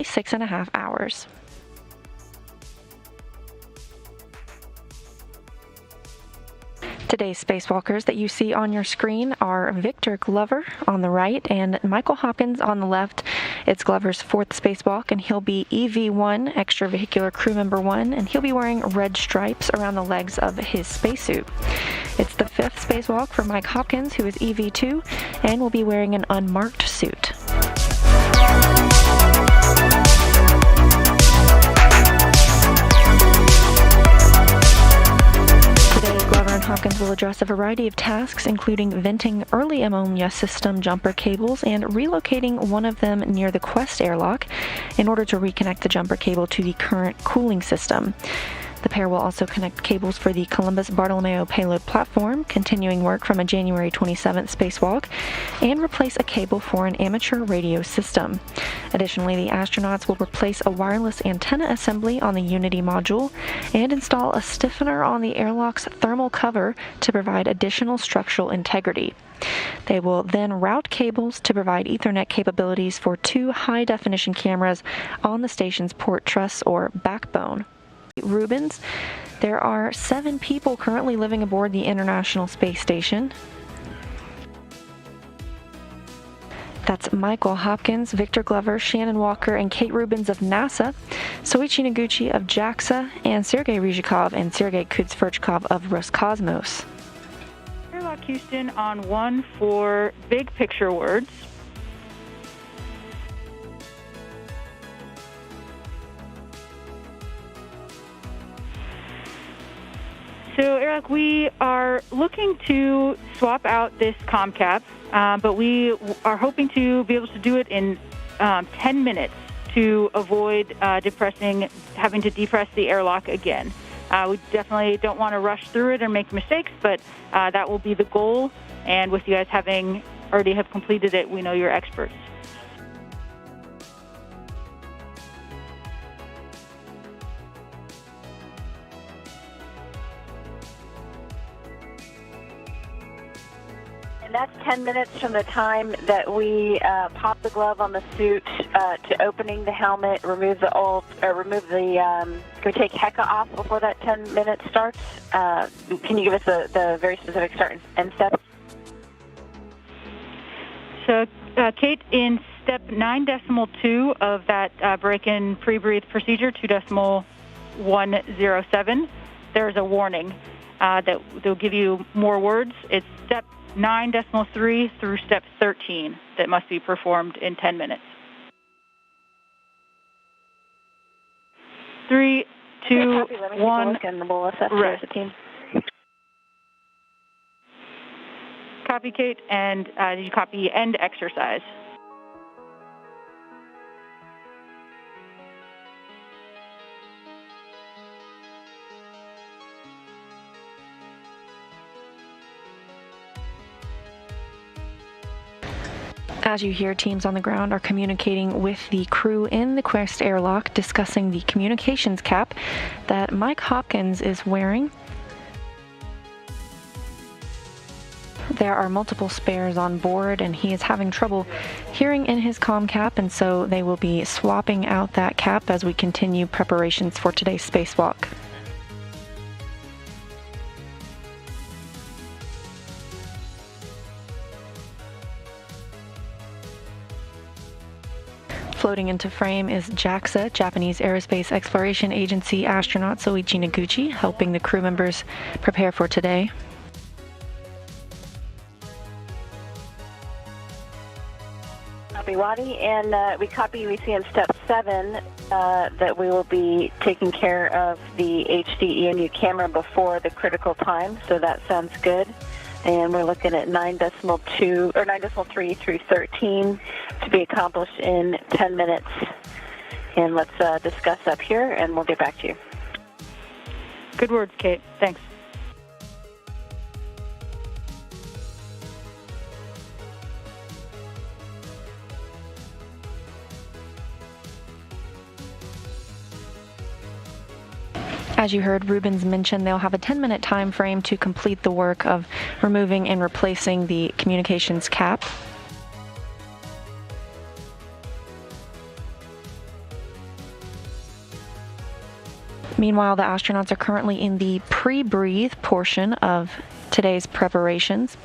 6.5 hours. Today's spacewalkers that you see on your screen are Victor Glover on the right and Michael Hopkins on the left. It's Glover's fourth spacewalk, and he'll be EV1, extravehicular crew member 1, and he'll be wearing red stripes around the legs of his spacesuit. It's the fifth spacewalk for Mike Hopkins, who is EV2, and will be wearing an unmarked suit. Hopkins will address a variety of tasks, including venting early ammonia system jumper cables and relocating one of them near the Quest Airlock in order to reconnect the jumper cable to the current cooling system. The pair will also connect cables for the Columbus Bartolomeo payload platform, continuing work from a January 27th spacewalk, and replace a cable for an amateur radio system. Additionally, the astronauts will replace a wireless antenna assembly on the Unity module and install a stiffener on the airlock's thermal cover to provide additional structural integrity. They will then route cables to provide Ethernet capabilities for 2 high-definition cameras on the station's port truss or backbone. Rubens, there are 7 people currently living aboard the International Space Station. That's Michael Hopkins, Victor Glover, Shannon Walker, and Kate Rubens of NASA, Soichi Noguchi of JAXA, and Sergei Ryzhikov and Sergei Kudzverchkov of Roscosmos. Airlock Houston on 1 for big picture words. So, Eric, we are looking to swap out this comm cap, but we are hoping to be able to do it in 10 minutes to avoid having to depress the airlock again. We definitely don't want to rush through it or make mistakes, but that will be the goal. And with you guys having already have completed it, we know you're experts. That's 10 minutes from the time that we pop the glove on the suit to opening the helmet, remove the can we take HECA off before that 10 minutes starts? Can you give us the very specific start and steps? So, Kate, in step 9.2 of that break-in pre-breathe procedure, 2.107, there's a warning that they'll give you more words. It's step 9.3 through step 13 that must be performed in 10 minutes. 3, 2, 1, rest. Copy, Kate, and did you copy end exercise? As you hear, teams on the ground are communicating with the crew in the Quest Airlock, discussing the communications cap that Mike Hopkins is wearing. There are multiple spares on board, and he is having trouble hearing in his comm cap, and so they will be swapping out that cap as we continue preparations for today's spacewalk. Floating into frame is JAXA, Japanese Aerospace Exploration Agency astronaut Soichi Noguchi, helping the crew members prepare for today. Copy, Wadi, and we see in step 7 that we will be taking care of the HD EMU camera before the critical time, so that sounds good. And we're looking at 9.2 or 9.3 through 13 to be accomplished in 10 minutes. And let's discuss up here, and we'll get back to you. Good words, Kate. Thanks. As you heard Rubens mention, they'll have a 10-minute time frame to complete the work of removing and replacing the communications cap. Meanwhile, the astronauts are currently in the pre-breathe portion of today's preparations.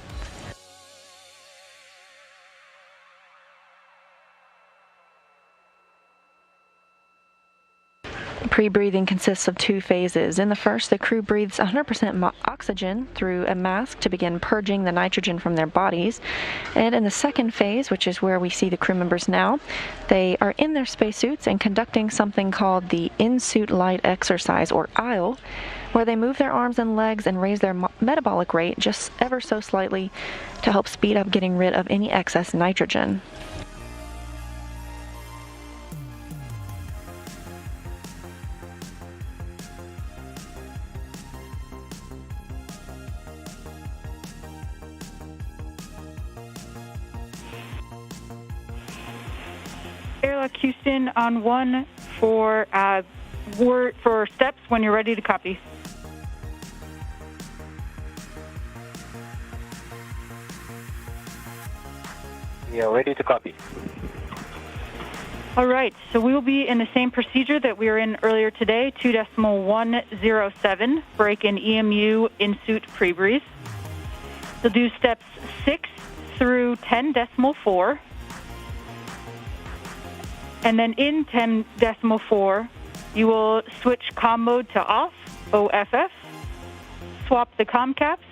Pre-breathing consists of two phases. In the first, the crew breathes 100% oxygen through a mask to begin purging the nitrogen from their bodies. And in the second phase, which is where we see the crew members now, they are in their spacesuits and conducting something called the in-suit light exercise, or ISLE, where they move their arms and legs and raise their metabolic rate just ever so slightly to help speed up getting rid of any excess nitrogen. Airlock Houston on 1 for steps when you're ready to copy. Yeah, ready to copy. All right, so we will be in the same procedure that we were in earlier today, 2.107, break in EMU in-suit pre-breathe. We'll do steps 6 through 10.4. And then in 10.4, you will switch comm mode to off, OFF, swap the comm caps,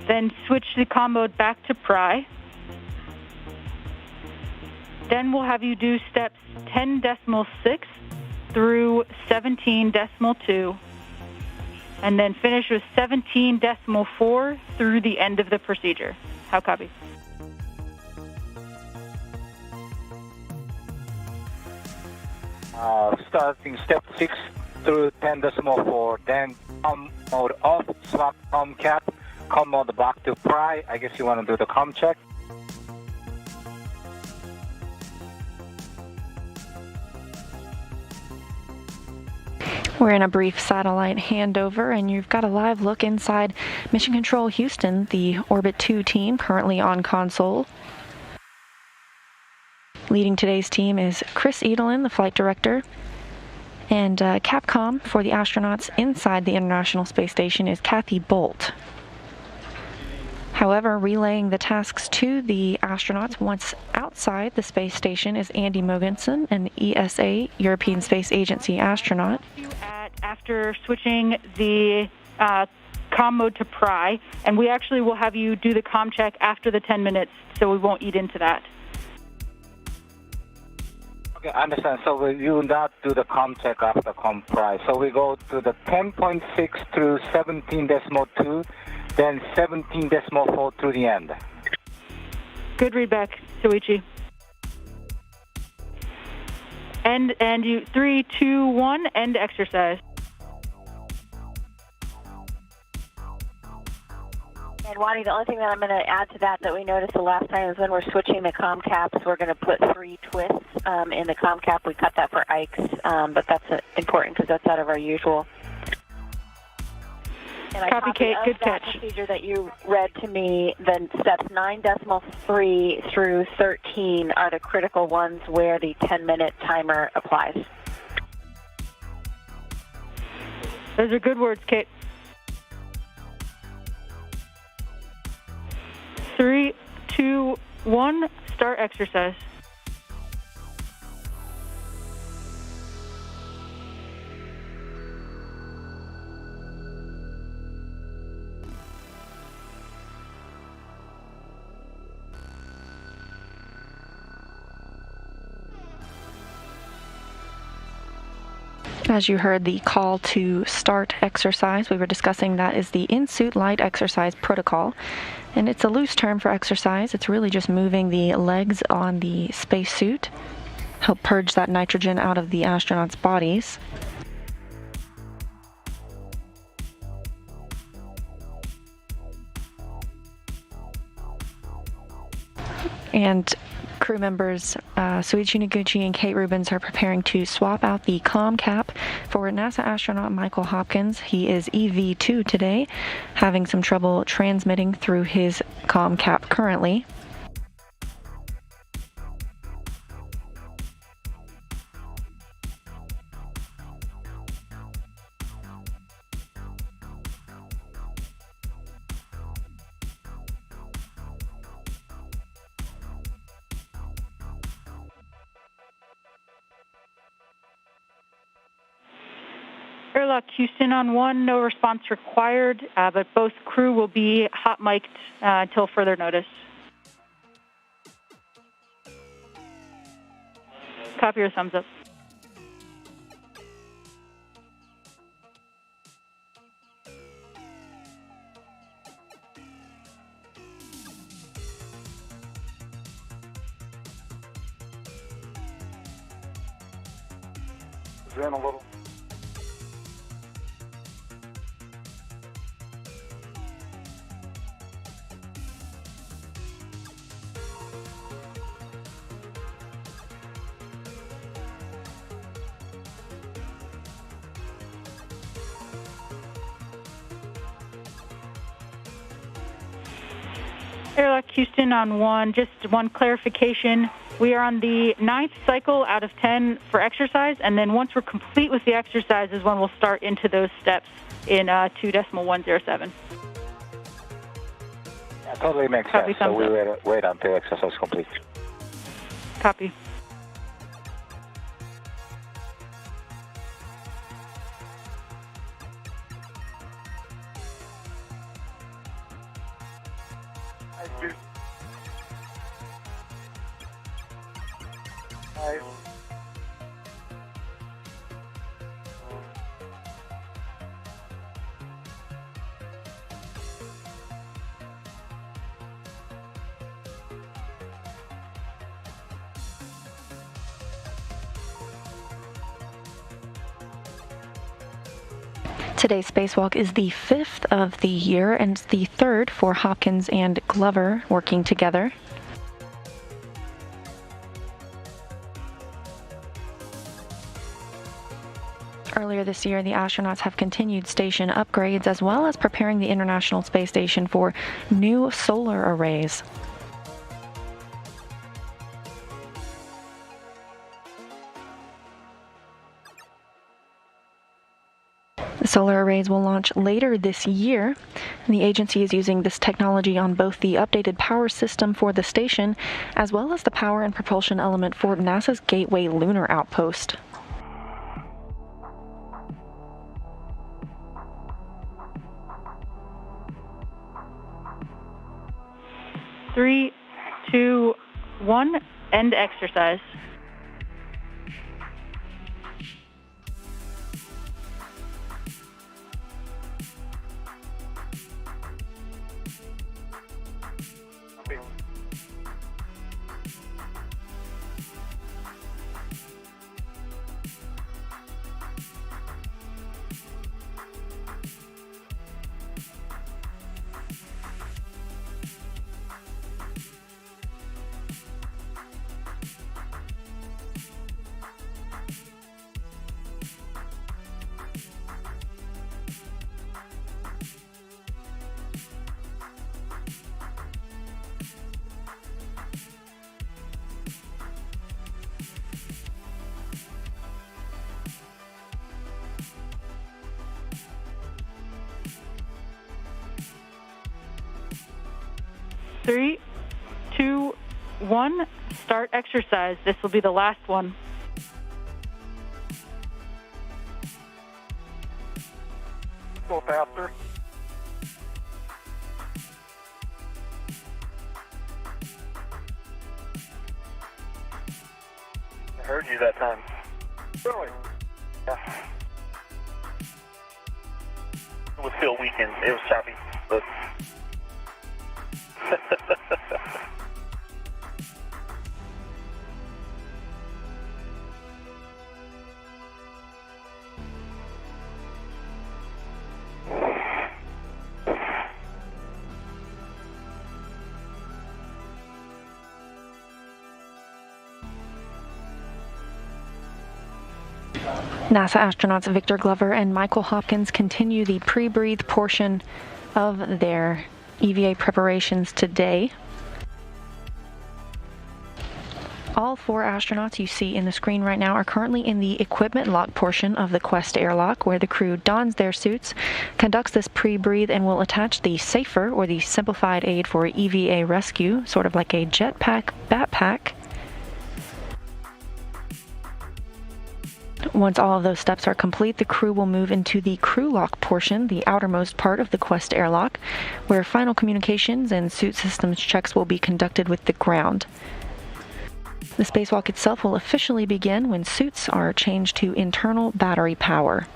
then switch the comm mode back to PRI. Then we'll have you do steps 10.6 through 17.2, and then finish with 17.4 through the end of the procedure. How copy? Starting step 6 through 10.4, then comm mode off, swap comm cap, comm mode back to PRI. I guess you want to do the comm check. We're in a brief satellite handover, and you've got a live look inside Mission Control Houston, the Orbit 2 team currently on console. Leading today's team is Chris Edelin, the flight director, and Capcom for the astronauts inside the International Space Station is Kathy Bolt. However, relaying the tasks to the astronauts once outside the space station is Andy Mogensen, an ESA, European Space Agency astronaut. After switching the comm mode to PRI, and we actually will have you do the comm check after the 10 minutes, so we won't eat into that. Okay, I understand. So we will not do the comm check after comm PRI. So we go to the 10.6 through 17.2, then 17.4 through the end. Good read back, Soichi. And you 3, 2, 1, end exercise. And Wadi, the only thing that I'm going to add to that we noticed the last time is when we're switching the comm caps, we're going to put 3 twists in the comm cap. We cut that for Ikes, but that's important because that's out of our usual. And Copy, Kate. Good catch. Procedure that you read to me, then steps 9.3 through 13 are the critical ones where the 10-minute timer applies. Those are good words, Kate. 3, 2, 1, start exercise. As you heard the call to start exercise, we were discussing that is the in-suit light exercise protocol. And it's a loose term for exercise. It's really just moving the legs on the spacesuit, help purge that nitrogen out of the astronauts' bodies. And crew members Suichi Noguchi and Kate Rubins are preparing to swap out the comm cap for NASA astronaut Michael Hopkins. He is EV2 today, having some trouble transmitting through his comm cap currently. Airlock Houston on 1, no response required, but both crew will be hot mic'd until further notice. Copy your thumbs up. Zoom a little. Airlock Houston on 1, just one clarification. We are on the 9th cycle out of 10 for exercise, and then once we're complete with the exercise is when we'll start into those steps in 2.107. Yeah, totally makes Copy, sense. So we wait until exercise is complete. Copy. Hi. Today's spacewalk is the 5th of the year and the 3rd for Hopkins and Glover working together. Earlier this year, the astronauts have continued station upgrades as well as preparing the International Space Station for new solar arrays. The solar arrays will launch later this year, and the agency is using this technology on both the updated power system for the station as well as the power and propulsion element for NASA's Gateway Lunar Outpost. Three, two, one, end exercise. Three, two, one, start exercise. This will be the last one. Go faster. I heard you that time. Really? Yeah. It was still weekend. It was choppy, but. NASA astronauts Victor Glover and Michael Hopkins continue the pre-breathe portion of their EVA preparations today. All 4 astronauts you see in the screen right now are currently in the equipment lock portion of the Quest Airlock, where the crew dons their suits, conducts this pre-breathe, and will attach the SAFER, or the Simplified Aid for EVA Rescue, sort of like a jetpack backpack. Once all of those steps are complete, the crew will move into the crew lock portion, the outermost part of the Quest Airlock, where final communications and suit systems checks will be conducted with the ground. The spacewalk itself will officially begin when suits are changed to internal battery power.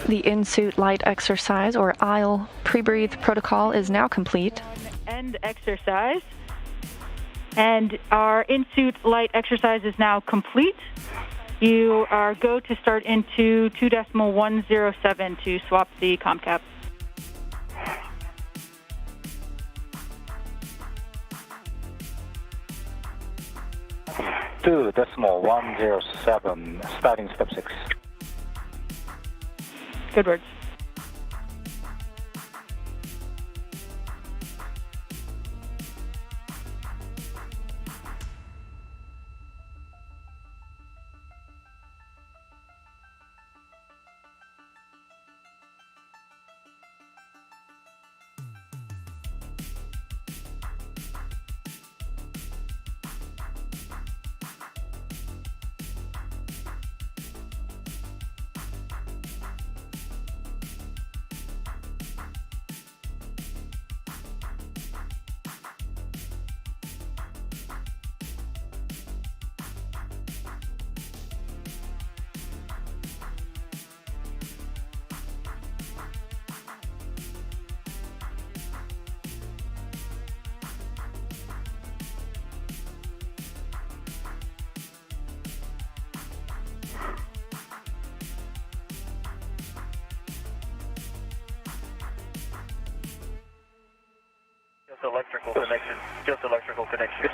The in-suit light exercise, or ISLE, pre-breathe protocol is now complete. End exercise. And our in-suit light exercise is now complete. You are go to start into 2.107 to swap the comm cap. Two decimal 107, starting step 6. Good words. Electrical connection. Just electrical connection.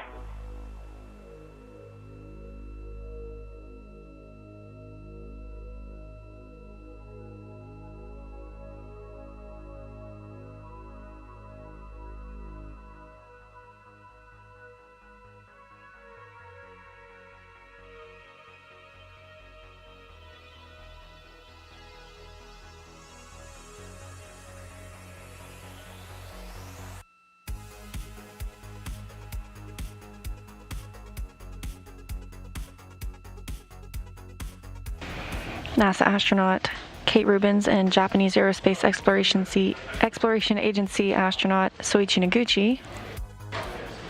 NASA astronaut Kate Rubins and Japanese Aerospace Exploration Agency astronaut Soichi Noguchi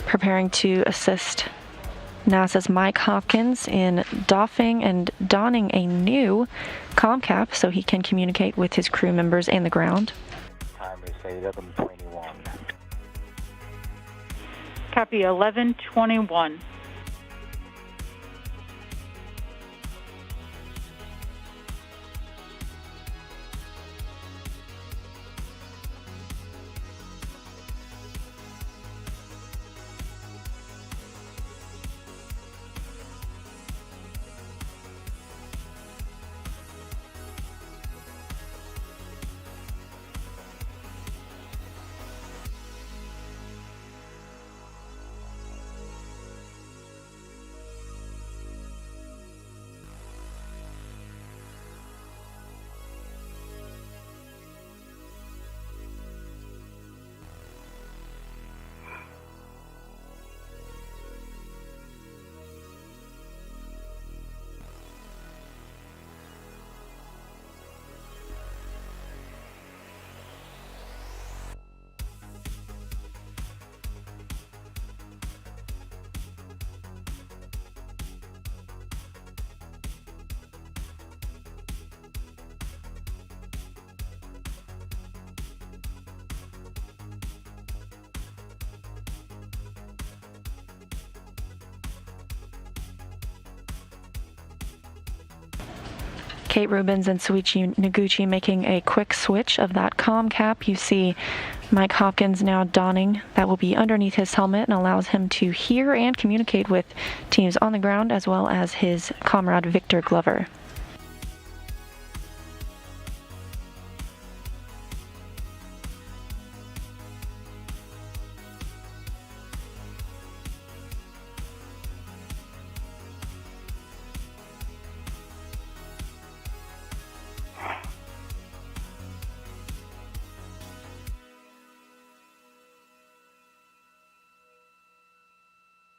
preparing to assist NASA's Mike Hopkins in doffing and donning a new comm cap so he can communicate with his crew members and the ground. Time is 11:21. Copy 11:21. Kate Rubins and Soichi Noguchi making a quick switch of that comm cap. You see Mike Hopkins now donning. That will be underneath his helmet and allows him to hear and communicate with teams on the ground as well as his comrade Victor Glover.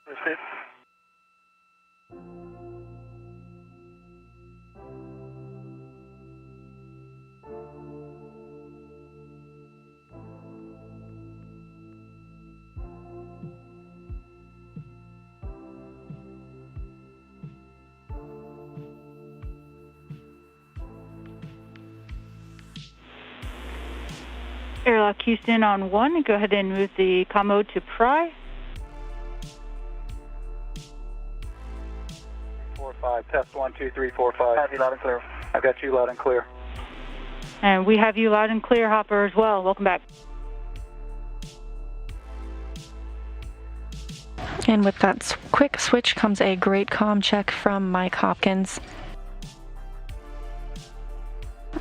Received. Airlock Houston on 1. Go ahead and move the comm mode to Pry. 4-5, test 1, 2, 3, 4, 5. Have you loud and clear. I've got you loud and clear. And we have you loud and clear, Hopper, as well. Welcome back. And with that quick switch comes a great comm check from Mike Hopkins.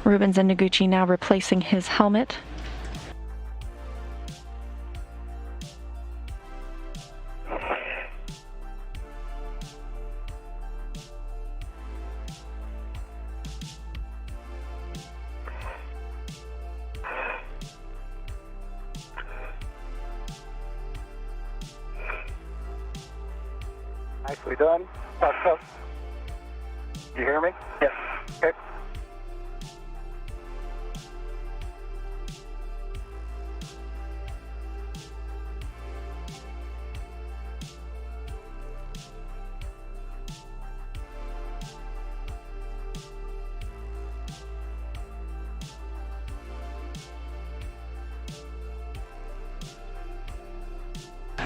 Rubins and Noguchi now replacing his helmet. Nicely done. Up. You hear me? Yes. Okay.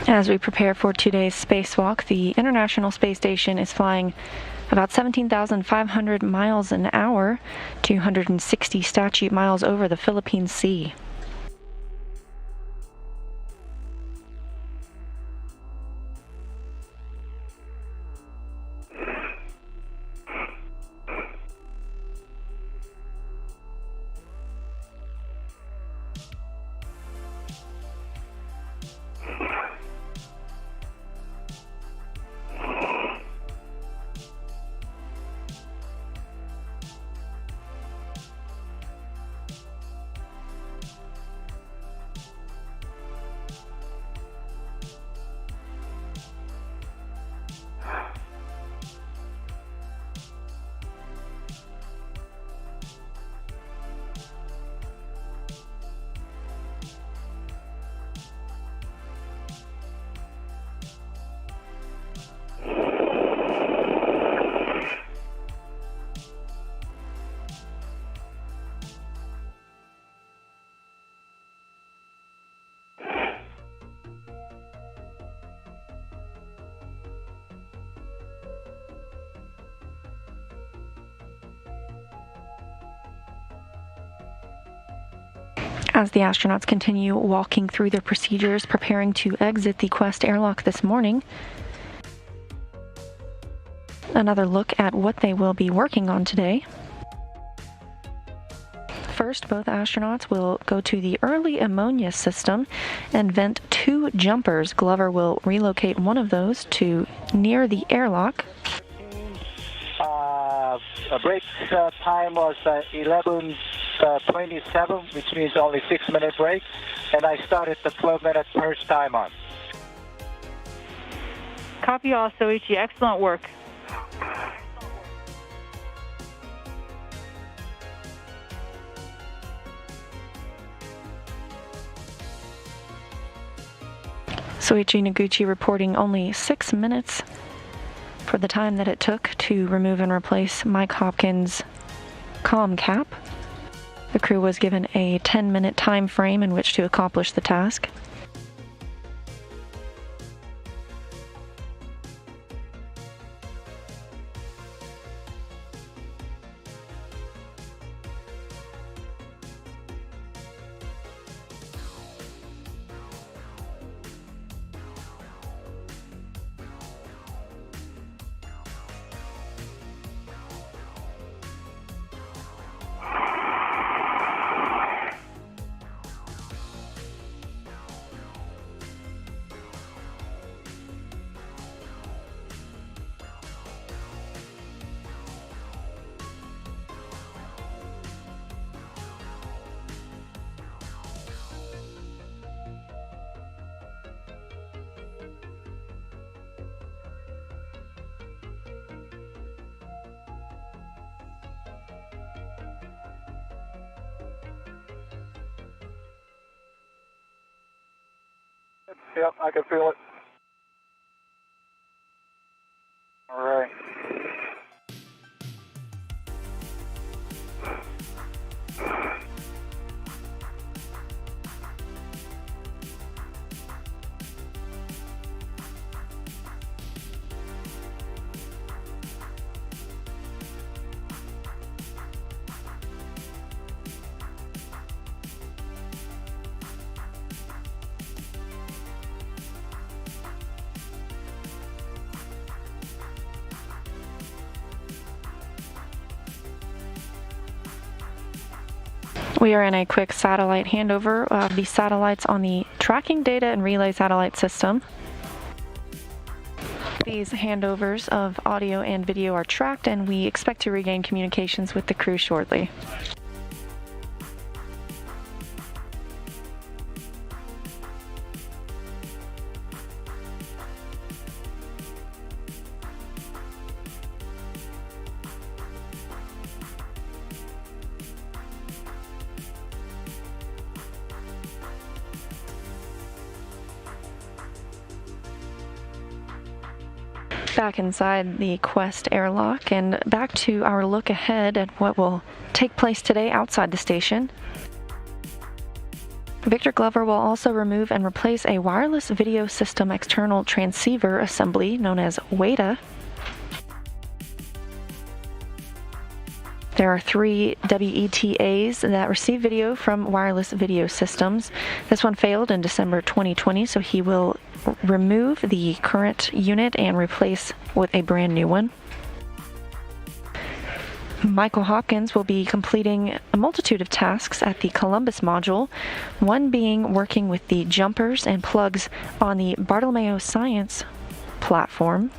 As we prepare for today's spacewalk, the International Space Station is flying about 17,500 miles an hour, 260 statute miles over the Philippine Sea. As the astronauts continue walking through their procedures, preparing to exit the Quest Airlock this morning, another look at what they will be working on today. First, both astronauts will go to the early ammonia system and vent 2 jumpers. Glover will relocate one of those to near the airlock. Break time was 11:27, which means only 6-minute break, and I started the 12-minute first time on. Copy all, Soichi. Excellent work. Soichi Noguchi reporting only 6 minutes for the time that it took to remove and replace Mike Hopkins' comm cap. The crew was given a 10-minute time frame in which to accomplish the task. Yep, I can feel it. All right. We are in a quick satellite handover of the satellites on the tracking data and relay satellite system. These handovers of audio and video are tracked, and we expect to regain communications with the crew shortly. Back inside the Quest Airlock and back to our look ahead at what will take place today outside the station. Victor Glover will also remove and replace a wireless video system external transceiver assembly known as WETA. There are 3 WETAs that receive video from wireless video systems. This one failed in December 2020, so he will remove the current unit and replace with a brand new one. Michael Hopkins will be completing a multitude of tasks at the Columbus module, one being working with the jumpers and plugs on the Bartolomeo science platform.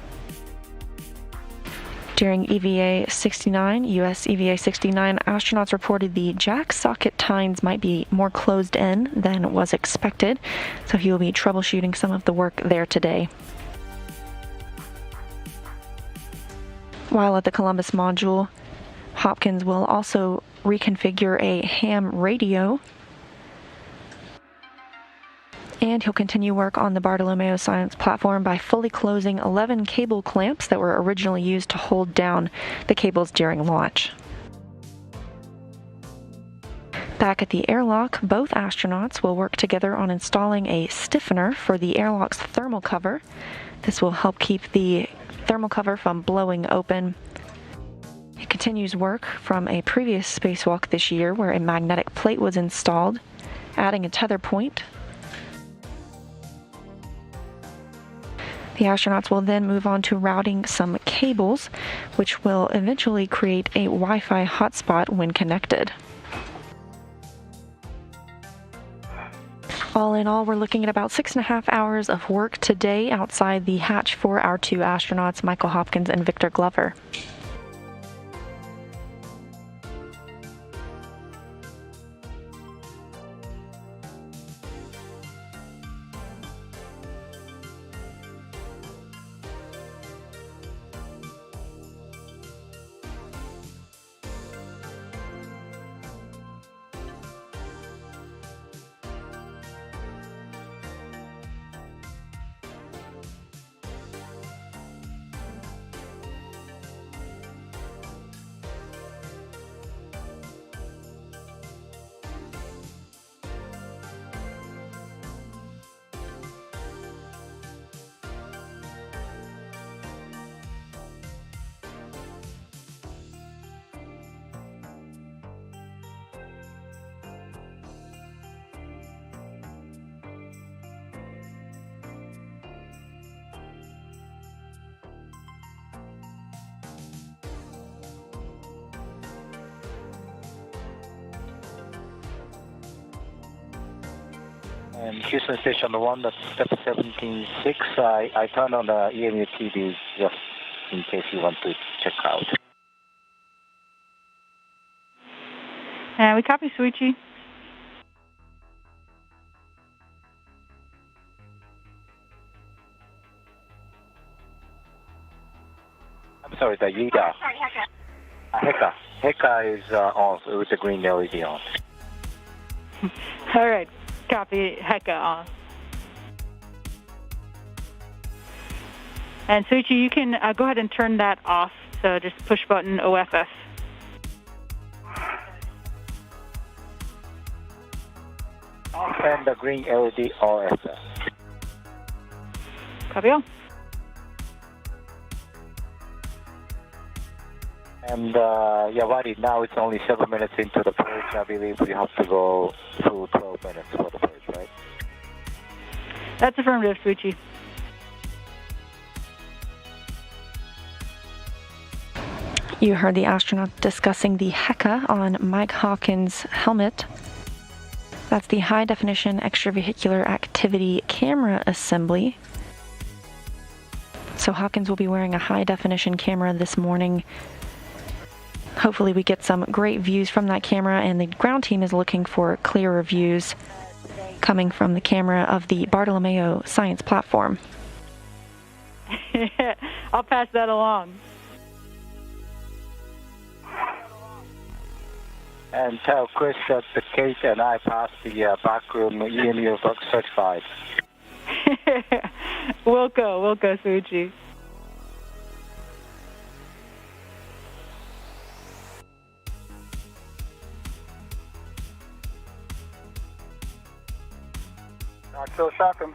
During EVA 69, US EVA 69, astronauts reported the jack socket tines might be more closed in than was expected, so he will be troubleshooting some of the work there today. While at the Columbus module, Hopkins will also reconfigure a ham radio, and he'll continue work on the Bartolomeo science platform by fully closing 11 cable clamps that were originally used to hold down the cables during launch. Back at the airlock, both astronauts will work together on installing a stiffener for the airlock's thermal cover. This will help keep the thermal cover from blowing open. It continues work from a previous spacewalk this year where a magnetic plate was installed adding a tether point. The astronauts will then move on to routing some cables, which will eventually create a Wi-Fi hotspot when connected. All in all, we're looking at about 6.5 hours of work today outside the hatch for our two astronauts, Michael Hopkins and Victor Glover. And Houston Station 1, that's step 17.6. I turn on the EMU TV just in case you want to check out. We copy, Suichi. I'm sorry, the WETA. Heka is on with the green LED on. All right, copy, Heka on. And Suichi, you can go ahead and turn that off, so just push button OFF. And the green LED OFF. Copy all. And Wadi, now it's only 7 minutes into the purge. I believe we have to go through 12 minutes for the purge, right? That's affirmative, Suichi. You heard the astronaut discussing the Heka on Mike Hawkins' helmet. That's the high definition extravehicular activity camera assembly. So Hawkins will be wearing a high definition camera this morning. Hopefully we get some great views from that camera, and the ground team is looking for clearer views coming from the camera of the Bartolomeo science platform. I'll pass that along. And tell Chris that the Kate and I passed the backroom EMU book certified. We'll go, Suichi. Not so shocking.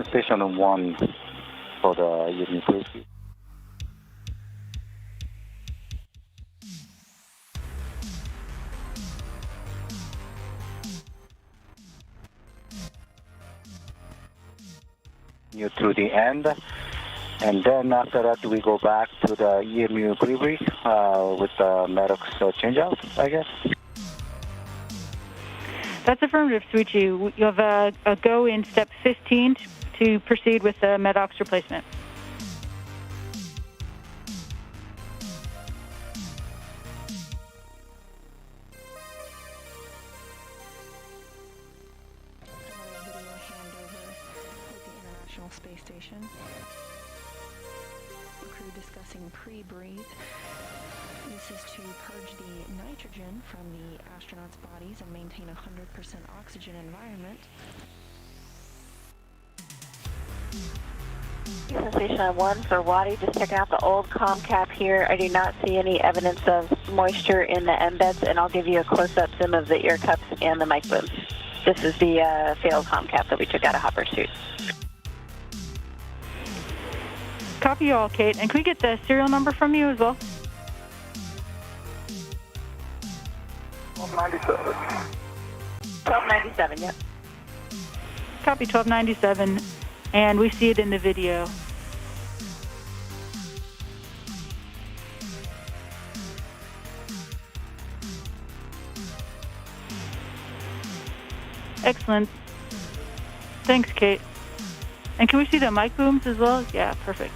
Station 1 for the EMU preview. To the end, and then after that we go back to the EMU briefing with the Maddox changeout, I guess. That's affirmative, Suichi. You have a go in step 15 to proceed with the Maddox replacement. Space Station. Crew discussing pre-breathe. This is to purge the nitrogen from the astronauts' bodies and maintain a 100% oxygen environment. Houston Station 1 for Wadi, just checking out the old comm cap here. I do not see any evidence of moisture in the embeds, and I'll give you a close-up zoom of the ear cups and the mic boom. This is the failed comm cap that we took out of Hopper's suit. Copy all, Kate. And can we get the serial number from you as well? 1297. 1297, yep. Copy 1297. And we see it in the video. Excellent. Thanks, Kate. And can we see the mic booms as well? Yeah, perfect.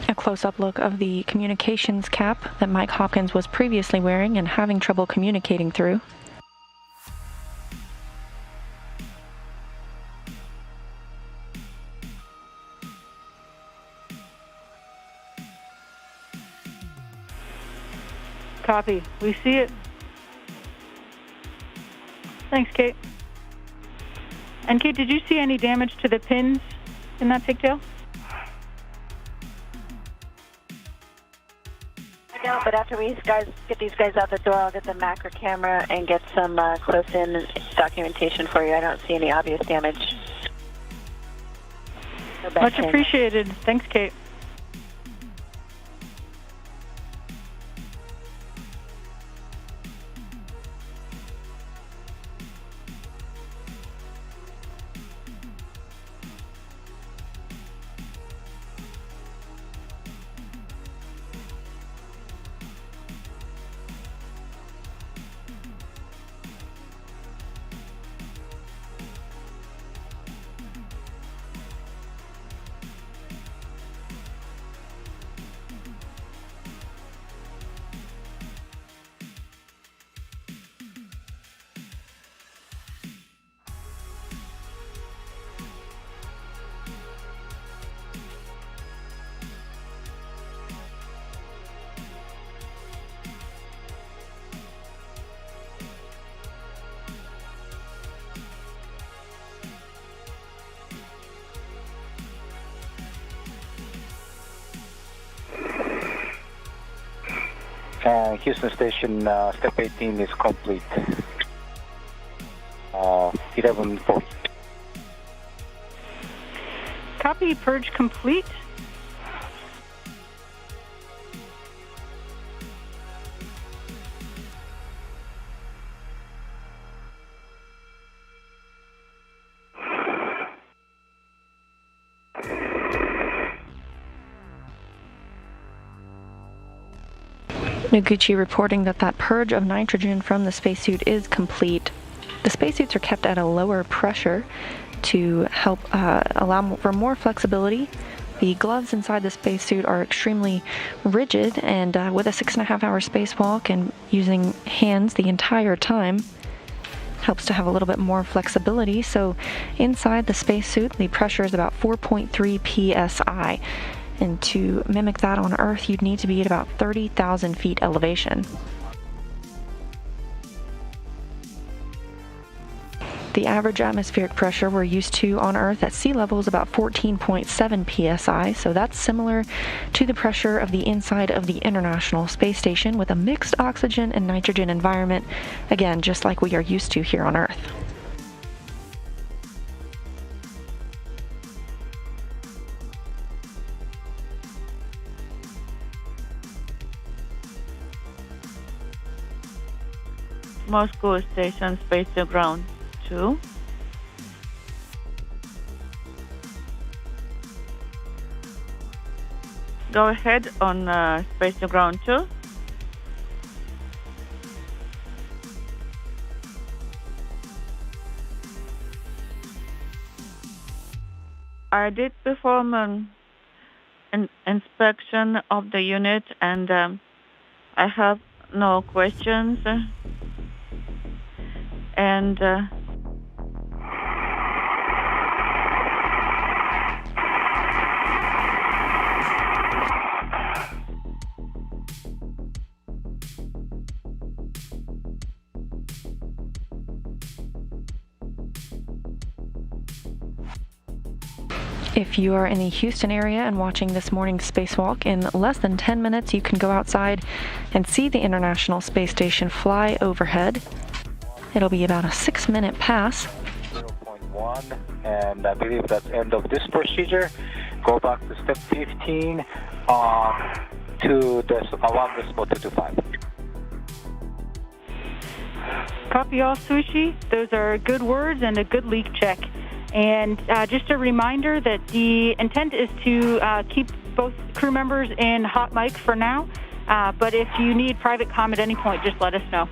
A close-up look of the communications cap that Mike Hopkins was previously wearing and having trouble communicating through. Copy. We see it. Thanks, Kate. And Kate, did you see any damage to the pins in that pigtail? No, but after we get these guys out the door, I'll get the macro camera and get some close-in documentation for you. I don't see any obvious damage. Much appreciated. Thanks, Kate. Houston Station, step 18 is complete. 1140. Copy. Purge complete. Noguchi reporting that purge of nitrogen from the spacesuit is complete. The spacesuits are kept at a lower pressure to help allow for more flexibility. The gloves inside the spacesuit are extremely rigid, and with a 6.5-hour spacewalk and using hands the entire time, helps to have a little bit more flexibility. So inside the spacesuit, the pressure is about 4.3 psi. And to mimic that on Earth, you'd need to be at about 30,000 feet elevation. The average atmospheric pressure we're used to on Earth at sea level is about 14.7 psi, so that's similar to the pressure of the inside of the International Space Station with a mixed oxygen and nitrogen environment, again, just like we are used to here on Earth. Moscow Station, Space to Ground 2. Go ahead on Space to Ground 2. I did perform an inspection of the unit, and I have no questions. And If you are in the Houston area and watching this morning's spacewalk, in less than 10 minutes you can go outside and see the International Space Station fly overhead. It'll be about a 6-minute pass. 0.1, and I believe that's end of this procedure. Go back to step 15 to 1.225. Copy all, Sushi. Those are good words and a good leak check. And just a reminder that the intent is to keep both crew members in hot mic for now. But if you need private comm at any point, just let us know.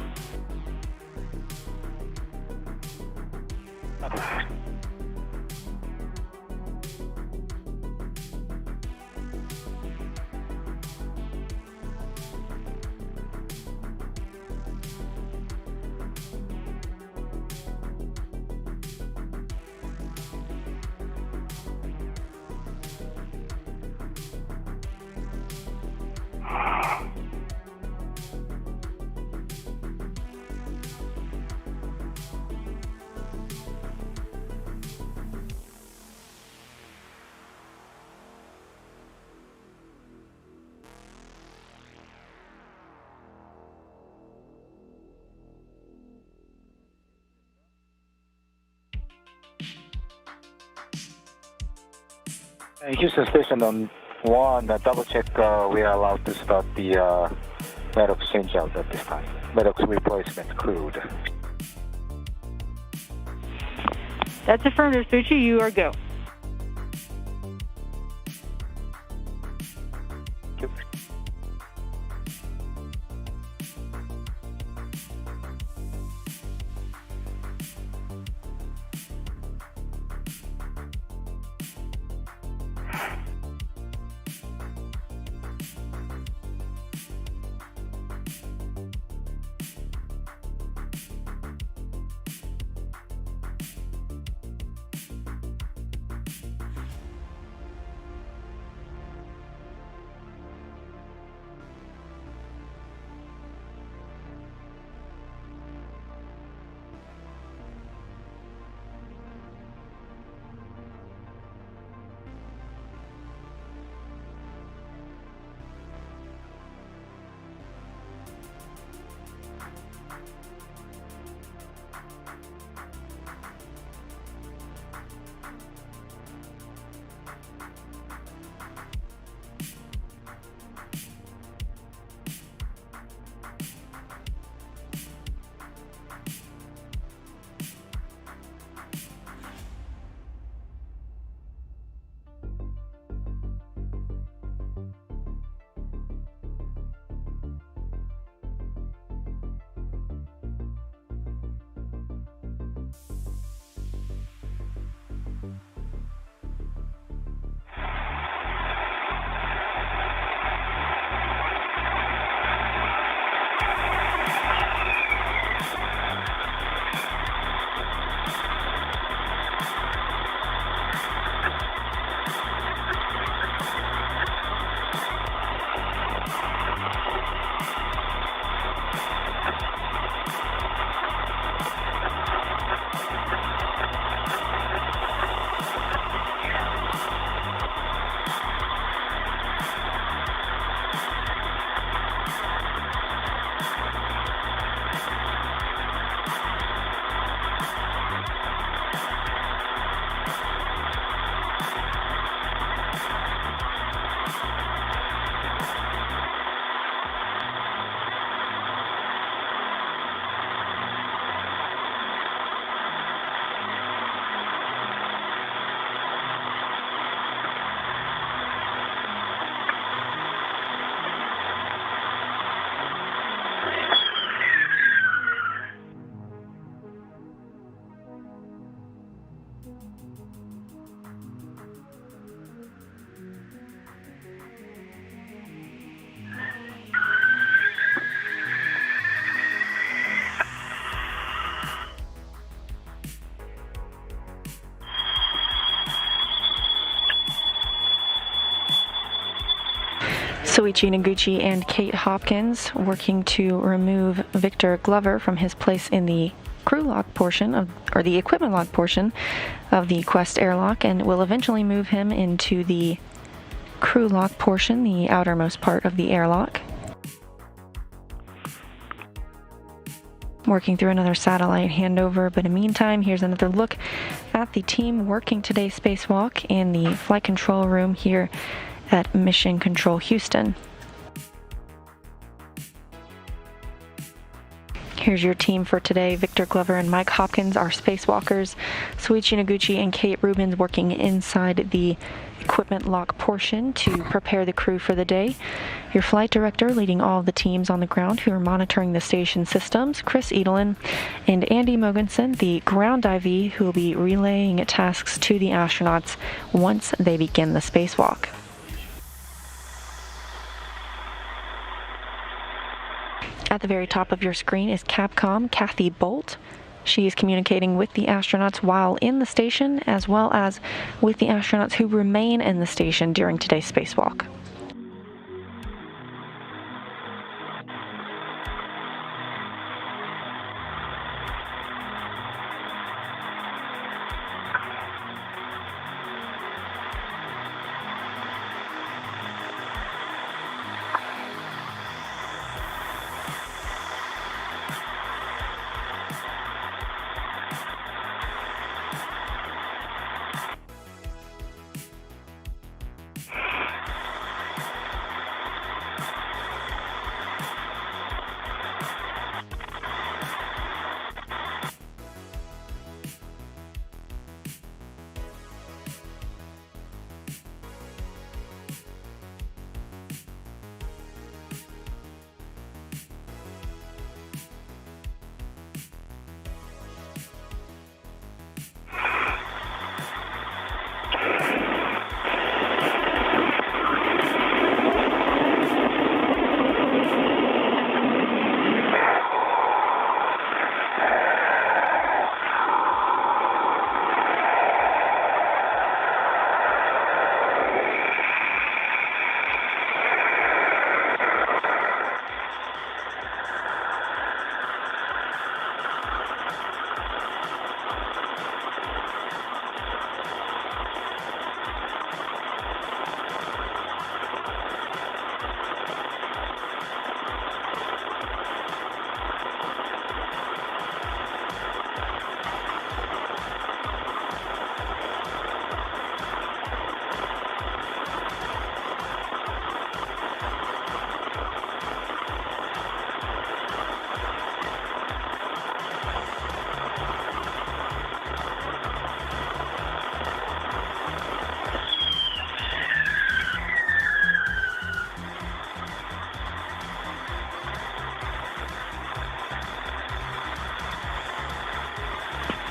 Houston Station on 1, double check we are allowed to start the Maddox changeout at this time. Maddox replacement crewed. That's affirmative, Sushi. You are go. Soichi Noguchi and Kate Hopkins working to remove Victor Glover from his place in the crew lock portion or the equipment lock portion of the Quest Airlock, and will eventually move him into the crew lock portion, the outermost part of the airlock. Working through another satellite handover, but in the meantime, here's another look at the team working today's spacewalk in the flight control room here at Mission Control Houston. Here's your team for today. Victor Glover and Mike Hopkins are spacewalkers. Soichi Noguchi and Kate Rubins working inside the equipment lock portion to prepare the crew for the day. Your flight director leading all of the teams on the ground who are monitoring the station systems, Chris Edelin, and Andy Mogensen, the ground IV, who will be relaying tasks to the astronauts once they begin the spacewalk. At the very top of your screen is Capcom Kathy Bolt. She is communicating with the astronauts while in the station, as well as with the astronauts who remain in the station during today's spacewalk.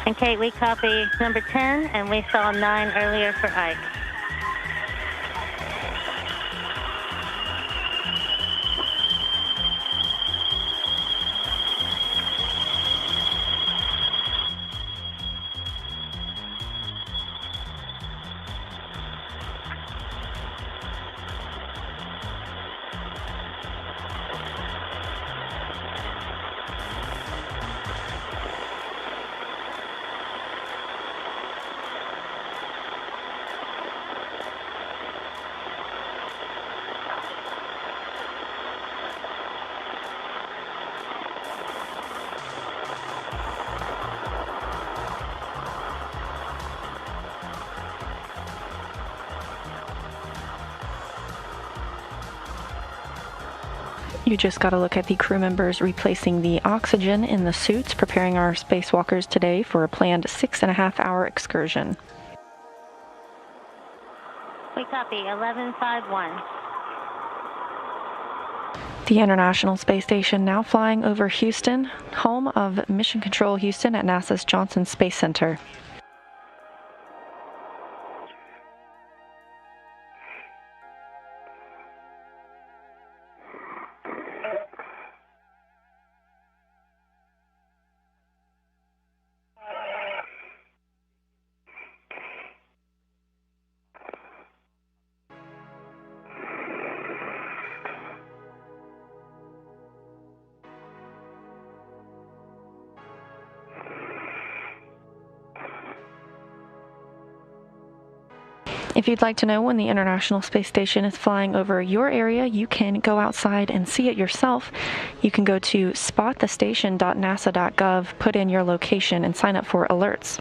And Kate, we copy number 10, and we saw 9 earlier for Ike. You just got to look at the crew members replacing the oxygen in the suits, preparing our spacewalkers today for a planned 6.5-hour excursion. We copy 1151. The International Space Station now flying over Houston, home of Mission Control Houston at NASA's Johnson Space Center. If you'd like to know when the International Space Station is flying over your area, you can go outside and see it yourself. You can go to spotthestation.nasa.gov, put in your location, and sign up for alerts.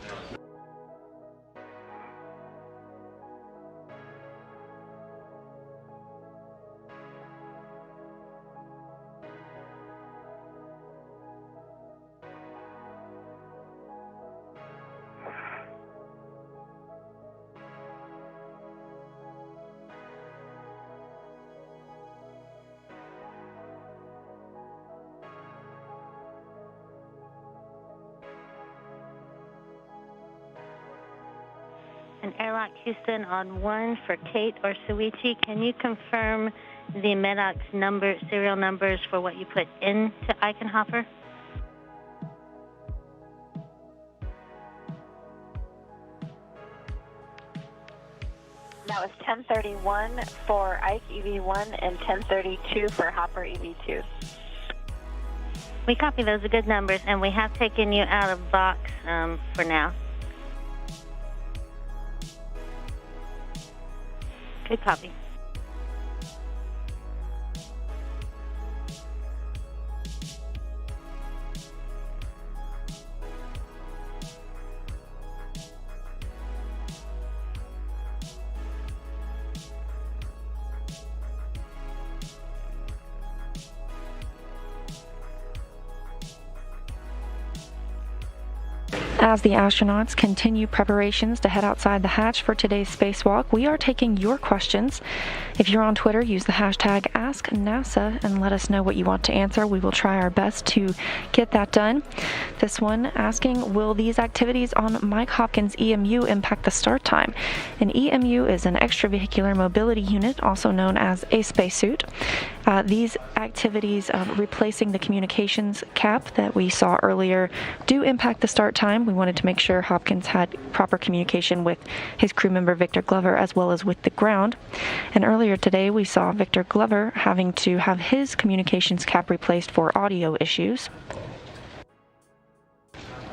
And Airlock Houston on 1 for Kate or Suichi. Can you confirm the MEDOX serial numbers for what you put into Eichenhofer? That was 1031 for Ike EV1 and 1032 for Hopper EV2. We copy those are good numbers, and we have taken you out of box for now. Good copy. As the astronauts continue preparations to head outside the hatch for today's spacewalk, we are taking your questions. If you're on Twitter, use the hashtag AskNASA and let us know what you want to answer. We will try our best to get that done. This one asking, will these activities on Mike Hopkins EMU impact the start time? An EMU is an extravehicular mobility unit, also known as a spacesuit. These activities of replacing the communications cap that we saw earlier do impact the start time. We wanted to make sure Hopkins had proper communication with his crew member Victor Glover as well as with the ground. And earlier today we saw Victor Glover having to have his communications cap replaced for audio issues.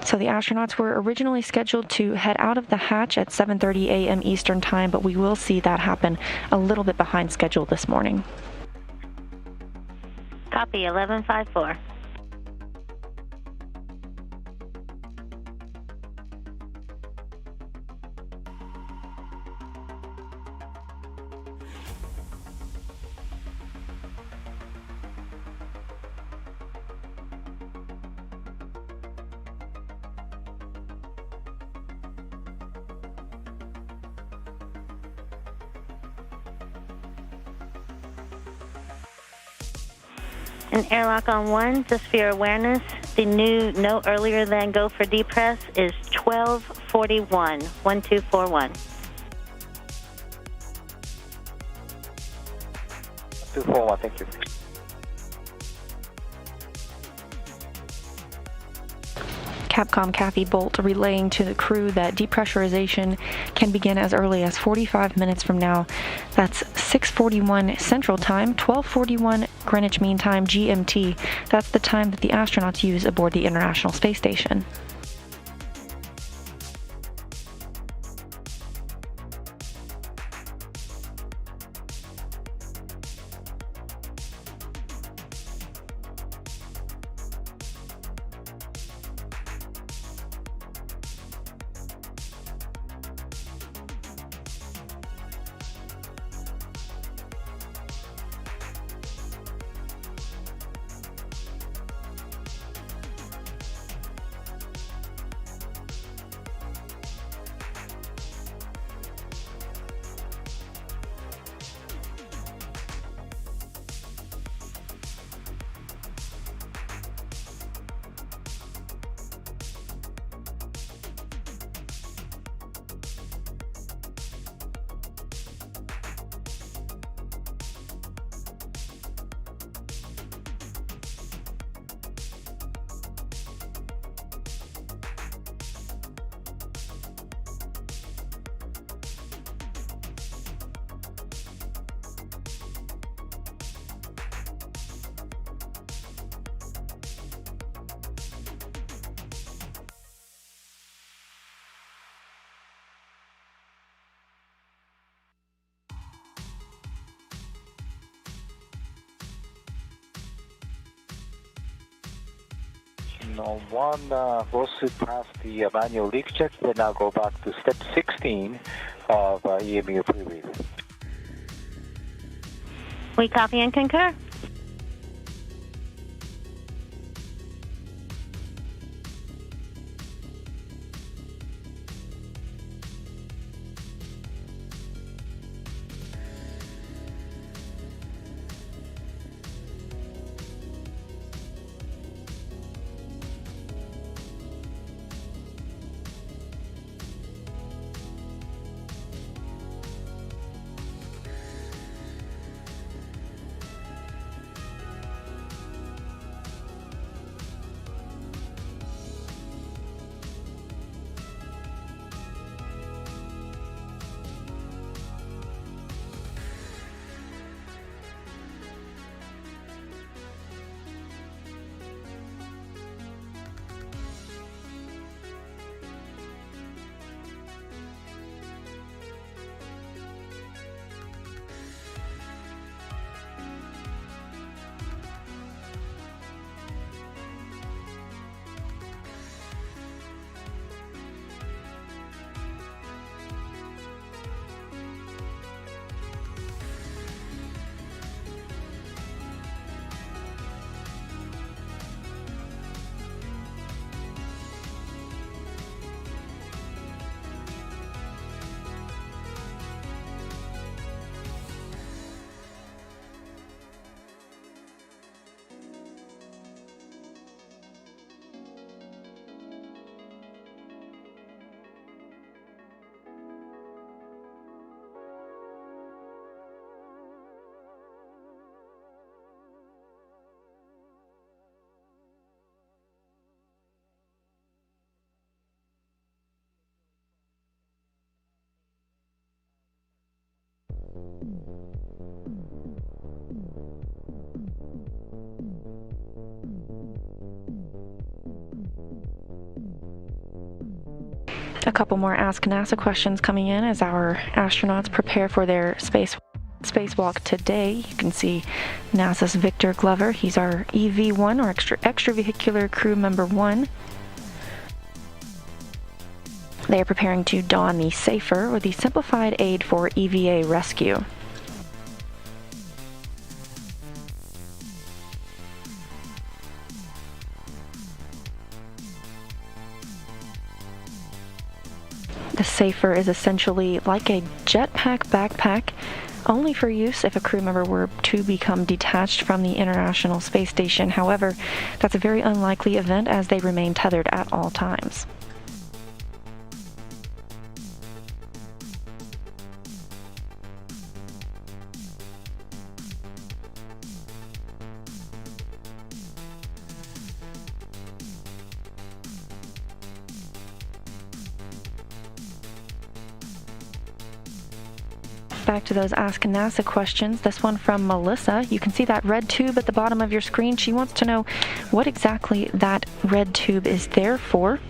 So the astronauts were originally scheduled to head out of the hatch at 7:30 a.m. Eastern Time, but we will see that happen a little bit behind schedule this morning. Copy 1154. An airlock on 1, just for your awareness. The new no earlier than go for depress is 1241, 1241. 241, thank you. Capcom Kathy Bolt relaying to the crew that depressurization can begin as early as 45 minutes from now. That's 6:41 Central Time, 12:41 Greenwich Mean Time, GMT. That's the time that the astronauts use aboard the International Space Station. 1 goes past the manual leak check, then I'll go back to step 16 of EMU pre-read. We copy and concur. A couple more Ask NASA questions coming in as our astronauts prepare for their spacewalk today. You can see NASA's Victor Glover. He's our EV1, or extravehicular crew member 1. They are preparing to don the SAFER, or the Simplified Aid for EVA Rescue. The SAFER is essentially like a jetpack backpack, only for use if a crew member were to become detached from the International Space Station. However, that's a very unlikely event as they remain tethered at all times. Back to those Ask NASA questions. This one from Melissa. You can see that red tube at the bottom of your screen. She wants to know what exactly that red tube is there for.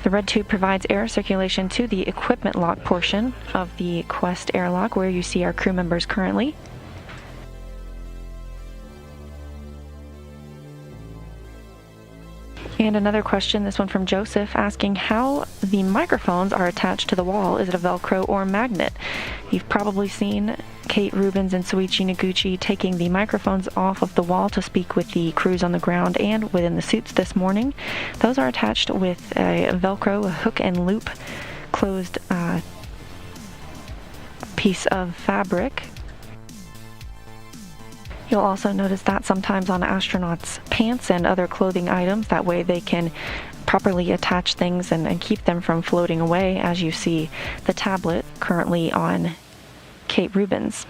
The red tube provides air circulation to the equipment lock portion of the Quest Airlock, where you see our crew members currently. And another question, this one from Joseph, asking how the microphones are attached to the wall. Is it a Velcro or magnet? You've probably seen Kate Rubins and Soichi Noguchi taking the microphones off of the wall to speak with the crews on the ground and within the suits this morning. Those are attached with a Velcro, a hook and loop closed piece of fabric. You'll also notice that sometimes on astronauts' pants and other clothing items. That way they can properly attach things and keep them from floating away, as you see the tablet currently on Kate Rubins.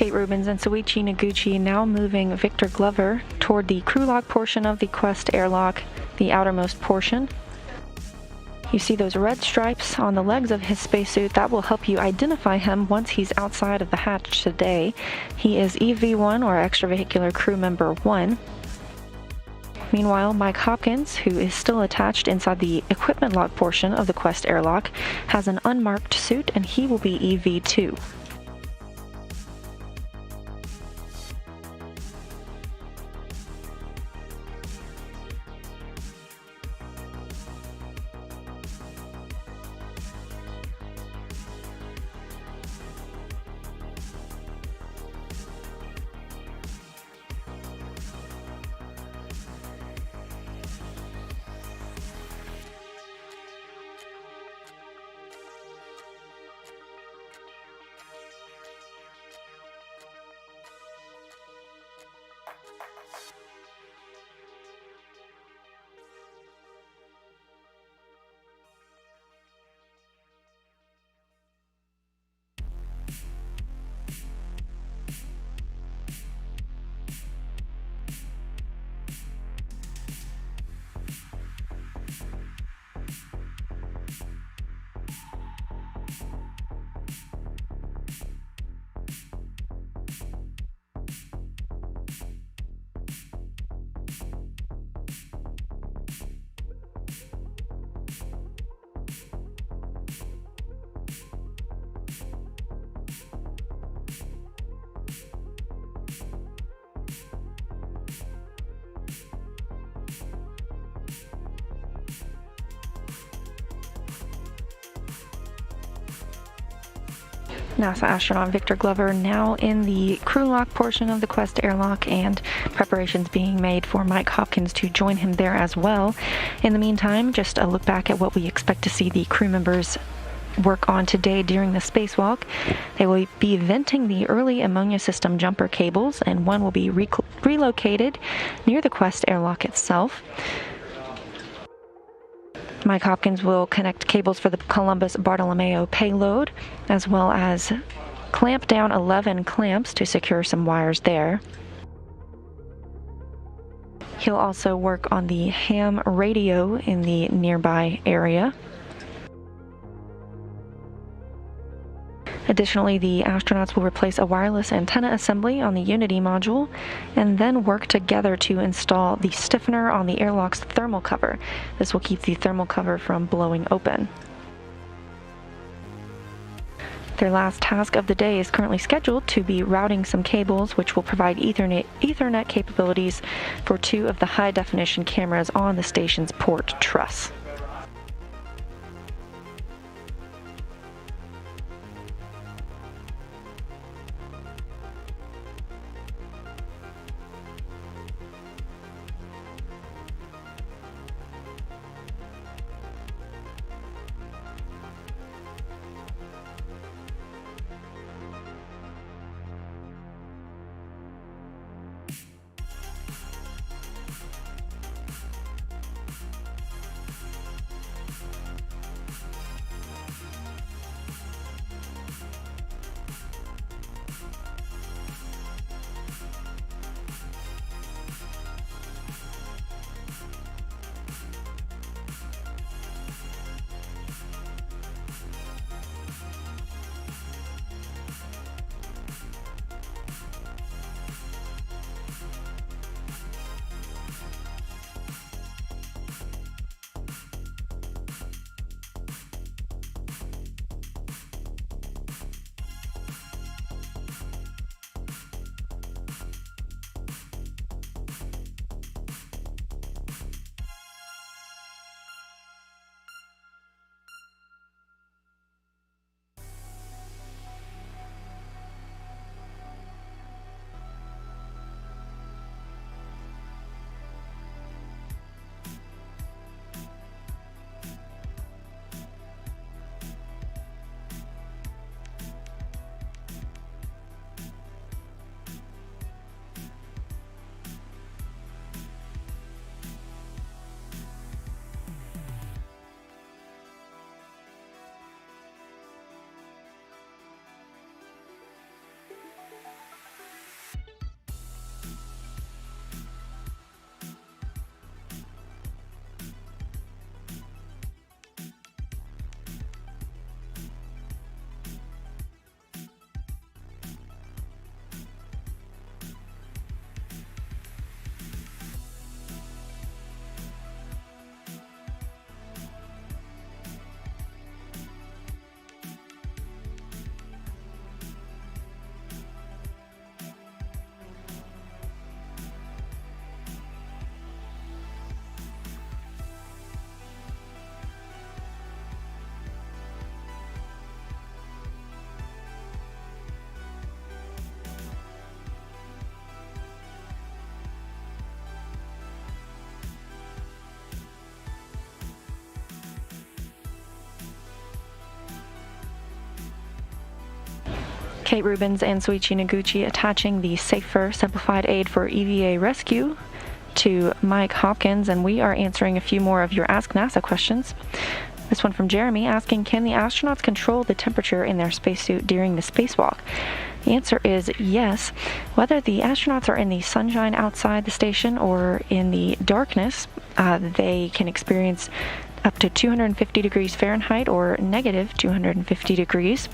Kate Rubins and Soichi Noguchi now moving Victor Glover toward the crew lock portion of the Quest Airlock, the outermost portion. You see those red stripes on the legs of his spacesuit. That will help you identify him once he's outside of the hatch today. He is EV1, or Extravehicular Crew Member 1. Meanwhile, Mike Hopkins, who is still attached inside the equipment lock portion of the Quest Airlock, has an unmarked suit, and he will be EV2. NASA astronaut Victor Glover now in the crew lock portion of the Quest Airlock, and preparations being made for Mike Hopkins to join him there as well. In the meantime, just a look back at what we expect to see the crew members work on today during the spacewalk. They will be venting the early ammonia system jumper cables, and one will be relocated near the Quest Airlock itself. Mike Hopkins will connect cables for the Columbus Bartolomeo payload, as well as clamp down 11 clamps to secure some wires there. He'll also work on the ham radio in the nearby area. Additionally, the astronauts will replace a wireless antenna assembly on the Unity module and then work together to install the stiffener on the airlock's thermal cover. This will keep the thermal cover from blowing open. Their last task of the day is currently scheduled to be routing some cables, which will provide Ethernet capabilities for 2 of the high-definition cameras on the station's port truss. Kate Rubens and Soichi Noguchi attaching the safer simplified aid for EVA rescue to Mike Hopkins, and we are answering a few more of your Ask NASA questions. This one from Jeremy asking, can the astronauts control the temperature in their spacesuit during the spacewalk? The answer is yes. Whether the astronauts are in the sunshine outside the station or in the darkness, they can experience up to 250 degrees Fahrenheit or negative 250 degrees.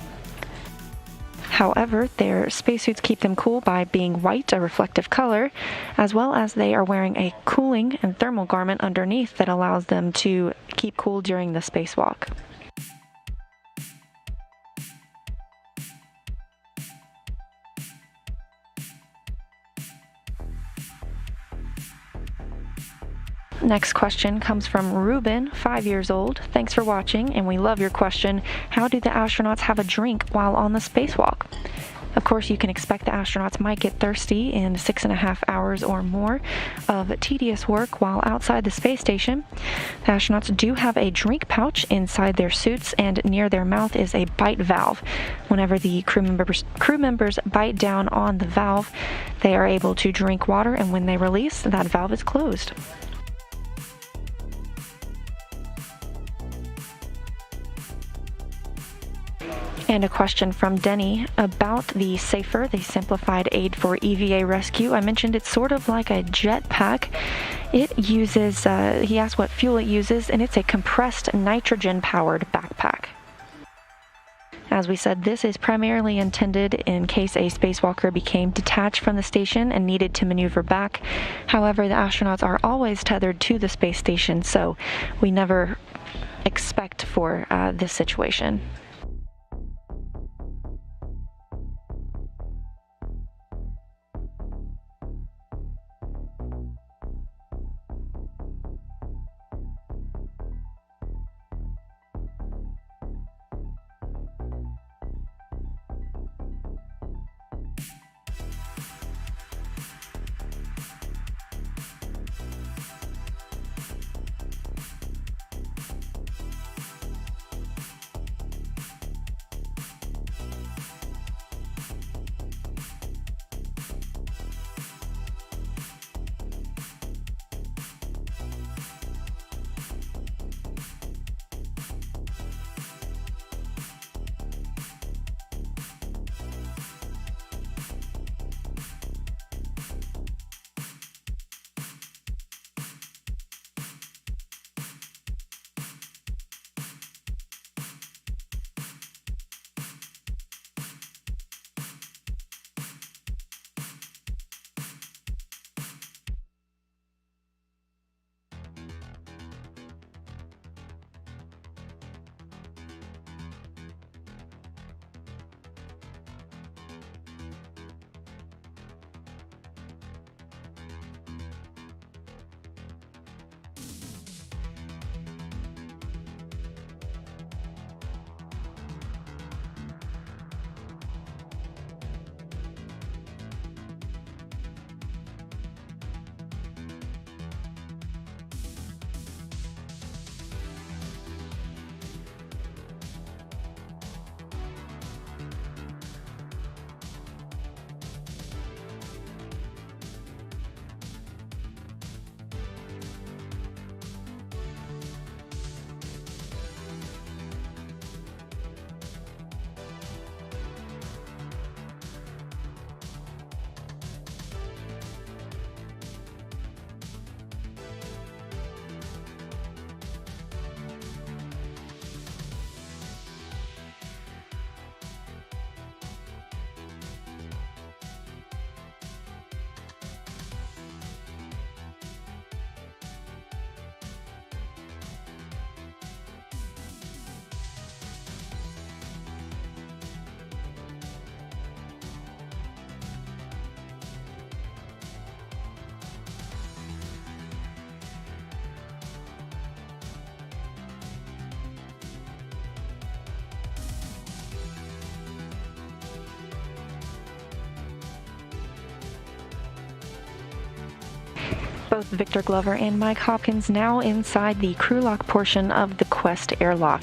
However, their spacesuits keep them cool by being white, a reflective color, as well as they are wearing a cooling and thermal garment underneath that allows them to keep cool during the spacewalk. Next question comes from Ruben, 5 years old. Thanks for watching, and we love your question. How do the astronauts have a drink while on the spacewalk? Of course, you can expect the astronauts might get thirsty in 6.5 hours or more of tedious work while outside the space station. The astronauts do have a drink pouch inside their suits, and near their mouth is a bite valve. Whenever the crew members bite down on the valve, they are able to drink water, and when they release, that valve is closed. And a question from Denny about the SAFER, the Simplified Aid for EVA Rescue. I mentioned it's sort of like a jetpack. It uses, he asked what fuel it uses, and it's a compressed nitrogen-powered backpack. As we said, this is primarily intended in case a spacewalker became detached from the station and needed to maneuver back. However, the astronauts are always tethered to the space station, so we never expect for this situation. Both Victor Glover and Mike Hopkins now inside the crew lock portion of the Quest Airlock.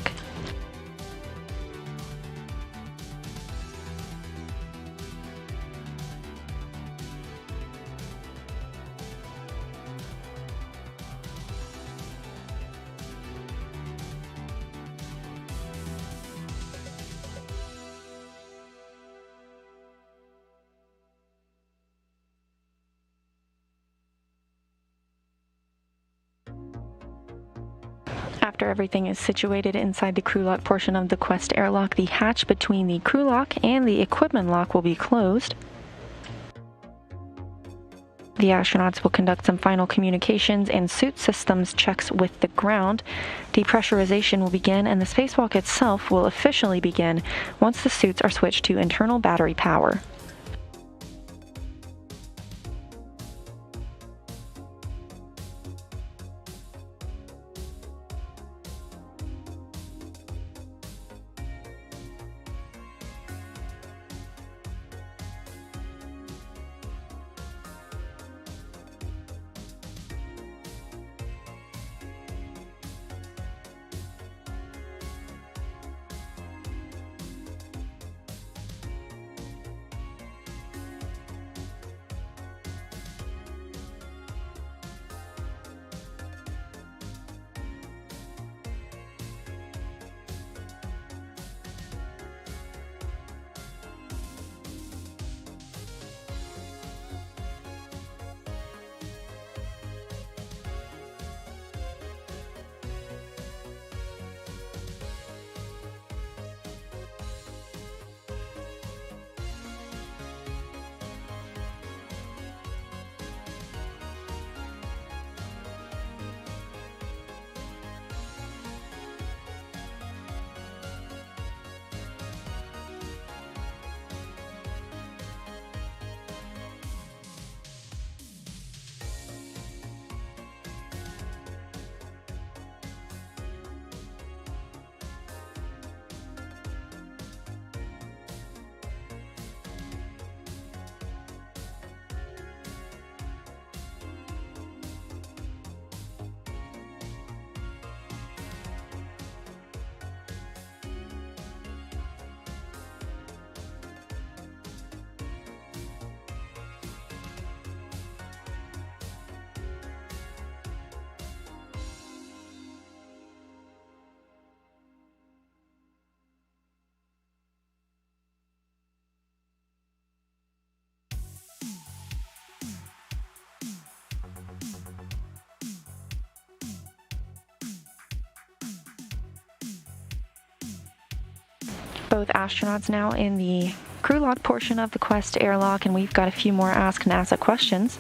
After everything is situated inside the crew lock portion of the Quest Airlock, the hatch between the crew lock and the equipment lock will be closed. The astronauts will conduct some final communications and suit systems checks with the ground. Depressurization will begin, and the spacewalk itself will officially begin once the suits are switched to internal battery power. Both astronauts now in the crew lock portion of the Quest Airlock, and we've got a few more Ask NASA questions.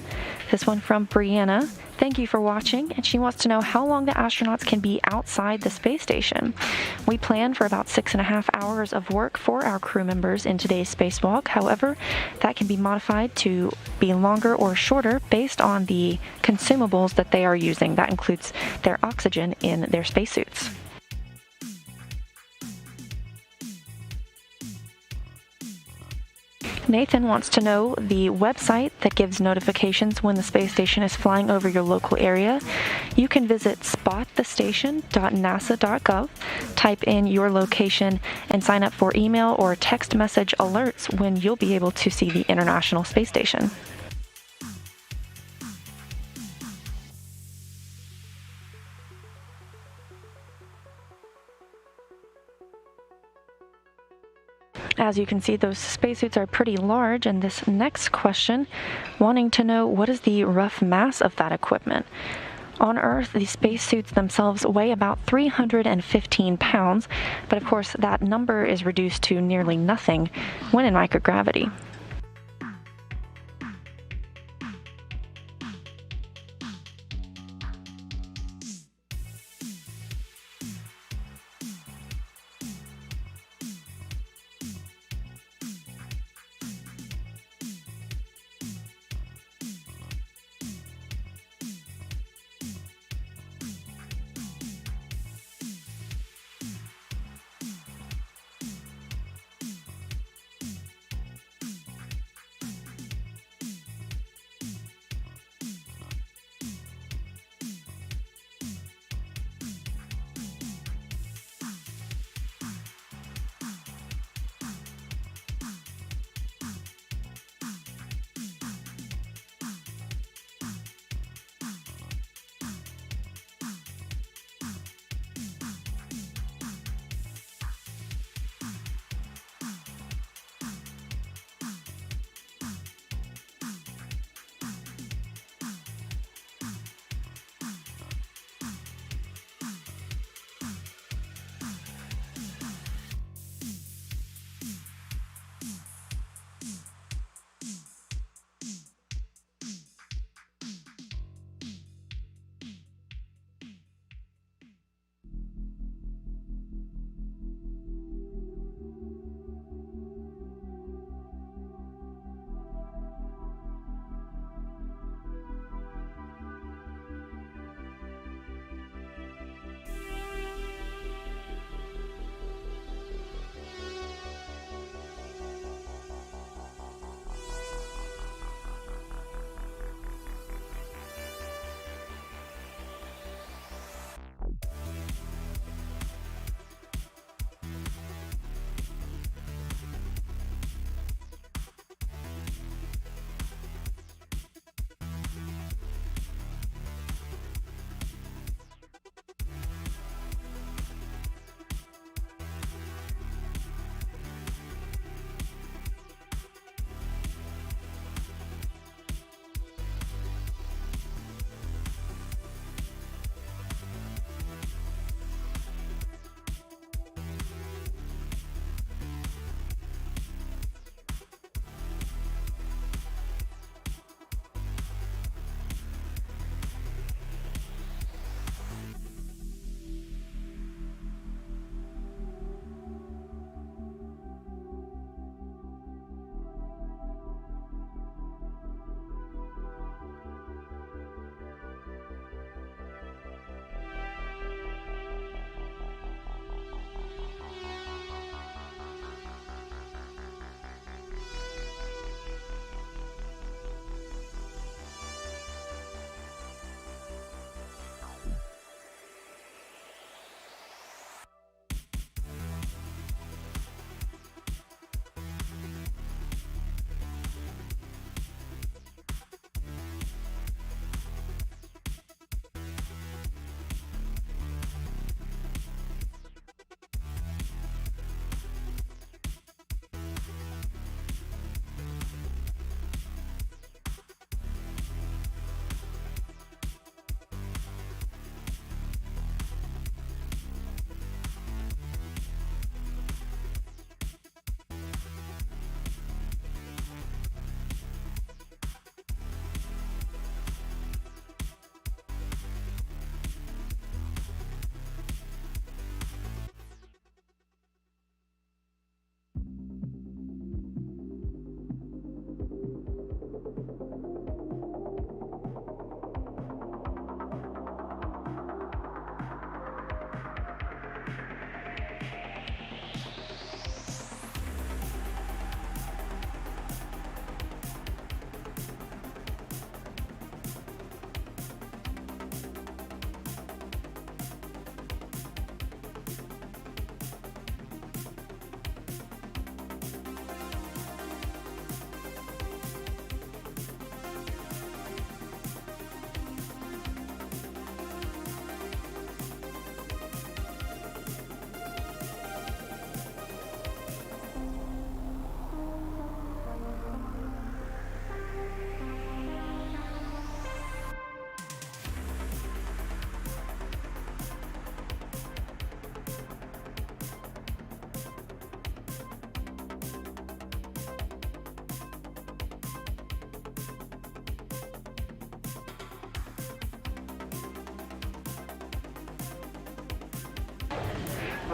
This one from Brianna. Thank you for watching, and she wants to know how long the astronauts can be outside the space station. We plan for about 6.5 hours of work for our crew members in today's spacewalk. However, that can be modified to be longer or shorter based on the consumables that they are using. That includes their oxygen in their spacesuits. Nathan wants to know the website that gives notifications when the space station is flying over your local area. You can visit spotthestation.nasa.gov, type in your location, and sign up for email or text message alerts when you'll be able to see the International Space Station. As you can see, those spacesuits are pretty large, and this next question, wanting to know what is the rough mass of that equipment. On Earth, the spacesuits themselves weigh about 315 pounds, but of course that number is reduced to nearly nothing when in microgravity.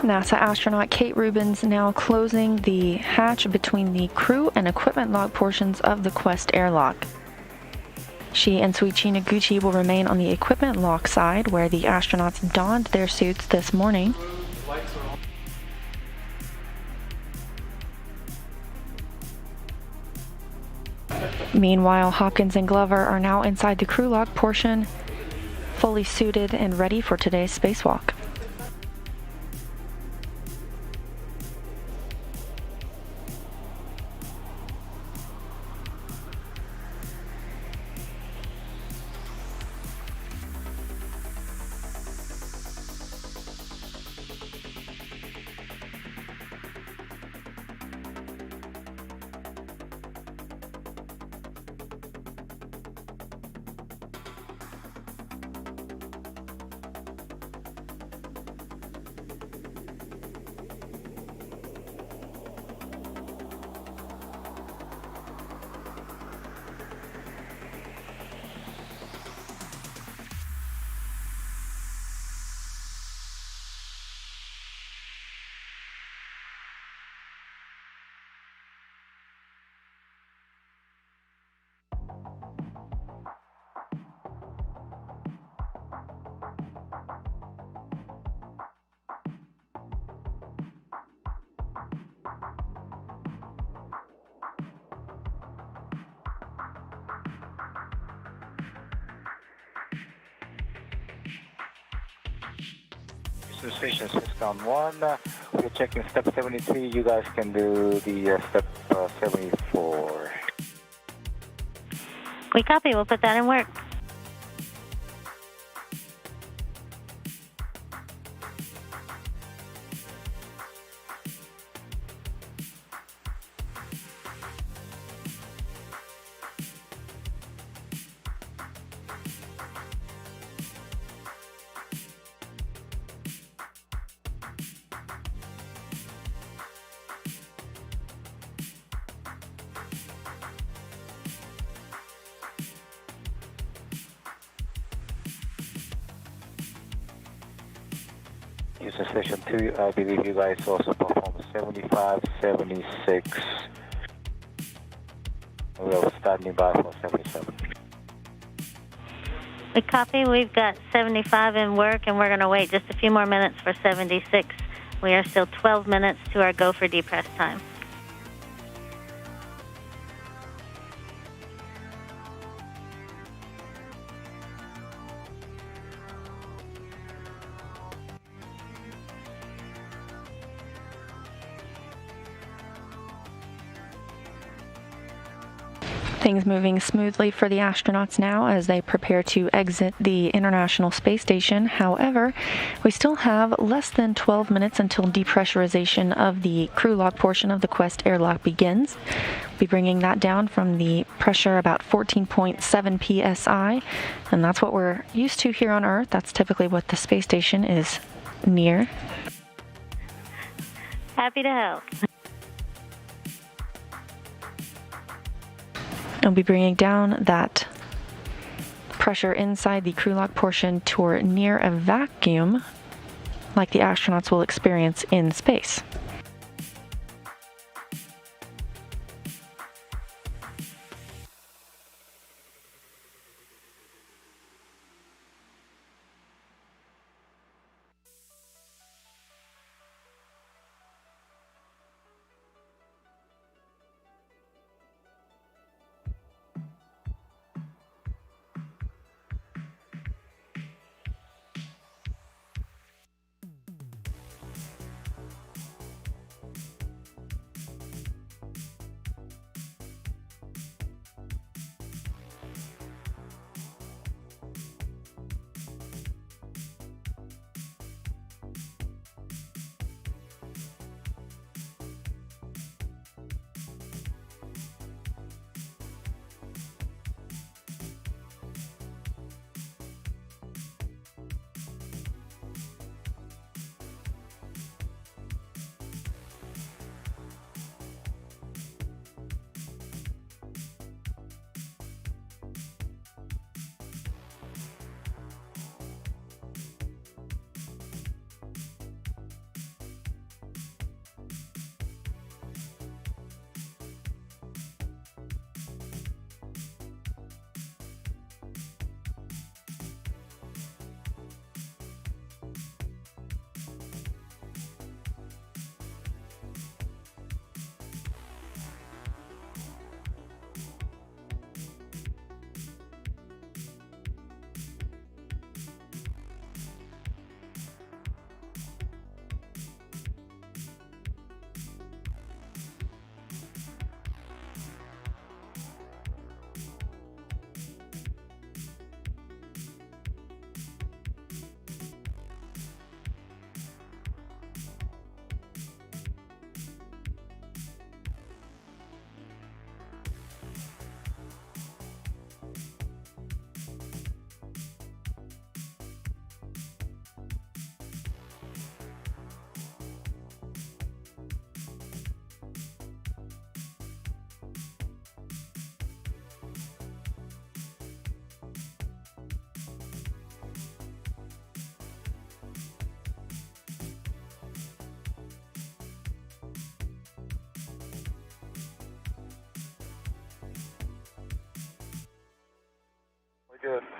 NASA astronaut Kate Rubins now closing the hatch between the crew and equipment log portions of the Quest Airlock. She and Soichi Noguchi will remain on the equipment lock side, where the astronauts donned their suits this morning. Meanwhile, Hopkins and Glover are now inside the crew lock portion, fully suited and ready for today's spacewalk. Station System 1, we're checking step 73. You guys can do the step 74. We copy. We'll put that in work. User Station 2, I believe you guys also performed 75, 76. We are standing by for 77. We copy. We've got 75 in work, and we're going to wait just a few more minutes for 76. We are still 12 minutes to our go for depress time. Things moving smoothly for the astronauts now as they prepare to exit the International Space Station. However, we still have less than 12 minutes until depressurization of the crew lock portion of the Quest Airlock begins. We'll be bringing that down from the pressure about 14.7 psi, and that's what we're used to here on Earth. That's typically what the space station is near. Happy to help. I'll be bringing down that pressure inside the crew lock portion to near a vacuum, like the astronauts will experience in space.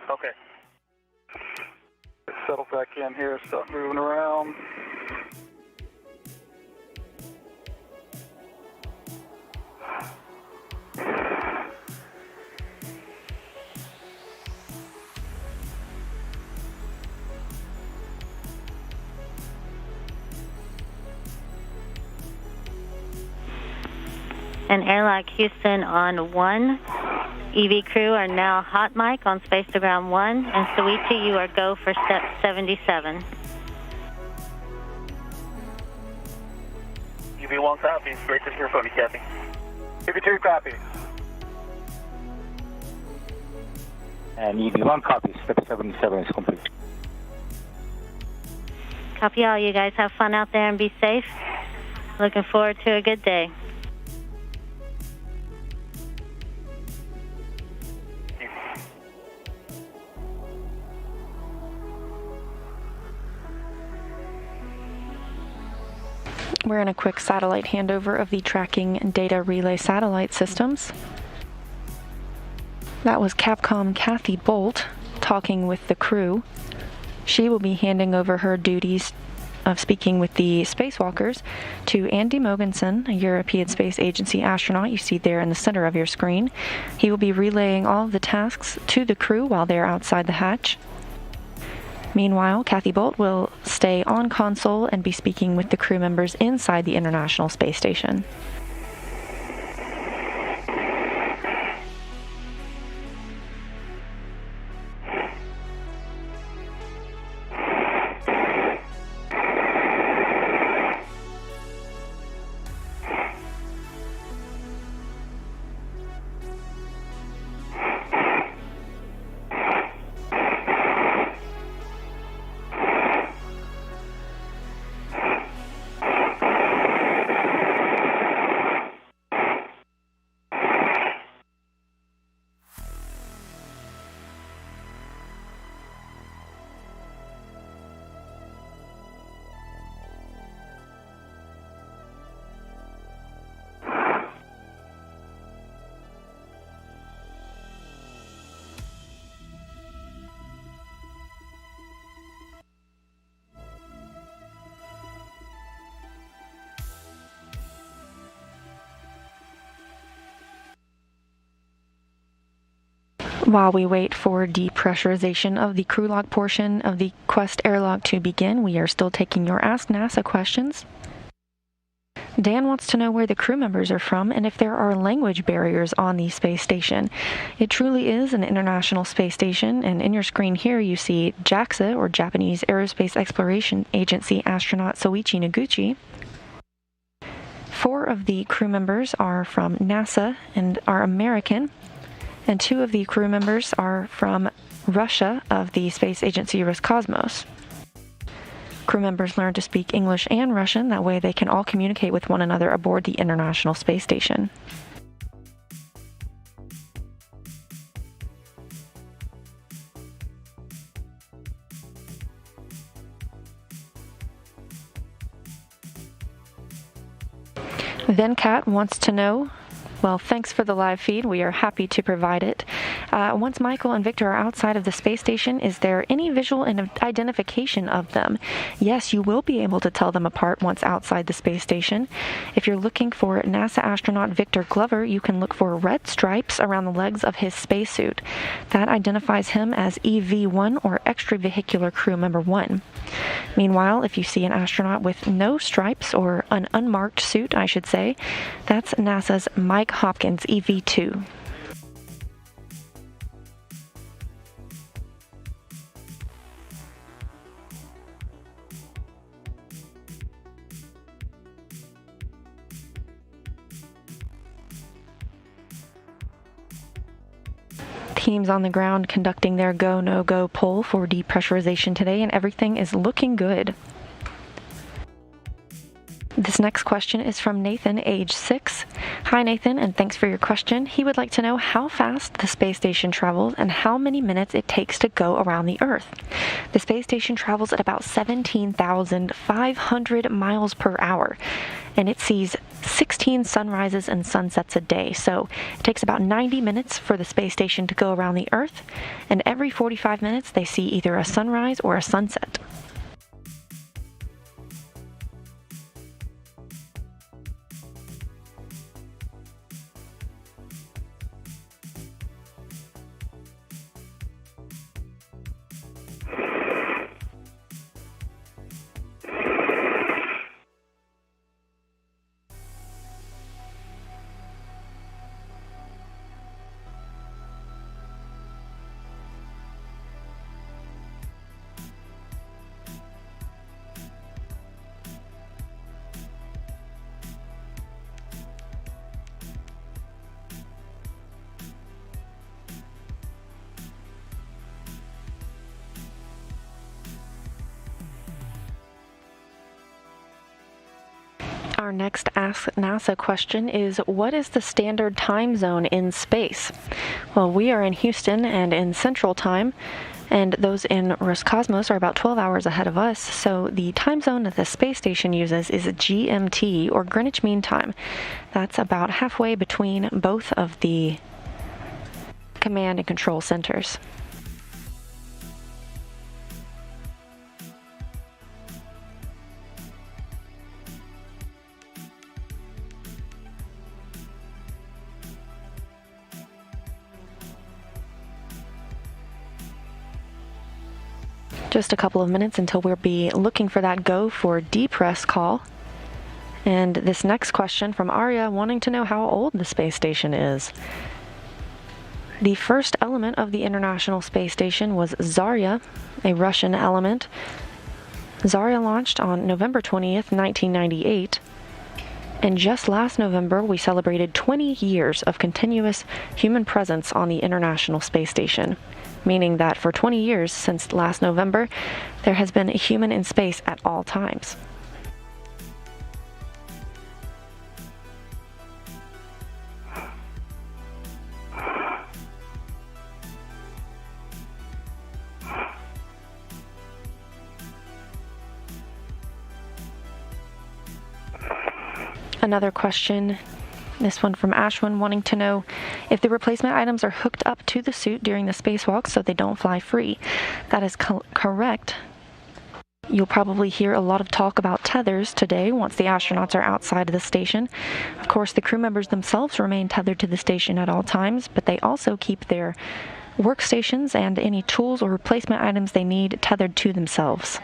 Okay. Settle back in here, start moving around. And Airlock Houston on 1. EV crew are now hot mic on space to ground 1. And Soichi, you are go for step 77. UV1 copy. Great to hear from you, Kathy. UV2 copy. And EV1 copy. Step 77 is complete. Copy all. You guys have fun out there and be safe. Looking forward to a good day. We're in a quick satellite handover of the tracking data relay satellite systems. That was Capcom Kathy Bolt talking with the crew. She will be handing over her duties of speaking with the spacewalkers to Andy Mogensen, a European Space Agency astronaut you see there in the center of your screen. He will be relaying all of the tasks to the crew while they're outside the hatch. Meanwhile, Kathy Bolt will stay on console and be speaking with the crew members inside the International Space Station. While we wait for depressurization of the crew log portion of the Quest Airlock to begin, we are still taking your Ask NASA questions. Dan wants to know where the crew members are from and if there are language barriers on the space station. It truly is an international space station, and in your screen here you see JAXA, or Japanese Aerospace Exploration Agency astronaut Soichi Noguchi. 4 of the crew members are from NASA and are American, and 2 of the crew members are from Russia of the space agency Roscosmos. Crew members learn to speak English and Russian, that way they can all communicate with one another aboard the International Space Station. Then Kat wants to know, well, thanks for the live feed. We are happy to provide it. Once Michael and Victor are outside of the space station, is there any visual identification of them? Yes, you will be able to tell them apart once outside the space station. If you're looking for NASA astronaut Victor Glover, you can look for red stripes around the legs of his spacesuit. That identifies him as EV1, or Extravehicular Crew Member 1. Meanwhile, if you see an astronaut with no stripes, or an unmarked suit, I should say, that's NASA's Mike Hopkins, EV2. Teams on the ground conducting their go, no-go poll for depressurization today, and everything is looking good. This next question is from Nathan, age 6. Hi Nathan, and thanks for your question. He would like to know how fast the space station travels and how many minutes it takes to go around the Earth. The space station travels at about 17,500 miles per hour, and it sees 16 sunrises and sunsets a day. So it takes about 90 minutes for the space station to go around the Earth, and every 45 minutes they see either a sunrise or a sunset. Our next Ask NASA question is, what is the standard time zone in space? Well, we are in Houston and in Central Time, and those in Roscosmos are about 12 hours ahead of us, so the time zone that the space station uses is GMT, or Greenwich Mean Time. That's about halfway between both of the command and control centers. Just a couple of minutes until we'll be looking for that go for depress call. And this next question from Arya wanting to know how old the space station is. The first element of the International Space Station was Zarya, a Russian element. Zarya launched on November 20th, 1998. And just last November, we celebrated 20 years of continuous human presence on the International Space Station, meaning that for 20 years since last November, there has been a human in space at all times. Another question, this one from Ashwin, wanting to know if the replacement items are hooked up to the suit during the spacewalk so they don't fly free. That is correct. You'll probably hear a lot of talk about tethers today once the astronauts are outside of the station. Of course, the crew members themselves remain tethered to the station at all times, but they also keep their workstations and any tools or replacement items they need tethered to themselves.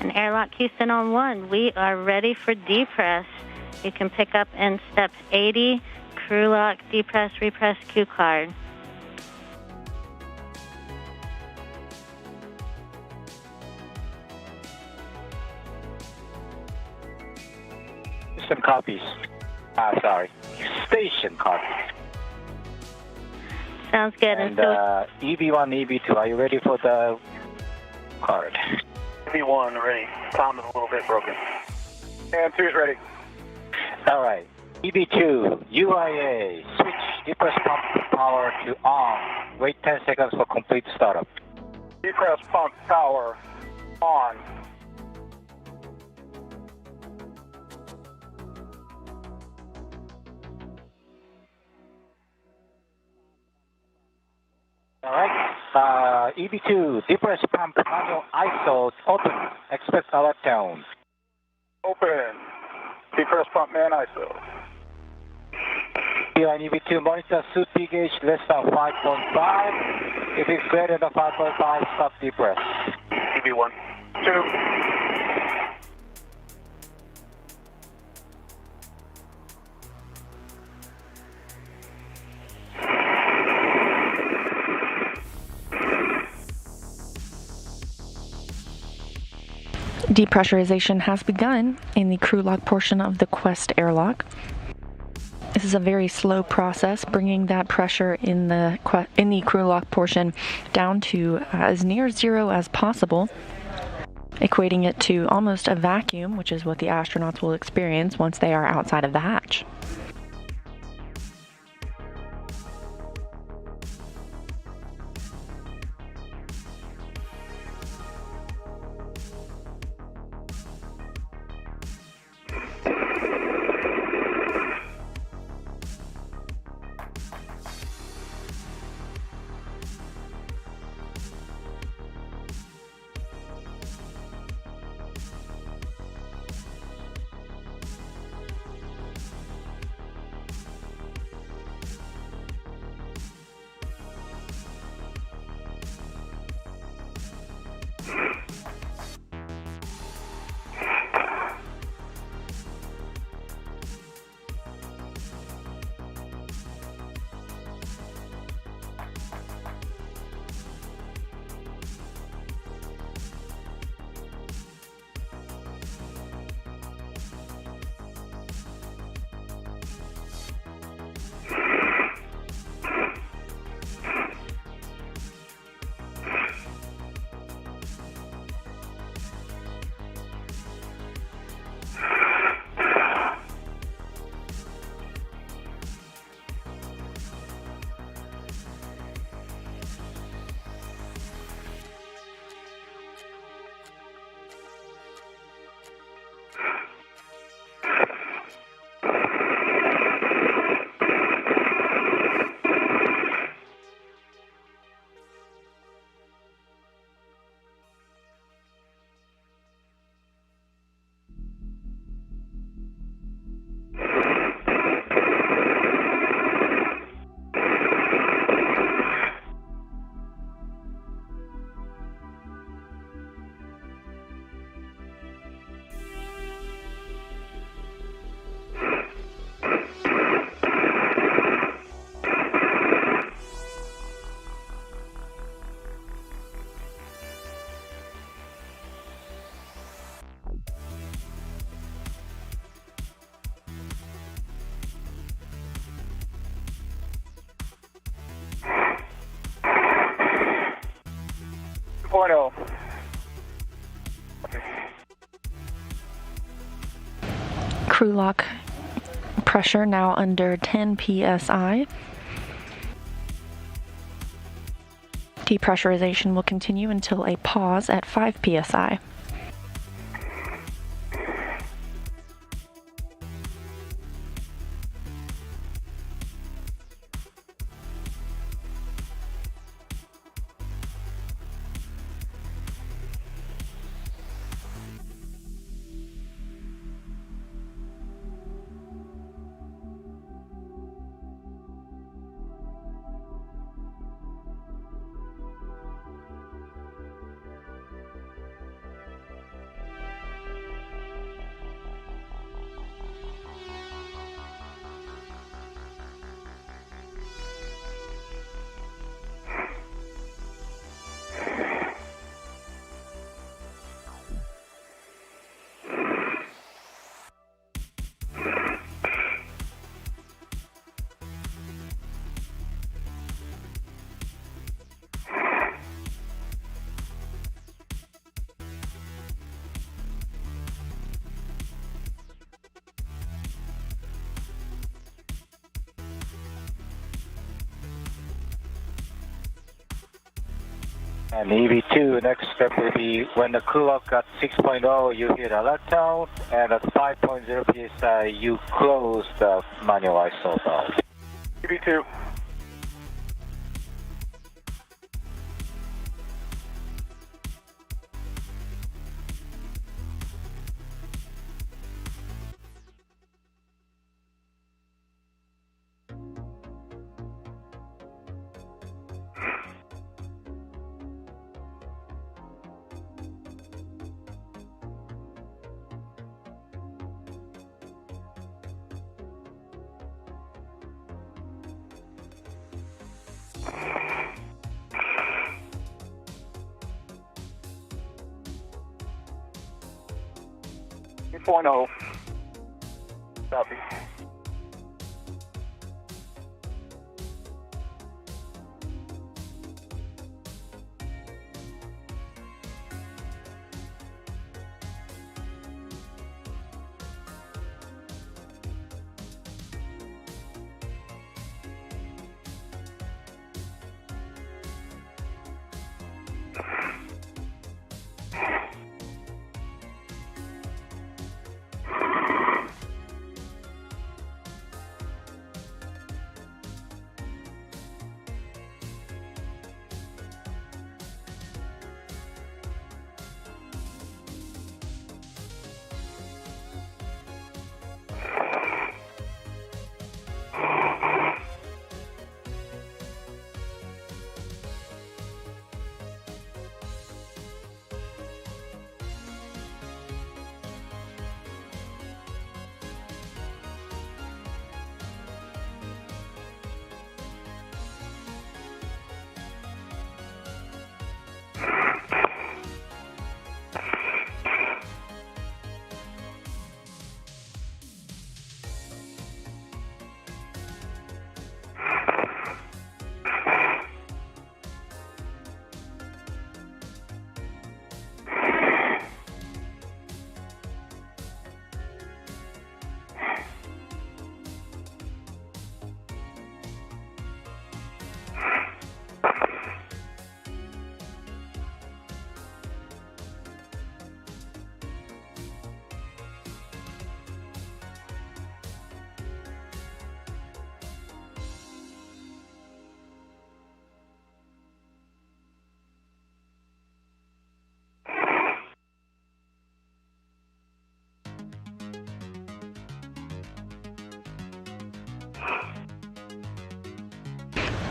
And Airlock Houston on 1, we are ready for depress. You can pick up in step 80, crew lock, depress, repress, Q card. Station copies. Sorry. Station copies. Sounds good. And EB1, EB2, are you ready for the card? EB1 ready. Sound is a little bit broken. And 2 is ready. All right. EB2, UIA, switch depress pump power to on. Wait 10 seconds for complete startup. Depress pump power on. All right. EB2, depress pump manual ISO open. Expect alert tone. Open. Depress pump man ISO. EB1, EB2, monitor suit P gauge less than 5.5. If it's greater than 5.5, stop depress. EB1. 2. Depressurization has begun in the crew lock portion of the Quest Airlock. This is a very slow process, bringing that pressure in the crew lock portion down to as near zero as possible, equating it to almost a vacuum, which is what the astronauts will experience once they are outside of the hatch. Crew lock pressure now under 10 psi. Depressurization will continue until a pause at 5 psi. And EV2, next step will be when the crew lock got 6.0, you hit alert tone, and at 5.0 psi, you close the manual ISO valve. EV2. 5.0. Copy.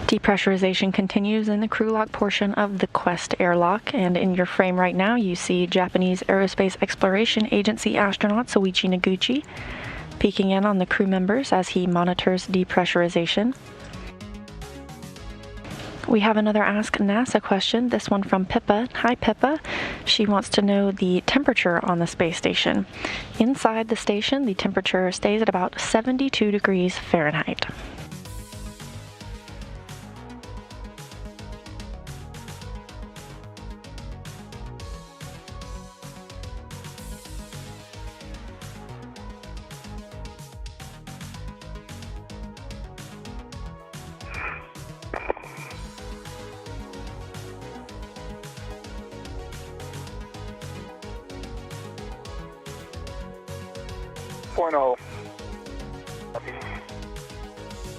Depressurization continues in the crew lock portion of the Quest Airlock, and in your frame right now you see Japanese Aerospace Exploration Agency astronaut Soichi Noguchi peeking in on the crew members as he monitors depressurization. We have another Ask NASA question, this one from Pippa. Hi Pippa. She wants to know the temperature on the space station. Inside the station, the temperature stays at about 72 degrees Fahrenheit.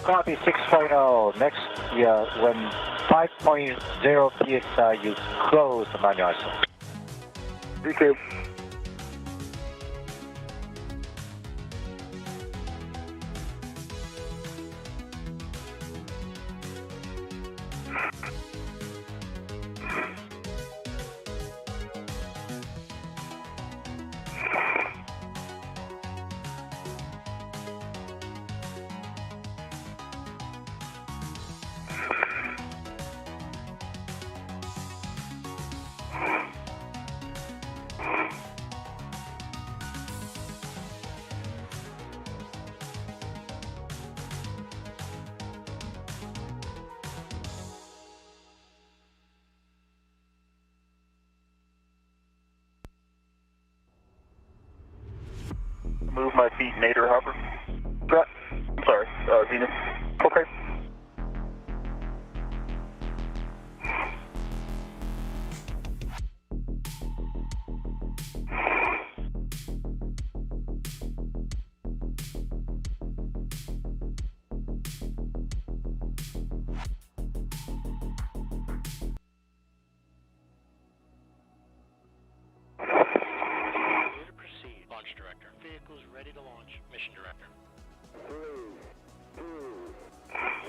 Copy 6.0. Next, when 5.0 psi, you close the manual. DK. Move my feet, Nader Hopper. I'm sorry, Zenith. Okay. Vehicles ready to launch. Mission Director. 3, 2,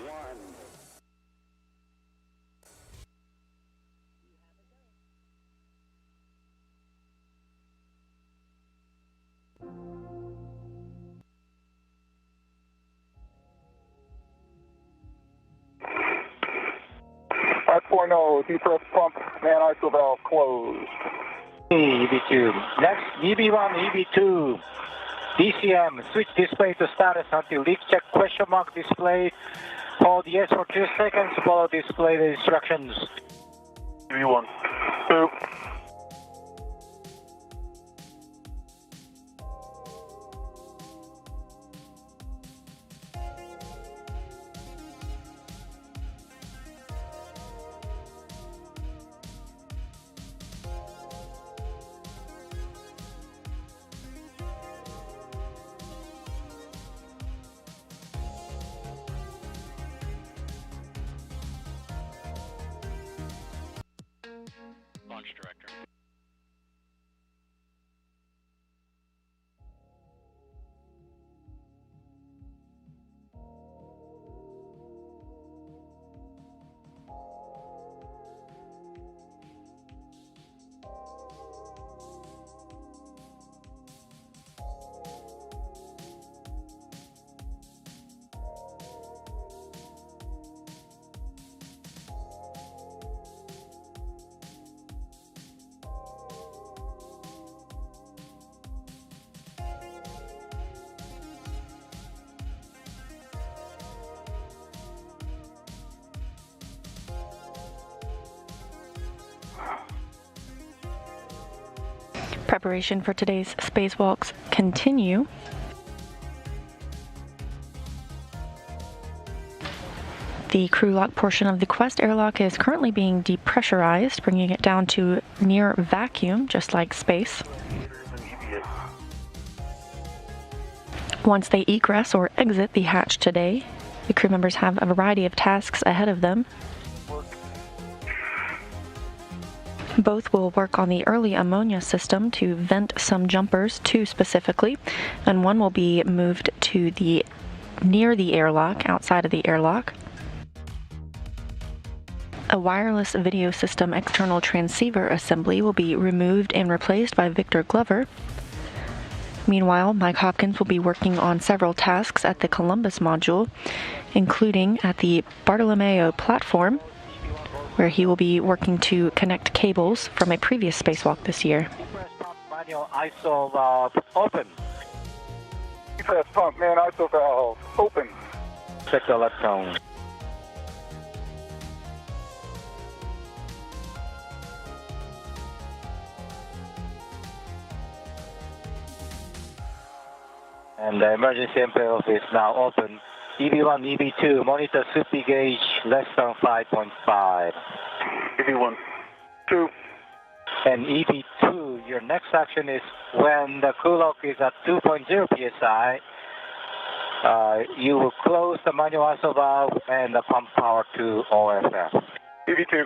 1. Depress pump, man, ISO valve closed. EV2. Next, EV1, EV2. DCM, switch display to status until leak check question mark display. Hold yes for 2 seconds, follow display the instructions. EV1. 2. Launch director. Preparation for today's spacewalks continue. The crew lock portion of the Quest Airlock is currently being depressurized, bringing it down to near vacuum, just like space. Once they egress or exit the hatch today, the crew members have a variety of tasks ahead of them. Both will work on the early ammonia system to vent some jumpers, 2 specifically, and 1 will be moved to the near the airlock, outside of the airlock. A wireless video system external transceiver assembly will be removed and replaced by Victor Glover. Meanwhile, Mike Hopkins will be working on several tasks at the Columbus module, including at the Bartolomeo platform, where he will be working to connect cables from a previous spacewalk this year. Manual ISO valve open. Press pump, man, ISO valve open. Check the left tone. And the emergency impulse is now open. EV1, EV2, monitor SUPI gauge less than 5.5. EV1. 2. And EV2, your next action is when the crew lock is at 2.0 psi, you will close the manual ISO valve and the pump power to OFF. EV2.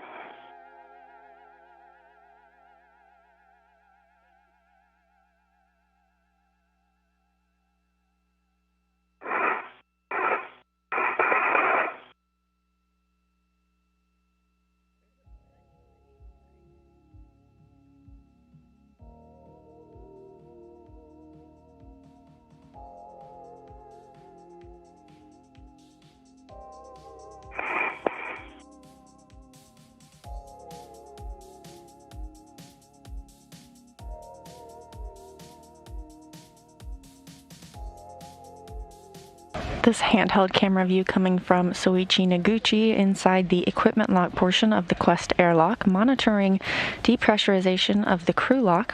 This handheld camera view coming from Soichi Noguchi inside the equipment lock portion of the Quest Airlock, monitoring depressurization of the crew lock,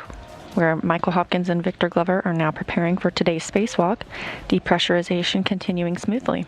where Michael Hopkins and Victor Glover are now preparing for today's spacewalk. Depressurization continuing smoothly.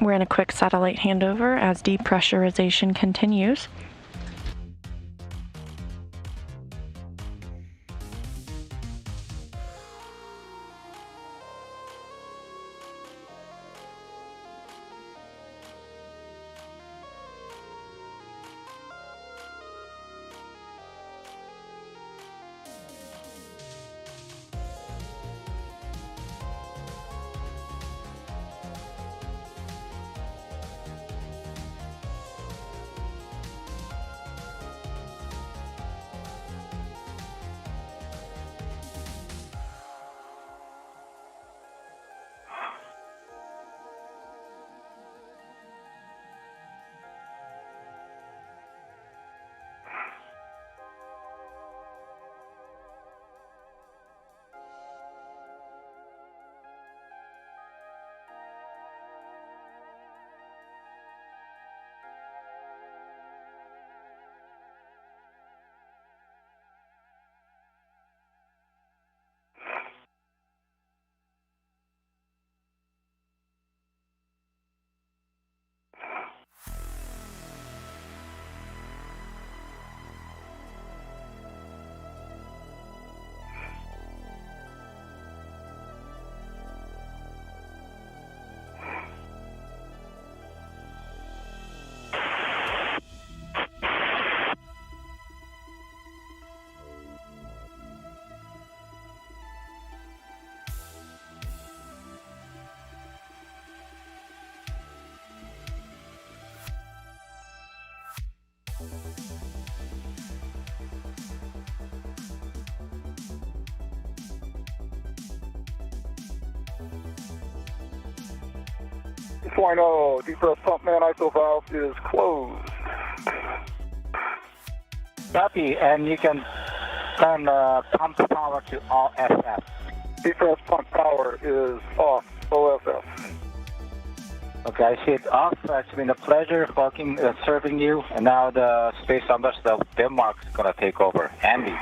We're in a quick satellite handover as depressurization continues. 2.0, depressed pump man ISO valve is closed. Copy, and you can turn pump power to all SF. Depressed pump power is off, OFF. Okay, I see it off. It's been a pleasure serving you. And now the Space Ambassador of Denmark is going to take over. Andy.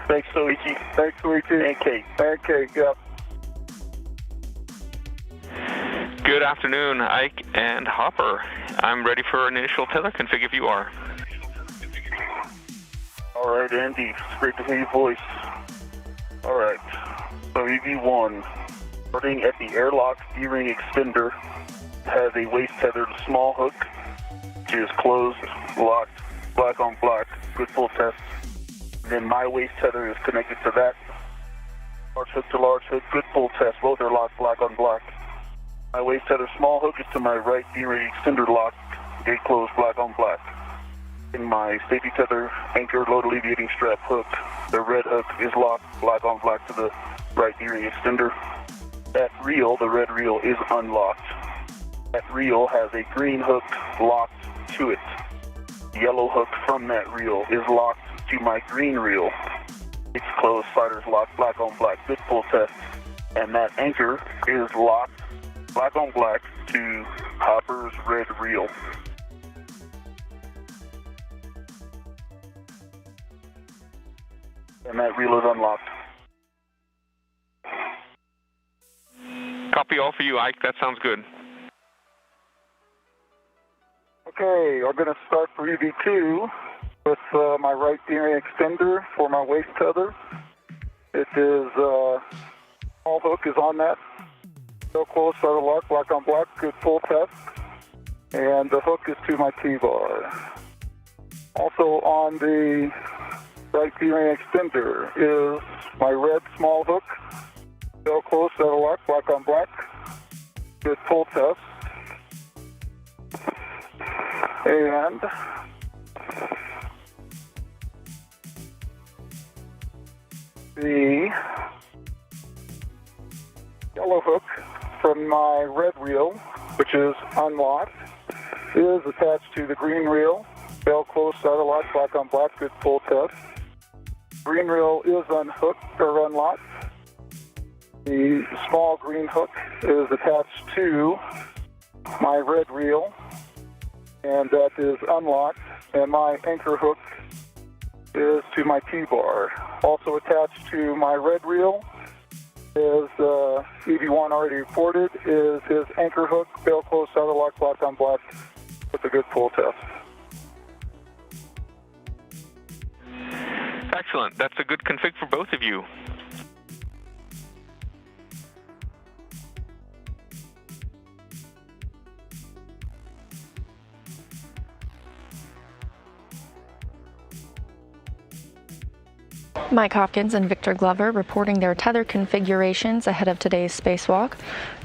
Thanks, Soichi. Thanks, Luigi. And Kate. And Kate, yep. Good afternoon, Ike and Hopper. I'm ready for an initial tether config if you are. All right, Andy. It's great to hear your voice. All right. So EV1, starting at the airlock D-ring extender, has a waist tethered small hook, which is closed, locked, black on black, good full test. Then my waist tether is connected to that. Large hook to large hook, good full test. Both are locked, black on black. My waist tether small hook is to my right D-ring extender lock, gate closed, black on black. In my safety tether anchor load alleviating strap hook, the red hook is locked, black on black to the right D-ring extender. That reel, the red reel, is unlocked. That reel has a green hook locked to it. The yellow hook from that reel is locked to my green reel. It's closed, sliders locked, black on black, good full test. And that anchor is locked, black on black, to Hopper's red reel. And that reel is unlocked. Copy all for you, Ike. That sounds good. Okay, I'm going to start for EV2 with my right D-ring extender for my waist tether. It is, small hook is on that. Still close, starter lock, black on black, good full test. And the hook is to my T-bar. Also on the right D-ring extender is my red small hook. Still close, starter lock, black on black, good full test. And the yellow hook from my red reel, which is unlocked, is attached to the green reel. Bell closed, starter lock, black on black, good full test. Green reel is unhooked or unlocked. The small green hook is attached to my red reel, and that is unlocked. And my anchor hook is to my T-bar. Also attached to my red reel is EV1 already reported, is his anchor hook, bell closed, starter lock, black on black, with a good full test. Excellent. That's a good config for both of you. Mike Hopkins and Victor Glover reporting their tether configurations ahead of today's spacewalk.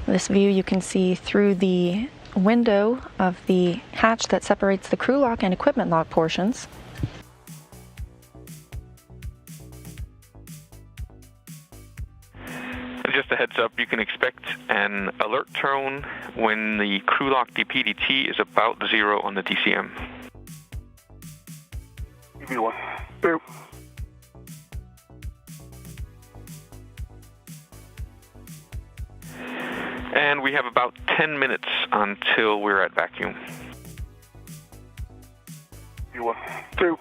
This view you can see through the window of the hatch that separates the crew lock and equipment lock portions. And just a heads up, you can expect an alert tone when the crew lock DPDT is about 0 on the DCM. EV1. Two. And we have about 10 minutes until we're at vacuum. EV1. Two.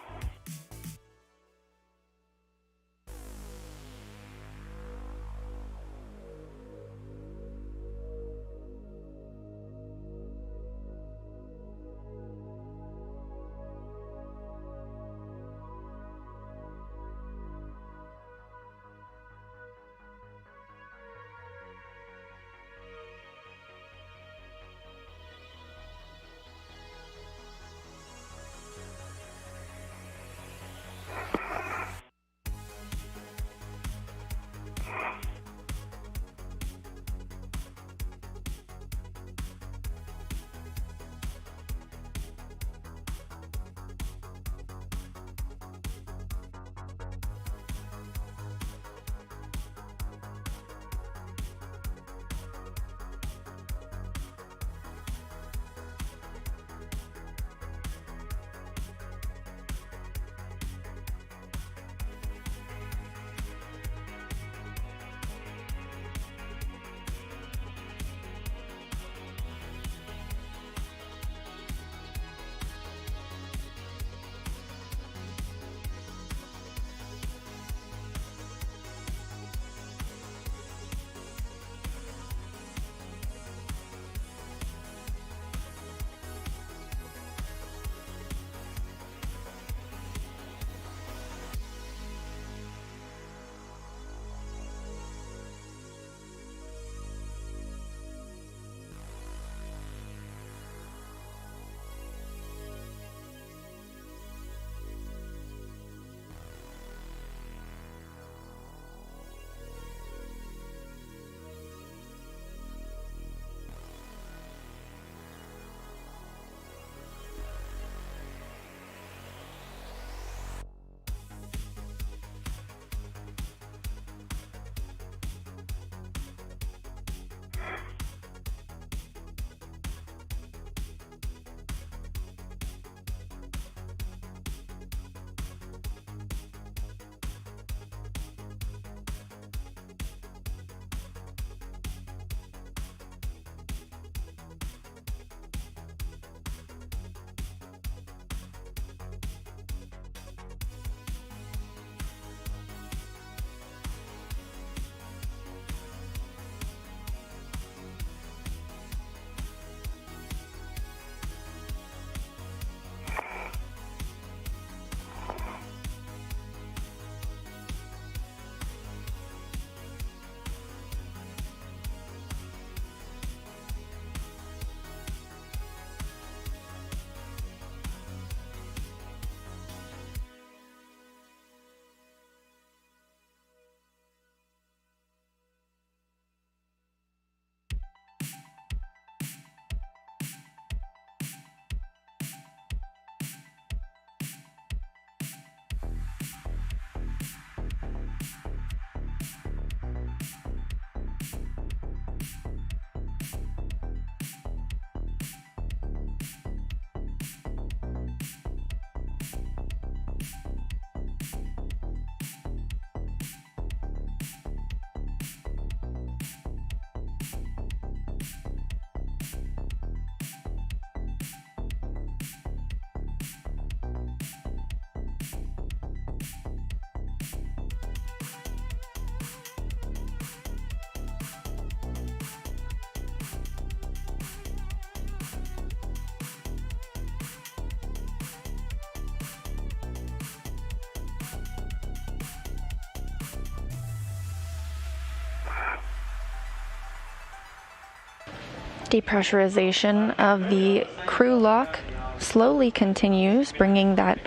Depressurization of the crew lock slowly continues, bringing that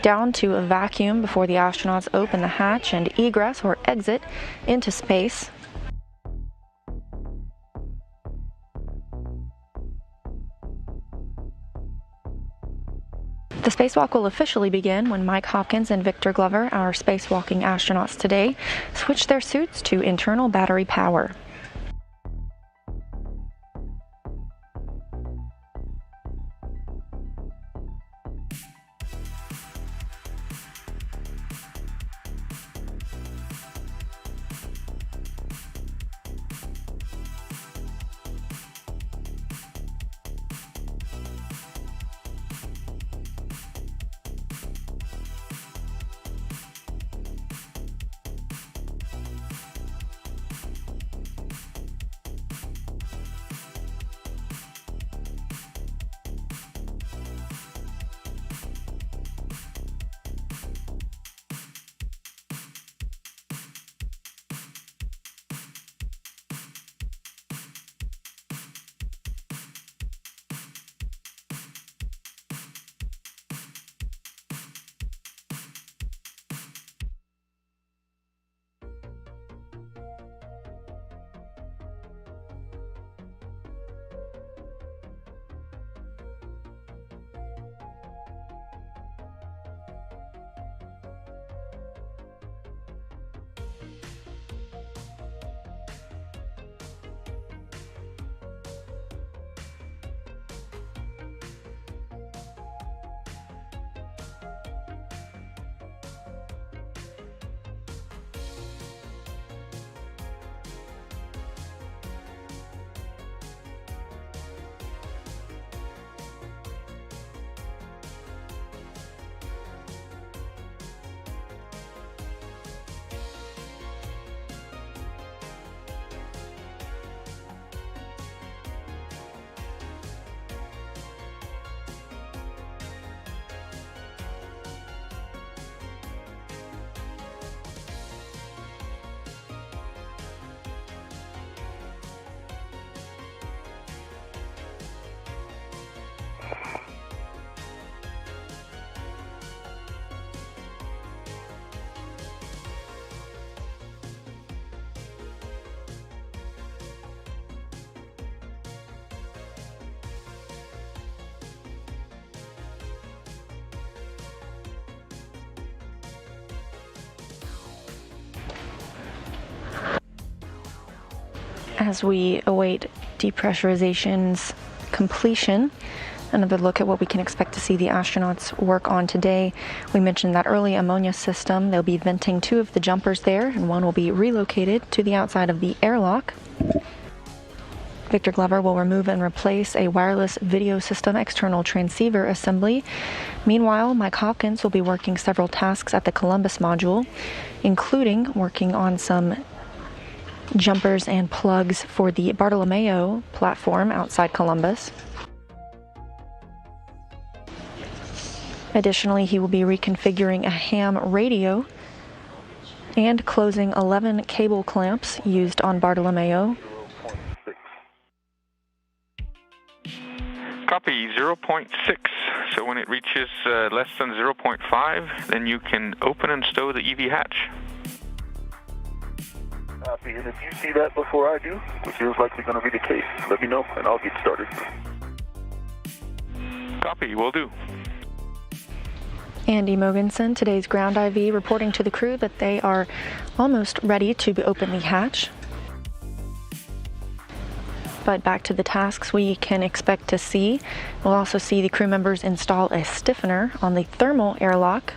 down to a vacuum before the astronauts open the hatch and egress or exit into space. The spacewalk will officially begin when Mike Hopkins and Victor Glover, our spacewalking astronauts today, switch their suits to internal battery power. As we await depressurization's completion, another look at what we can expect to see the astronauts work on today. We mentioned that early ammonia system. They'll be venting 2 of the jumpers there, and 1 will be relocated to the outside of the airlock. Victor Glover will remove and replace a wireless video system external transceiver assembly. Meanwhile, Mike Hopkins will be working several tasks at the Columbus module, including working on some jumpers and plugs for the Bartolomeo platform outside Columbus. Additionally, he will be reconfiguring a ham radio and closing 11 cable clamps used on Bartolomeo. Copy, 0.6. So when it reaches less than 0.5, then you can open and stow the EV hatch. Copy, and if you see that before I do, which is likely going to be the case, let me know and I'll get started. Copy, will do. Andy Mogensen, today's ground IV, reporting to the crew that they are almost ready to open the hatch. But back to the tasks we can expect to see. We'll also see the crew members install a stiffener on the thermal airlock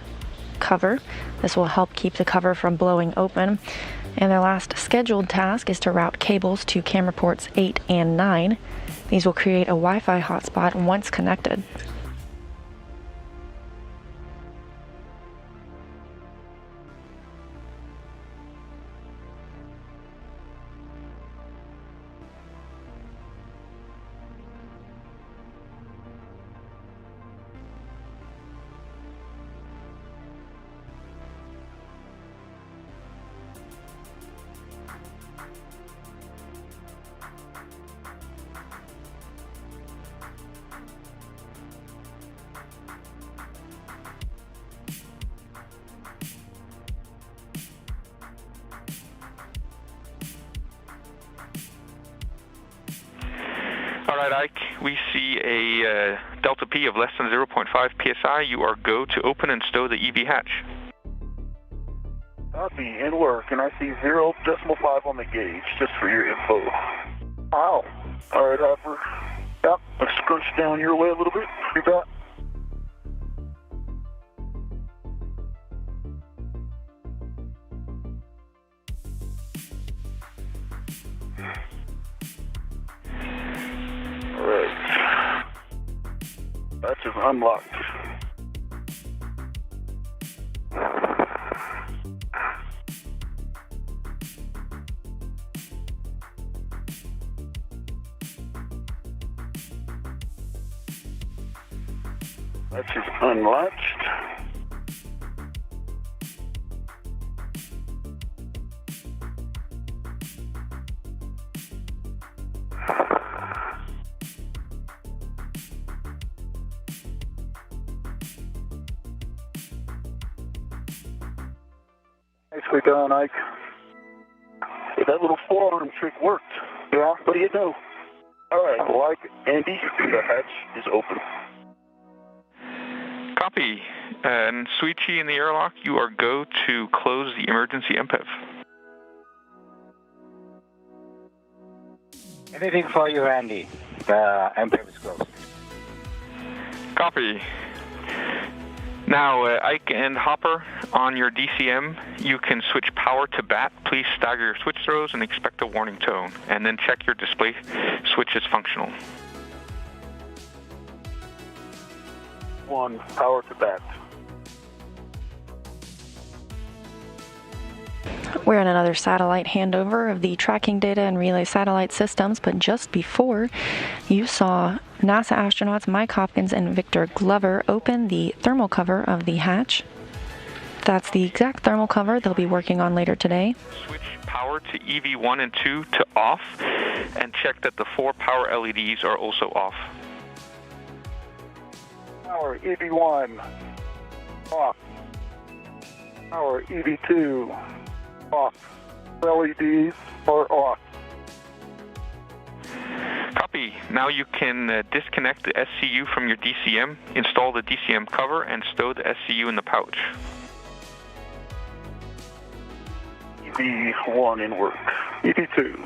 cover. This will help keep the cover from blowing open. And their last scheduled task is to route cables to camera ports 8 and 9. These will create a Wi-Fi hotspot once connected. right, Ike. We see a delta P of less than 0.5 psi. You are go to open and stow the EV hatch. Copy, in work, and I see 0.5 on the gauge, just for your info. Wow. All right, Hopper. Yep. Let's scrunch down your way a little bit. You bet. All right. That's just unlocked. That's just unlatched. Nicely done, Ike. Hey, that little forearm trick worked. Yeah? What do you know? All right. I like it. Andy, the hatch is open. Copy. And Suichi in the airlock, you are go to close the emergency MPEV. Anything for you, Andy? The MPEV is closed. Copy. Now, Ike and Hopper, on your DCM, you can switch power to BAT. Please stagger your switch throws and expect a warning tone. And then check your display switch is functional. 1, power to BAT. We're in another satellite handover of the tracking data and relay satellite systems, but just before, you saw NASA astronauts Mike Hopkins and Victor Glover open the thermal cover of the hatch. That's the exact thermal cover they'll be working on later today. Switch power to EV1 and 2 to off, and check that the 4 power LEDs are also off. Power EV1 off. Power EV2 off. LEDs are off. Copy. Now you can disconnect the SCU from your DCM, install the DCM cover, and stow the SCU in the pouch. EV1 in work. EV2.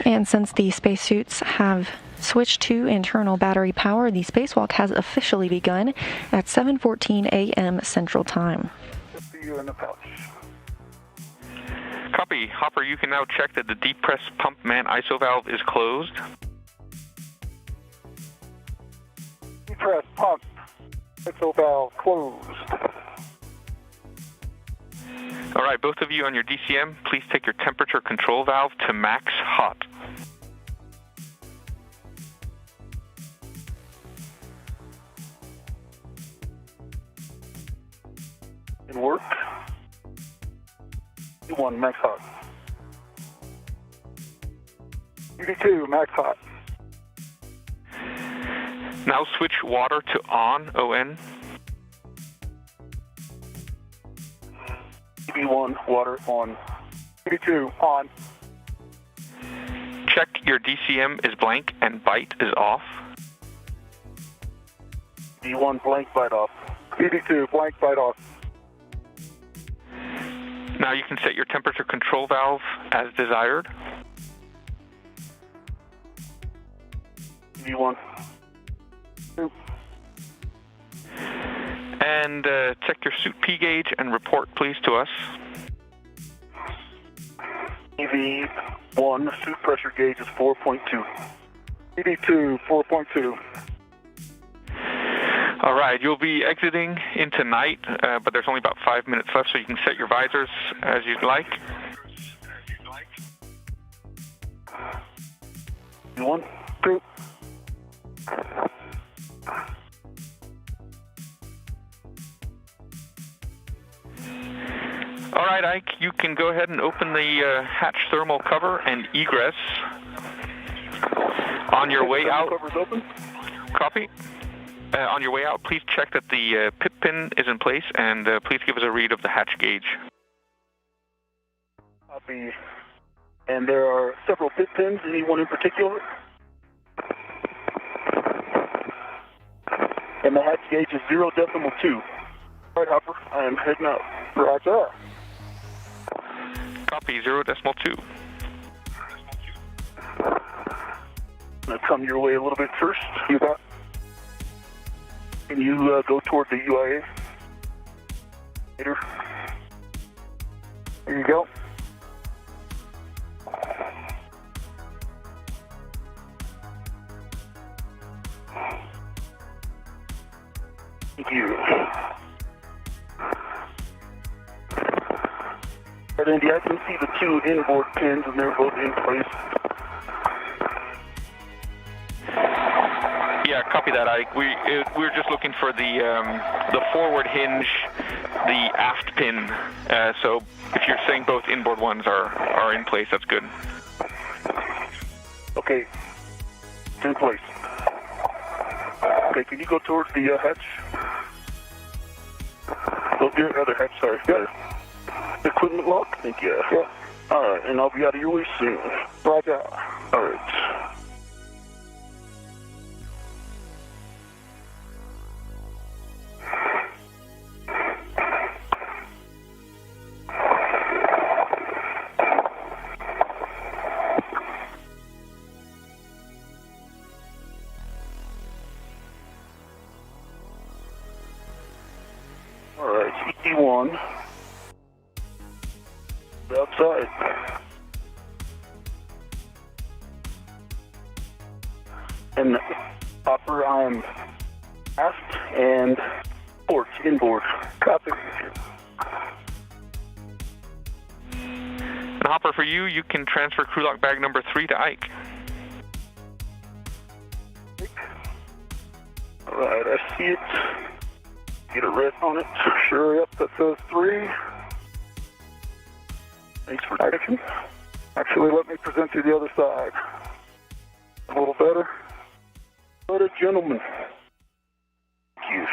And since the spacesuits have switched to internal battery power, the spacewalk has officially begun at 7:14 a.m. Central Time. See you in the pouch. Copy. Hopper, you can now check that the deep press pump man ISO valve is closed. Depress pump. ISO valve closed. All right, both of you on your DCM, please take your temperature control valve to max hot. In work. E1 max hot. EV2 max hot. Now switch water to on, ON. EV1 water on. EV2 on. Check your DCM is blank and bite is off. EV1 blank bite off. EV2 blank bite off. Now you can set your temperature control valve as desired. EV1. And check your suit P gauge and report please to us. EV1, suit pressure gauge is 4.2. EV2, 4.2. All right, you'll be exiting into night, but there's only about 5 minutes left, so you can set your visors as you'd like. One, two. All right, Ike, you can go ahead and open the hatch thermal cover and egress. On your way out, Cover's open. Copy. On your way out, please check that the pip pin is in place, and please give us a read of the hatch gauge. Copy. And there are several pit pins, any one in particular? And the hatch gauge is 0.2. All right, Hopper, I am heading out. Roger. Copy, 0.2. I'm going to come your way a little bit first. You got. Can you go toward the UIA? Later. Here you go. Thank you. Right, Andy, I can see the two inboard pins, and they're both in place. Yeah, copy that, Ike. We're just looking for the forward hinge, the aft pin. So if you're saying both inboard ones are in place, that's good. Okay, it's in place. Okay, can you go towards the hatch? Oh, your other hatch, sorry. Yeah. Equipment lock? Thank you. Yeah. All right, and I'll be out of your way soon. Roger. All right. All right, ET1. Outside. And Hopper, I'm aft and port, inboard. Copy. And Hopper, for you, you can transfer crew lock bag number 3 to Ike. All right, I see it. Get a red on it. Sure, yep, that says 3. Thanks for checking. Actually, let me present you the other side. A little better. What a gentleman. Thank you.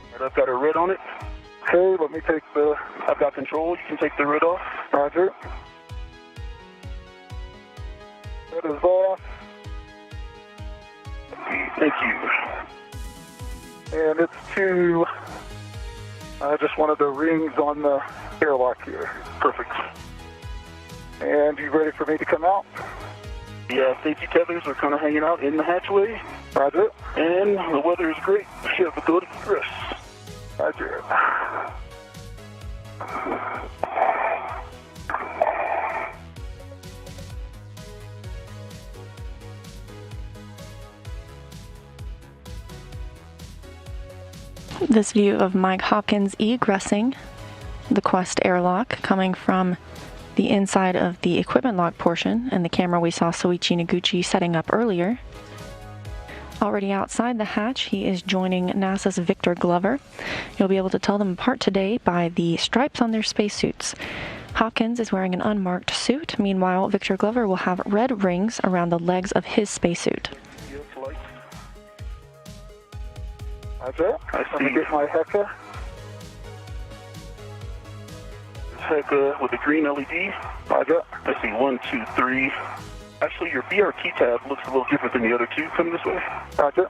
All right, I've got a red on it. Okay, let me take the... I've got control. You can take the red off. Roger. That is off. Thank you. And it's to... just one of the rings on the airlock here. Perfect. And you ready for me to come out? The safety tethers are kind of hanging out in the hatchway. Roger. And the weather is great. We have a good egress. Roger. This view of Mike Hopkins egressing the Quest Airlock coming from the inside of the equipment lock portion, and the camera we saw Soichi Noguchi setting up earlier. Already outside the hatch, he is joining NASA's Victor Glover. You'll be able to tell them apart today by the stripes on their spacesuits. Hopkins is wearing an unmarked suit. Meanwhile, Victor Glover will have red rings around the legs of his spacesuit. Roger. Let me get my Heka. Heka with the green LED. Roger. I see 1, 2, 3. Actually, your BRT tab looks a little different than the other two. Come this way. Roger.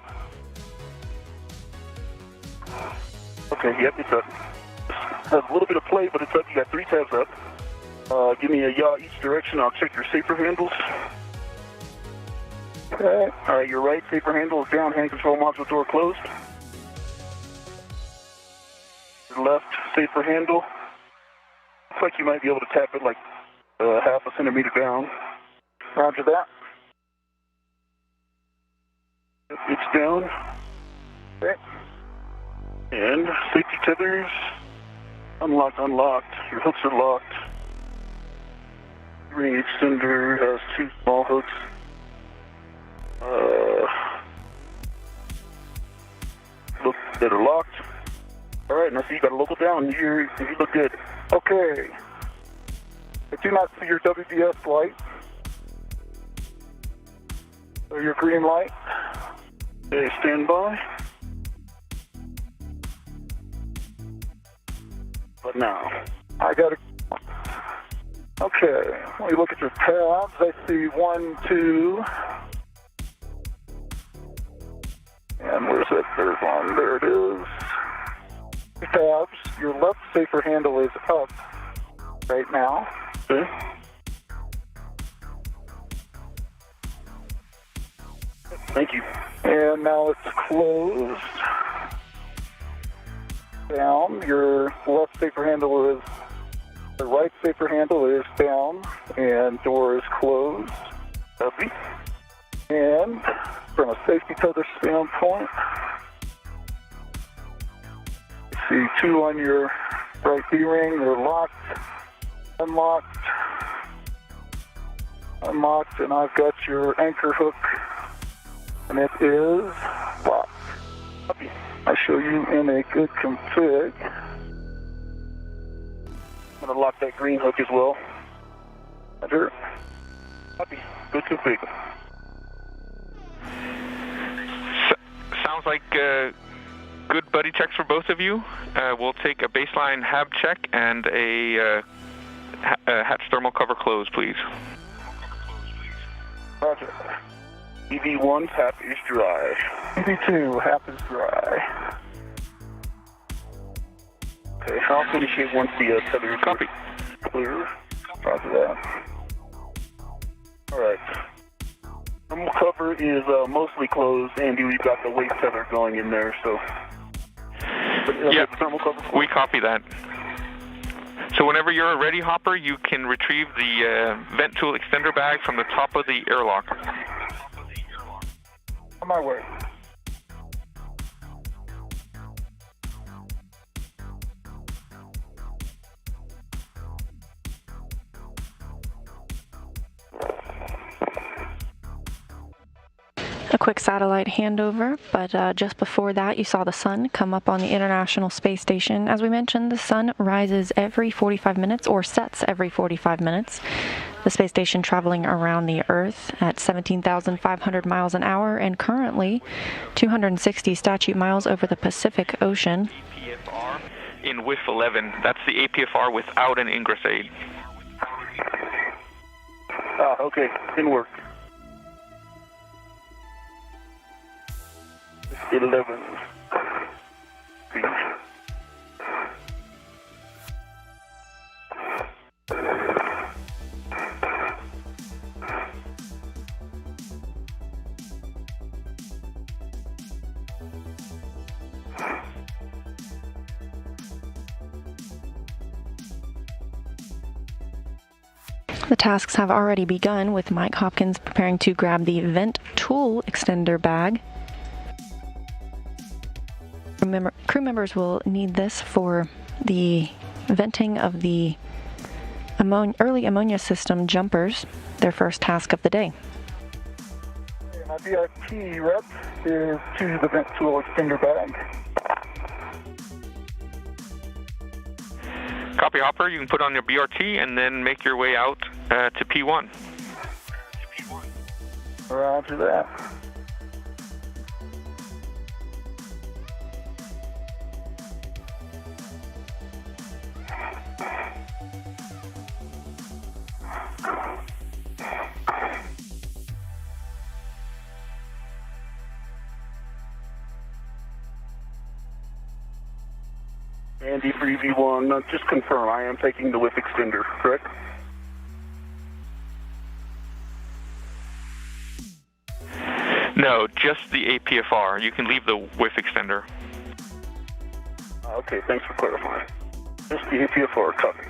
Okay, yep, it's up. Has a little bit of play, but it's up. You got 3 tabs up. Give me a yaw each direction. I'll check your safer handles. Okay. All right, your right safer handle is down. Hand control module door closed. Your left safer handle. Looks like you might be able to tap it like half a centimeter down. Roger that. It's down. Okay. And safety tethers. Unlocked. Your hooks are locked. Ring extender has 2 small hooks. Look that are locked. All right, now see you got a local down. You look good. Okay. I do not see your WBS light. Or your green light. Okay, stand by. But now, I got to. Okay, when you look at your tabs, I see 1, 2. And where's that third one? There it is. Tabs. Your left safer handle is up right now. Okay. Thank you. And now it's closed. Down. Your left safer handle is. The right safer handle is down, and door is closed. Copy. And from a safety tether standpoint, you see 2 on your right D-ring. They're locked, unlocked, and I've got your anchor hook, and it is locked. Copy. I show you in a good config. I'm going to lock that green hook as well. Roger. Copy. Good config. Sounds like good buddy checks for both of you. We'll take a baseline HAB check and a hatch thermal cover close, please. Roger. EV1's half is dry. EV2, half is dry. Okay, I'll finish it once the tether is Copy. Clear. Roger that. All right. Thermal cover is mostly closed, Andy. We've got the waist tether going in there, so. Yeah, thermal cover. we copy that. So whenever you're ready, Hopper, you can retrieve the vent tool extender bag from the top of the airlock. On my way. A quick satellite handover, but just before that you saw the sun come up on the International Space Station. As we mentioned, the sun rises every 45 minutes or sets every 45 minutes. The space station traveling around the Earth at 17,500 miles an hour and currently 260 statute miles over the Pacific Ocean. APFR in WIF 11. That's the APFR without an ingress aid. Okay, didn't work. 11. The tasks have already begun, with Mike Hopkins preparing to grab the vent tool extender bag. Crew members will need this for the venting of the early ammonia system jumpers, their first task of the day. My BRT rep is to the vent tool extender bag. Copy, Hopper. You can put on your BRT and then make your way out to P1. Roger that. Andy for EV1, just confirm, I am taking the WIF extender, correct? No, just the APFR. You can leave the whiff extender. Okay, thanks for clarifying. Just the APFR, copy.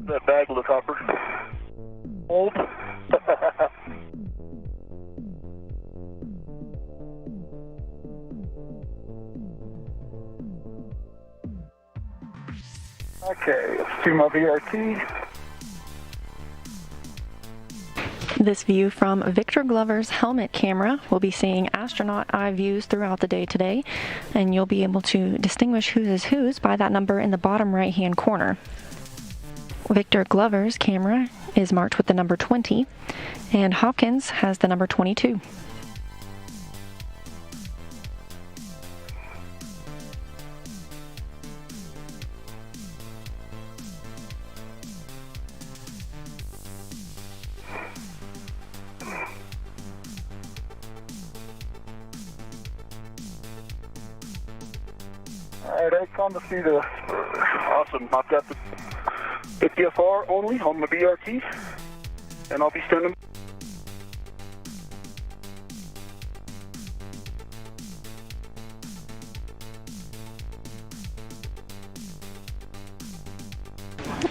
That bag look, Hopper? Old? Okay, let's do my VRT. This view from Victor Glover's helmet camera. We'll be seeing astronaut eye views throughout the day today, and you'll be able to distinguish whose is whose by that number in the bottom right-hand corner. Victor Glover's camera is marked with the number 20, and Hopkins has the number 22. All right, I come to see the... Awesome. I've got the APFR only on my BRT, and I'll be standing.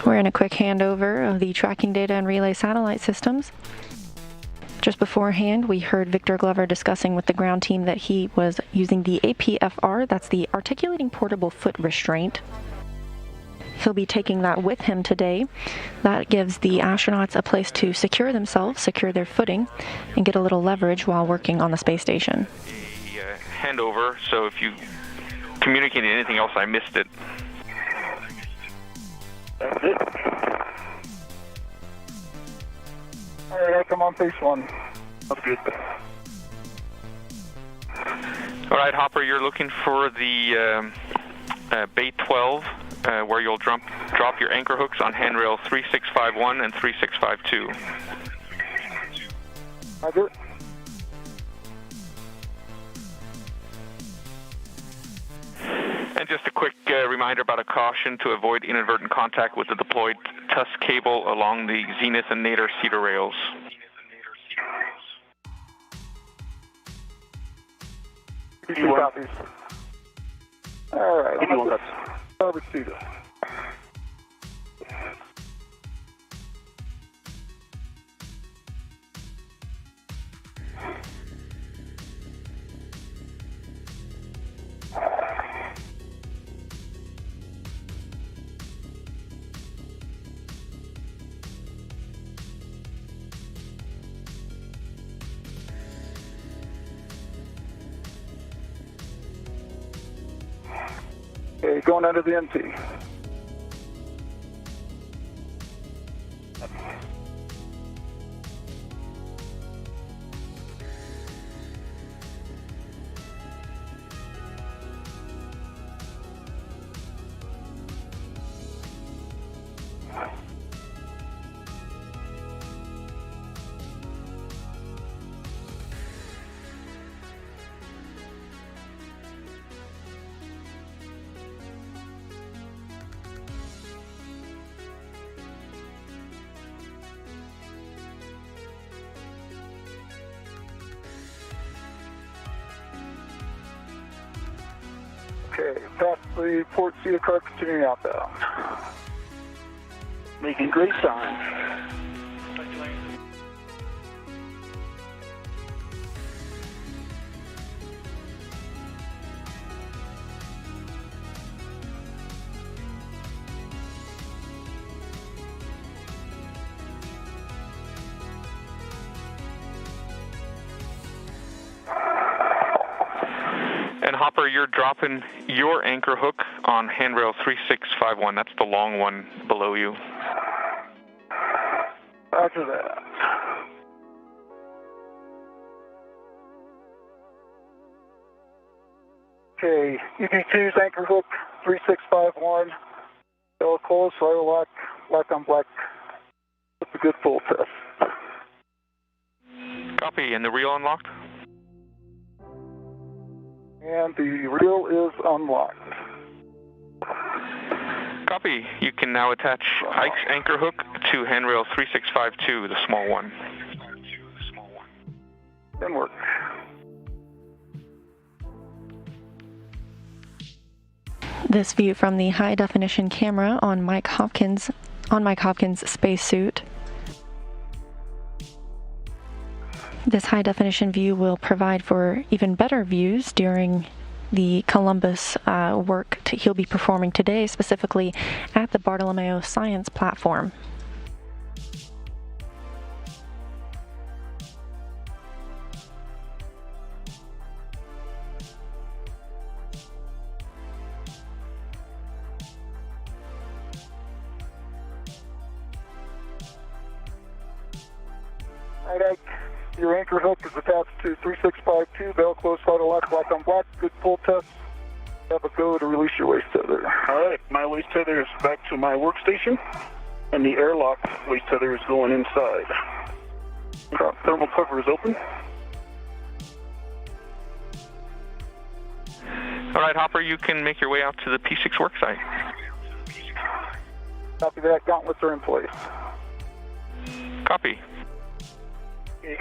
We're in a quick handover of the tracking data and relay satellite systems. Just beforehand, we heard Victor Glover discussing with the ground team that he was using the APFR, that's the Articulating Portable Foot Restraint. He'll be taking that with him today. That gives the astronauts a place to secure themselves, secure their footing, and get a little leverage while working on the space station. A handover, so if you communicated anything else, I missed it. That's it. All right, I come on phase 1. That's good. All right, Hopper, you're looking for the Bay 12, where you'll drop your anchor hooks on handrail 3651 and 3652. Roger. And just a quick reminder about a caution to avoid inadvertent contact with the deployed truss cable along the zenith and nadir cedar rails. Two copies. All right, Robert Cedar. Okay, going under the NT. Okay, past the port Cedar car, continuing outbound. Making great signs. And Hopper, you're dropping your anchor hook on handrail 3651. That's the long one below you. After that. Okay, EV2's anchor hook 3651. Bell closed, airlock, black on black. That's a good full test. Copy, and the reel unlocked? And the reel is unlocked. Copy. You can now attach Ike's anchor hook to handrail 3652, the small one. Then work. This view from the high-definition camera on Mike Hopkins' spacesuit. This high-definition view will provide for even better views during the Columbus work he'll be performing today, specifically at the Bartolomeo Science Platform. All right, your anchor hook is attached to 3652, bell closed, throttle lock, black on black, good pull test. Have a go to release your waist tether. All right, my waist tether is back to my workstation, and the airlock waist tether is going inside. Thermal cover is open. All right, Hopper, you can make your way out to the P6 worksite. Copy that, gauntlets are in place. Copy. Okay.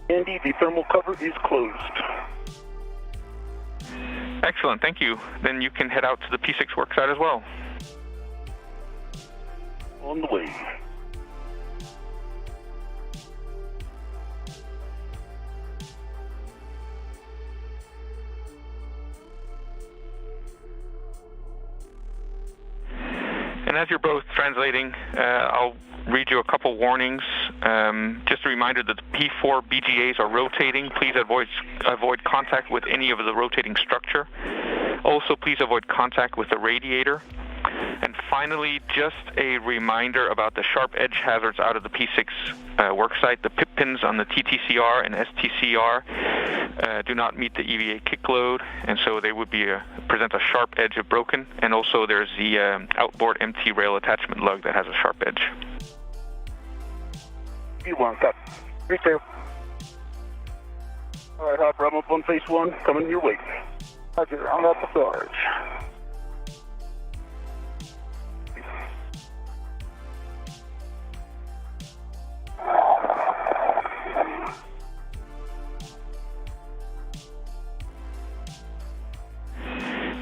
Andy, the thermal cover is closed. Excellent, thank you. Then you can head out to the P6 worksite as well. On the way. And as you're both translating, I'll read you a couple warnings. Just a reminder that the P4 BGAs are rotating. Please avoid contact with any of the rotating structure. Also, please avoid contact with the radiator. And finally, just a reminder about the sharp edge hazards out of the P6 worksite. The pip pins on the TTCR and STCR do not meet the EVA kick load, and so they would present a sharp edge if broken. And also, there's the outboard MT rail attachment lug that has a sharp edge. You want that? 3-2. All right, Hopper, I'm up on phase 1, coming your way. Roger, I'm at the Sarge.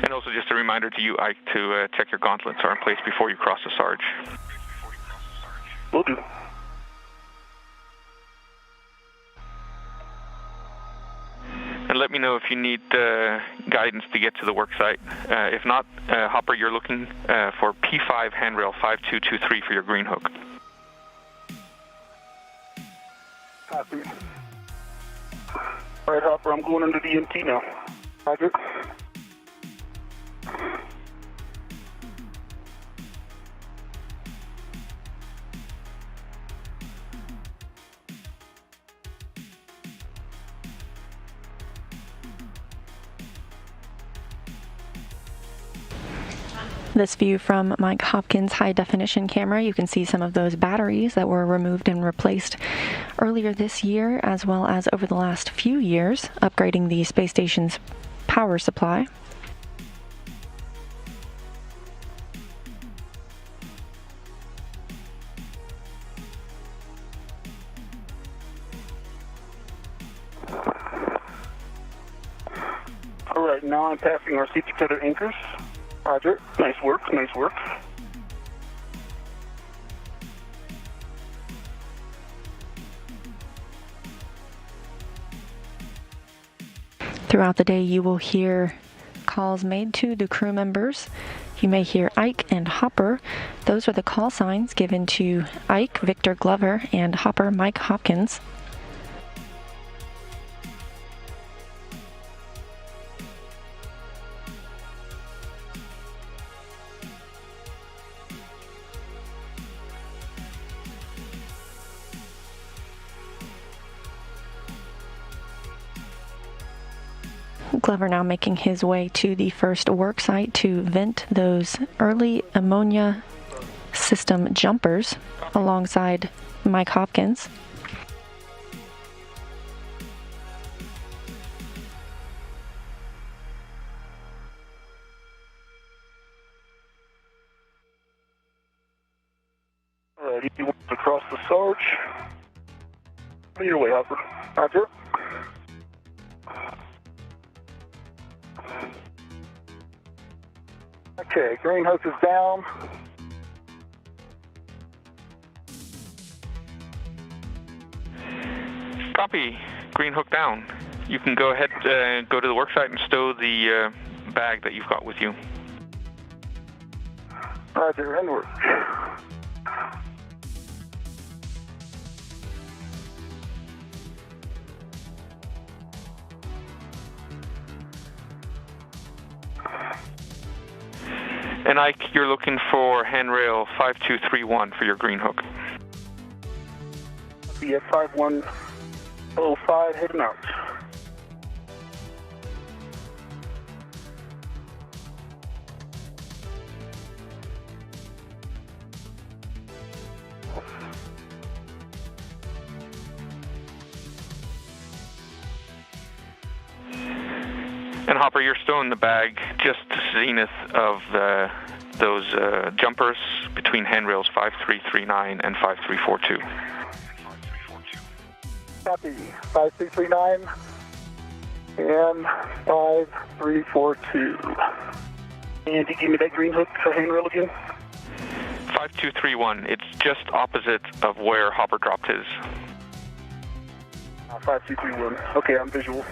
And also just a reminder to you, Ike, to check your gauntlets are in place before you cross the Sarge. Will do. And let me know if you need guidance to get to the worksite. If not, Hopper, you're looking for P5 handrail 5223 for your green hook. Copy. All right, Hopper, I'm going under the MT now. Roger. This view from Mike Hopkins' high-definition camera, you can see some of those batteries that were removed and replaced earlier this year, as well as over the last few years, upgrading the space station's power supply. All right, now I'm passing our safety tether anchors. Roger. Nice work, nice work. Throughout the day, you will hear calls made to the crew members. You may hear Ike and Hopper. Those are the call signs given to Ike, Victor Glover, and Hopper, Mike Hopkins. Glover now making his way to the first work site to vent those early ammonia system jumpers alongside Mike Hopkins. Alright, he wants to cross the Sarge. On your way, Hopper. Roger. Okay, green hook is down. Copy. Green hook down. You can go ahead, go to the worksite and stow the bag that you've got with you. Roger, inward. And Ike, you're looking for handrail 5231 for your green hook. Be at 5105 heading out. And Hopper, you're stowing the bag just zenith of those jumpers between handrails 5339 and 5342. Copy. 5339 and 5342. And you give me that green hook handrail again? 5231. It's just opposite of where Hopper dropped his. 5231. Okay, I'm visual.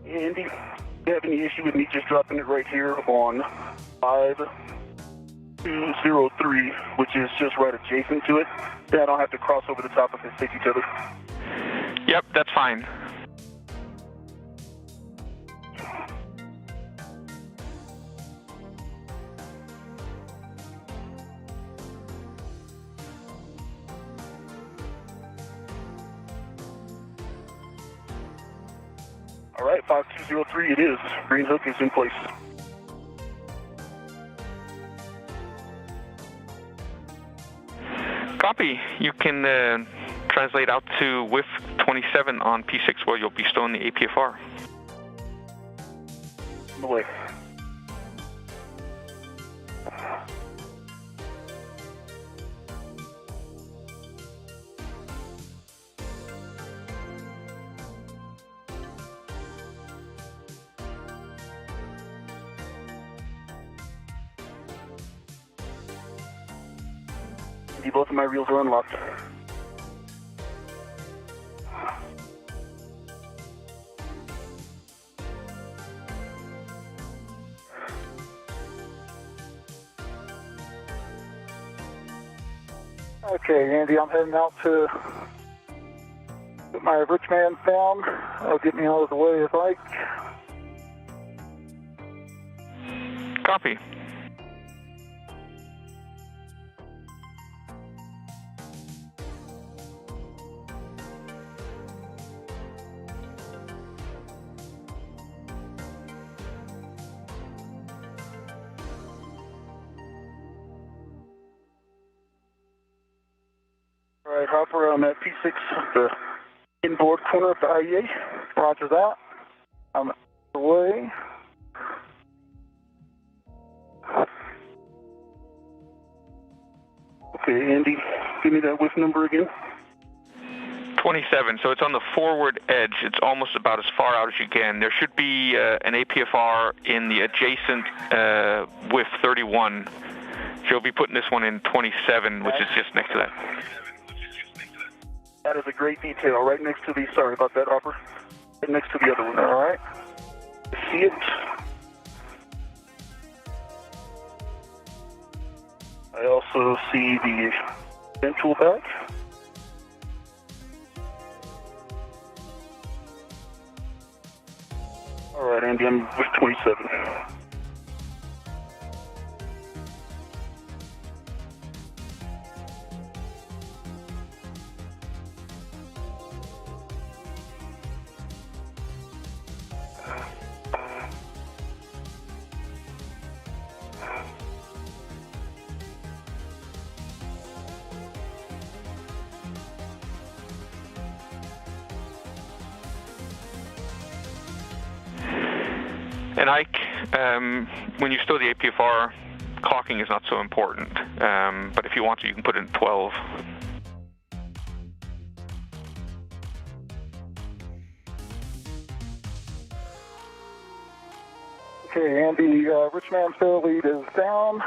Andy, do you have any issue with me just dropping it right here on 5203, which is just right adjacent to it? Then I don't have to cross over the top of it and stick each other. Yep, that's fine. All right, 5203 it is. Green hook is in place. Copy. You can translate out to WIF 27 on P6 where you'll be stowing the APFR. On the way. Both of my reels are unlocked. Okay, Andy, I'm heading out to put my rich man down. I'll get me out of the way if I. Copy. All right, Hopper, I'm at P6, the inboard corner of the IEA. Roger that. I'm away. Okay, Andy, give me that whiff number again. 27, so it's on the forward edge. It's almost about as far out as you can. There should be an APFR in the adjacent whiff 31. She'll be putting this one in 27, which is just next to that. That is a great detail, right next to the, sorry about that, Hopper. Right next to the other one, all right? See it? I also see the vent tool back. All right, Andy, I'm with 27. And Ike, when you stow the APFR, clocking is not so important. But if you want to, you can put it in 12. Okay, Andy, Richmond fair lead is down,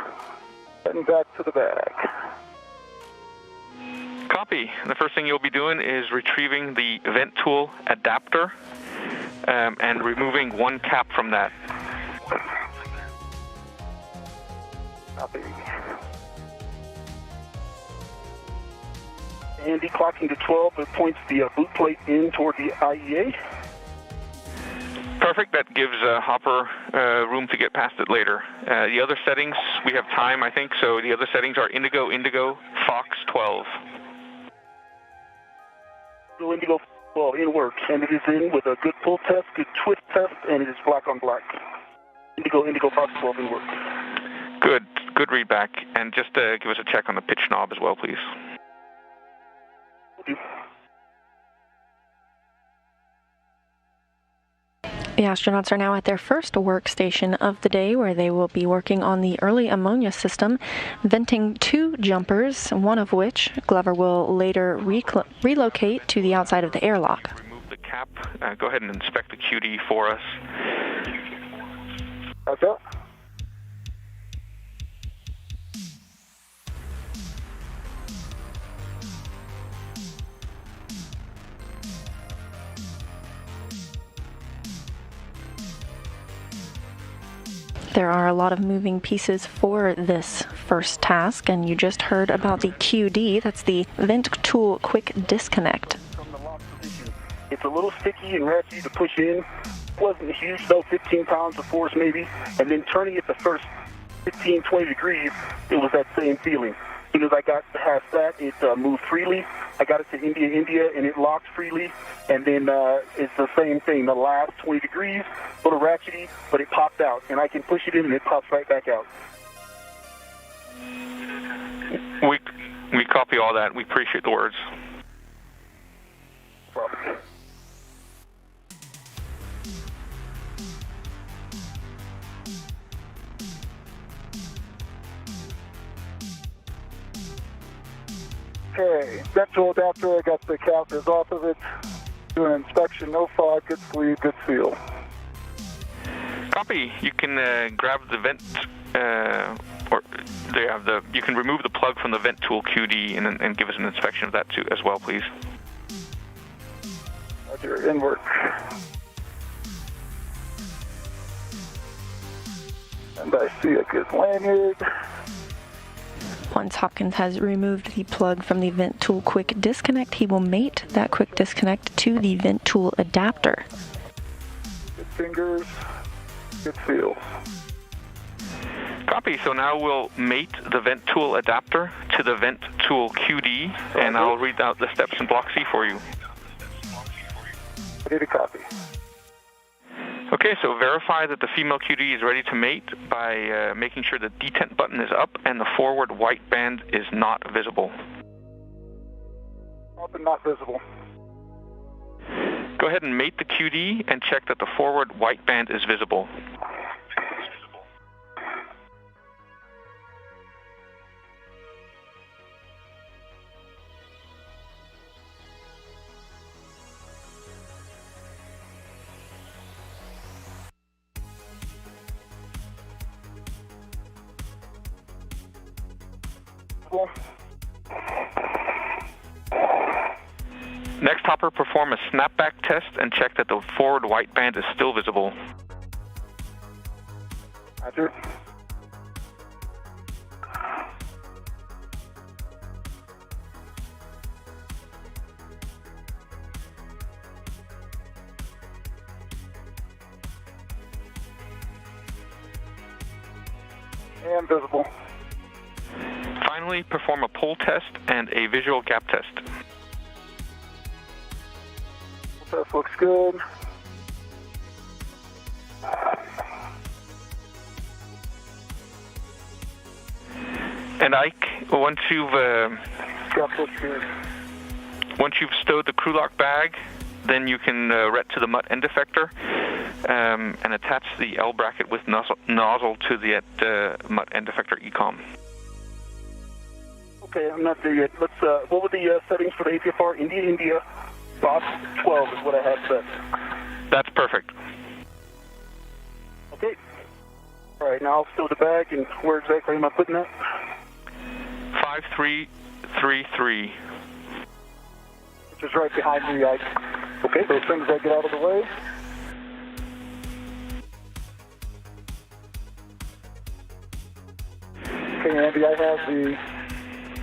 heading back to the back. Copy. The first thing you'll be doing is retrieving the vent tool adapter and removing one cap from that. Copy. Andy, clocking to 12, it points the boot plate in toward the IEA. Perfect. That gives Hopper room to get past it later. The other settings, we have time, I think, so the other settings are Indigo, Indigo, Fox 12. Indigo 12 in work, and it is in with a good pull test, good twist test, and it is black on black. Indigo Fox 12 in work. Good readback. And just give us a check on the pitch knob as well, please. The astronauts are now at their first workstation of the day, where they will be working on the early ammonia system, venting 2 jumpers, one of which Glover will later relocate to the outside of the airlock. Remove the cap. Go ahead and inspect the QD for us. Okay. There are a lot of moving pieces for this first task, and you just heard about the QD. That's the Vent Tool Quick Disconnect. From the lock position. It's a little sticky and ratchet to push in. It wasn't huge, though, 15 pounds of force maybe. And then turning it the first 15, 20 degrees, it was that same feeling. As soon as I got past that, it moved freely. I got it to India, and it locked freely. And then it's the same thing. The last 20 degrees, a little ratchety, but it popped out. And I can push it in, and it pops right back out. We copy all that. We appreciate the words. Problem. Okay, vent tool adapter, I got the calipers off of it. Doing inspection, no fog, good sleeve, good seal. Copy. You can grab the vent, you can remove the plug from the vent tool QD and give us an inspection of that too as well, please. Roger, in work. And I see a good lanyard. Once Hopkins has removed the plug from the Vent Tool Quick Disconnect, he will mate that quick disconnect to the Vent Tool adapter. Good fingers, good feel. Copy. So now we'll mate the Vent Tool adapter to the Vent Tool QD, and I'll read out the steps in Block C for you. Ready to copy. Okay, so verify that the female QD is ready to mate by making sure the detent button is up and the forward white band is not visible. Up and not visible. Go ahead and mate the QD and check that the forward white band is visible. visible. Next, Hopper, perform a snapback test and check that the forward white band is still visible. Roger. And visible. Finally, perform a pull test and a visual gap test. Pull test looks good. And Ike, once you've Gap looks good. once you've stowed the crew lock bag, then you can ret to the MUT end effector and attach the L bracket with nozzle to the MUT end effector ECOM. Okay, I'm not there yet. Let's. What were the settings for the APFR? India, box 12 is what I have set. That's perfect. Okay. All right, now I'll stow the bag, and where exactly am I putting that? 5333. Which is right behind me, Ike. Okay. So as soon as I get out of the way. Okay, Andy, I have the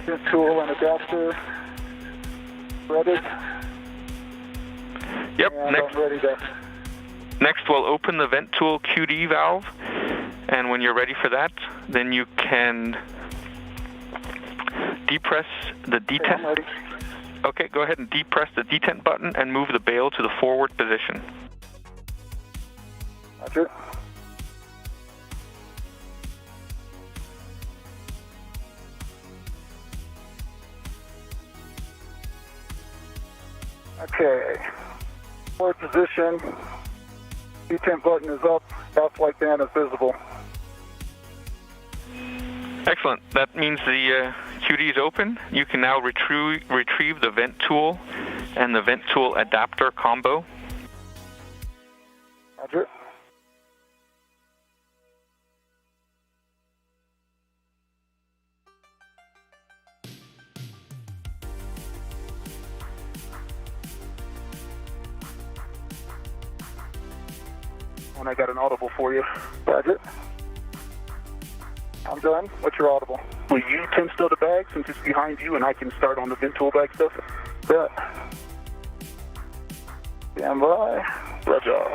vent tool and adapter ready. Yep. And I'm ready to. Next, we'll open the vent tool QD valve, and when you're ready for that, then you can depress the detent. ready. Okay, go ahead and depress the detent button and move the bail to the forward position. Roger. Okay. Forward position. Detent button is up. Aft light band is visible. Excellent. That means the QD is open. You can now retrieve the vent tool and the vent tool adapter combo. Roger. And I got an audible for you. Roger. I'm done. What's your audible? Will you tend stow the bag since it's behind you, and I can start on the vent tool bag stuff? Yeah. Stand by. Roger.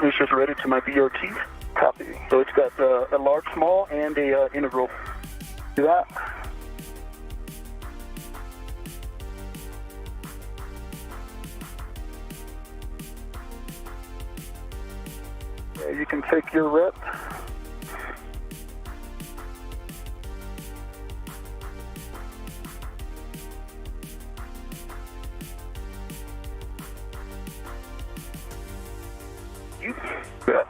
It's just ready to my BRT. Copy. So it's got a large, small, and a integral. Do that. Yeah, you can take your rep. You bet.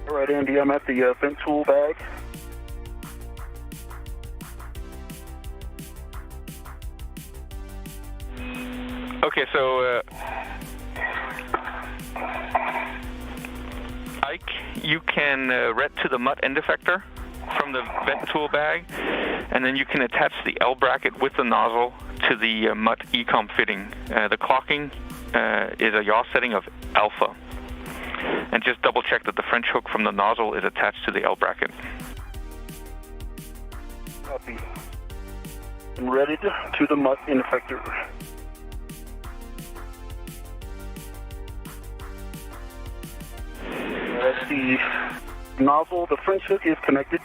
All right, Andy, I'm at the vent tool bag. Okay, so Ike, you can ret to the MUT end effector from the vent tool bag, and then you can attach the L bracket with the nozzle to the MUT ECOM fitting. The clocking is a yaw setting of alpha. And just double check that the French hook from the nozzle is attached to the L bracket. Copy. I'm ready to the MUT end effector. That's the nozzle. The French hook is connected.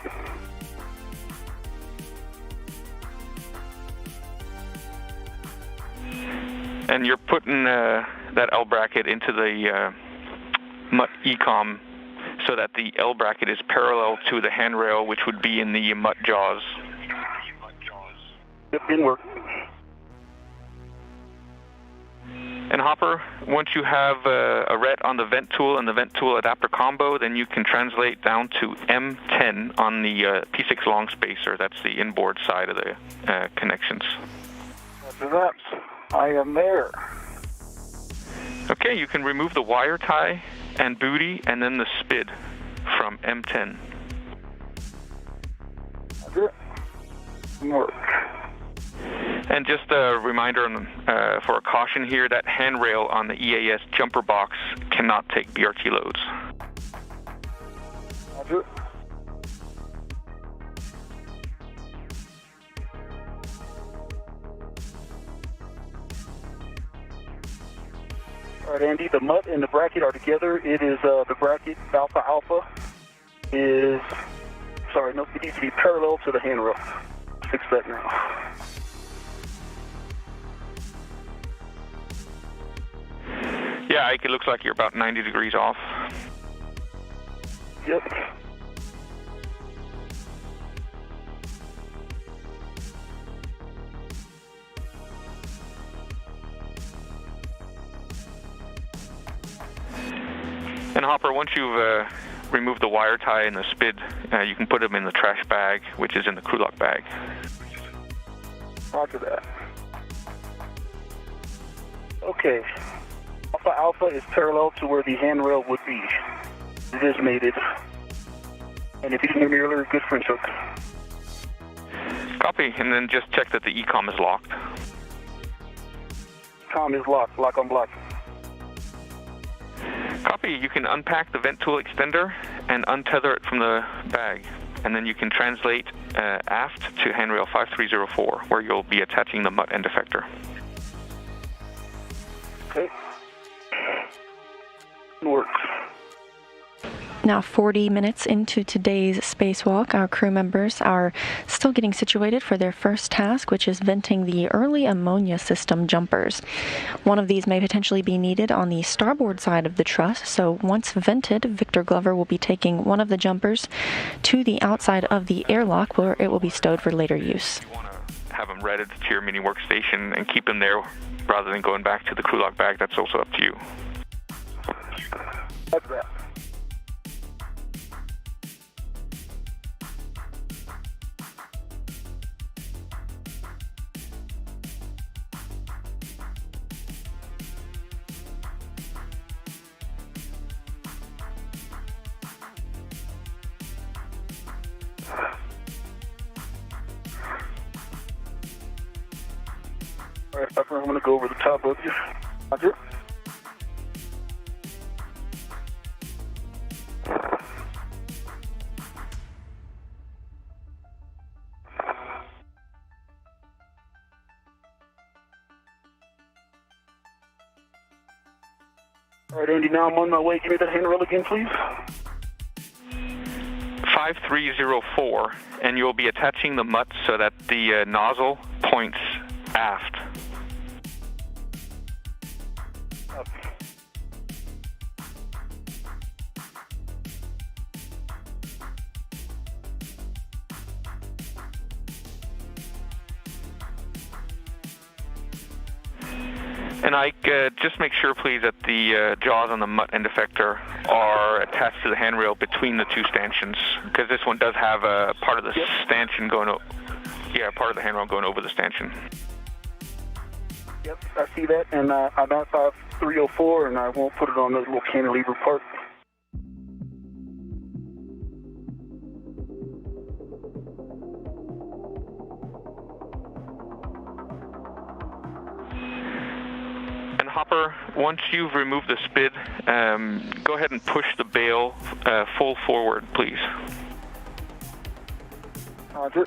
And you're putting that L bracket into the MUT ECOM so that the L bracket is parallel to the handrail, which would be in the MUT jaws. Yep, didn't work. And Hopper, once you have a ret on the vent tool and the vent tool adapter combo, then you can translate down to M10 on the P6 long spacer. That's the inboard side of the connections. After that, I am there. Okay, you can remove the wire tie and booty and then the SPID from M10. That's it. Work. And just a reminder for a caution here, that handrail on the EAS jumper box cannot take BRT loads. That's it. All right, Andy, the MUT and the bracket are together. It is the bracket alpha is, sorry, no, it needs to be parallel to the handrail. Fix that now. Yeah, Ike, it looks like you're about 90 degrees off. Yep. And Hopper, once you've removed the wire tie and the SPID, you can put them in the trash bag, which is in the crew lock bag. Roger that. Okay. Alpha is parallel to where the handrail would be. It is mated. And if you didn't hear me earlier, good French hook. Copy, and then just check that the ECOM is locked. Com is locked, lock on block. Copy, you can unpack the vent tool extender and untether it from the bag. And then you can translate aft to handrail 5304, where you'll be attaching the MUT end effector. Okay. Works. Now 40 minutes into today's spacewalk, our crew members are still getting situated for their first task, which is venting the early ammonia system jumpers. One of these may potentially be needed on the starboard side of the truss, so once vented, Victor Glover will be taking one of the jumpers to the outside of the airlock, where it will be stowed for later use. If you want to have them redded to your mini workstation and keep them there rather than going back to the crew lock bag, that's also up to you. That's that. All right, Pepper, I'm going to go over the top of you. Roger. All right, Andy, now I'm on my way. Give me that handrail again, please. 5304, and you'll be attaching the MUT so that the nozzle points aft. And Ike, just make sure, please, that the jaws on the MUT end effector are attached to the handrail between the two stanchions, because this one does have a part of the stanchion going over. Yeah, part of the handrail going over the stanchion. Yep, I see that, and I'm at 5304, and I won't put it on the little cantilever part. Hopper, once you've removed the SPID, go ahead and push the bail full forward, please. Roger.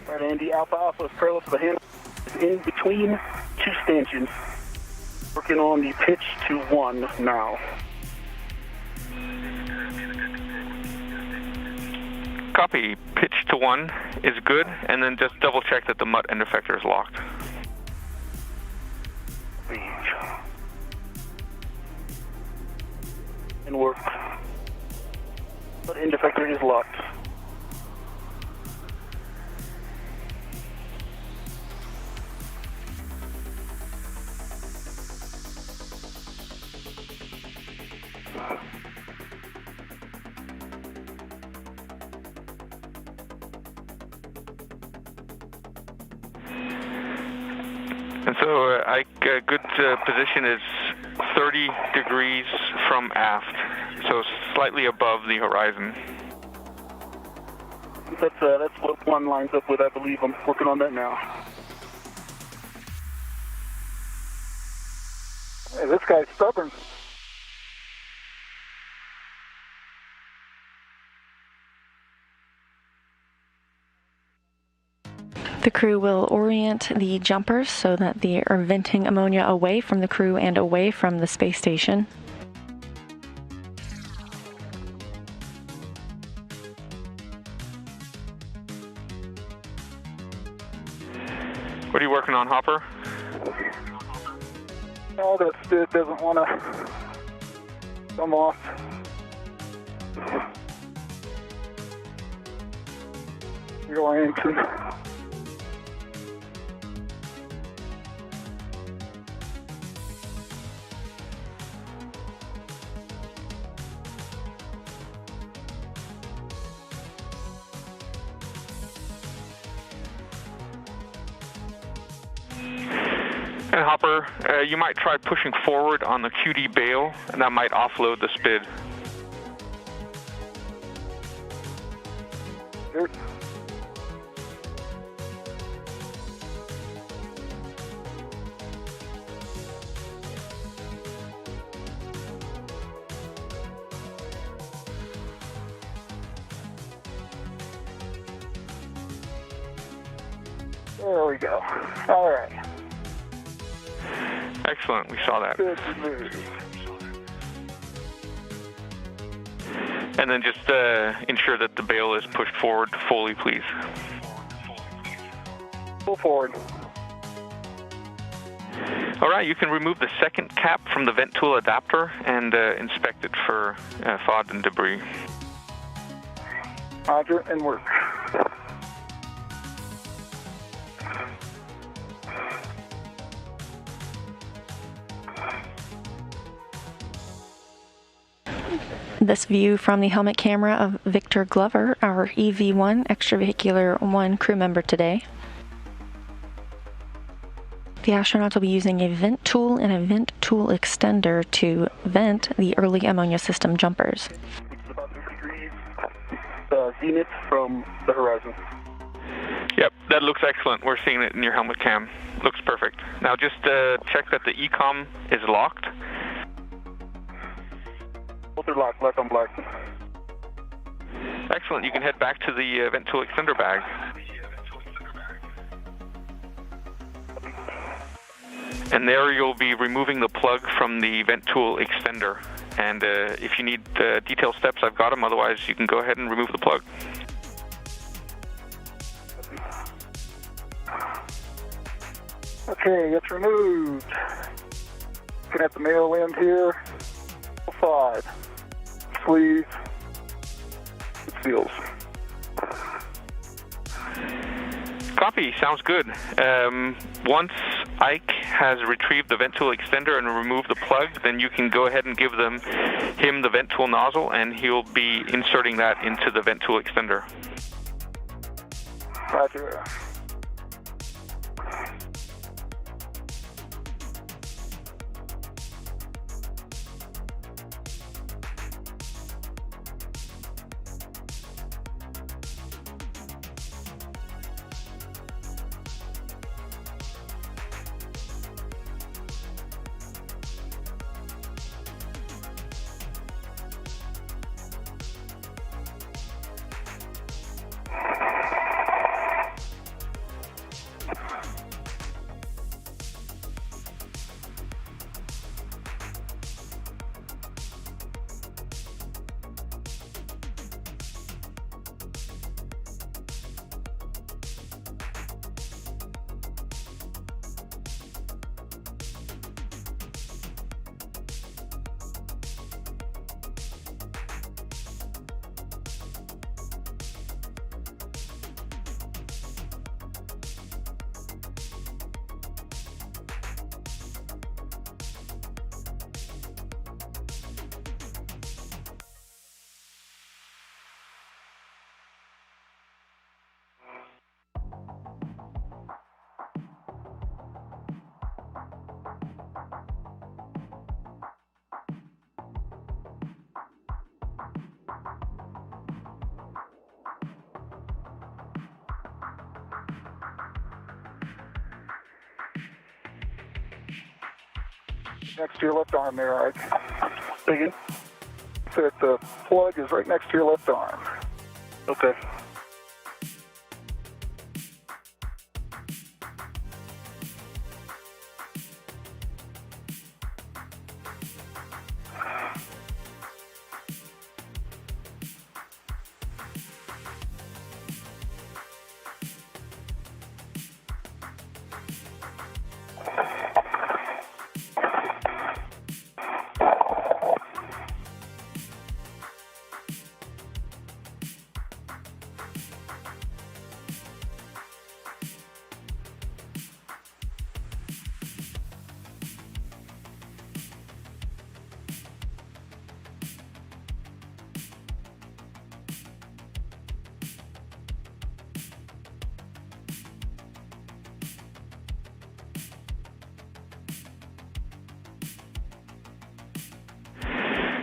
All right, Andy, Alpha is parallel to the handle. It's in between two stanchions. Working on the pitch to 1 now. Copy. Pitch to 1 is good, and then just double check that the MUT end effector is locked. And work. MUT end effector is locked. And so, Ike, good position is 30 degrees from aft, so slightly above the horizon. That's what 1 lines up with, I believe. I'm working on that now. Hey, this guy's stubborn. The crew will orient the jumpers so that they are venting ammonia away from the crew and away from the space station. What are you working on, Hopper? Oh, that spit doesn't want to come off. Orienting. And Hopper, you might try pushing forward on the QD bail, and that might offload the spid. Here. There we go. All right. Excellent, we saw that. Good move. And then just ensure that the bail is pushed forward fully, please. Pull forward. All right, you can remove the second cap from the vent tool adapter and inspect it for FOD and debris. Roger, and work. This view from the helmet camera of Victor Glover, our EV1 extravehicular 1 crew member today. The astronauts will be using a vent tool and a vent tool extender to vent the early ammonia system jumpers. It's about 30 degrees zenith from the horizon. Yep, that looks excellent. We're seeing it in your helmet cam. Looks perfect. Now just check that the ECOM is locked. Both are locked, black on black. Excellent. You can head back to the vent tool extender bag. And there you'll be removing the plug from the vent tool extender. And if you need detailed steps, I've got them. Otherwise, you can go ahead and remove the plug. Okay, it's removed. Looking at the male end here. 5. Sleeve. It seals. Copy. Sounds good. Once Ike has retrieved the vent tool extender and removed the plug, then you can go ahead and give him the vent tool nozzle, and he'll be inserting that into the vent tool extender. Roger. Next to your left arm there, Ike. Again? So the plug is right next to your left arm. Okay.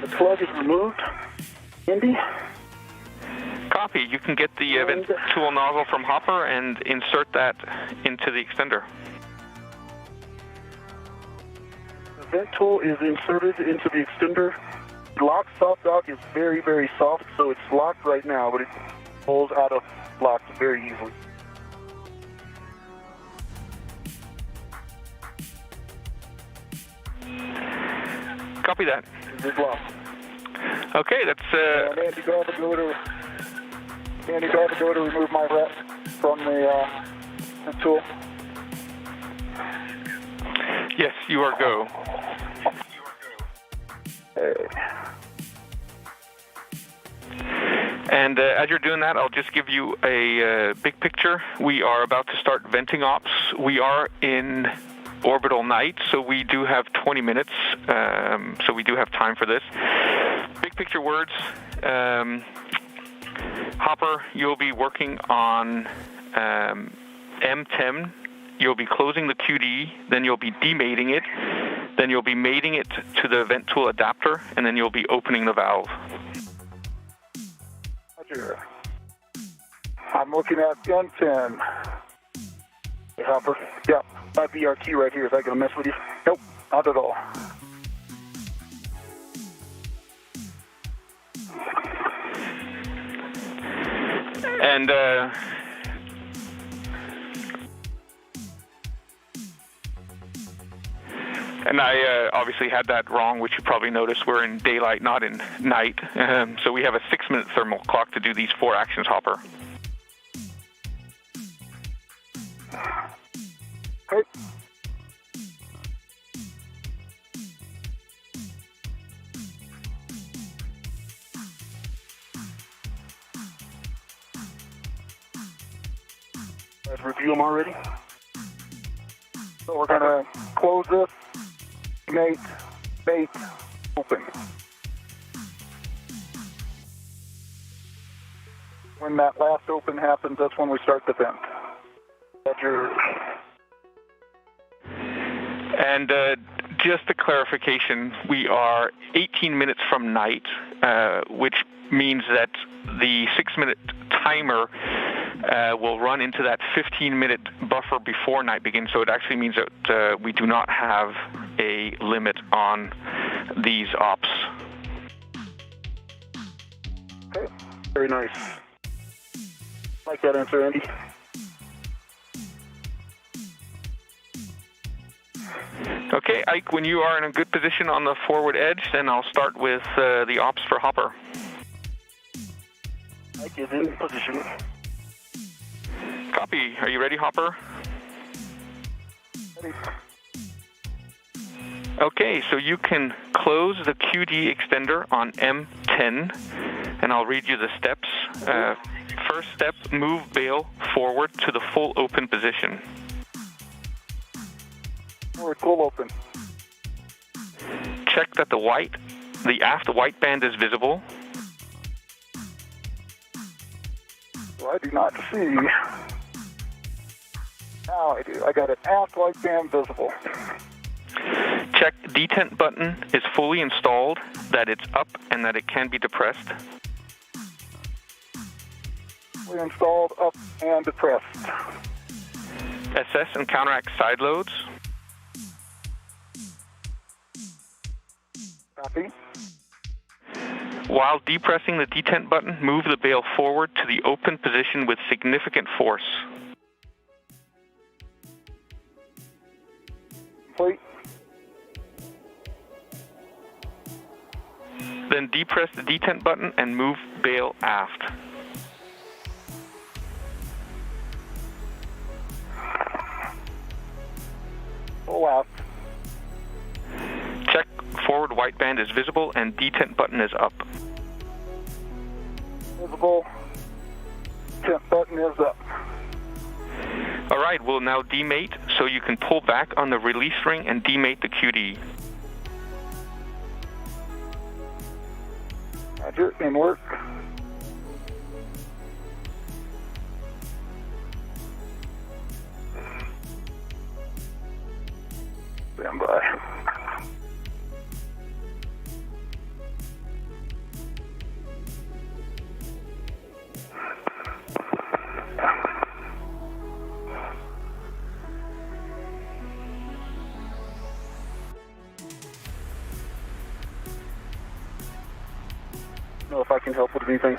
The plug is removed. Andy? Copy. You can get the vent tool nozzle from Hopper and insert that into the extender. The vent tool is inserted into the extender. The lock soft dock is very, very soft, so it's locked right now, but it pulls out of lock very easily. Copy that. It is locked. Okay, that's... And Andy, go ahead and go to remove my rep from the tool. Yes, you are go. And as you're doing that, I'll just give you a big picture. We are about to start venting ops. We are in orbital night, so we do have 20 minutes, so we do have time for this. Big picture words. Hopper, you'll be working on M10. You'll be closing the QD, then you'll be demating it, then you'll be mating it to the vent tool adapter, and then you'll be opening the valve. Roger. I'm looking at M10. Hey, Hopper. Yeah, might be our key right here. Is that going to mess with you? Nope, not at all. And I obviously had that wrong, which you probably noticed. We're in daylight, not in night. So we have a 6-minute thermal clock to do these 4 actions, Hopper. Okay. Let's review them already. So we're going to close this, mate, open. When that last open happens, that's when we start the vent. Roger. And just a clarification, we are 18 minutes from night, which means that the 6-minute timer will run into that 15-minute buffer before night begins, so it actually means that we do not have a limit on these ops. Okay, very nice. Like that answer, Andy. Okay, Ike, when you are in a good position on the forward edge, then I'll start with the ops for Hopper. Ike is in position. Copy. Are you ready, Hopper? Ready. Okay, so you can close the QD extender on M10, and I'll read you the steps. First step, move bail forward to the full open position. Forward full open. Check that the aft white band is visible. So I do not see. Now I do. I got an aft white band visible. Check detent button is fully installed, that it's up, and that it can be depressed. We installed up and depressed. Assess and counteract side loads. Copy. While depressing the detent button, move the bail forward to the open position with significant force. Complete. Then depress the detent button and move bail aft. Full aft. Check forward white band is visible and detent button is up. Visible. Tent button is up. All right, we'll now demate so you can pull back on the release ring and demate the QD. Roger, in work. Stand by. Know if I can help with anything.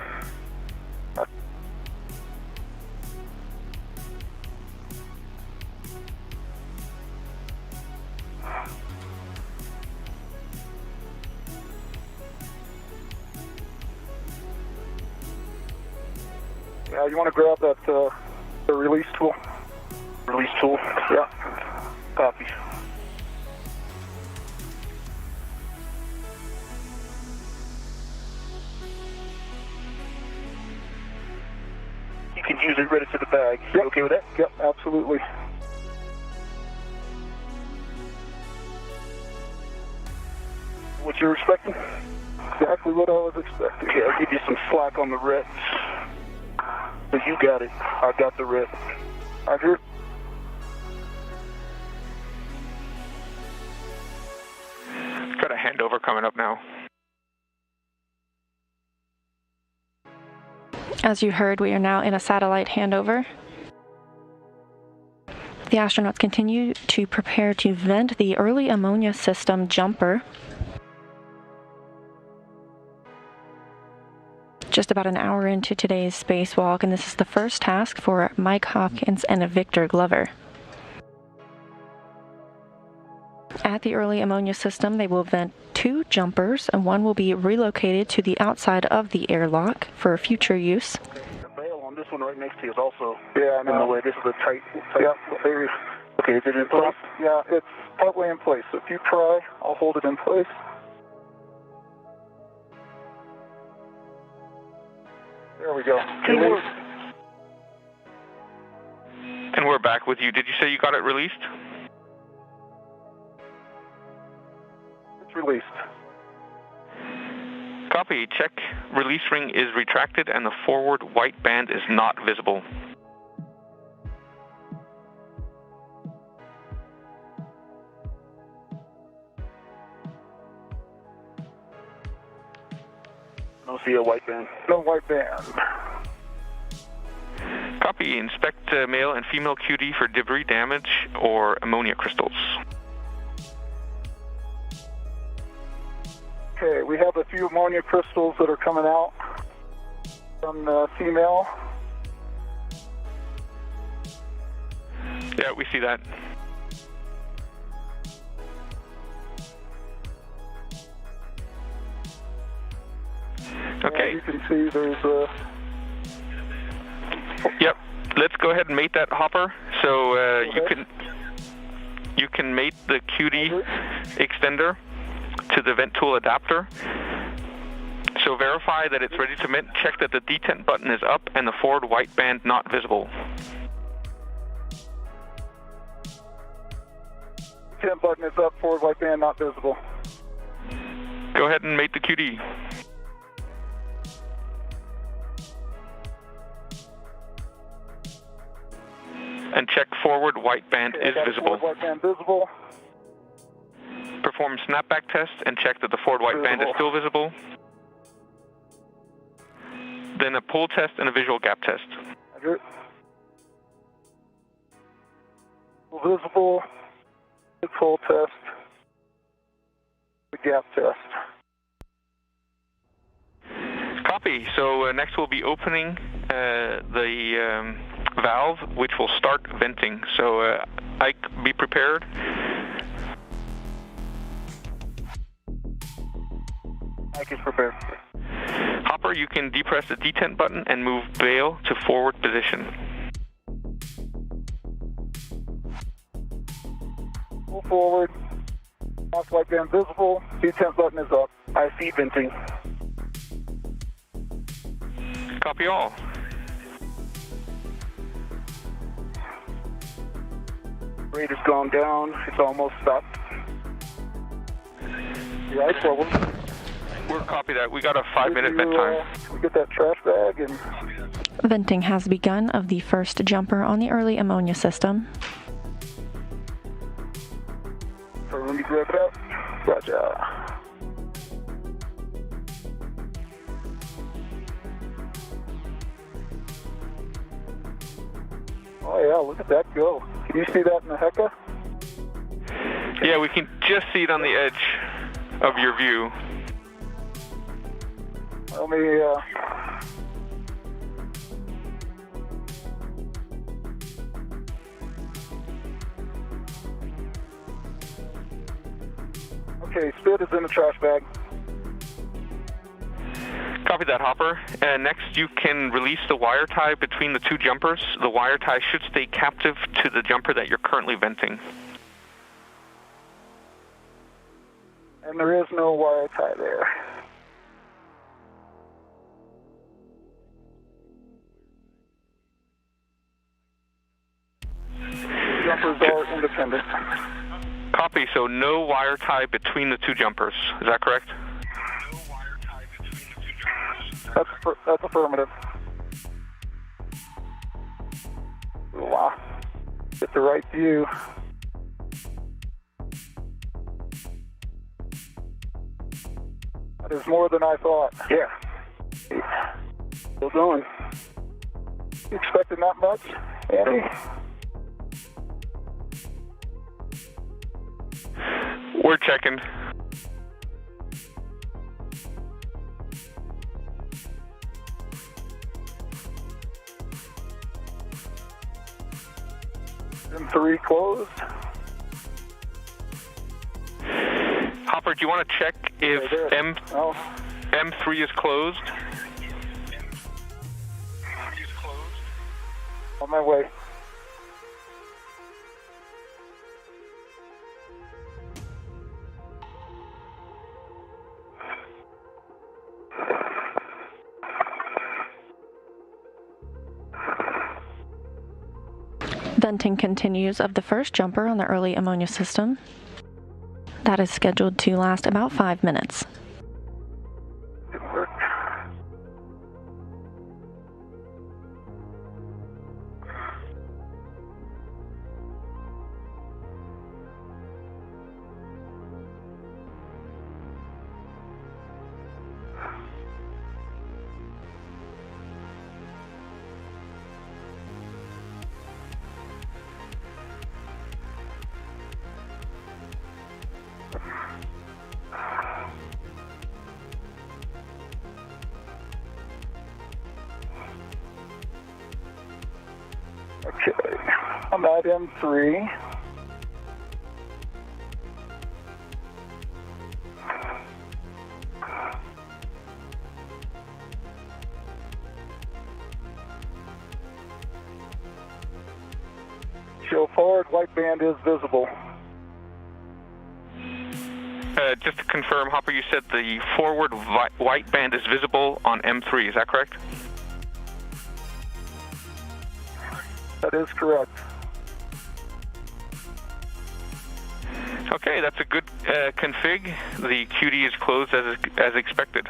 Yeah, you want to grab that the release tool? Release tool. Yeah. Copy. You can use it right to the bag. You okay with that? Yep, absolutely. What you're expecting? Exactly what I was expecting. Okay, I'll give you some slack on the reps. But you got it. I got the rep. Roger. Got a handover coming up now. As you heard, we are now in a satellite handover. The astronauts continue to prepare to vent the early ammonia system jumper. Just about an hour into today's spacewalk, and this is the first task for Mike Hopkins and Victor Glover. At the early ammonia system, they will vent 2 jumpers, and one will be relocated to the outside of the airlock for future use. The bail on this one right next to you is also in the way. This is a tight. Yeah. Okay, is it in place? Yeah, it's partway in place. So if you try, I'll hold it in place. There we go. And we're back with you. Did you say you got it released? It's released. Copy. Check release ring is retracted and the forward white band is not visible. I don't see a white band. No white band. Copy. Inspect male and female QD for debris damage or ammonia crystals. Okay, we have a few ammonia crystals that are coming out from the female. Yeah, we see that. Okay. You can see there's a... Yep. Let's go ahead and mate that hopper. So you can mate the QD extender to the vent tool adapter. So verify that it's ready to vent. Check that the detent button is up and the forward white band not visible. Detent button is up, forward white band not visible. Go ahead and mate the QD. And check forward white band is visible. Forward white band visible. Perform snapback test and check that the forward white band is still visible. Then a pull test and a visual gap test. Roger. Visible. Pull test. The gap test. Copy. So next we'll be opening the valve, which will start venting. So Ike, be prepared. Ike is prepared. Hopper, you can depress the detent button and move bail to forward position. Pull forward. Off light band visible. Detent button is up. I see venting. Copy all. Rate has gone down. It's almost stopped. Yeah, I trouble. We'll copy that. We got a 5-minute vent time. We get that trash bag and... Venting has begun of the first jumper on the early ammonia system. So let me grab it out. Gotcha. Oh yeah, look at that go. Can you see that in the Hecka? Yeah, we can just see it on the edge of your view. Let me, Okay, spit is in the trash bag. Copy that, Hopper. Next, you can release the wire tie between the two jumpers. The wire tie should stay captive to the jumper that you're currently venting. And there is no wire tie there. Jumpers are independent. Copy, so no wire tie between the two jumpers. Is that correct? That's affirmative. Wow. Get the right view. That is more than I thought. Yeah. Still going. You expecting that much, Andy? We're checking. M3 closed. Hopper, do you want to check if M3 is closed? On my way. Venting continues of the first jumper on the early ammonia system. That is scheduled to last about 5 minutes. Good work. Okay, I'm at M3. Show forward, white band is visible. Just to confirm, Hopper, you said the forward white band is visible on M3, is that correct? That is correct. Okay, that's a good config. The QD is closed as expected.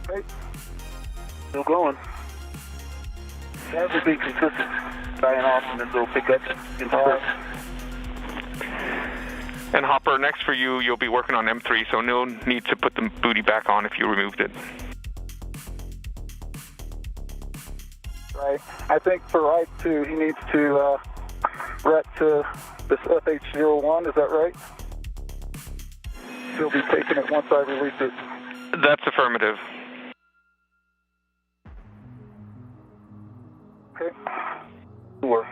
Okay. Still going. That would be consistent. Dying off and then they'll pick up and start. And Hopper, next for you, you'll be working on M3, so no need to put the booty back on if you removed it. Right. I think for Ike too, he needs to ret to this FH01. Is that right? still be taking it once I release it. That's affirmative. Okay. Work.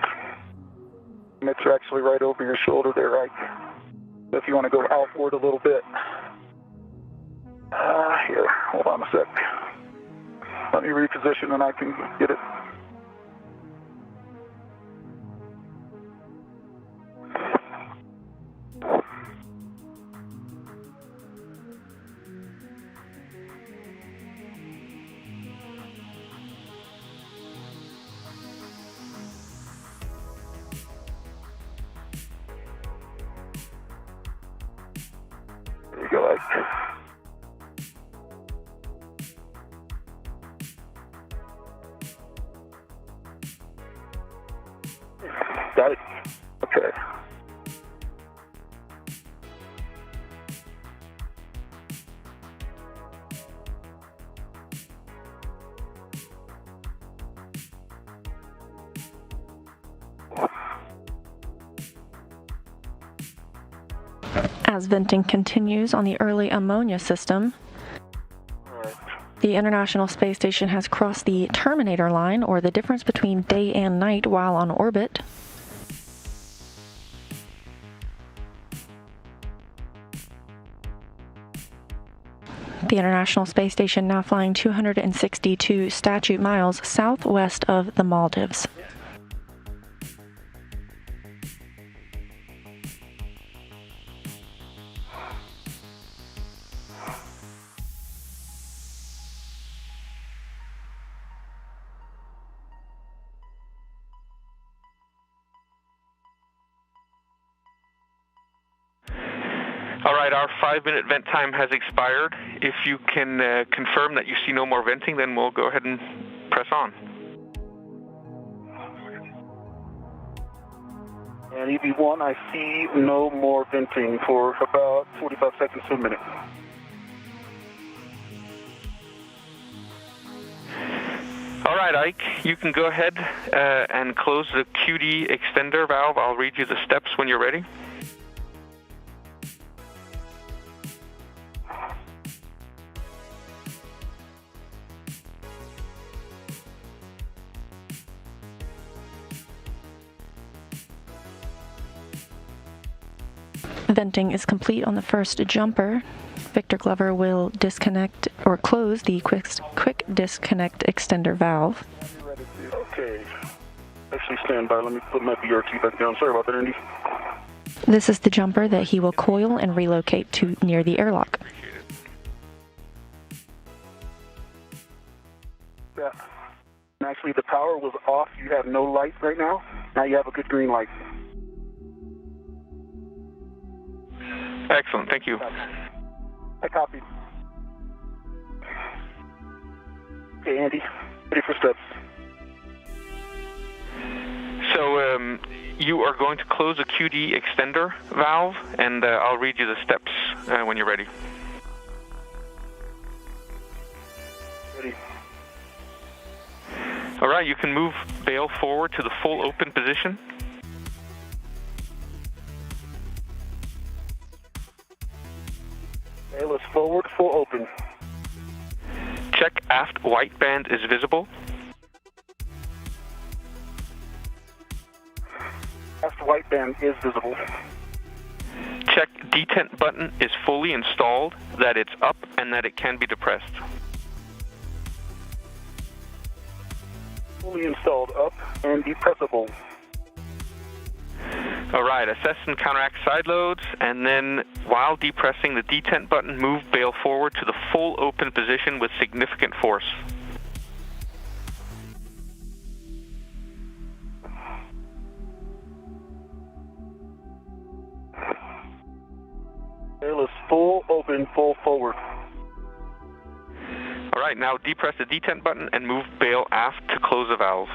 It's actually right over your shoulder there, Ike. If you want to go outward a little bit. Here, hold on a sec. Let me reposition and I can get it. There you go, Ike. Got it? Okay. As venting continues on the early ammonia system, the International Space Station has crossed the terminator line, or the difference between day and night while on orbit. The International Space Station now flying 262 statute miles southwest of the Maldives. All right, our 5-minute vent time has expired. If you can confirm that you see no more venting, then we'll go ahead and press on. And EV1, I see no more venting for about 45 seconds to a minute. All right, Ike, you can go ahead and close the QD extender valve. I'll read you the steps when you're ready. Venting is complete on the first jumper. Victor Glover will disconnect or close the quick disconnect extender valve. Okay. Actually, stand by. Let me put my BRT back down. Sorry about that, Andy. This is the jumper that he will coil and relocate to near the airlock. Yeah. And actually, the power was off. You have no light right now. Now you have a good green light. Excellent, thank you. I copy. Okay, Andy, ready for steps. So you are going to close the QD extender valve, and I'll read you the steps when you're ready. Ready. All right, you can move bail forward to the full open position. Bail is forward, full open. Check aft white band is visible. Aft white band is visible. Check detent button is fully installed, that it's up, and that it can be depressed. Fully installed, up and depressible. All right, assess and counteract side loads, and then while depressing the detent button, move bail forward to the full open position with significant force. Bail is full open, full forward. All right, now depress the detent button and move bail aft to close the valve.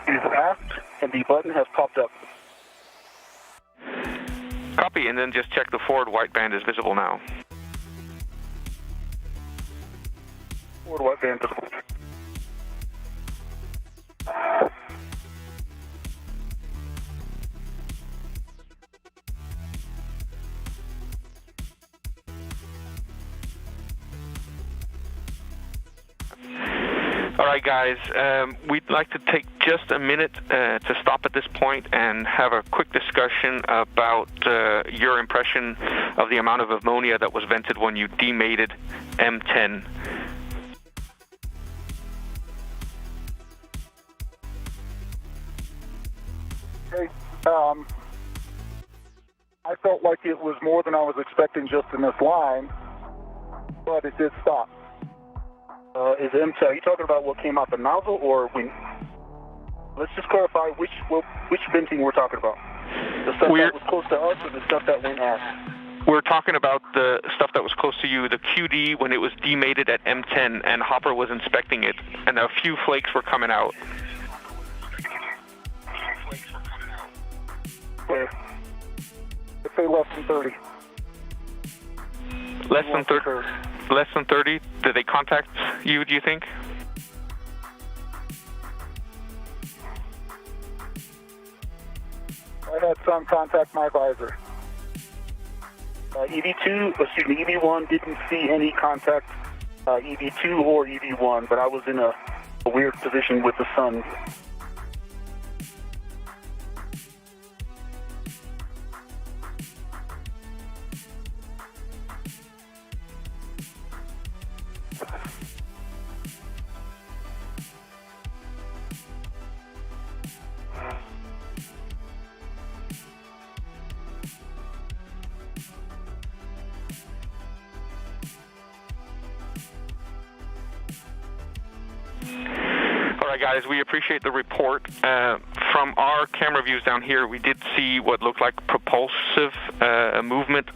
It is aft, and the button has popped up. Copy, and then just check the forward white band is visible now. Forward white band visible. All right, guys, we'd like to take just a minute to stop at this point and have a quick discussion about your impression of the amount of ammonia that was vented when you demated M10. Okay. I felt like it was more than I was expecting just in this line, but it did stop. Is M10, are you talking about what came out the nozzle, or when? Let's just clarify which venting we're talking about. The stuff that was close to us, or the stuff that went out? We're talking about the stuff that was close to you, the QD, when it was demated at M10, and Hopper was inspecting it, and a few flakes were coming out. Where? Let's say less than 30. Less than 30? Less than 30? Did they contact you, do you think? I had some contact my advisor. EV1 didn't see any contact, EV2 or EV1, but I was in a weird position with the sun. All right, guys, we appreciate the report. From our camera views down here, we did see what looked like propulsive movement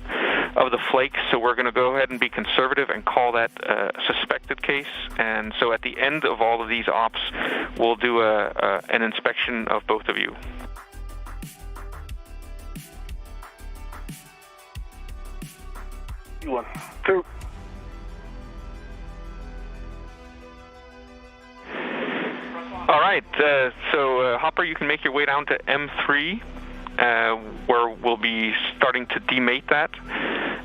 of the flakes, so we're going to go ahead and be conservative and call that a suspected case. And so at the end of all of these ops, we'll do an inspection of both of you. One, two. All right, so Hopper, you can make your way down to M3, where we'll be starting to demate that.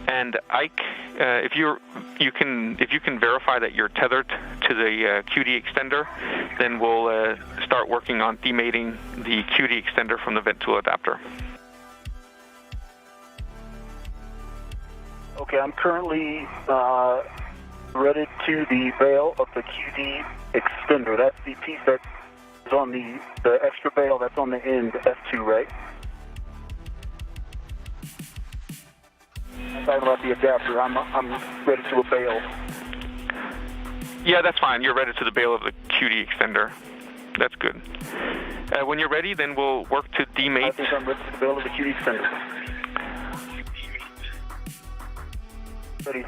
And Ike, if you can verify that you're tethered to the QD extender, then we'll start working on demating the QD extender from the vent tool adapter. Okay, I'm currently threaded to the bail of the QD extender. That's the piece that is on the extra bail that's on the end, F2, right? I'm talking about the adapter. I'm ready to a bail. Yeah, that's fine. You're ready to the bail of the QD extender. That's good. When you're ready, then we'll work to demate. I think I'm ready to the bail of the QD extender. Ready.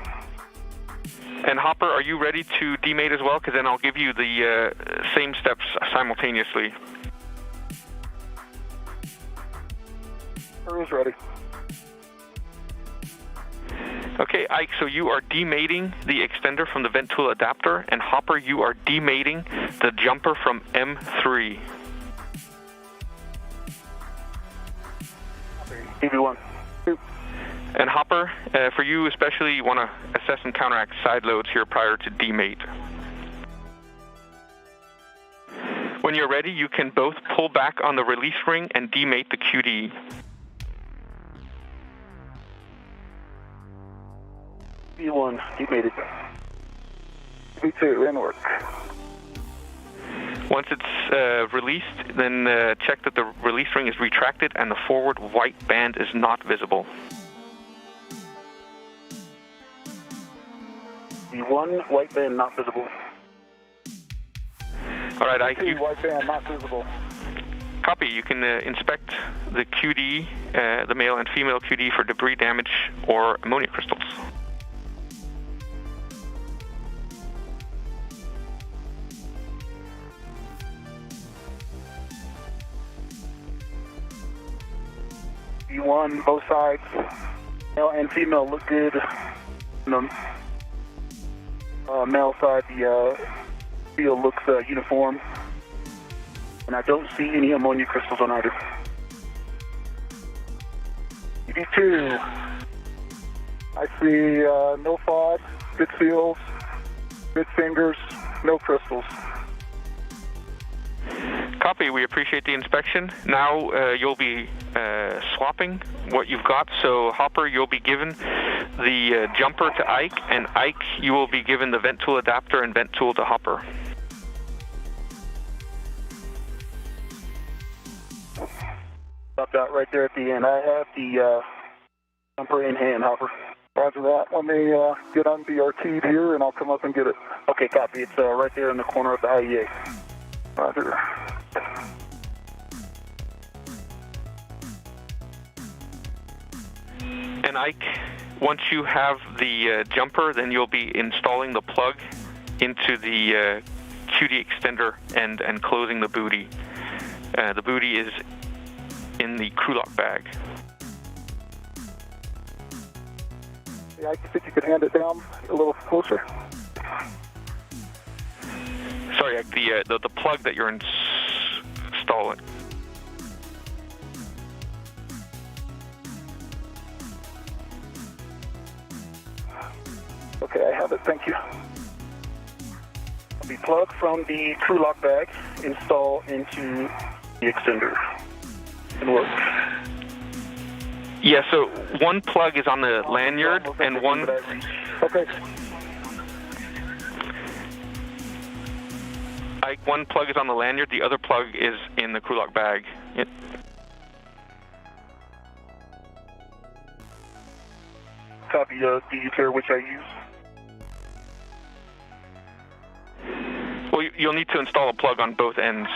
And Hopper, are you ready to demate as well? Because then I'll give you the same steps simultaneously. Crew's ready. Okay, Ike, so you are demating the extender from the vent tool adapter, and Hopper, you are demating the jumper from M3. EV1. And Hopper, for you especially, you want to assess and counteract side loads here prior to demate. When you're ready, you can both pull back on the release ring and demate the QD. EV1, demated. EV2, in work. Once it's released, then check that the release ring is retracted and the forward white band is not visible. EV1, white band not visible. All right, Ike. White band not visible. Copy. You can inspect the QD, the male and female QD, for debris damage or ammonia crystals. EV1, both sides, male and female look good. Male side, the field looks uniform, and I don't see any ammonia crystals on either. EV2, I see no fog, good seals, good fingers, no crystals. Copy. We appreciate the inspection. Now you'll be swapping what you've got. So Hopper, you'll be given the jumper to Ike, and Ike, you will be given the vent tool adapter and vent tool to Hopper. Stop that right there at the end. I have the jumper in hand, Hopper. Roger that. Let me get on BRT here, and I'll come up and get it. Okay, copy. It's right there in the corner of the IEA. Roger. And Ike, once you have the jumper, then you'll be installing the plug into the QD extender and closing the booty. The booty is in the crew lock bag. Yeah, I think you could hand it down a little closer. Sorry, Ike, the plug that you're installing. Okay, I have it. Thank you. The plug from the crew lock bag install into the extender and work. Yeah, so one plug is on the lanyard and one... Okay. Ike, one plug is on the lanyard, the other plug is in the crew lock bag. Copy. Do you care which I use? Well, you'll need to install a plug on both ends.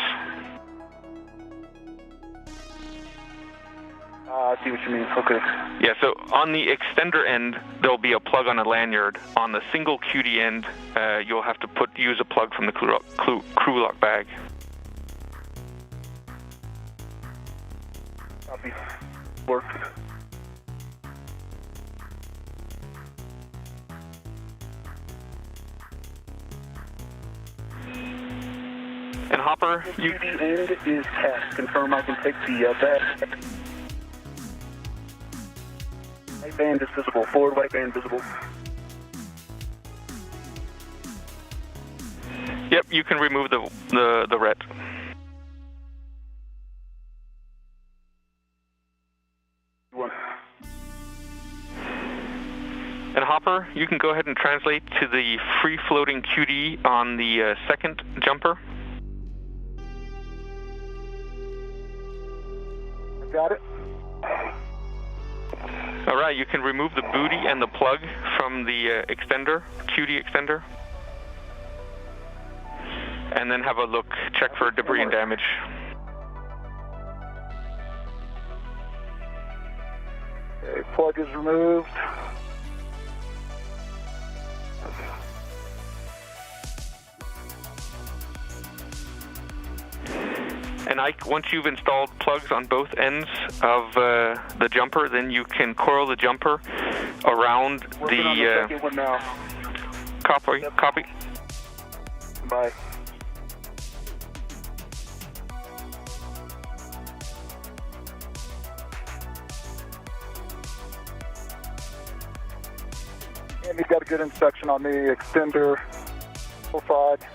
I see what you mean. Okay. Yeah, so on the extender end, there'll be a plug on a lanyard. On the single QD end, you'll have to use a plug from the crew lock bag. Copy. Work. And Hopper, the QD end is cast. Confirm I can take the bag. White band is visible. Forward white band visible. Yep, you can remove the ret. And Hopper, you can go ahead and translate to the free-floating QD on the second jumper. Got it. All right, you can remove the booty and the plug from the extender, QD extender, and then have a look, check for debris and damage. Okay, plug is removed. And Ike, once you've installed plugs on both ends of the jumper, then you can coil the jumper around Working on the second one now. Copy. Yep. Copy. Bye. And you've got a good inspection on the extender, full side,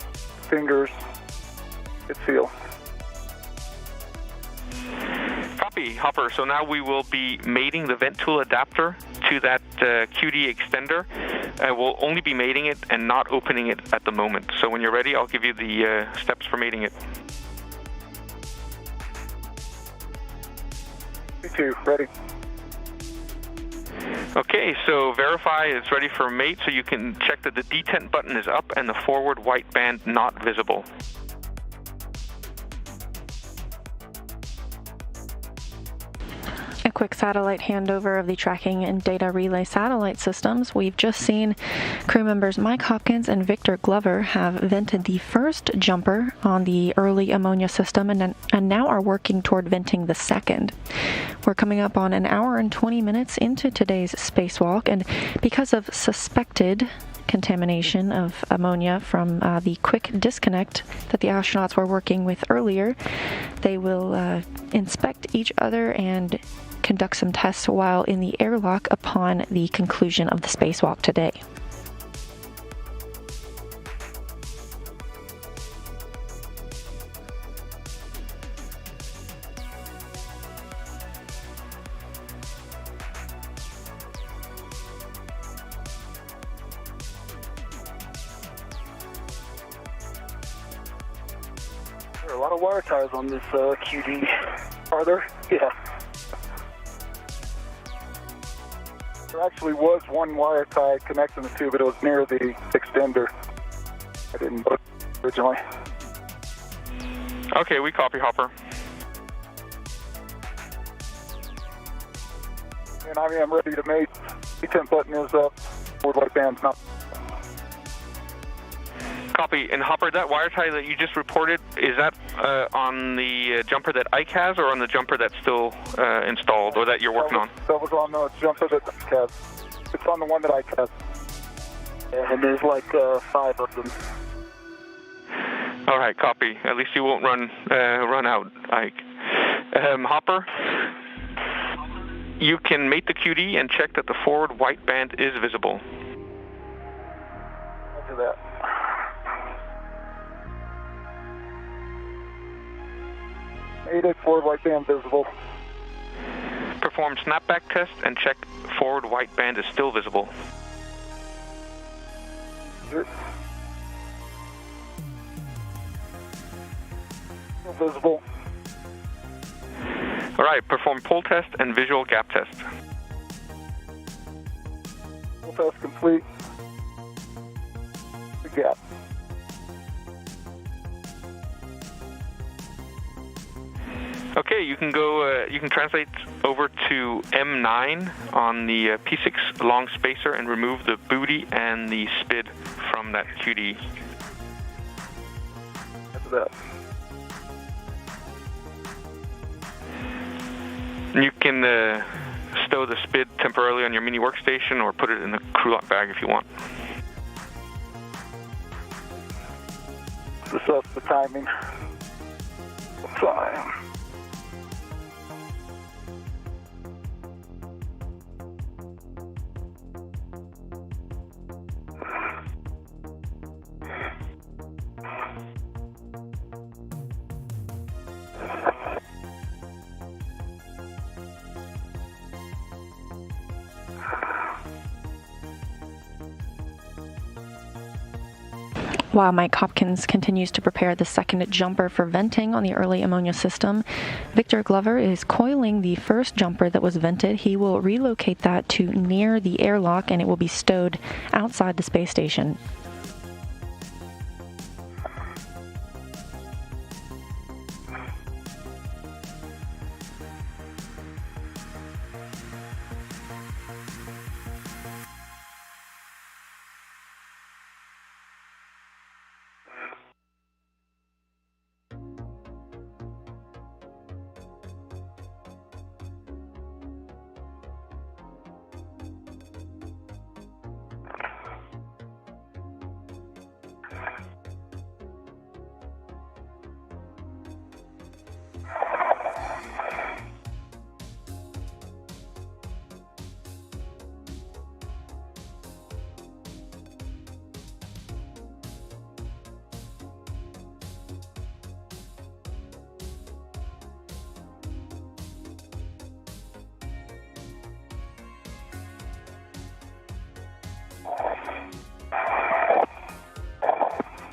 fingers, good seal. Copy, Hopper. So now we will be mating the vent tool adapter to that QD extender. We'll only be mating it and not opening it at the moment. So when you're ready, I'll give you the steps for mating it. Me too, ready. Okay, so verify it's ready for mate, so you can check that the detent button is up and the forward white band not visible. A quick satellite handover of the tracking and data relay satellite systems. We've just seen crew members Mike Hopkins and Victor Glover have vented the first jumper on the early ammonia system and now are working toward venting the second. We're coming up on an hour and 20 minutes into today's spacewalk, and because of suspected contamination of ammonia from the quick disconnect that the astronauts were working with earlier. They will inspect each other and conduct some tests while in the airlock upon the conclusion of the spacewalk today. There are a lot of wire ties on this QD. Are there? Yeah. There actually was one wire tie connecting the two, but it was near the extender. I didn't put it originally. Okay, we copy, Hopper. And I am ready to mate. The temp button is up. Forward light band's not. Copy. And Hopper, that wire tie that you just reported, is that on the jumper that Ike has, or on the jumper that's still installed, or that you're working on? That was on the jumper that Ike has. It's on the one that Ike has. And there's like 5 of them. All right, copy. At least you won't run out, Ike. Hopper, you can mate the QD and check that the forward white band is visible. I'll do that. Mated, forward white band visible. Perform snapback test and check forward white band is still visible. Sure. Still visible. All right, perform pull test and visual gap test. Pull test complete. The gap. Okay, you can go. You can translate over to M9 on the P6 long spacer and remove the booty and the SPID from that QD. After that. You can stow the SPID temporarily on your mini workstation or put it in the crew lock bag if you want. Assess the timing. Time. While Mike Hopkins continues to prepare the second jumper for venting on the early ammonia system, Victor Glover is coiling the first jumper that was vented. He will relocate that to near the airlock, and it will be stowed outside the space station.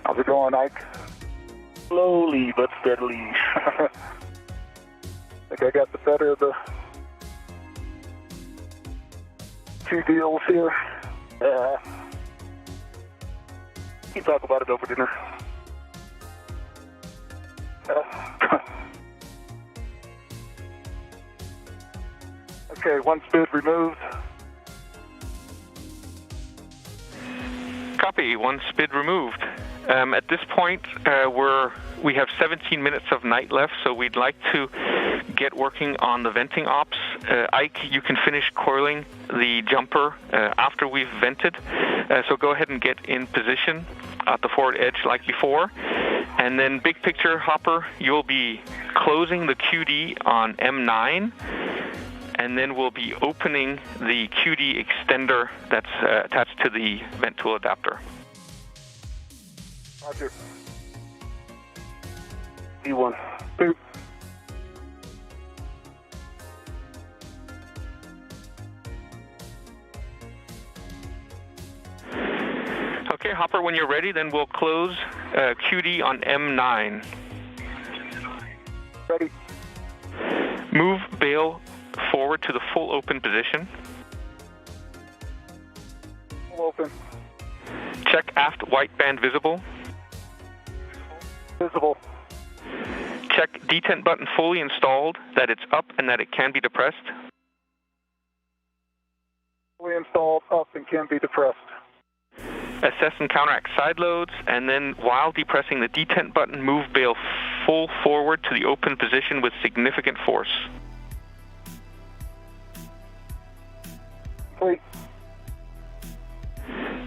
How's it going, Ike? Slowly but steadily. I think I got the better of the two deals here. We can talk about it over dinner. Okay, one SPID removed. Copy, one SPID removed. At this point, we have 17 minutes of night left, so we'd like to get working on the venting ops. Ike, you can finish coiling the jumper after we've vented. So go ahead and get in position at the forward edge like before. And then big picture, Hopper, you'll be closing the QD on M9, and then we'll be opening the QD extender that's attached to the vent tool adapter. Roger. D1. Boot. Okay, Hopper, when you're ready, then we'll close QD on M9. Ready. Move bail forward to the full open position. Full open. Check aft white band visible. Visible. Check detent button fully installed, that it's up and that it can be depressed. Fully installed, up, and can be depressed. Assess and counteract side loads, and then while depressing the detent button, move bail full forward to the open position with significant force. Complete.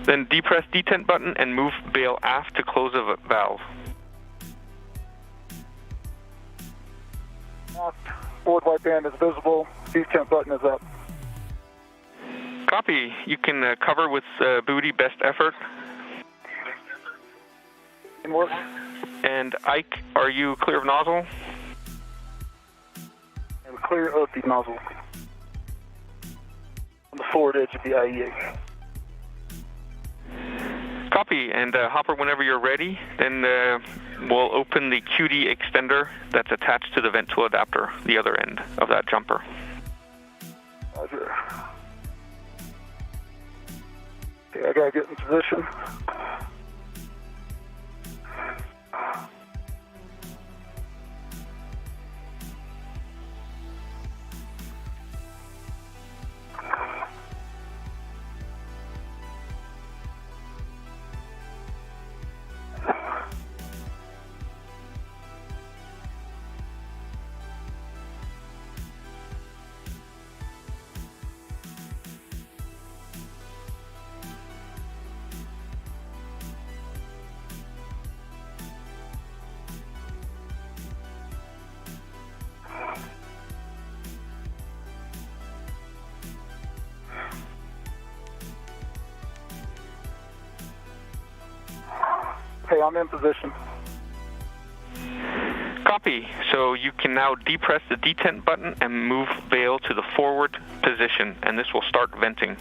Then depress detent button and move bail aft to close a valve. Aft forward white band is visible. Detent button is up. Copy. You can cover with booty best effort. In work. And Ike, are you clear of nozzle? And clear of the nozzle. On the forward edge of the IEA. Copy. And Hopper, whenever you're ready, then we'll open the QD extender that's attached to the vent tool adapter, the other end of that jumper. Roger. Okay, I gotta get in position. Okay, I'm in position. Copy. So you can now depress the detent button and move bail to the forward position, and this will start venting.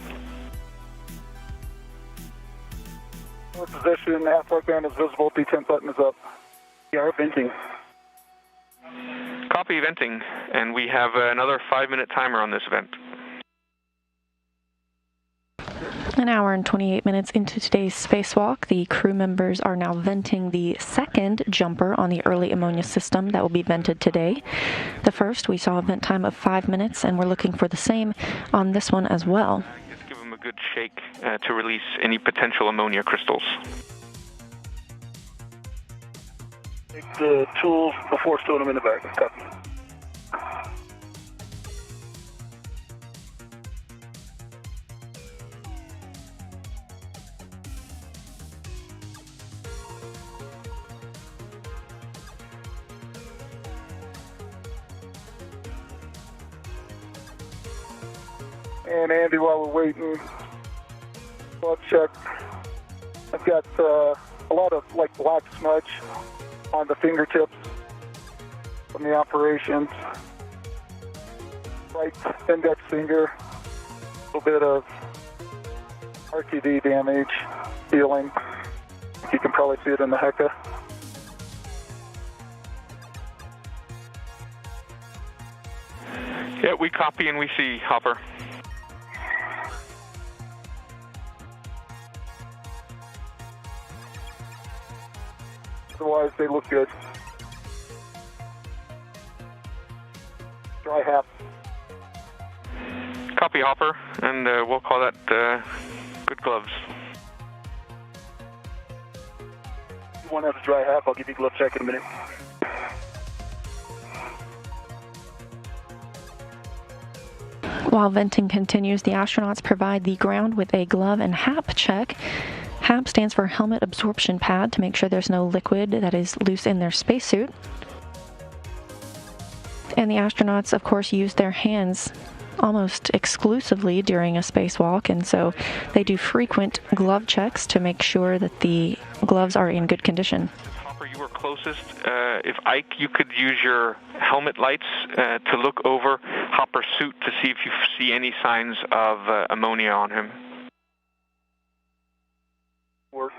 Forward position, aft white band is visible, detent button is up. We are venting. Copy venting, and we have another 5-minute timer on this vent. An hour and 28 minutes into today's spacewalk, the crew members are now venting the second jumper on the early ammonia system that will be vented today. The first, we saw a vent time of 5 minutes, and we're looking for the same on this one as well. Just give them a good shake to release any potential ammonia crystals. Take the tools before stowing them in the bag. Copy. And Andy, while we're waiting, I'll check. I've got a lot of like black smudge on the fingertips from the operations. Right index finger, a little bit of RTD damage, peeling. You can probably see it in the HECA. Yeah, we copy and we see, Hopper. Otherwise, they look good. Dry half. Copy, Hopper, and we'll call that good gloves. You want to have a dry half? I'll give you a glove check in a minute. While venting continues, the astronauts provide the ground with a glove and HAP check. HAP stands for Helmet Absorption Pad, to make sure there's no liquid that is loose in their spacesuit. And the astronauts, of course, use their hands almost exclusively during a spacewalk, and so they do frequent glove checks to make sure that the gloves are in good condition. Hopper, you were closest. If Ike, you could use your helmet lights to look over Hopper's suit to see if you see any signs of ammonia on him. Work.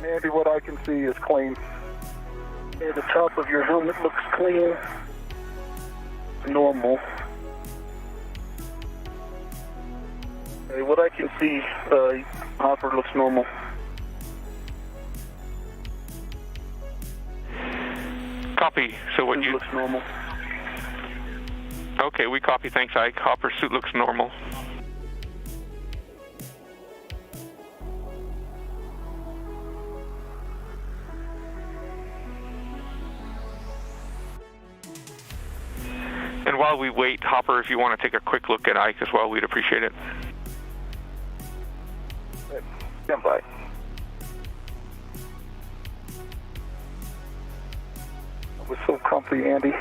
Andy, what I can see is clean. Yeah, the top of your helmet looks clean. Normal. Okay, what I can see, Hopper looks normal. Copy. So what Suit you... looks normal. Okay, we copy. Thanks, Ike. Hopper's suit looks normal. And while we wait, Hopper, if you want to take a quick look at Ike as well, we'd appreciate it. Stand by. It was so comfy, Andy.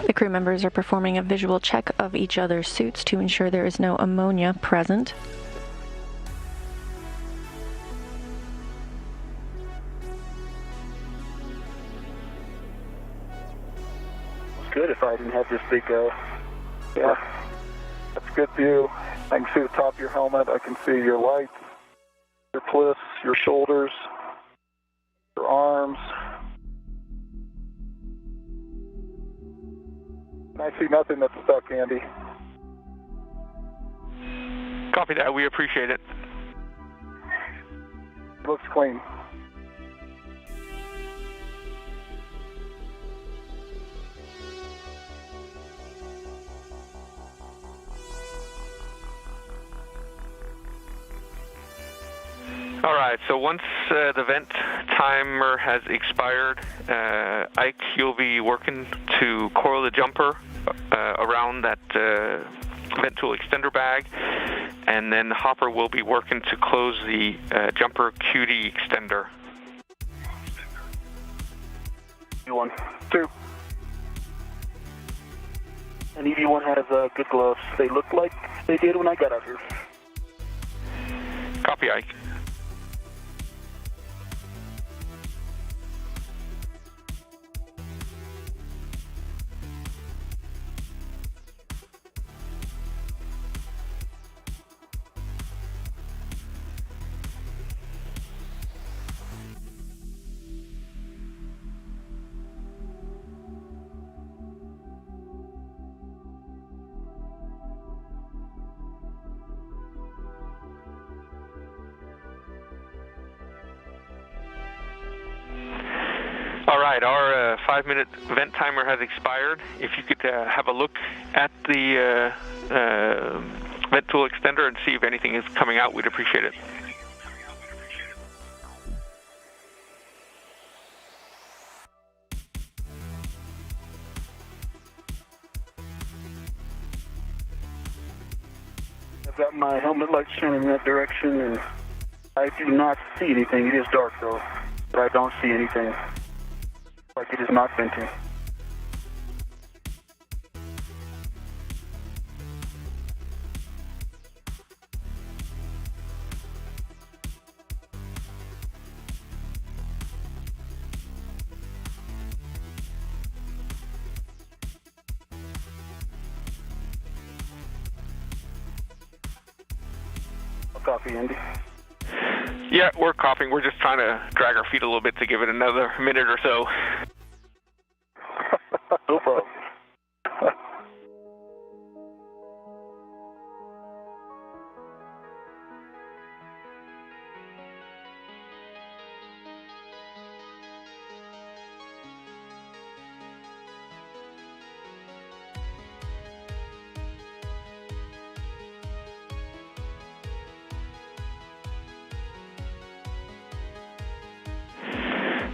The crew members are performing a visual check of each other's suits to ensure there is no ammonia present. It's good if I didn't have this big, Yeah, that's a good view. I can see the top of your helmet. I can see your lights, your cliffs, your shoulders, your arms. And I see nothing that's stuck, Andy. Copy that. We appreciate it. It looks clean. All right, so once the vent timer has expired, Ike, you'll be working to coil the jumper around that vent tool extender bag, and then Hopper will be working to close the jumper QD extender. EV1. 2. And EV1 has good gloves. They look like they did when I got out here. Copy, Ike. All right, our 5-minute vent timer has expired. If you could have a look at the vent tool extender and see if anything is coming out, we'd appreciate it. I've got my helmet light shining in that direction, and I do not see anything. It is dark, though, but I don't see anything. Like it is not venting. copy, Andy. Yeah, we're coughing. We're just trying to drag our feet a little bit to give it another minute or so. No problem.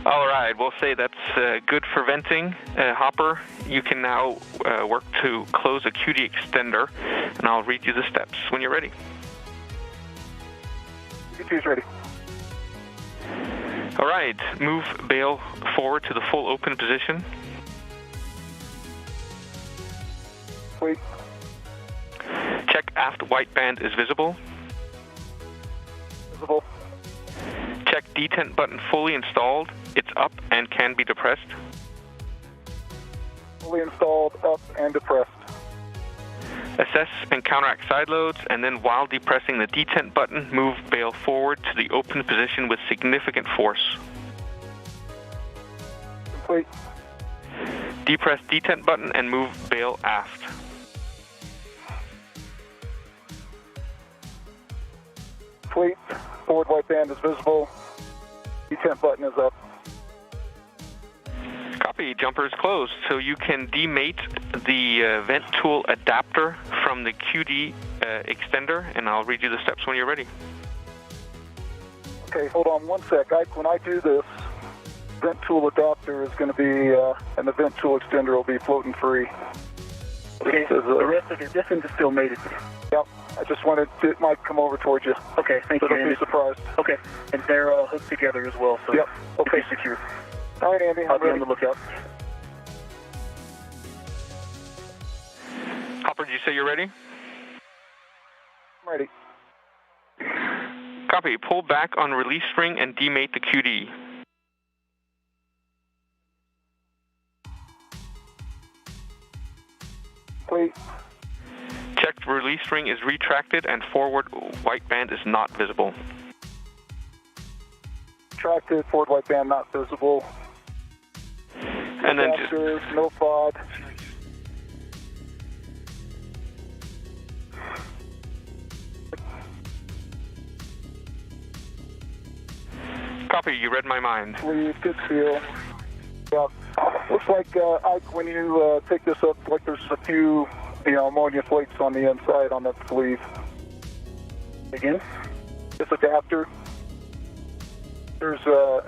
All right, we'll say that's good for venting. Hopper, you can now work to close a QD extender, and I'll read you the steps when you're ready. QT's ready. All right, move bail forward to the full open position. Wait. Check aft white band is visible. Visible. Check detent button fully installed. It's up and can be depressed. Fully installed, up and depressed. Assess and counteract side loads, and then while depressing the detent button, move bail forward to the open position with significant force. Complete. Depress detent button and move bail aft. Complete. Forward white band is visible. Detent button is up. Copy. Jumper is closed, so you can demate the vent tool adapter from the QD extender, and I'll read you the steps when you're ready. Okay, hold on one sec. When I do this, vent tool adapter is going to be, and the vent tool extender will be floating free. Okay, so the rest of your distance is still mated. Yep, I just wanted it might come over towards you. Okay, thank you, Don't Andy. be surprised. Okay, and they're hooked together as well, so yep. Okay, secure. All right, Andy, I'll be on the lookout. Hopper, did you say you're ready? I'm ready. Copy. Pull back on release spring and demate the QD. Complete. Check the release spring is retracted and forward white band is not visible. Retracted, forward white band not visible. And then just no FOD. copy. You read my mind. Sleeve, good feel. Yeah. Looks like Ike, when you take this up, like there's a few, ammonia flakes on the inside on that sleeve. Again, this adapter. There's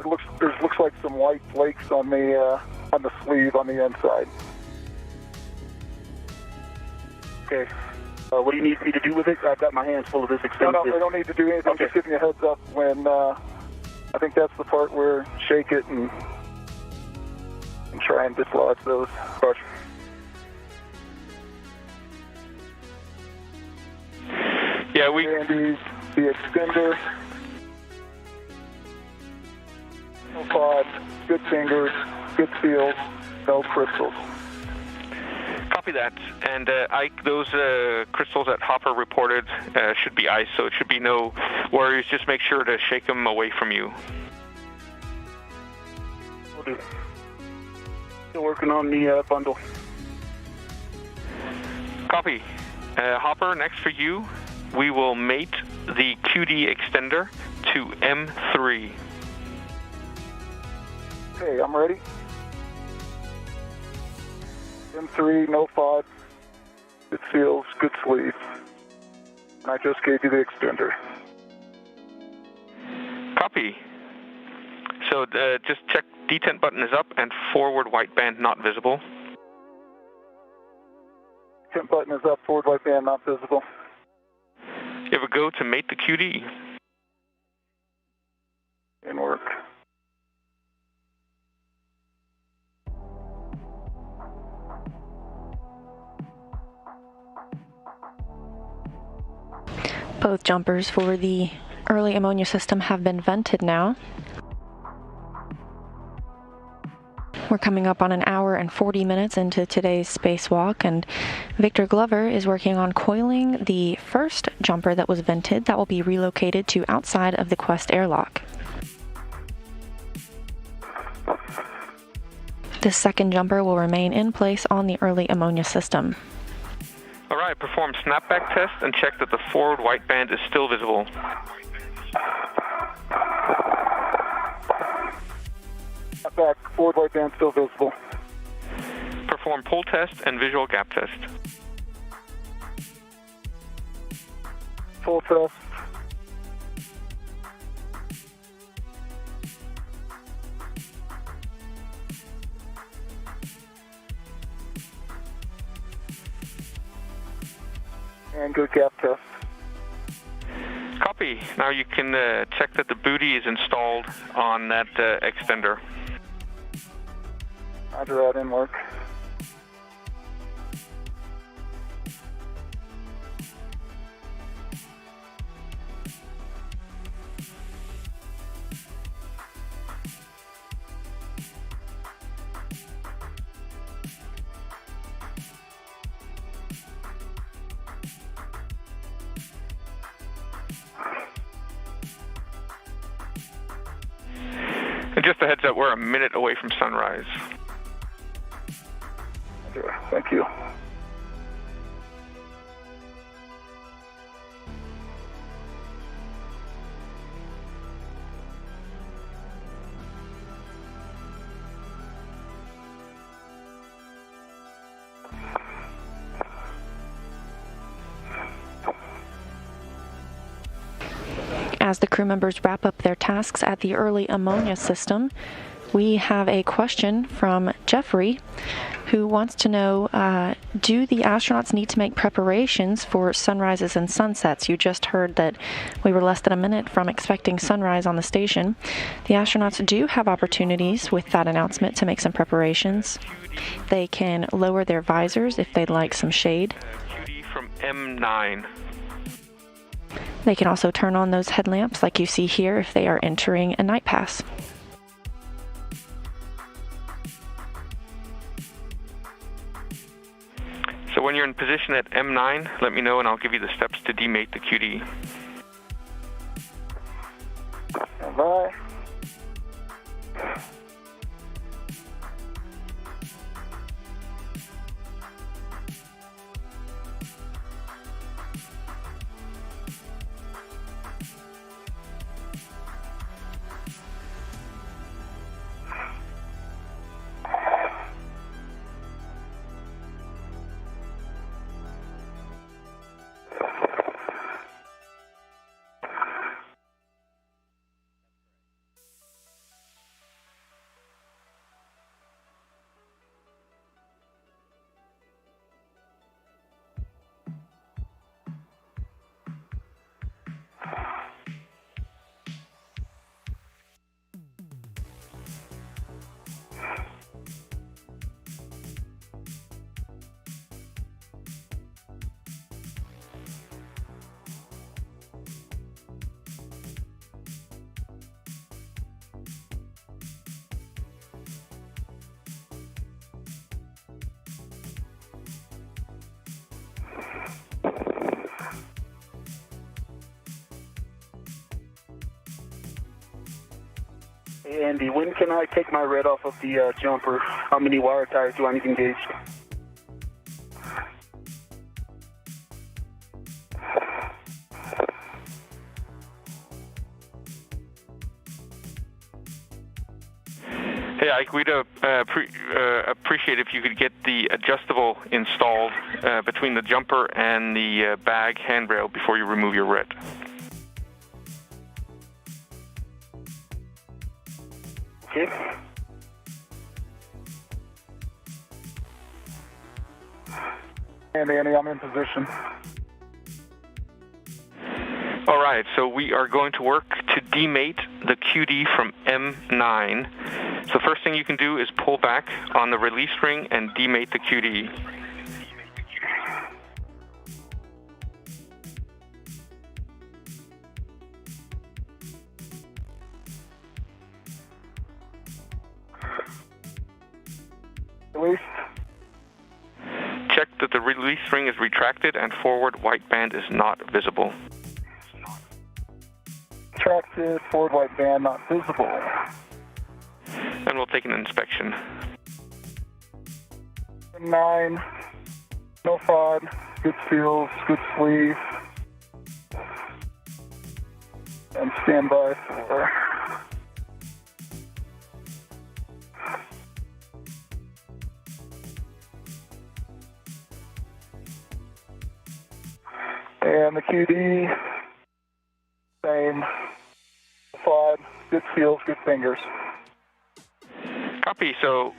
looks like some white flakes on the sleeve on the inside. Okay. What do you need me to do with it? I've got my hands full of this expensive. No, I don't need to do anything. Okay. Just giving you a heads up when I think that's the part where shake it and try and dislodge those. Roger. Yeah, we. Andy's the extender. No pods, good fingers, good seals, no crystals. Copy that. And Ike, those crystals that Hopper reported should be ice, so it should be no worries. Just make sure to shake them away from you. Will do. Still working on the bundle. Copy. Hopper, next for you, we will mate the QD extender to M3. Okay, I'm ready. M3, no FOD, good seals, good sleeve. And I just gave you the extender. Copy. So just check detent button is up and forward white band not visible. Detent button is up, forward white band not visible. You have a go to mate the QD. In work. Both jumpers for the early ammonia system have been vented now. We're coming up on an hour and 40 minutes into today's spacewalk, and Victor Glover is working on coiling the first jumper that was vented that will be relocated to outside of the Quest Airlock. The second jumper will remain in place on the early ammonia system. All right, perform snapback test and check that the forward white band is still visible. Back, forward white band still visible. Perform pull test and visual gap test. Full test. And good gap test. Copy. Now you can check that the booty is installed on that extender. Roger that, in work. And just a heads up, we're a minute away from sunrise. Thank you. As the crew members wrap up their tasks at the early ammonia system, we have a question from Jeffrey, who wants to know, do the astronauts need to make preparations for sunrises and sunsets? You just heard that we were less than a minute from expecting sunrise on the station. The astronauts do have opportunities with that announcement to make some preparations. They can lower their visors if they'd like some shade. QD from M9. They can also turn on those headlamps like you see here if they are entering a night pass. So when you're in position at M9, let me know and I'll give you the steps to demate the QD. Bye. Hey, Andy, when can I take my red off of the jumper? How many wire ties do I need engaged? Hey, Ike, we'd appreciate if you could get the adjustable installed between the jumper and the bag handrail before you remove your red. Okay. And Andy, I'm in position. All right, so we are going to work to demate the QD from M9. So first thing you can do is pull back on the release ring and demate the QD. Released. Check that the release ring is retracted and forward white band is not visible. Retracted, forward white band not visible. And we'll take an inspection. 9, no FOD, good seals, good sleeve. And stand by for... And the QD, same, FOD, good seals, good fingers. Copy, so...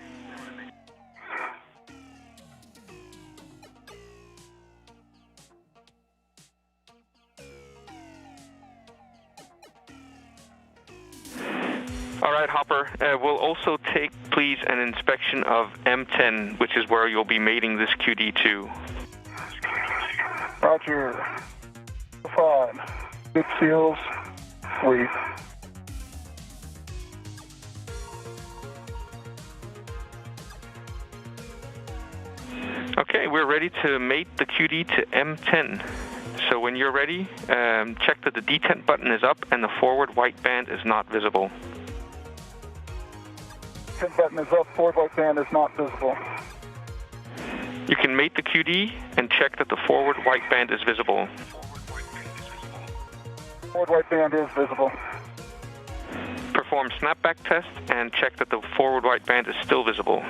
All right, Hopper, we'll also take, please, an inspection of M10, which is where you'll be mating this QD to. Roger. FOD, good seals, sleeve. Okay, we're ready to mate the QD to M10. So when you're ready, check that the detent button is up and the forward white band is not visible. Detent button is up, forward white band is not visible. You can mate the QD and check that the forward white band is visible. Forward white band is visible. Perform snapback test and check that the forward white band is still visible.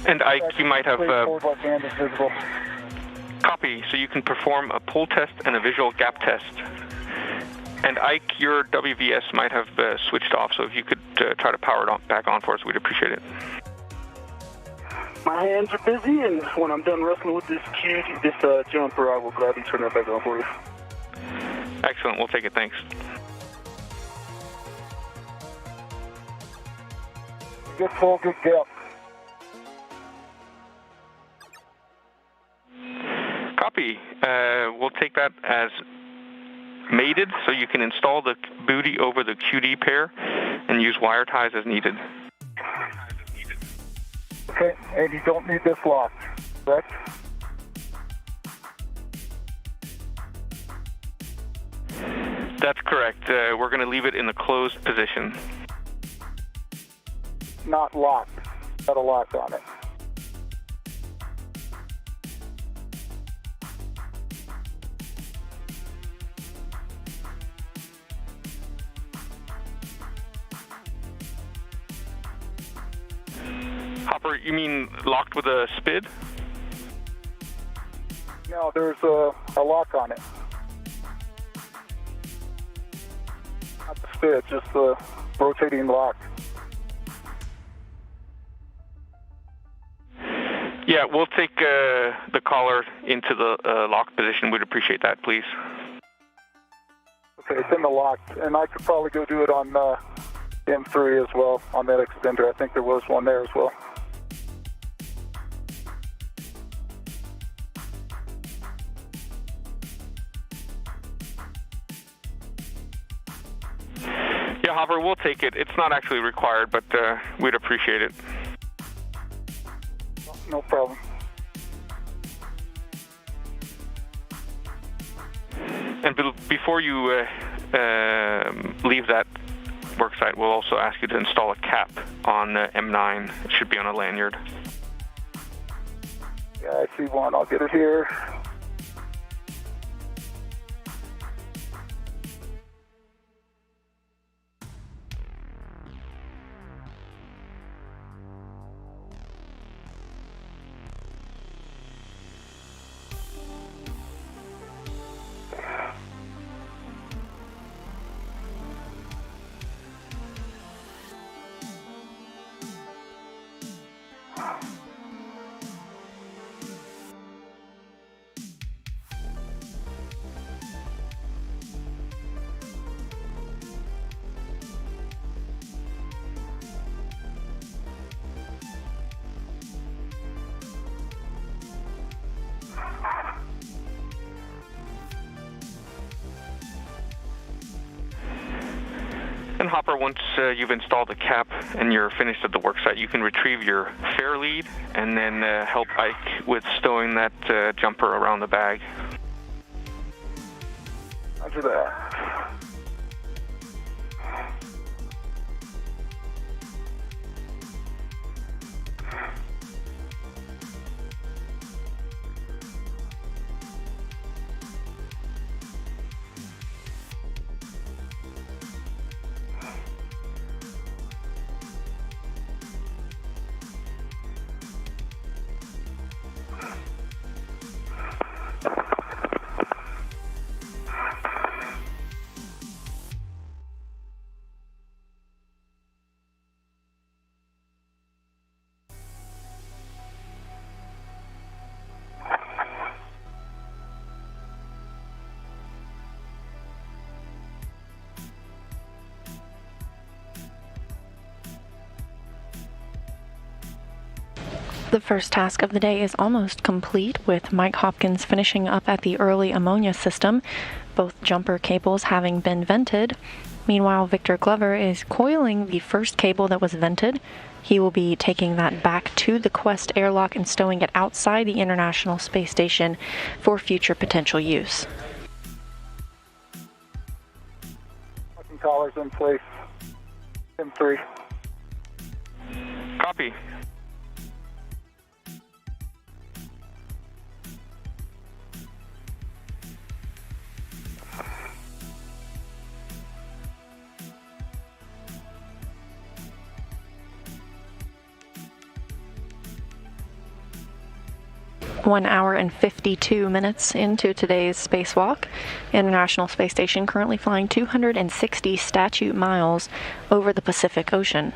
And Ike, you might have forward white band is visible. Copy, so you can perform a pull test and a visual gap test. And Ike, your WVS might have switched off, so if you could try to power it back on for us, we'd appreciate it. My hands are busy, and when I'm done wrestling with this jumper, I will gladly turn that back on for you. Excellent, we'll take it, thanks. Good pull, good gap. Copy. We'll take that as mated, so you can install the booty over the QD pair and use wire ties as needed. Okay, and you don't need this locked, correct? That's correct. We're going to leave it in the closed position. Not locked. Got a lock on it. Hopper, you mean locked with a SPID? No, there's a lock on it. Not the SPID, just the rotating lock. Yeah, we'll take the collar into the lock position. We'd appreciate that, please. Okay, it's in the lock, and I could probably go do it on M3 as well, on that extender. I think there was one there as well. Yeah, Hopper, we'll take it. It's not actually required, but we'd appreciate it. No problem. And before you leave that worksite, we'll also ask you to install a cap on M9. It should be on a lanyard. Yeah, I see one. I'll get it here. And Hopper, once you've installed the cap and you're finished at the worksite, you can retrieve your fair lead and then help Ike with stowing that jumper around the bag. Roger that. The first task of the day is almost complete, with Mike Hopkins finishing up at the early ammonia system, both jumper cables having been vented. Meanwhile, Victor Glover is coiling the first cable that was vented. He will be taking that back to the Quest Airlock and stowing it outside the International Space Station for future potential use. Fucking collars in place. M3. Copy. One hour and 52 minutes into today's spacewalk. International Space Station currently flying 260 statute miles over the Pacific Ocean.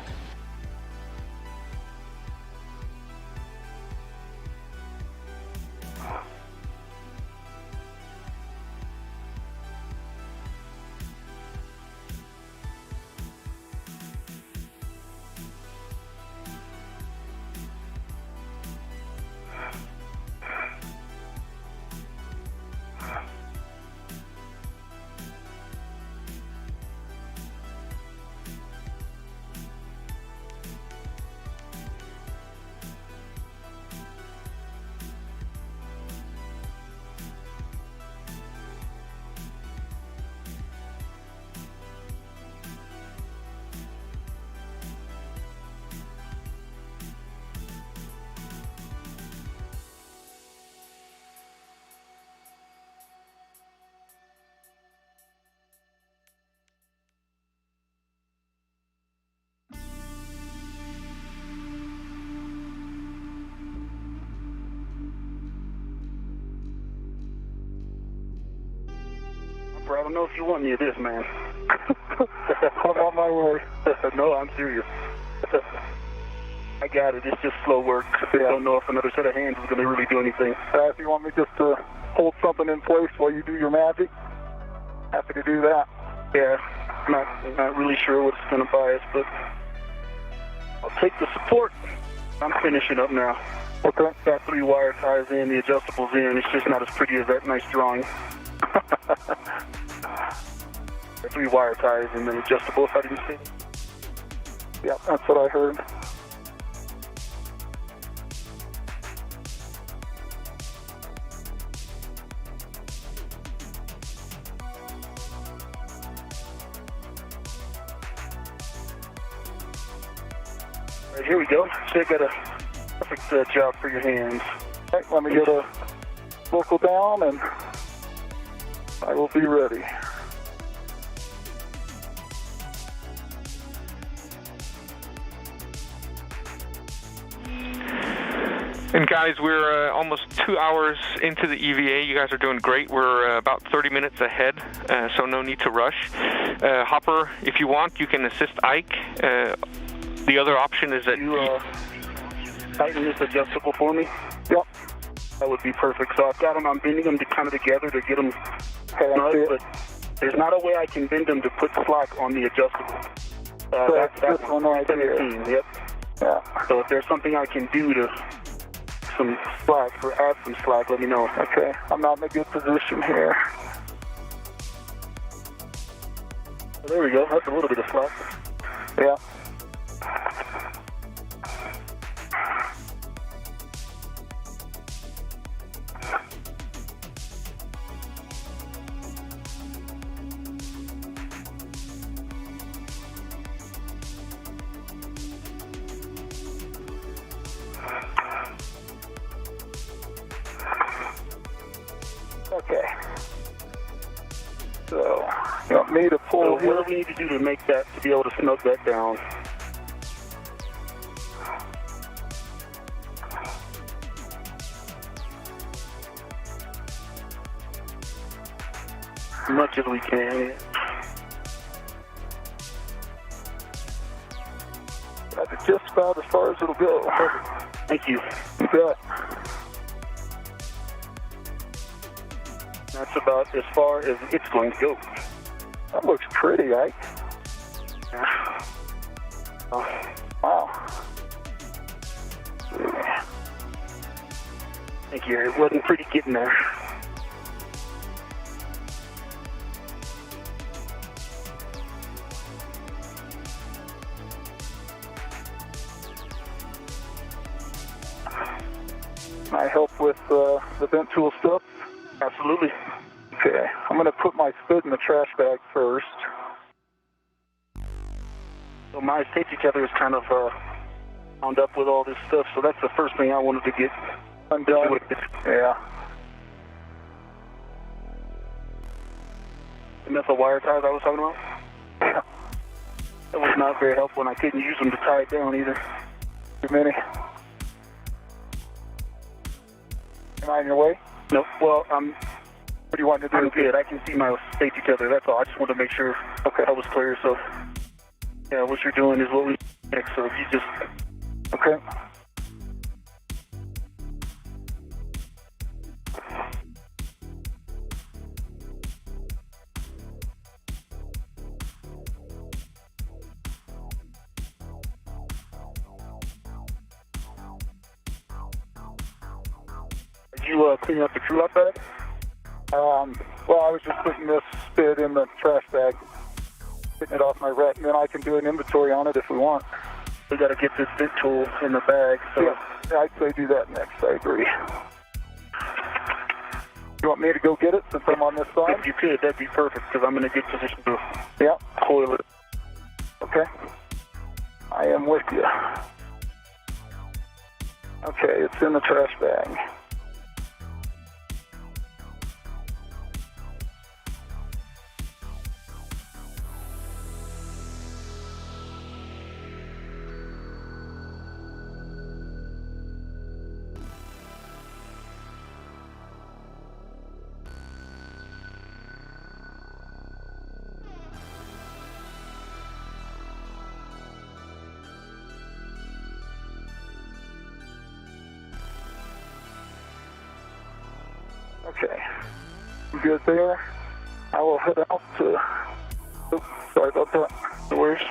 I don't know if you want any of this, man. I'm on my way. No, I'm serious. I got it. It's just slow work. I don't know if another set of hands is going to really do anything. If you want me just to hold something in place while you do your magic, happy to do that. Yeah, not really sure what's going to buy us, but I'll take the support. I'm finishing up now. Okay. Got 3 wire ties in, the adjustables in. It's just not as pretty as that nice drawing. 3 wire ties and then adjustables. How do you say it? Yeah, that's what I heard. Right, here we go. So I got a perfect job for your hands. All right, let me get a local down and I will be ready. And guys, we're almost 2 hours into the EVA. You guys are doing great. We're about 30 minutes ahead, so no need to rush. Hopper, if you want, you can assist Ike. The other option is that you tighten this adjustable for me. Yep. That would be perfect. So I've got them. I'm bending them kind of together to get them snug, but there's not a way I can bend them to put slack on the adjustable. That's one right there. Yep. Yeah. So if there's something I can do to some slack or add some slack, let me know. Okay. I'm not in a good position here. There we go. That's a little bit of slack. Yeah. Okay. So, you want me to pull what do we need to do to make that, to be able to snug that down? As much as we can. That's just about as far as it'll go. Perfect. Thank you. You bet. That's about as far as it's going to go. That looks pretty, Ike. Yeah. Oh. Wow. Thank you. It wasn't pretty getting there. Can I help with the vent tool stuff? Absolutely. Okay, I'm going to put my spit in the trash bag first. So my safety tether is kind of wound up with all this stuff, so that's the first thing I wanted to get undone. Yeah. And that's the wire ties I was talking about? Yeah. That was not very helpful, and I couldn't use them to tie it down either. Too many. Am I in your way? No. Well, what do you want to do? I'm good. I can see my safety tether. That's all. I just wanted to make sure that was clear. So, yeah, what you're doing is what we next. So if you just... Okay. Are you cleaning up the crew lock bag? Well, I was just putting this spit in the trash bag, getting it off my rack, and then I can do an inventory on it if we want. We got to get this vent tool in the bag. So yeah, I'd say do that next. I agree. You want me to go get it since I'm on this side? If you could, that'd be perfect, because I'm in a good position to coil it. Okay. I am with you. Okay, it's in the trash bag. Okay, good there. I will head out to... Oops, sorry about that. No worries.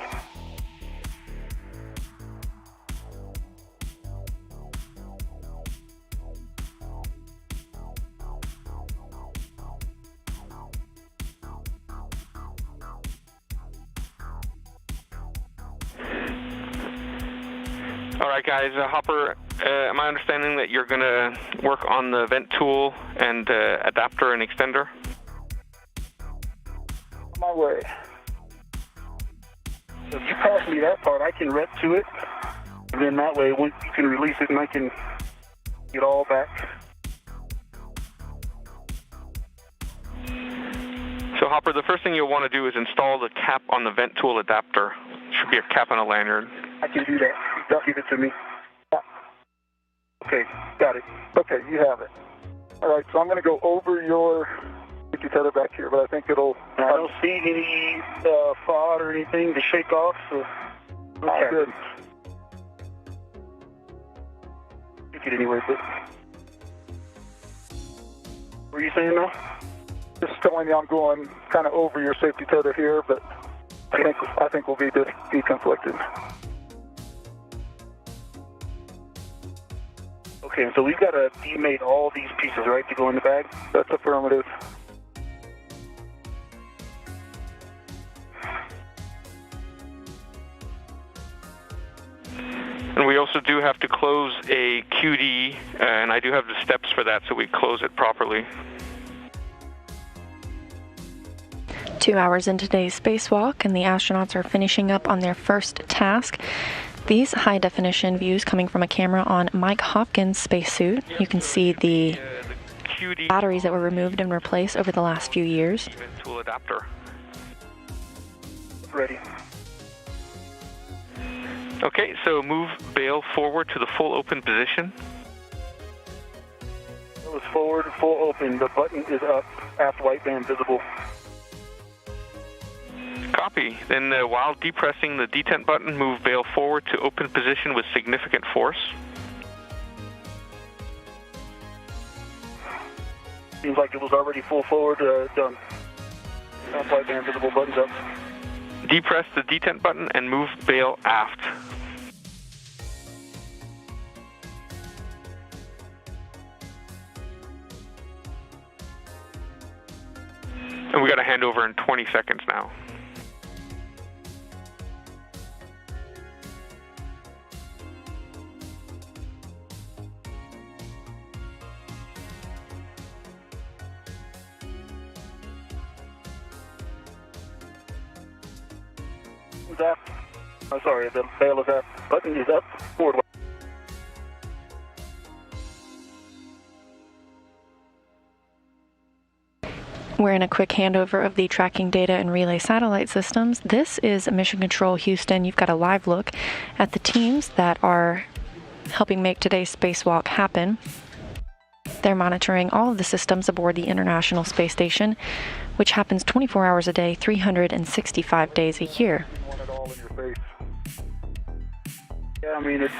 All right, guys. Hopper, am I understanding that you're going to work on the vent tool and adapter and extender? On my way. If you pass me that part, I can rep to it, and then that way you can release it and I can get all back. So, Hopper, the first thing you'll want to do is install the cap on the vent tool adapter. Should be a cap on a lanyard. I can do that. Just give it to me. Yeah. Okay, got it. Okay, you have it. All right, so I'm going to go over your safety tether back here, but I think it'll... I don't see any fraud or anything to shake off, so... Okay. Good. You get anyway, but... What were you saying now? Just telling you I'm going kind of over your safety tether here, but I think we'll be deconflicted. Okay, so we've got to demate all these pieces, right, to go in the bag? That's affirmative. And we also do have to close a QD, and I do have the steps for that, so we close it properly. 2 hours into today's spacewalk, and the astronauts are finishing up on their first task. These high-definition views coming from a camera on Mike Hopkins' spacesuit. You can see the batteries that were removed and replaced over the last few years. Tool adapter. Ready. Okay, so move bail forward to the full open position. Bail is forward, full open. The button is up. Aft white band visible. Copy. Then while depressing the detent button, move bail forward to open position with significant force. Seems like it was already full forward, done. Aft white band visible, buttons up. Depress the detent button and move bail aft. And we got a handover in 20 seconds now. Up. I'm sorry, the bail is up. Button is up. Forward. We're in a quick handover of the tracking data and relay satellite systems. This is Mission Control Houston. You've got a live look at the teams that are helping make today's spacewalk happen. They're monitoring all of the systems aboard the International Space Station, which happens 24 hours a day, 365 days a year. Yeah, I mean, it's,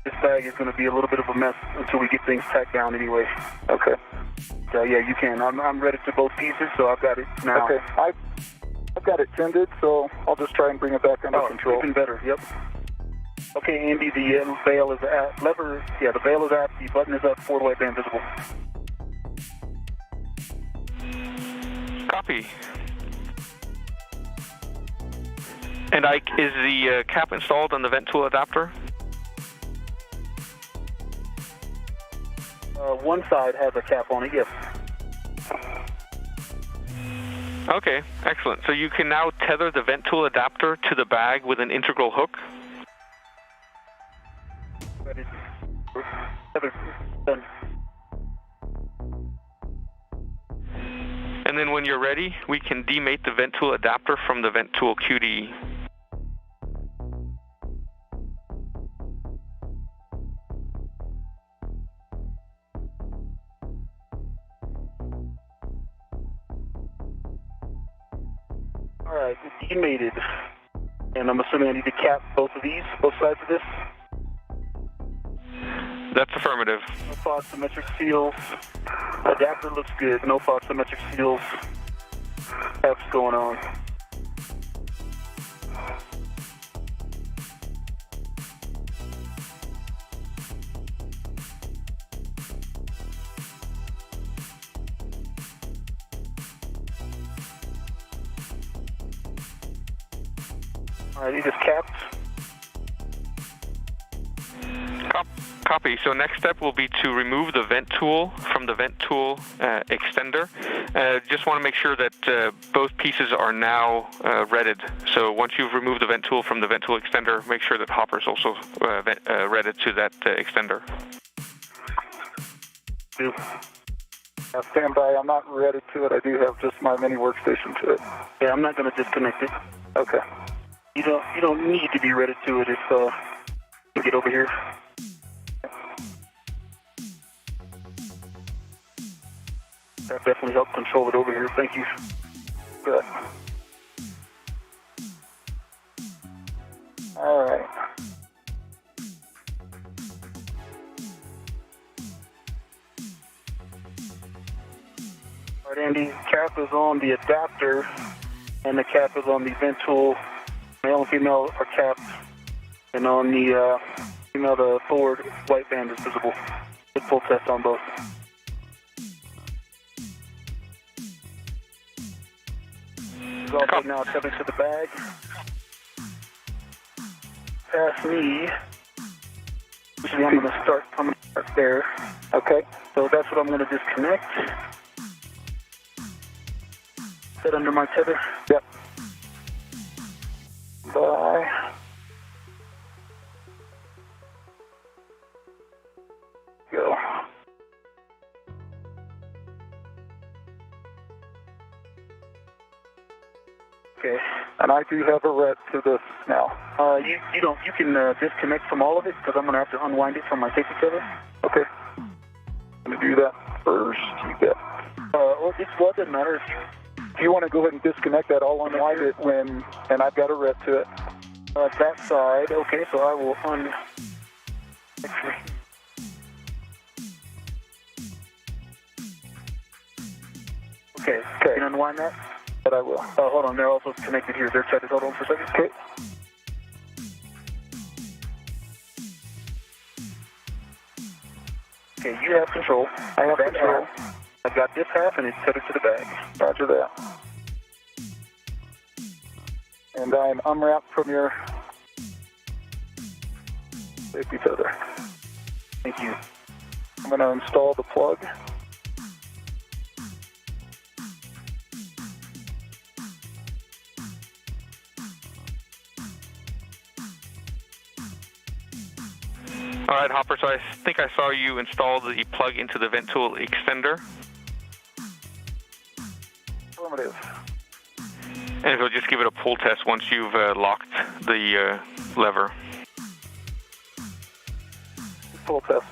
this bag is going to be a little bit of a mess until we get things tacked down anyway. Okay. So, yeah, you can. I'm ready to both pieces, so I've got it now. Okay. I've got it tended, so I'll just try and bring it back under control. Even better, yep. Okay, Andy, the bail is at lever. Yeah, the bail is at. The button is up. Forward white band visible. Copy. And Ike, is the cap installed on the vent tool adapter? One side has a cap on it, yes. Okay, excellent. So you can now tether the vent tool adapter to the bag with an integral hook? Done. And then when you're ready, we can demate the vent tool adapter from the vent tool QD. All right, it's demated. And I'm assuming I need to cap both sides of this? That's affirmative. No fog symmetric seals. Adapter looks good. No fog symmetric seals. That's going on. All right, he just capped. Copy. So next step will be to remove the vent tool from the vent tool extender. Just want to make sure that both pieces are now redded. So once you've removed the vent tool from the vent tool extender, make sure that hopper's also redded to that extender. Now stand by. I'm not ready to it. I do have just my mini workstation to it. Yeah, I'm not going to disconnect it. Okay. You don't need to be ready to it if you get over here. That definitely helped control it over here. Thank you. Good. All right. All right, Andy, cap is on the adapter, and the cap is on the vent tool. Male and female are capped, and on the female, the forward white band is visible. Good full test on both. It's also now tethered to the bag. past me, which is I'm going to start there. Okay. So that's what I'm going to disconnect. Set under my tether. Yep. Bye. Go. Okay. And I do have a ret to this now. You can disconnect from all of it because I'm going to have to unwind it from my safety tether. Okay. I'm going to do that first. You bet. Well, it doesn't matter if you want to go ahead and disconnect that, I'll unwind it and I've got a ret to it. That side, okay, so I will Okay, you can unwind that? But I will. Hold on, they're also connected here. They're checked. Hold on for a second. Okay. Okay, you have control. I have control. I've got this half and it's tethered to the bag. Roger that. And I'm unwrapped from your safety tether. Thank you. I'm going to install the plug. All right, Hopper, so I think I saw you install the plug into the vent tool extender. Affirmative. And if you'll just give it a pull test once you've locked the lever. Pull test.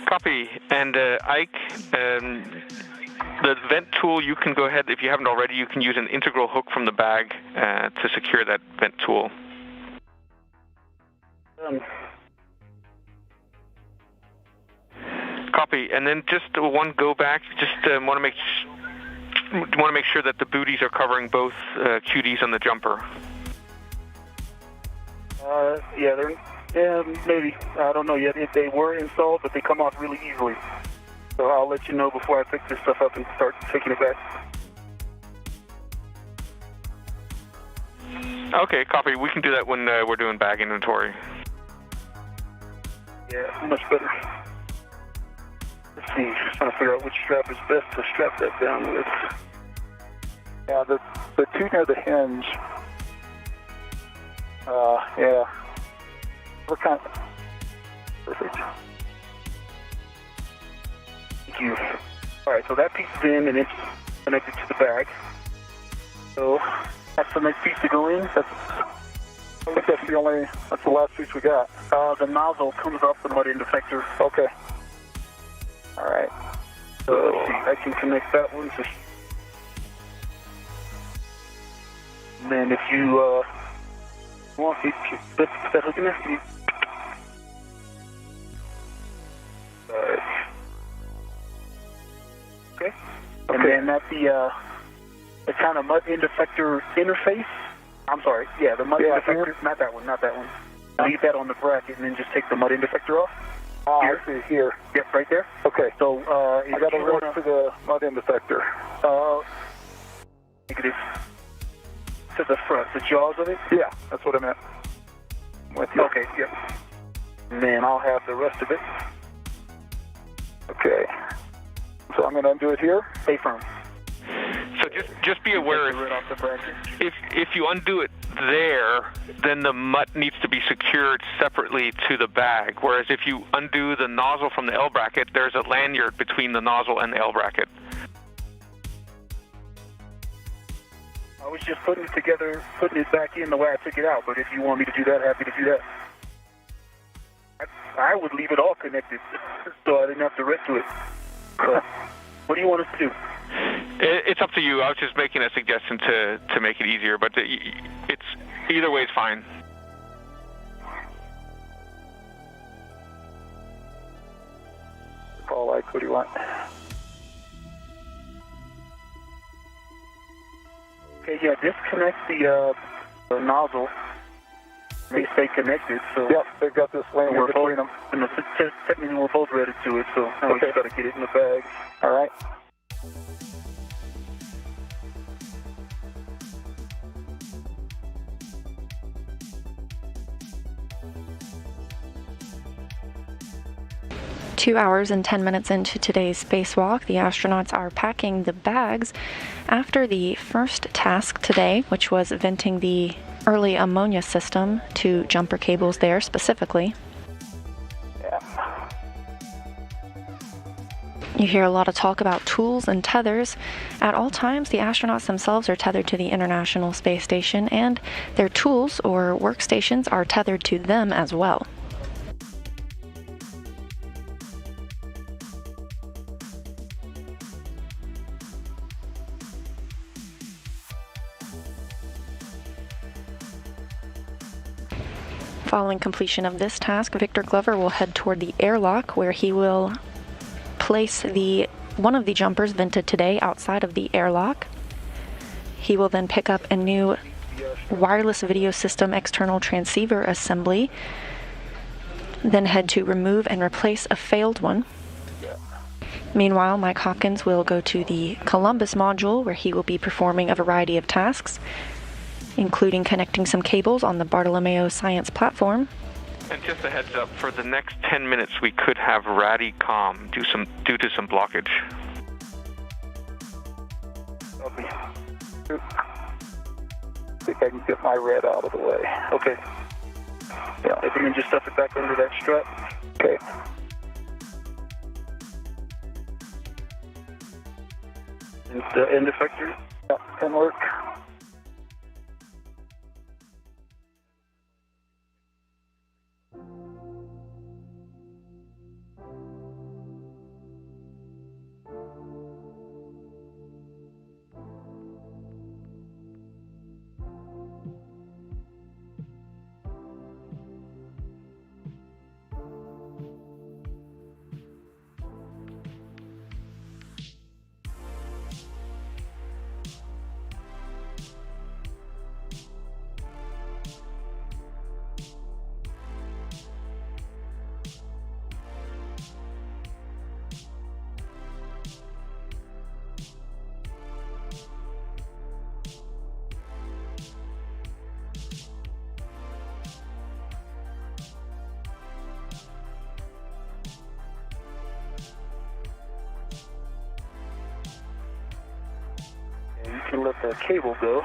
Copy. And Ike, the vent tool, you can go ahead, if you haven't already, you can use an integral hook from the bag to secure that vent tool. Copy. And then just one go back, just want to make sure that the booties are covering both QDs on the jumper. Yeah, maybe. I don't know yet if they were installed, but they come off really easily. So I'll let you know before I pick this stuff up and start taking it back. Okay, copy. We can do that when we're doing bag inventory. Yeah, much better. Let's see, just trying to figure out which strap is best to strap that down with. Yeah, the two near the hinge. Yeah. We're kind of perfect. Thank you. All right, so that piece is in and it's connected to the bag. So that's the next piece to go in. I think that's the last piece we got. The nozzle comes off the mud end effector. Okay. All right. So let's see, I can connect that one. And then if you want, put that hook in there. Okay. And then at the kind of mud end effector interface. I'm sorry. Yeah, the mud end effector. Not that one. Leave that on the bracket and then just take the mud end effector off. I see here. Yep, right there. Okay. So I got to look for the mud end effector. Negative. To the front, the jaws of it. Yeah, that's what I meant. With you. Okay. Yep. And then I'll have the rest of it. Okay. So I'm going to undo it here. Stay firm. So just be aware, if you undo it there, then the mutt needs to be secured separately to the bag. Whereas if you undo the nozzle from the L bracket, there's a lanyard between the nozzle and the L bracket. I was just putting it together, putting it back in the way I took it out. But if you want me to do that, happy to do that. I would leave it all connected, so I didn't have to rest to it. So, what do you want us to do? It's up to you. I was just making a suggestion to make it easier, but it's either way is fine. Paul, what do you want? Okay, yeah, disconnect the nozzle. They stay connected, so... Yep, they've got this lanyard between them. And technically, we're both ready to it, so we just got to get it in the bag. All right. 2 hours and 10 minutes into today's spacewalk, the astronauts are packing the bags after the first task today, which was venting the early ammonia system to jumper cables there specifically. You hear a lot of talk about tools and tethers. At all times, the astronauts themselves are tethered to the International Space Station, and their tools or workstations are tethered to them as well. Following completion of this task, Victor Glover will head toward the airlock, where he will place one of the jumpers vented today outside of the airlock. He will then pick up a new wireless video system external transceiver assembly, then head to remove and replace a failed one. Meanwhile, Mike Hopkins will go to the Columbus module, where he will be performing a variety of tasks, including connecting some cables on the Bartolomeo science platform. And just a heads up, for the next 10 minutes we could have ratty comm due to some blockage. Okay. Think I can get my red out of the way. Okay. Yeah, if you can just stuff it back under that strap. Okay. And the end effector? Yeah, can work. You can let that cable go.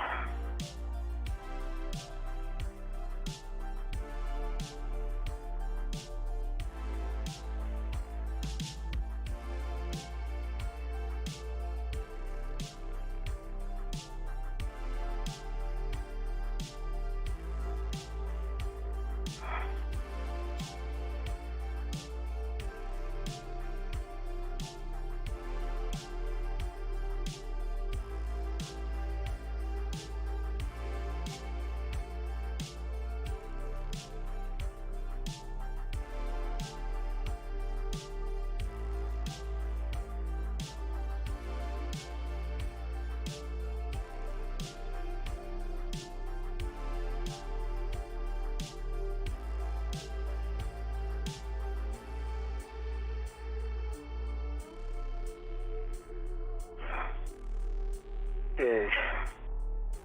Okay.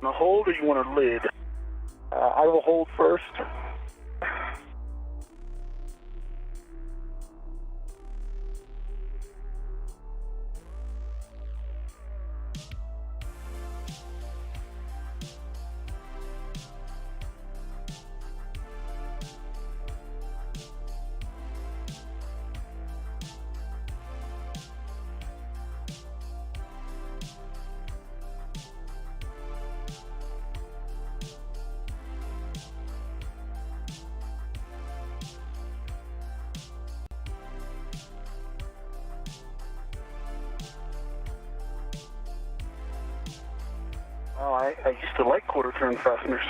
Now hold, or you want a lid? I will hold first. Oh, I used to like quarter turn fasteners.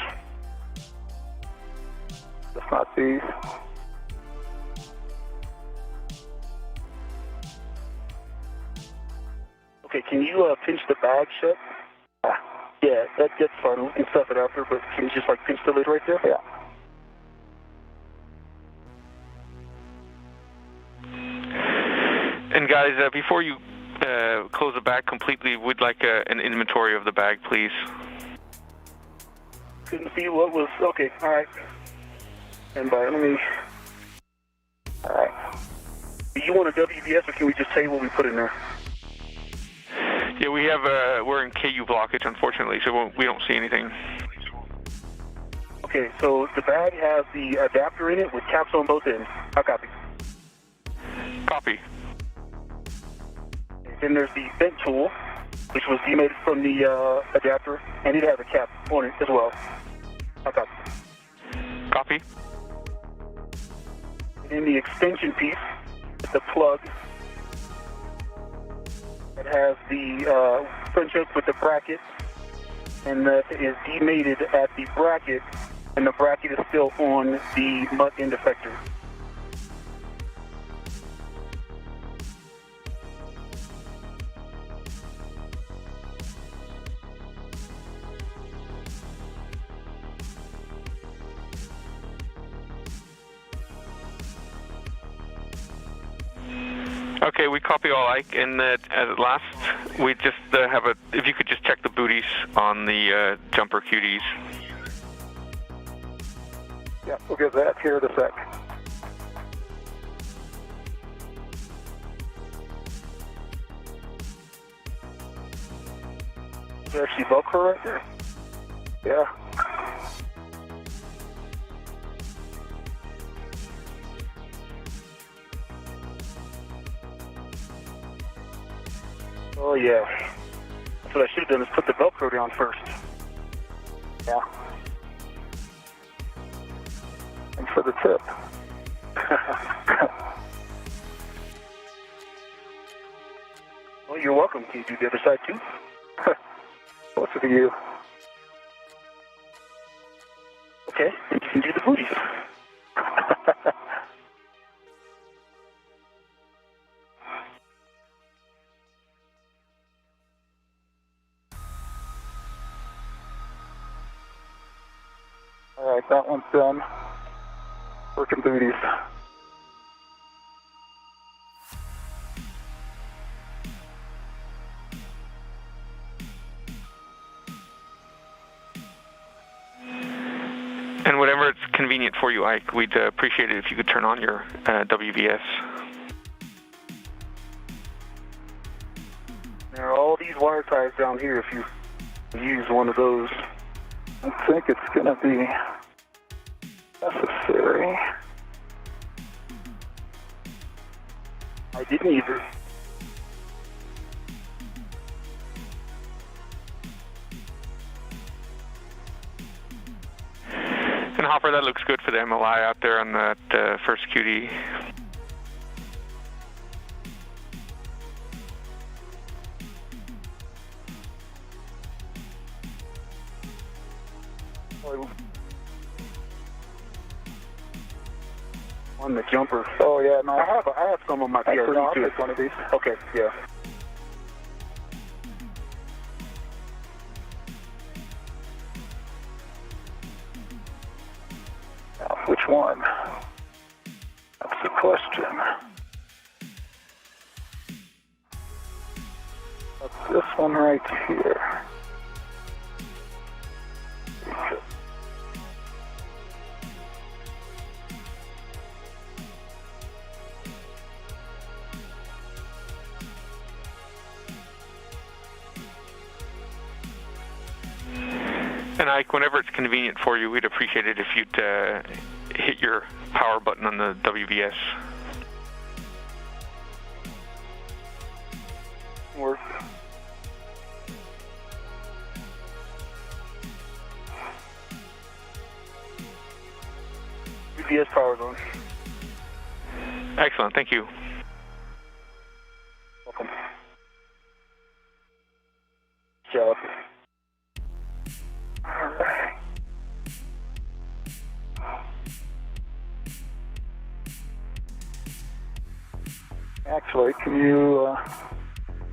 That's not these. Okay, can you pinch the bag shut? Yeah, that's fine. We can stuff it after, but can you just like pinch the lid right there? Yeah. And guys, before you close the bag completely, we'd like an inventory of the bag, please. Couldn't see what was... Okay, alright. And let me... Alright. Do you want a WVS, or can we just tell you what we put in there? Yeah, we have, we're in KU blockage, unfortunately, so we don't see anything. Okay, so the bag has the adapter in it with caps on both ends. I'll copy. Copy. Then there's the vent tool, which was demated from the adapter, and it has a cap on it as well. I'll copy. Copy. And then the extension piece, the plug, it has the French hook with the bracket, and that is demated at the bracket, and the bracket is still on the mutt end effector. Okay, we copy all, Ike, and at last, we just have if you could just check the booties on the jumper QDs. Yeah, we'll get that here in a sec. Is there actually Velcro right there? Yeah. Oh, yeah. That's what I should have done, is put the Velcro down first. Yeah. Thanks for the tip. Well, you're welcome. Can you do the other side, too? What's it to you? Okay, you can do the booties. All right, that one's done. Working booties. And whatever it's convenient for you, Ike, we'd appreciate it if you could turn on your WVS. There are all these wire ties down here if you use one of those. I think it's going to be necessary. I didn't either. And Hopper, that looks good for the MOI out there on that first QD. On the jumper. Oh yeah, no. I have some on my PRD too. One of these. Okay, yeah. Now, which one? That's the question. That's this one right here. And Ike, whenever it's convenient for you, we'd appreciate it if you'd hit your power button on the WVS. Work. WVS power's on. Excellent, thank you. Welcome. Job. Alright. Actually, can you, I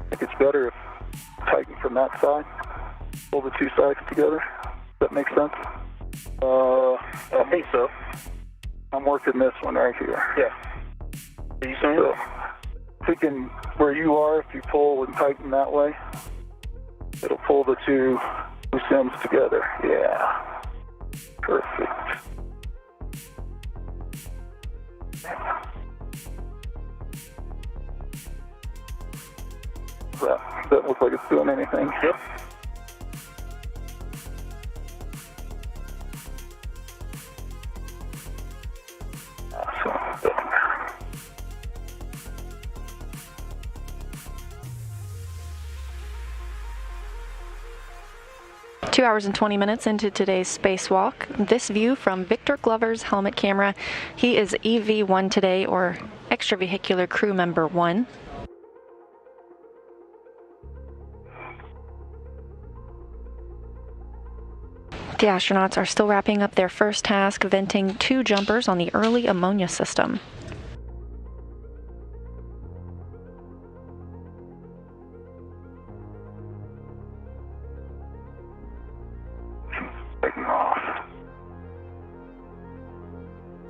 think it's better if you tighten from that side, pull the two sides together. Does that make sense? I think so. I'm working this one right here. Yeah. Are you saying? So, thinking where you are, if you pull and tighten that way, it'll pull the two loose ends together. Yeah. Perfect. That looks like it's doing anything. Yep. So, 2 hours and 20 minutes into today's spacewalk. This view from Victor Glover's helmet camera. He is EV1 today, or extravehicular crew member 1. The astronauts are still wrapping up their first task, venting 2 jumpers on the early ammonia system.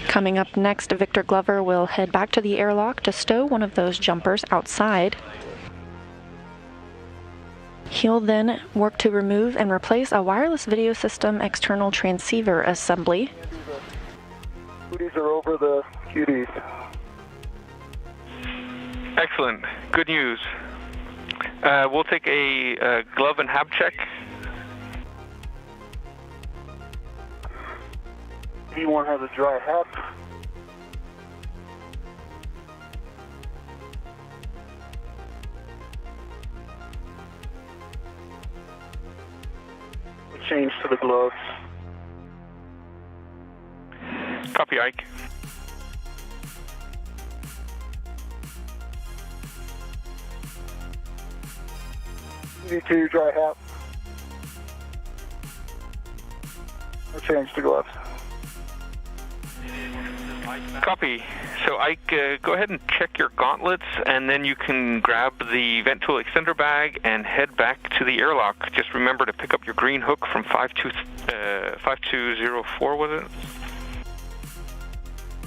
Coming up next, Victor Glover will head back to the airlock to stow one of those jumpers outside. He'll then work to remove and replace a wireless video system external transceiver assembly. Cuties are over the cuties. Excellent. Good news. We'll take a glove and hab check. V1 has a dry hat. Change to the gloves. Copy, Ike. V2 dry hat. I'll change to gloves. Copy. So Ike, go ahead and check your gauntlets, and then you can grab the vent tool extender bag and head back to the airlock. Just remember to pick up your green hook from 5204, was it?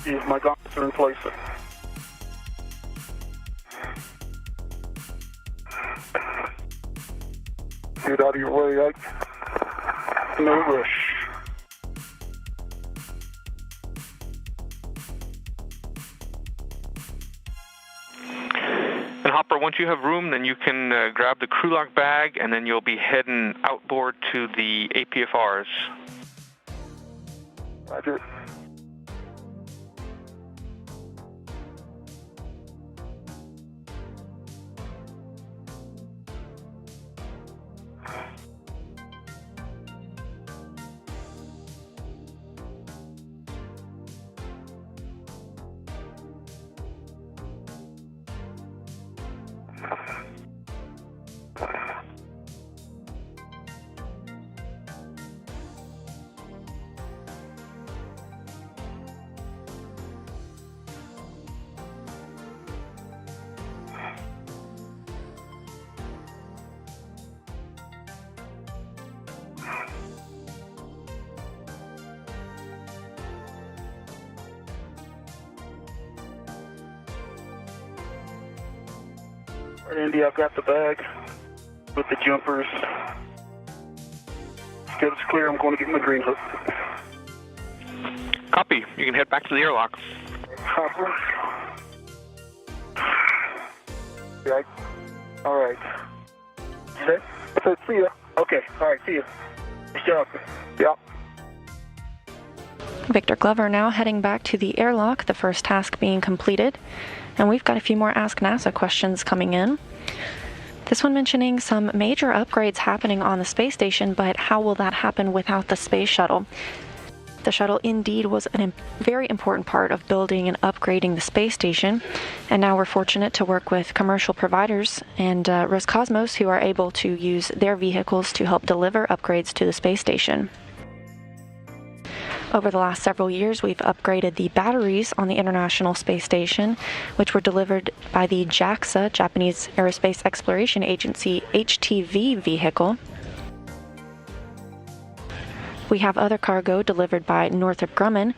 Yeah, my gauntlets are in place. Get out of your way, Ike. No rush. And Hopper, once you have room, then you can grab the crew lock bag, and then you'll be heading outboard to the APFRs. Roger. All right, Andy, I've got the bag with the jumpers. Get us clear. I'm going to get my green hook. Copy. You can head back to the airlock. Hopper. Yeah. All right. Okay. I said, see ya. Okay. All right. See you. Good job. Yeah. Victor Glover now heading back to the airlock, the first task being completed. And we've got a few more Ask NASA questions coming in. This one mentioning some major upgrades happening on the space station, but how will that happen without the space shuttle? The shuttle indeed was a very important part of building and upgrading the space station, and now we're fortunate to work with commercial providers and Roscosmos, who are able to use their vehicles to help deliver upgrades to the space station. Over the last several years, we've upgraded the batteries on the International Space Station, which were delivered by the JAXA, Japanese Aerospace Exploration Agency, HTV vehicle. We have other cargo delivered by Northrop Grumman,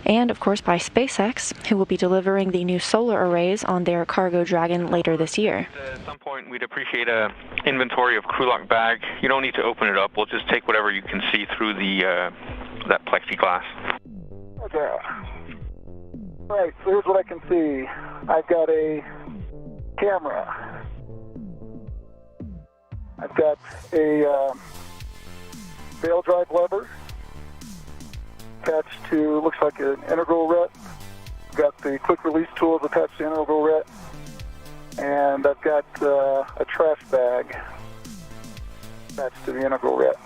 and of course by SpaceX, who will be delivering the new solar arrays on their Cargo Dragon later this year. At some point, we'd appreciate an inventory of crew lock bag. You don't need to open it up. We'll just take whatever you can see through the that plexiglass. Okay. All right, so here's what I can see. I've got a camera. I've got a bail drive lever attached to, looks like an integral ret. Got the quick release tools attached to the integral ret. And I've got a trash bag attached to the integral ret.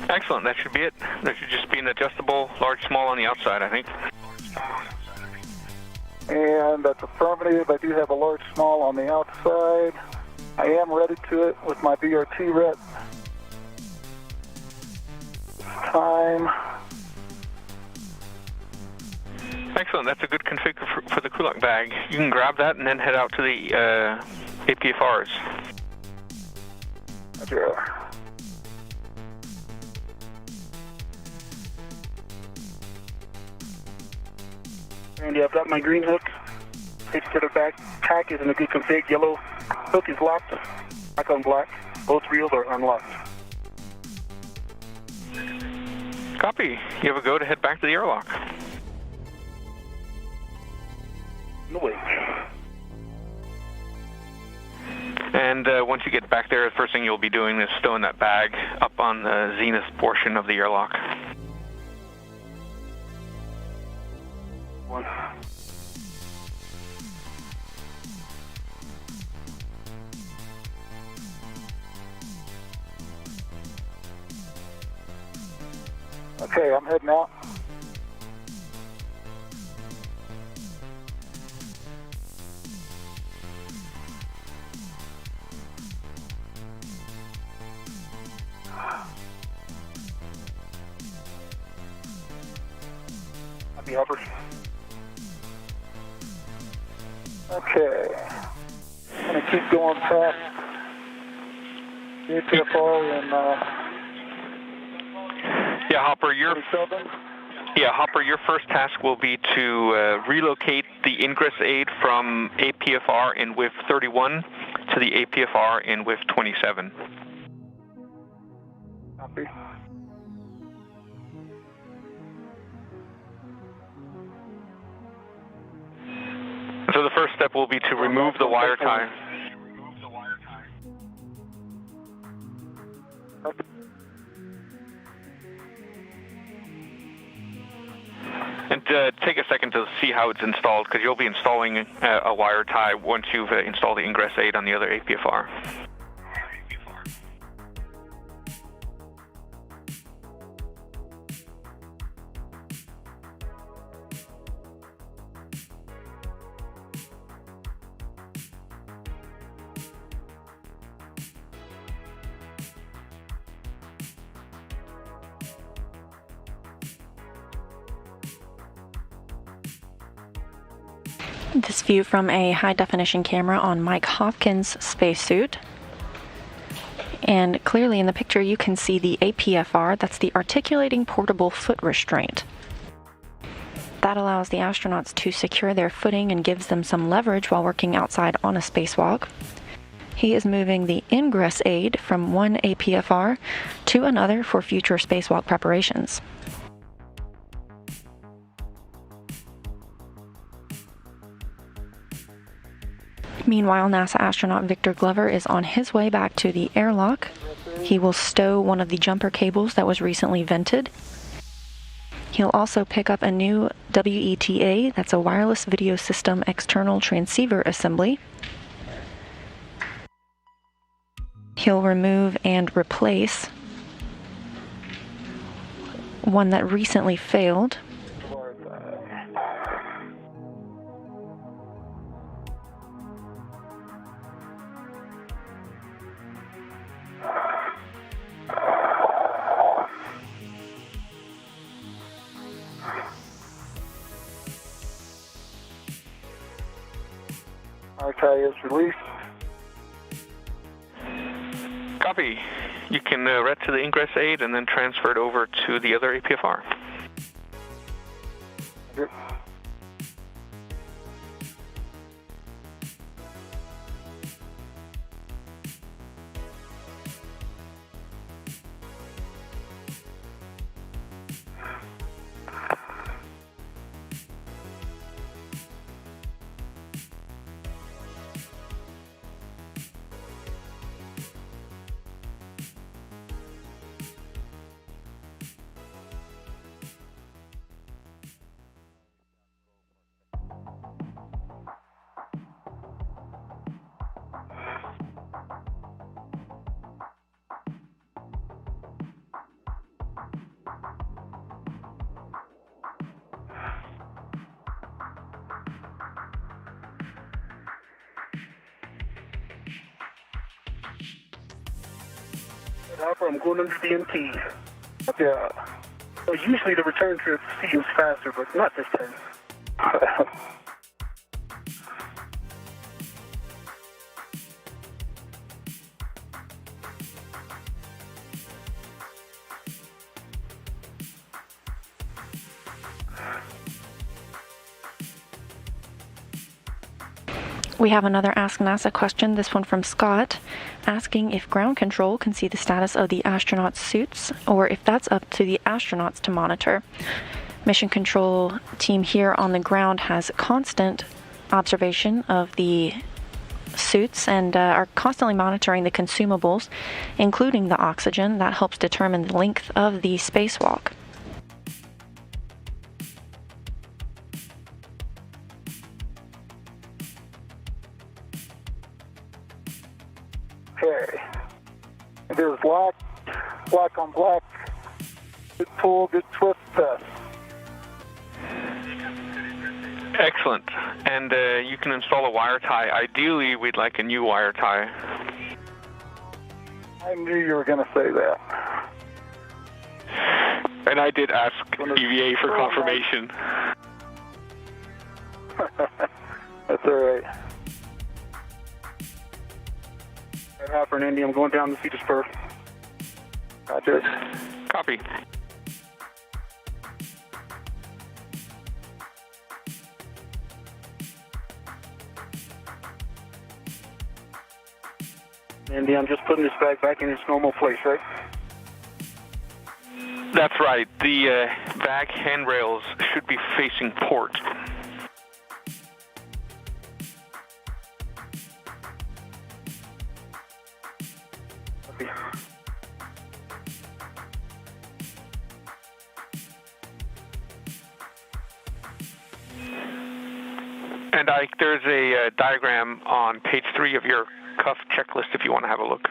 Excellent. That should be it. There should just be an adjustable large small on the outside, I think. And that's affirmative. I do have a large small on the outside. I am ready to it with my BRT ret. Time. Excellent. That's a good config for the crew lock bag. You can grab that and then head out to the APFRs. Roger. Randy, I've got my green hook. Hitch to the backpack is in a good config. Yellow hook is locked. Black on black. Both reels are unlocked. Copy. You have a go to head back to the airlock. No way. And once you get back there, the first thing you'll be doing is stowing that bag up on the zenith portion of the airlock. One. Okay, I'm heading out. Happy Hopper. Okay. I'm going to keep going past the APFR and Yeah, Hopper, your first task will be to relocate the ingress aid from APFR in WIF 31 to the APFR in WIF 27. Copy. So the first step will be to remove the wire tie. And take a second to see how it's installed, because you'll be installing a wire tie once you've installed the ingress aid on the other APFR. This view from a high-definition camera on Mike Hopkins' spacesuit. And clearly in the picture you can see the APFR, that's the articulating portable foot restraint. That allows the astronauts to secure their footing and gives them some leverage while working outside on a spacewalk. He is moving the ingress aid from one APFR to another for future spacewalk preparations. Meanwhile, NASA astronaut Victor Glover is on his way back to the airlock. He will stow one of the jumper cables that was recently vented. He'll also pick up a new WETA, that's a wireless video system external transceiver assembly. He'll remove and replace one that recently failed. Okay, is released. Copy. You can ret to the ingress aid and then transfer it over to the other APFR. Yep. Hopper, I'm going under the MT. Yeah. Well, usually the return trip seems faster, but not this time. We have another Ask NASA question, this one from Scott, asking if ground control can see the status of the astronauts' suits or if that's up to the astronauts to monitor. Mission control team here on the ground has constant observation of the suits and are constantly monitoring the consumables, including the oxygen. That helps determine the length of the spacewalk. Okay. It is black on black. Good pull, good twist test. Excellent. And you can install a wire tie. Ideally, we'd like a new wire tie. I knew you were going to say that. And I did ask EVA for confirmation. That's all right. Red Hopper and Indy, I'm going down to see the spur. Roger. Copy. Indy, I'm just putting this bag back in its normal place, right? That's right. The back handrails should be facing port. Okay. And there's a diagram on page 3 of your cuff checklist if you want to have a look.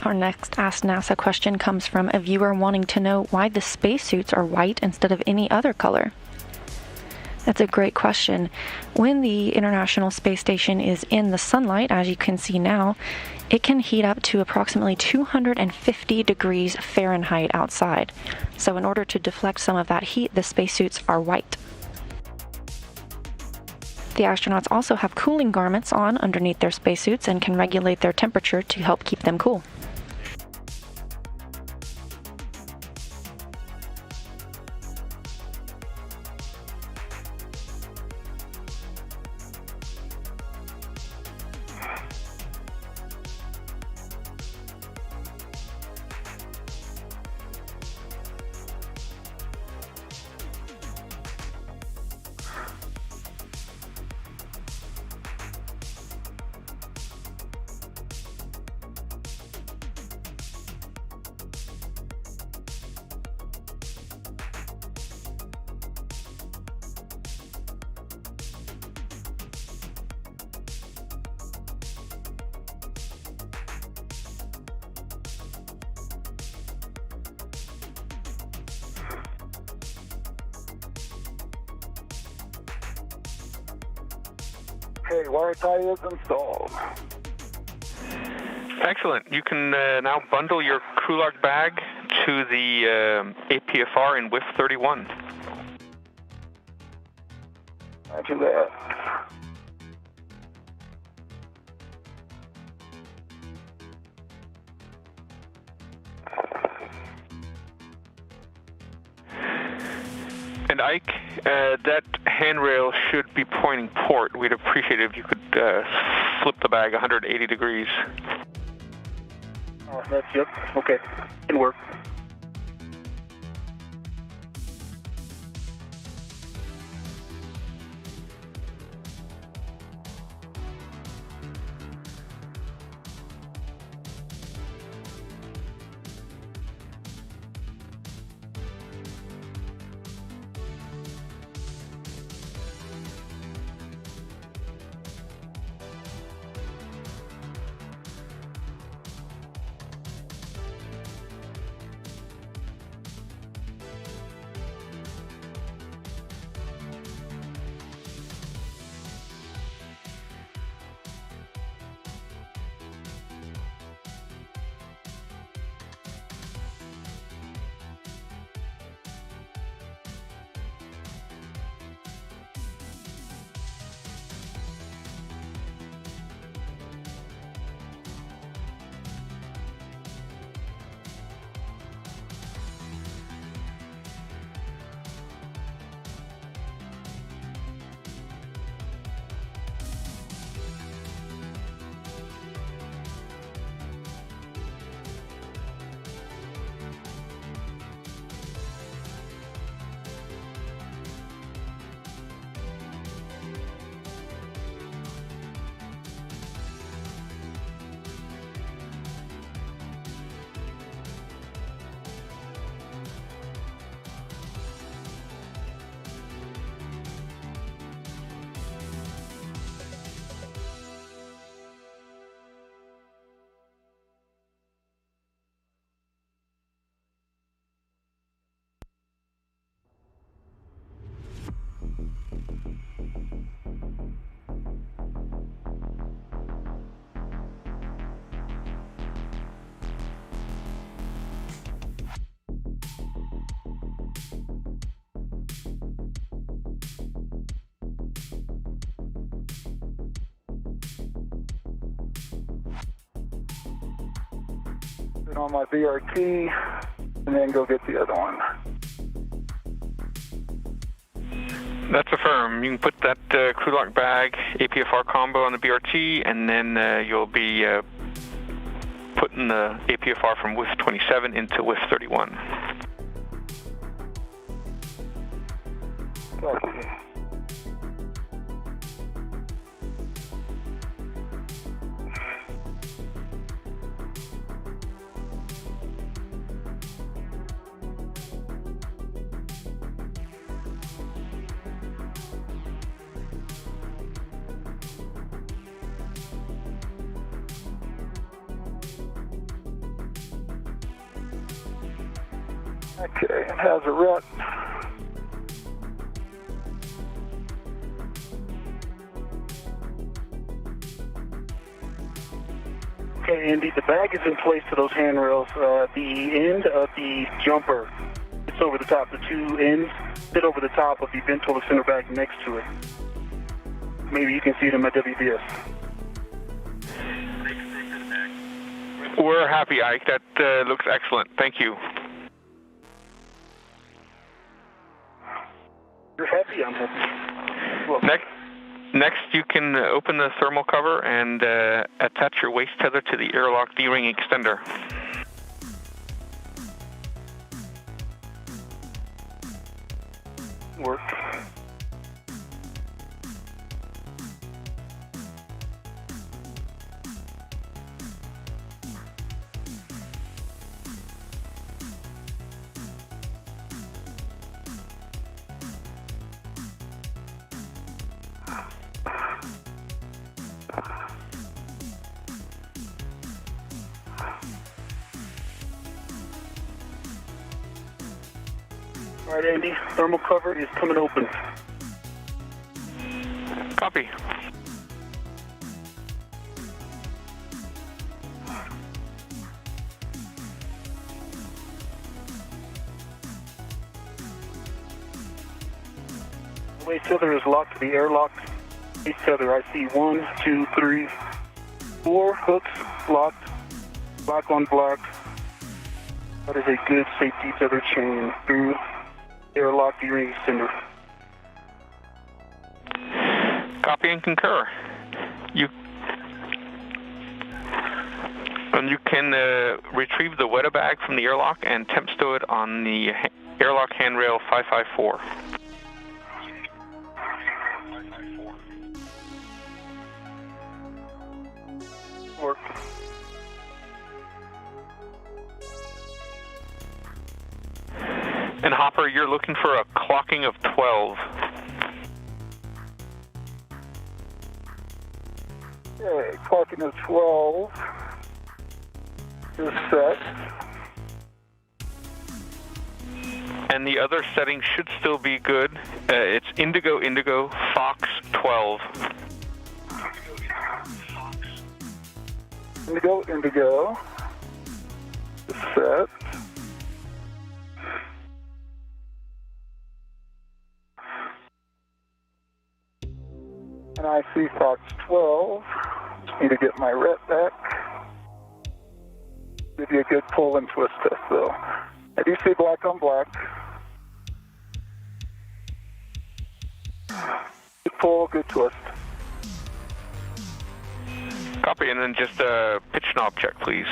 Our next Ask NASA question comes from a viewer wanting to know why the spacesuits are white instead of any other color. That's a great question. When the International Space Station is in the sunlight, as you can see now, it can heat up to approximately 250 degrees Fahrenheit outside. So in order to deflect some of that heat, the spacesuits are white. The astronauts also have cooling garments on underneath their spacesuits and can regulate their temperature to help keep them cool. Okay, wire tie is installed. Excellent. You can now bundle your Krulak bag to the APFR in WIF 31. Roger that. That handrail should be pointing port. We'd appreciate it if you could flip the bag 180 degrees. Oh, that's, yep, okay, can work. Put on my BRT, and then go get the other one. That's affirmed. You can put that crew lock bag APFR combo on the BRT, and then you'll be putting the APFR from WIF 27 into WIF 31. Copy. Okay, it has a rut. Okay, Andy, the bag is in place to those handrails. The end of the jumper, it's over the top. The two ends sit over the top of the ventral center bag next to it. Maybe you can see them at WBS. We're happy, Ike. That looks excellent. Thank you. You're happy? I'm happy. Well, Next, you can open the thermal cover and attach your waist tether to the airlock D-ring extender. Work. All right, Andy, thermal cover is coming open. Copy. The waist tether is locked to the airlock. Waist tether, I see 1, 2, 3, 4 hooks locked, black on black. That is a good safety tether chain through airlock D-ring extender. Copy and concur. You can retrieve the WETA bag from the airlock and temp stow it on the airlock handrail 554. Work. And Hopper, you're looking for a clocking of 12. Okay, clocking of 12 is set. And the other setting should still be good. It's Indigo Indigo Fox 12. Indigo Indigo is set. And I see Fox 12. Need to get my ret back. Give you a good pull and twist test though. I do see black on black. Good pull, good twist. Copy, and then just a pitch knob check, please.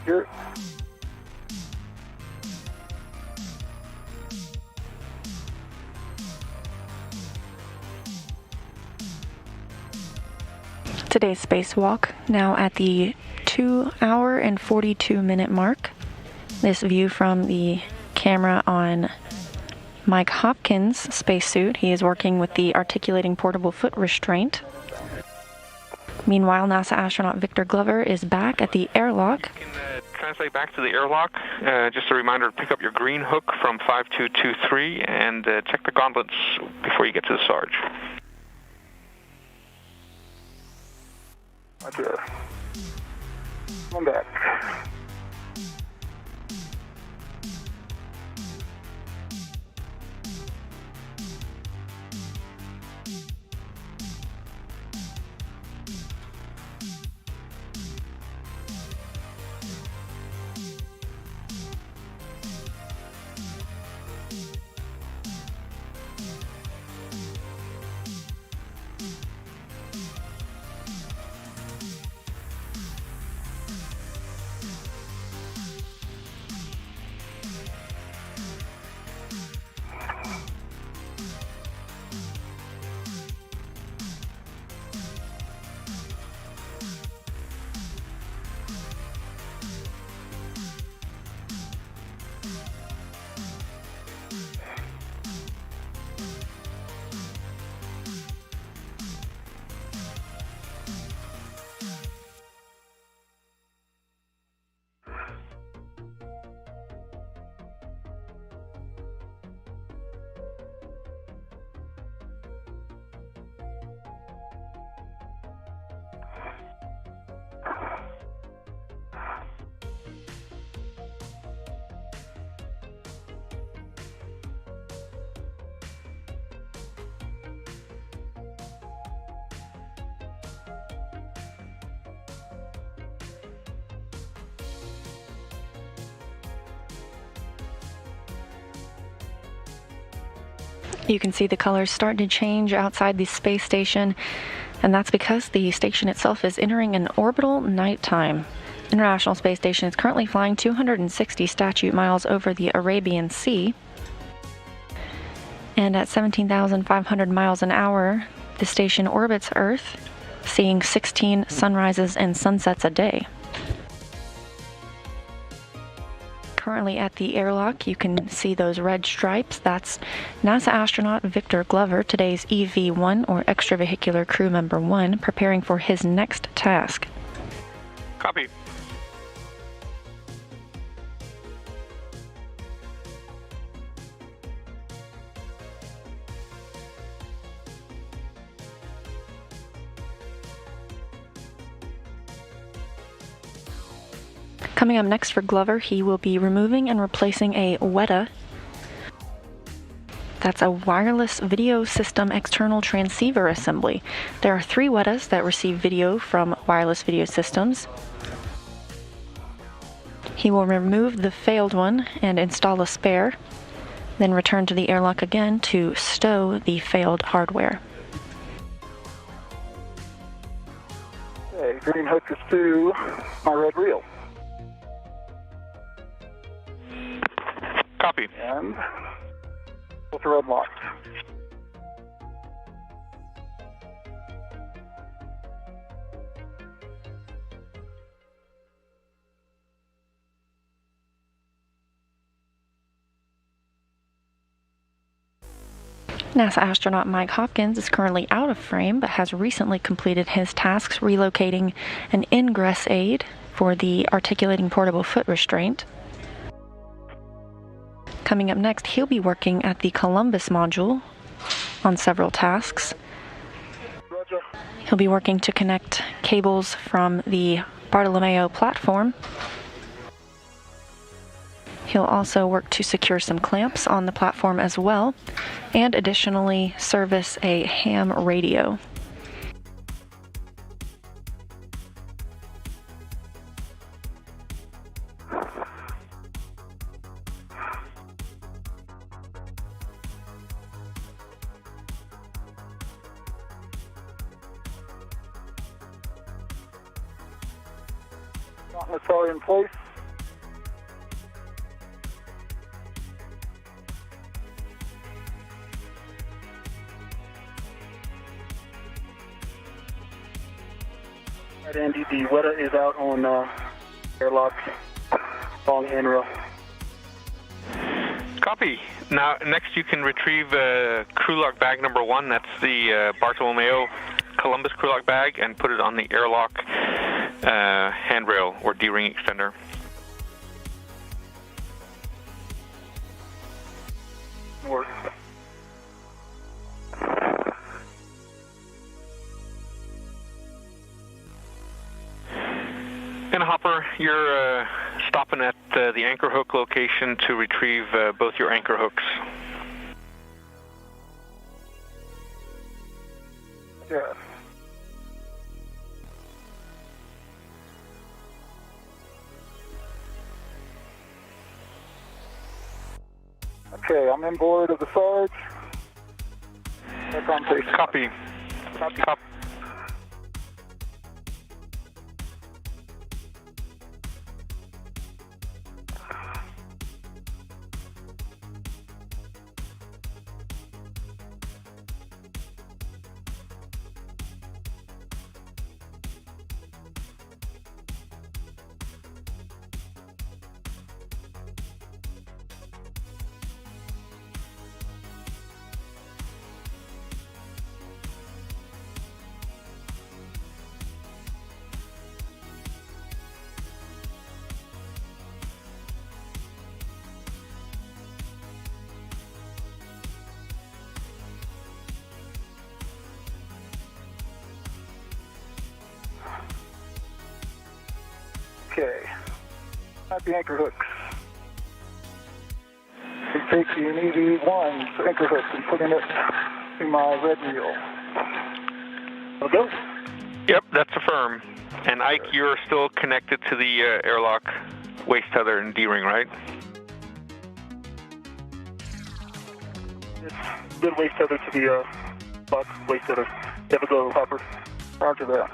Here. Today's spacewalk now at the 2 hour and 42 minute mark. This view from the camera on Mike Hopkins' spacesuit. He is working with the articulating portable foot restraint. Meanwhile, NASA astronaut Victor Glover is back at the airlock. You can translate back to the airlock. Just a reminder to pick up your green hook from 5223 and check the gauntlets before you get to the Sarge. Roger. Come back. You can see the colors start to change outside the space station, and that's because the station itself is entering an orbital nighttime. International Space Station is currently flying 260 statute miles over the Arabian Sea, and at 17,500 miles an hour, the station orbits Earth, seeing 16 sunrises and sunsets a day. Currently at the airlock, you can see those red stripes. That's NASA astronaut Victor Glover, today's EV-1 or extravehicular crew member 1, preparing for his next task. Copy. Coming up next for Glover, he will be removing and replacing a WETA. That's a wireless video system external transceiver assembly. There are 3 WETAs that receive video from wireless video systems. He will remove the failed one and install a spare. Then return to the airlock again to stow the failed hardware. Okay, green hook is to my red reel. Copy. And filter unlocked. NASA astronaut Mike Hopkins is currently out of frame, but has recently completed his tasks relocating an ingress aid for the articulating portable foot restraint. Coming up next, he'll be working at the Columbus module on several tasks. Roger. He'll be working to connect cables from the Bartolomeo platform. He'll also work to secure some clamps on the platform as well, and additionally service a ham radio. Gauntlets are in place. All right, Andy, the WETA is out on airlock, long handrail. Copy. Now, next you can retrieve crew lock bag number 1. That's the Bartolomeo Columbus crew lock bag, and put it on the airlock handrail or D-ring extender. Work. And Hopper, you're stopping at the anchor hook location to retrieve both your anchor hooks. Yeah. Okay, I'm in board of the Sarge. Back on station. Copy. Copy. Okay. At the anchor hooks. We take the EV1 anchor hooks and putting it to my red reel. Okay? Yep, that's affirmed. And Ike, you're still connected to the airlock waist tether and D-ring, right? It's good waist tether to the box waist tether. Have a go, Hopper. Roger that.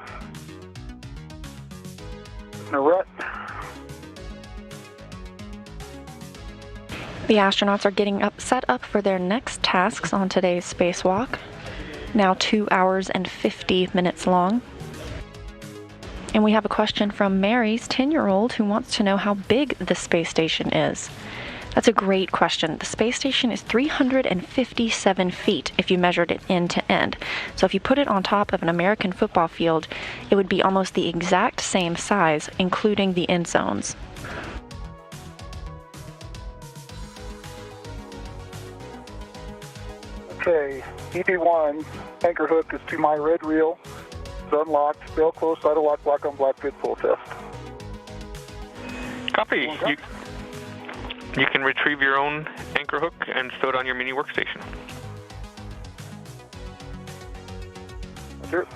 In a rut. The astronauts are getting set up for their next tasks on today's spacewalk, now 2 hours and 50 minutes long. And we have a question from Mary's 10-year-old who wants to know how big the space station is. That's a great question. The space station is 357 feet if you measured it end to end. So if you put it on top of an American football field, it would be almost the exact same size, including the end zones. Okay, EV1 anchor hook is to my red reel. It's unlocked. Still close side of lock, black on black, good full test. Copy. You can retrieve your own anchor hook and stow it on your mini workstation. Sure.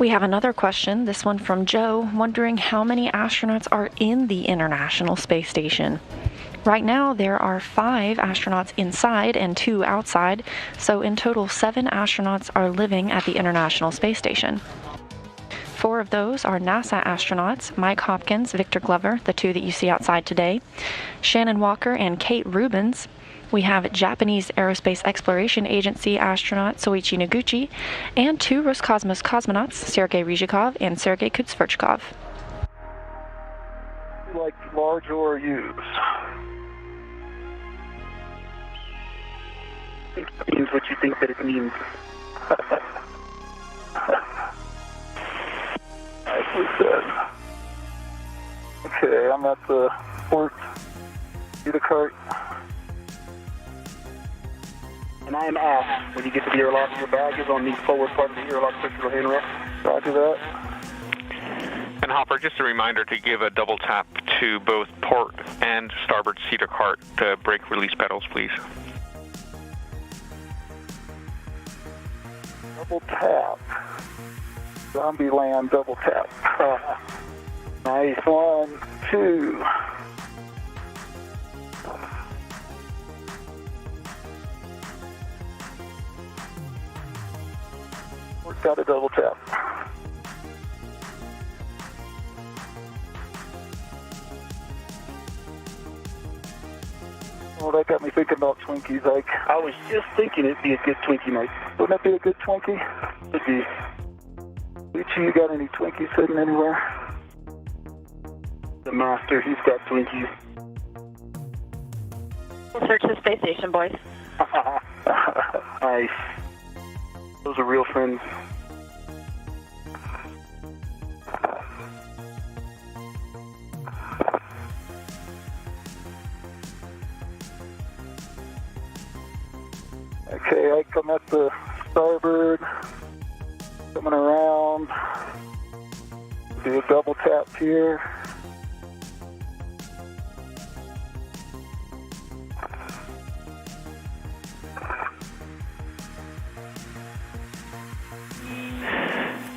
We have another question, this one from Joe, wondering how many astronauts are in the International Space Station. Right now, there are 5 astronauts inside and 2 outside, so in total 7 astronauts are living at the International Space Station. 4 of those are NASA astronauts, Mike Hopkins, Victor Glover, the 2 that you see outside today, Shannon Walker and Kate Rubins. We have Japanese Aerospace Exploration Agency astronaut Soichi Noguchi, and 2 Roscosmos cosmonauts, Sergei Ryzhikov and Sergei Kudzverchkov. Like large or used? It means what you think that it means. Nicely said. Okay, I'm at the port WETA cart. And I am asked, when you get to the airlock, your bag is on the forward part of the airlock circular handrail. Roger that. And Hopper, just a reminder to give a double tap to both port and starboard cedar cart to brake release pedals, please. Double tap. Zombie land double tap. Nice. 1, 2. Got a double tap. Well, that got me thinking about Twinkies, Ike. I was just thinking it'd be a good Twinkie night. Wouldn't it be a good Twinkie? It'd be. Luigi, you got any Twinkies sitting anywhere? The master, he's got Twinkies. We'll search the space station, boys. Nice. Those are real friends. Okay, I come at the starboard, coming around, do a double tap here.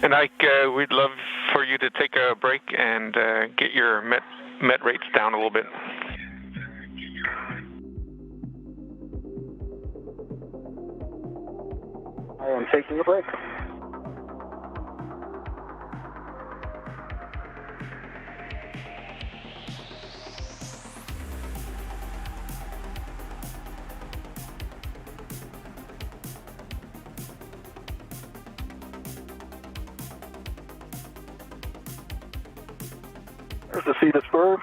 And Ike, we'd love for you to take a break and get your met rates down a little bit. I am taking a break. There's the seat of spur.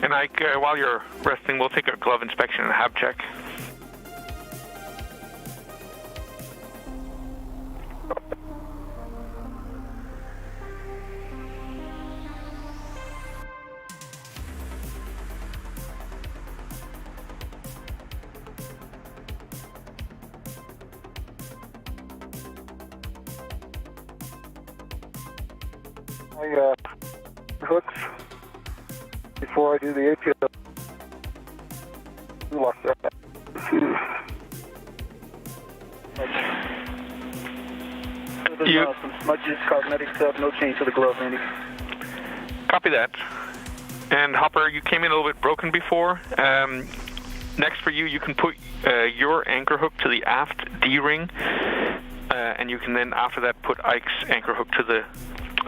And Ike, while you're resting, we'll take a glove inspection and hab check. I hooks before I do the APS. Lock that. Some smudges, cosmetic stuff, no change to the glove, Randy. Copy that. And Hopper, you came in a little bit broken before. Next for you, you can put your anchor hook to the aft D-ring, and you can then, after that, put Ike's anchor hook to the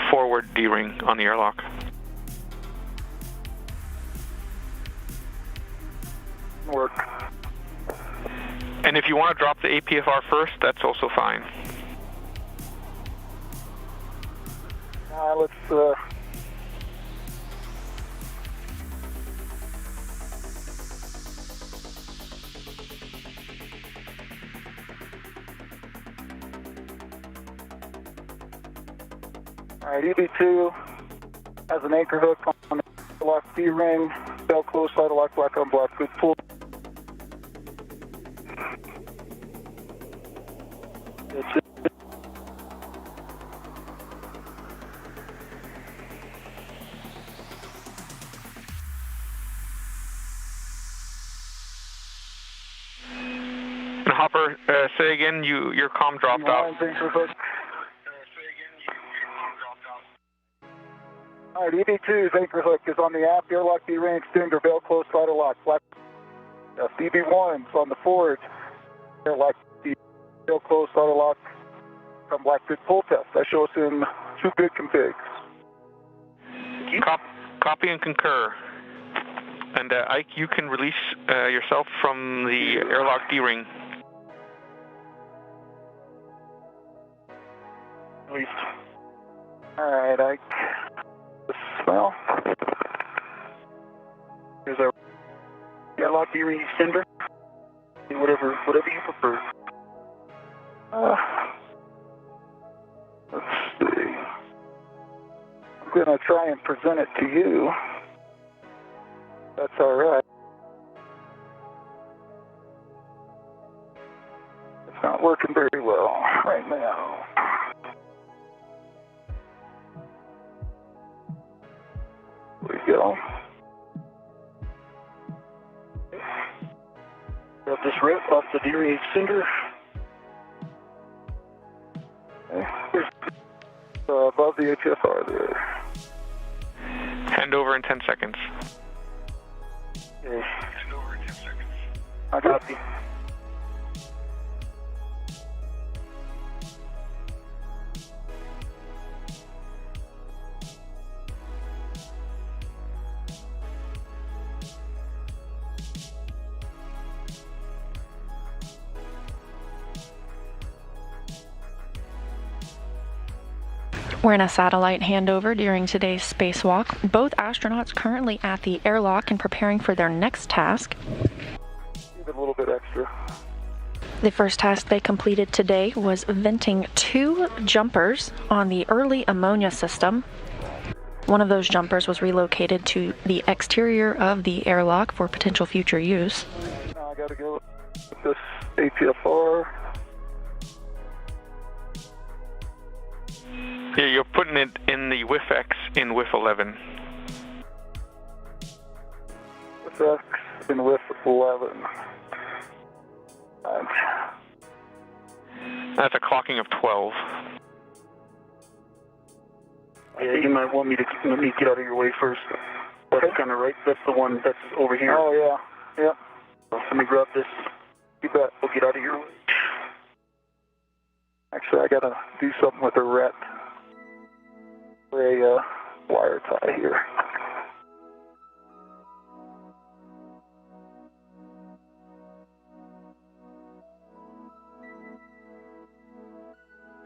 forward D-ring on the airlock. Work. And if you want to drop the APFR first, that's also fine. Let's Alright, EB2 has an anchor hook on the lock D-ring, bell close, side of lock, black on black, good pull. That's it. Hopper, say again, your comm dropped off. All right, EV2's anchor hook is on the aft airlock D-ring extender, bell closed, throttle lock. DB1's on the forward airlock, bell closed, throttle lock. From black bid pull test. That shows in 2 bid configs. Copy and concur. And Ike, you can release yourself from the airlock D-ring. Released. All right, Ike. Well, Here's our airlock D-ring extender. Whatever you prefer. Let's see. I'm going to try and present it to you. That's all right. It's not working very well right now. There we go. Grab this rope off the D-ring extender. Okay. Above the HFR there. Hand over in 10 seconds. Okay. Hand over in 10 seconds. I copy. We're in a satellite handover during today's spacewalk. Both astronauts currently at the airlock and preparing for their next task. Even a little bit extra. The first task they completed today was venting 2 jumpers on the early ammonia system. One of those jumpers was relocated to the exterior of the airlock for potential future use. Now I gotta go with this HFR. Yeah, you're putting it in the WIF X in WIF 11. WIF X in WIF 11. That's a clocking of 12. Yeah, you might want me to let me get out of your way first. That's kind of right. That's the one that's over here. Oh, yeah. Yep. Let me grab this. You bet. We'll get out of your way. Actually, I gotta do something with the ret. A wire tie here.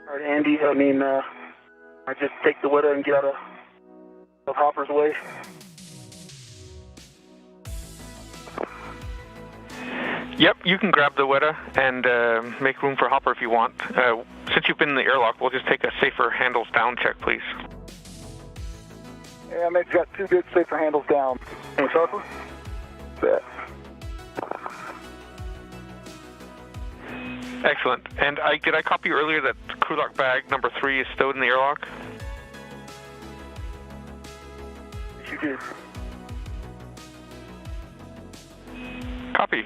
All right, Andy, I just take the WETA and get out of Hopper's way. Yep, you can grab the WETA and make room for Hopper if you want. Since you've been in the airlock, we'll just take a safer handles down check, please. Yeah, they've got 2 good safer handles down. Thanks, Hopper. Bet. Excellent. And did I copy you earlier that crew lock bag number 3 is stowed in the airlock? Yes, you did. Copy.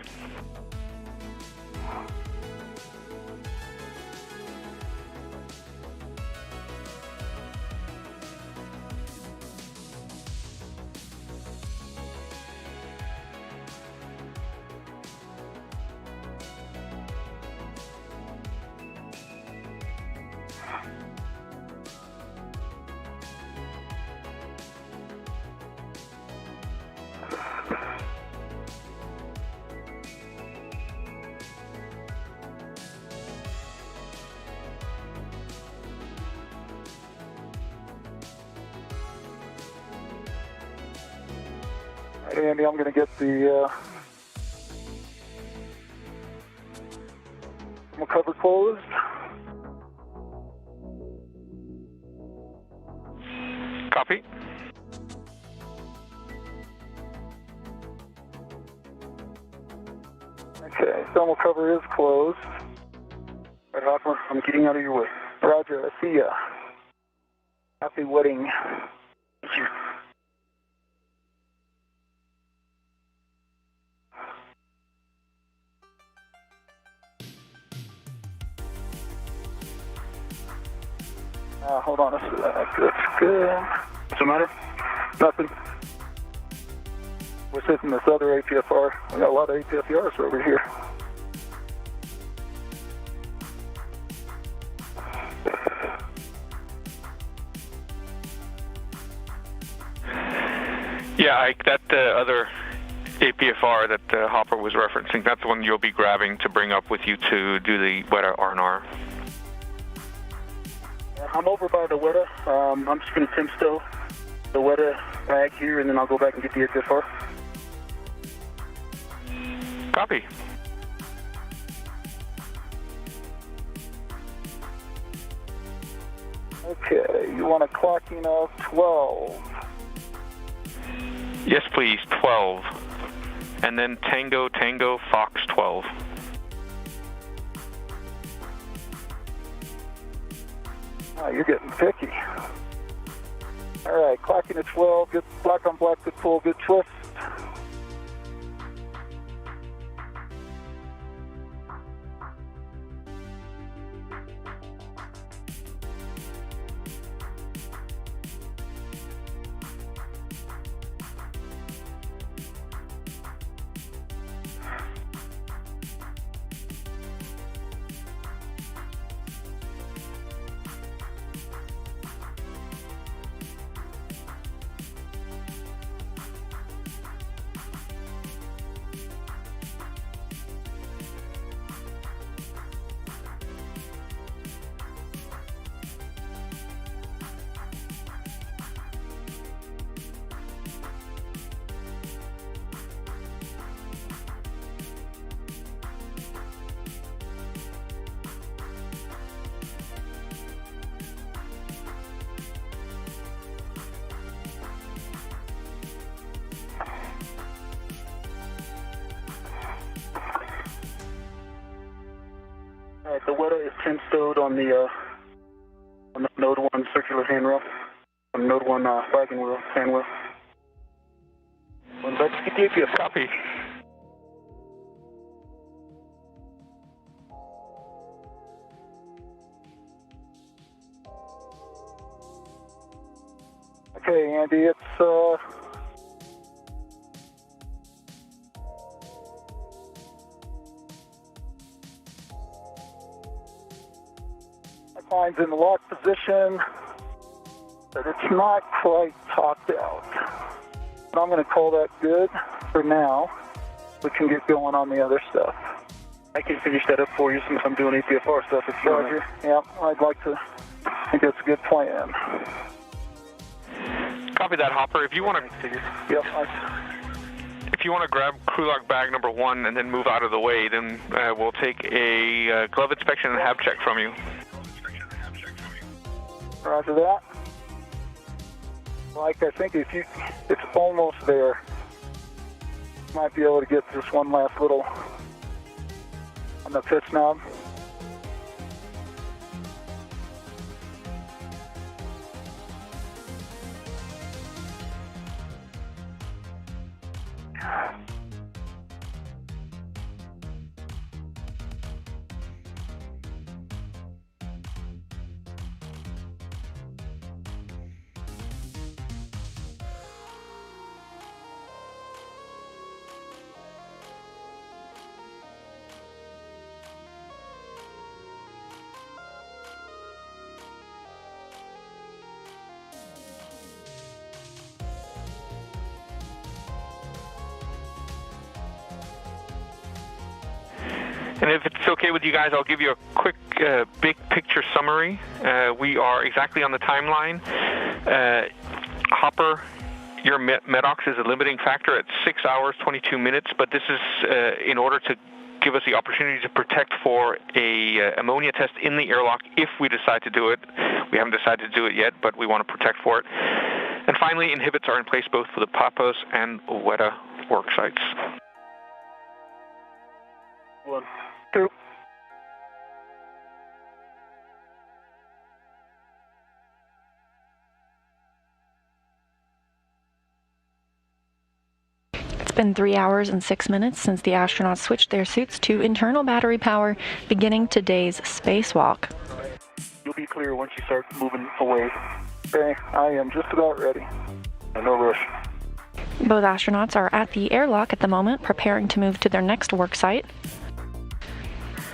Andy, I'm going to get the cover closed. Copy. Okay, thermal cover is closed. All right, Hopper, I'm getting out of your way. Roger, I see ya. Happy wedding. Thank you. Hold on a sec. That's good. What's the matter? Nothing. We're sitting this other APFR. We got a lot of APFRs over here. Yeah, Ike, that other APFR that Hopper was referencing, that's the one you'll be grabbing to bring up with you to do the WETA R&R. I'm over by the WETA. I'm just going to timstow the WETA bag here, and then I'll go back and get the APFR. Copy. Okay, you want a clocking of 12. Yes, please, 12. And then Tango, Tango, Fox 12. Oh, you're getting picky. All right, clocking at 12. Good black on black, good pull, good twist. All right, the WETA is timstowed on the node 1 circular handrail, on node 1 flagging wheel, hand wheel. Let's get the APF. Copy. Okay, Andy, it's line's in the lock position, but it's not quite topped out. But I'm going to call that good for now. We can get going on the other stuff. I can finish that up for you since I'm doing APFR stuff. If you Roger. Yeah, I'd like to. I think that's a good plan. Copy that, Hopper. If you want to, Yep. if you want to grab crew lock bag number 1 and then move out of the way, then we'll take a glove inspection and hab check from you. Roger that. Like, I think it's almost there. Might be able to get this one last little on the pitch knob. And if it's okay with you guys, I'll give you a quick big picture summary. We are exactly on the timeline. Hopper, your MEDOX is a limiting factor at 6 hours, 22 minutes, but this is in order to give us the opportunity to protect for a ammonia test in the airlock if we decide to do it. We haven't decided to do it yet, but we want to protect for it. And finally, inhibits are in place both for the Papos and WETA work sites. 1, 2. It's been 3 hours and 6 minutes since the astronauts switched their suits to internal battery power, beginning today's spacewalk. You You'll be clear once you start moving away. Okay, I am just about ready. No rush. Both astronauts are at the airlock at the moment, preparing to move to their next work site.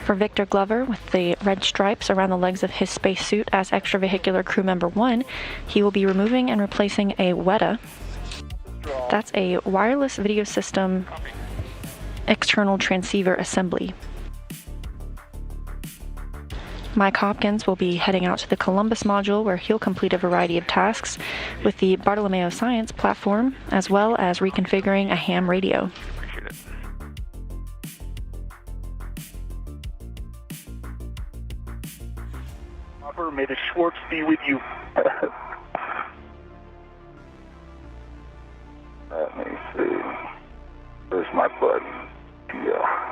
For Victor Glover, with the red stripes around the legs of his spacesuit as extravehicular crew member 1, he will be removing and replacing a WETA. That's a wireless video system external transceiver assembly. Mike Hopkins will be heading out to the Columbus module, where he'll complete a variety of tasks with the Bartolomeo science platform, as well as reconfiguring a ham radio. Appreciate it. Hopper, may the Schwartz be with you. Let me see. Where's my button? Yeah.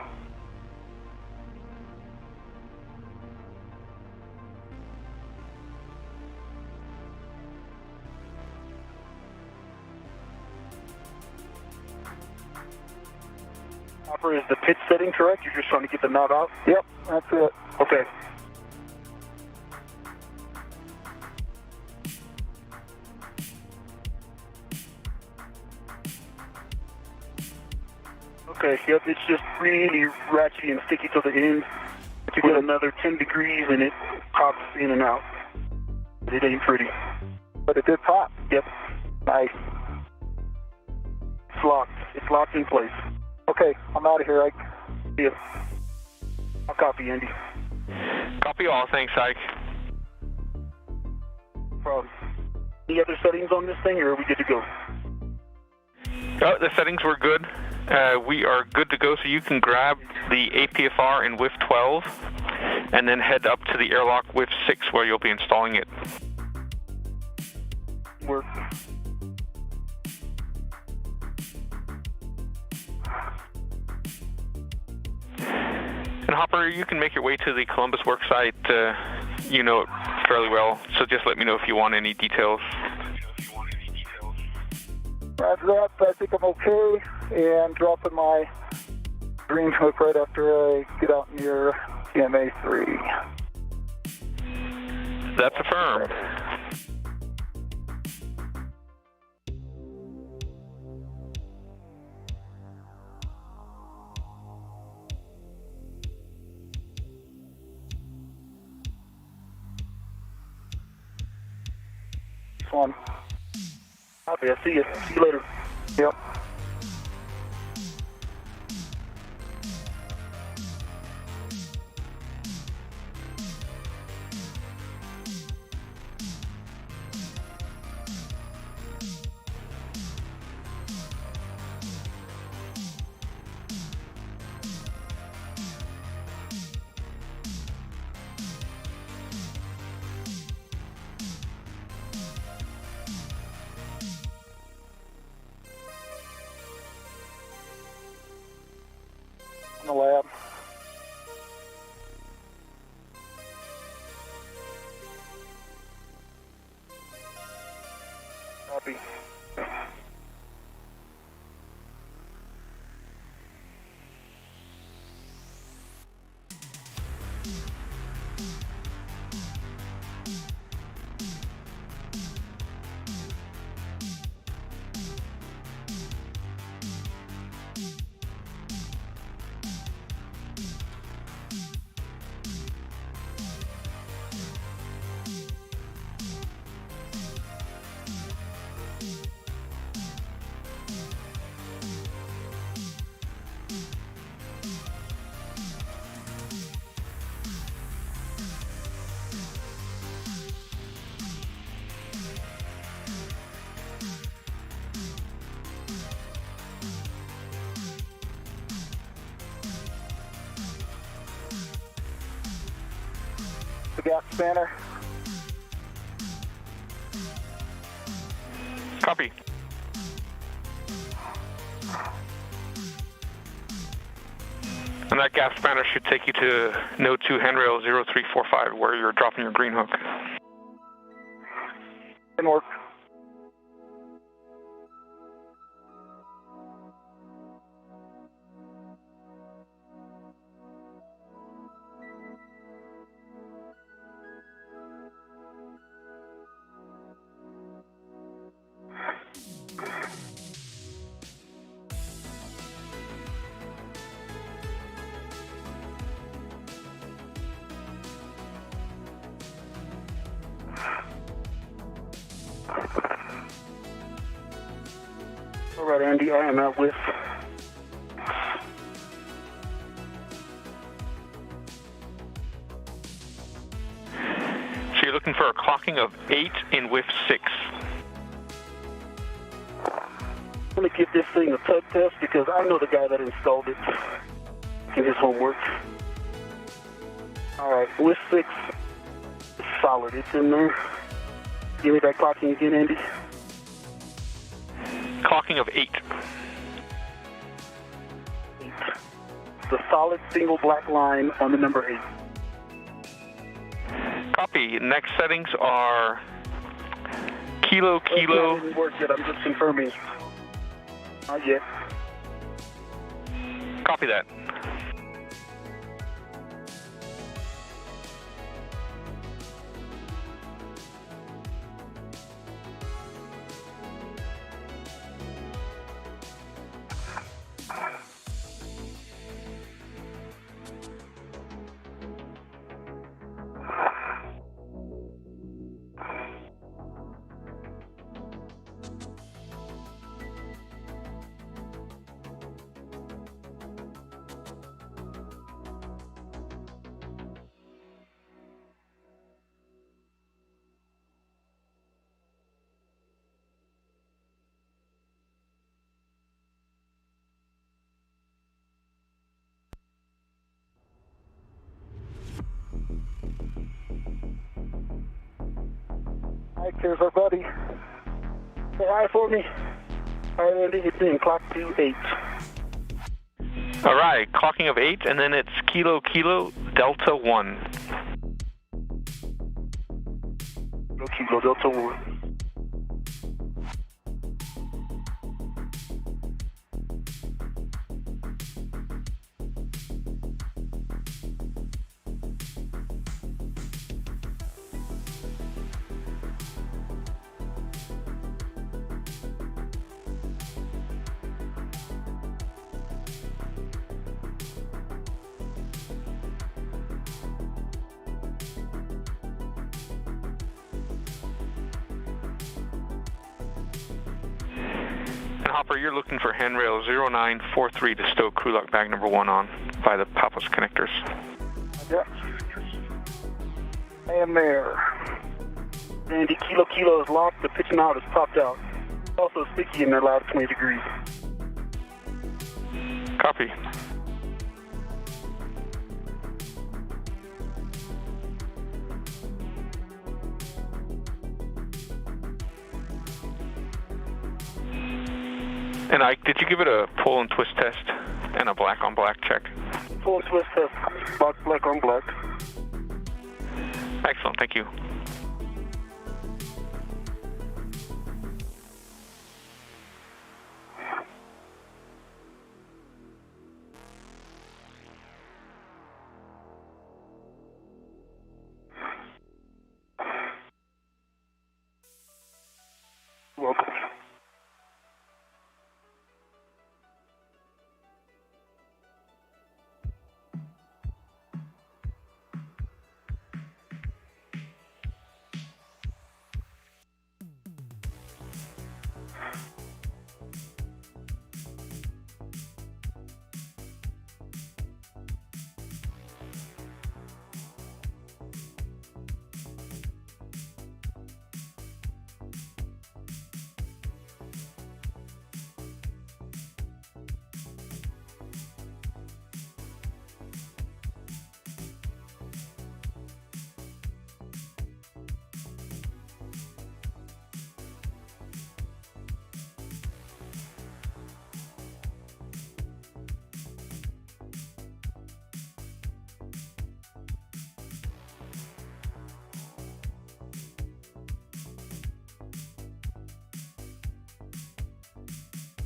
Hopper, is the pitch setting correct? You're just trying to get the knob out? Yep, that's it. Okay. Okay, yep, it's just really ratchet and sticky to the end. You get another 10 degrees and it pops in and out. It ain't pretty. But it did pop. Yep. Nice. It's locked. It's locked in place. Okay, I'm out of here, Ike. Yep. I'll copy, Andy. Copy all. Thanks, Ike. Problem. Any other settings on this thing, or are we good to go? Oh, the settings were good. We are good to go, so you can grab the APFR in WIF 12 and then head up to the airlock WIF 6 where you'll be installing it. Work. And Hopper, you can make your way to the Columbus worksite. You know it fairly well, so just let me know if you want any details. Roger that. I think I'm okay. And dropping my green hook right after I get out near CMA3. That's affirmed. One. Copy, I'll see you. See you later. Yep. In the lab. Copy. The gas spanner. Copy. And that gas spanner should take you to node 2 handrail 0345 where you're dropping your green hook. Didn't work. All right, Andy, I am out with. So you're looking for a clocking of 8 in whiff 6. I'm going to give this thing a tug test because I know the guy that installed it in his homework. All right, whiff 6 is solid. It's in there. Give me that clocking again, Andy. Clocking of 8. 8. The solid single black line on the number 8. Copy. Next settings are kilo. That didn't work yet. I'm just confirming. Not yet. Copy that. All right, there's our buddy. Say hi for me. All right, Andy, it's in. Clock to 8. All right, clocking of 8, and then it's kilo, delta 1. Kilo, delta 1. And Hopper, you're looking for handrail 0943 to stow crew lock bag number 1 on by the Pappas connectors. Yep. I am there. Andy, kilo is locked. The pitch mount is popped out. It's also sticky in there, last 20 degrees. Copy. And Ike, did you give it a pull and twist test and a black on black check? Pull and twist test. Black on black. Excellent, thank you. Welcome.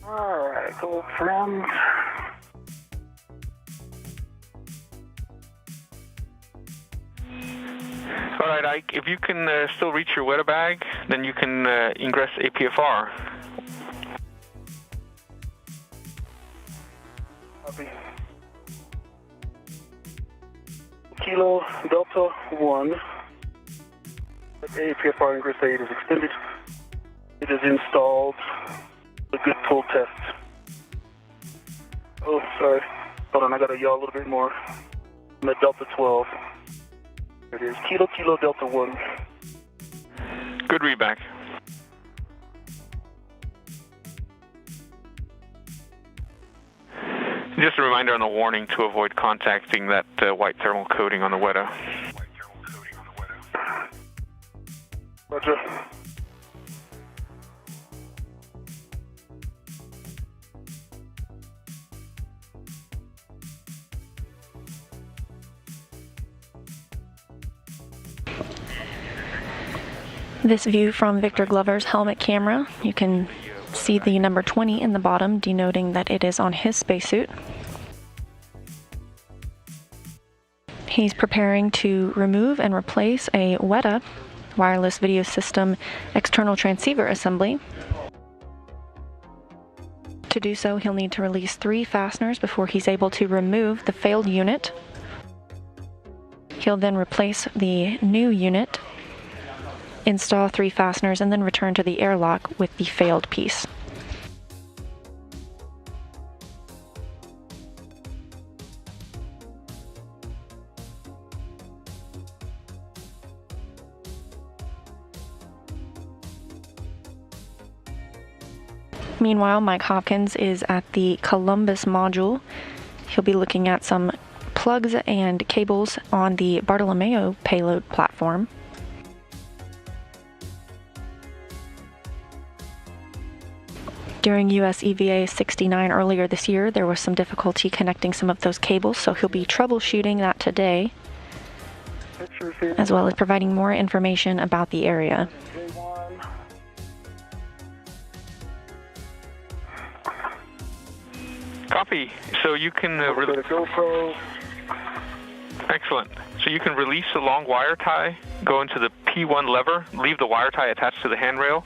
All right, old friend. All right, Ike, if you can still reach your WETA bag, then you can ingress APFR. Copy. Kilo Delta 1. The APFR ingress aid is extended. It is installed. The good pull test. Oh, sorry. Hold on, I gotta yaw a little bit more. I'm at Delta 12. There it is. Kilo, Kilo, Delta 1. Good readback. Just a reminder on the warning to avoid contacting that white thermal coating on the WETA. Roger. This view from Victor Glover's helmet camera, you can see the number 20 in the bottom, denoting that it is on his spacesuit. He's preparing to remove and replace a WETA, wireless video system external transceiver assembly. To do so, he'll need to release 3 fasteners before he's able to remove the failed unit. He'll then replace the new unit, install 3 fasteners, and then return to the airlock with the failed piece. Meanwhile, Mike Hopkins is at the Columbus module. He'll be looking at some plugs and cables on the Bartolomeo payload platform. During US EVA 69 earlier this year, there was some difficulty connecting some of those cables, so he'll be troubleshooting that today, as well as providing more information about the area. Copy. So you can excellent. So you can release the long wire tie, go into the P1 lever, leave the wire tie attached to the handrail,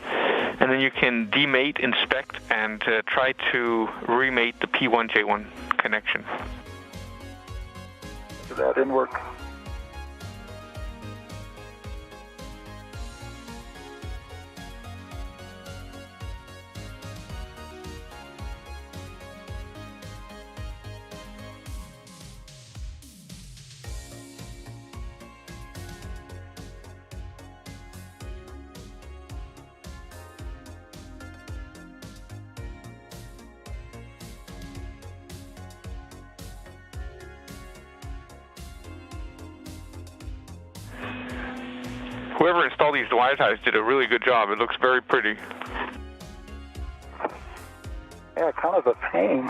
and then you can demate, inspect, and try to remate the P1J1 connection. That didn't work. Whoever installed these wire ties did a really good job. It looks very pretty. Yeah, kind of a pain.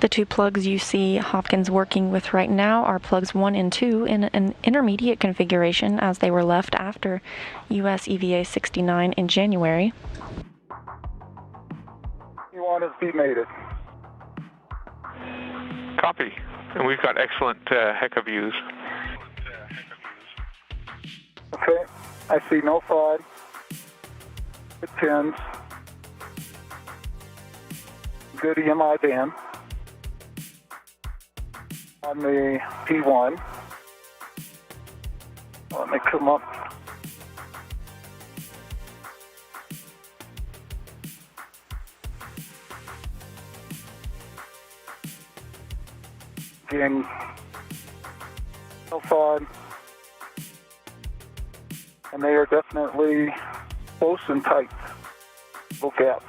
The 2 plugs you see Hopkins working with right now are plugs 1 and 2 in an intermediate configuration, as they were left after US EVA 69 in January. You want us demated. Copy. And we've got excellent HECA views. Okay, I see no fraud. Good pins. Good EMI band on the P1. Let me come up. Getting no fraud. And they are definitely close and tight. No gaps.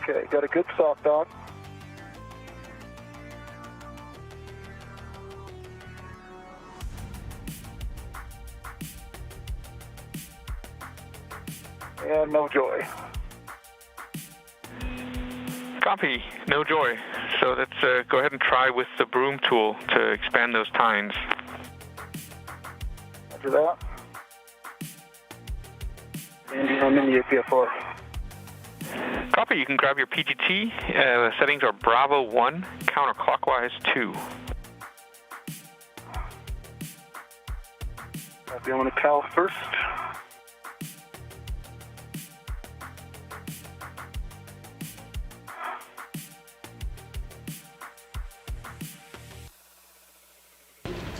Okay, got a good soft dog. And no joy. Copy. No joy. So let's go ahead and try with the broom tool to expand those tines. After that. And I'm in the APFR. Copy. You can grab your PGT. Settings are Bravo 1, counterclockwise 2. Copy. I'm going to cal first.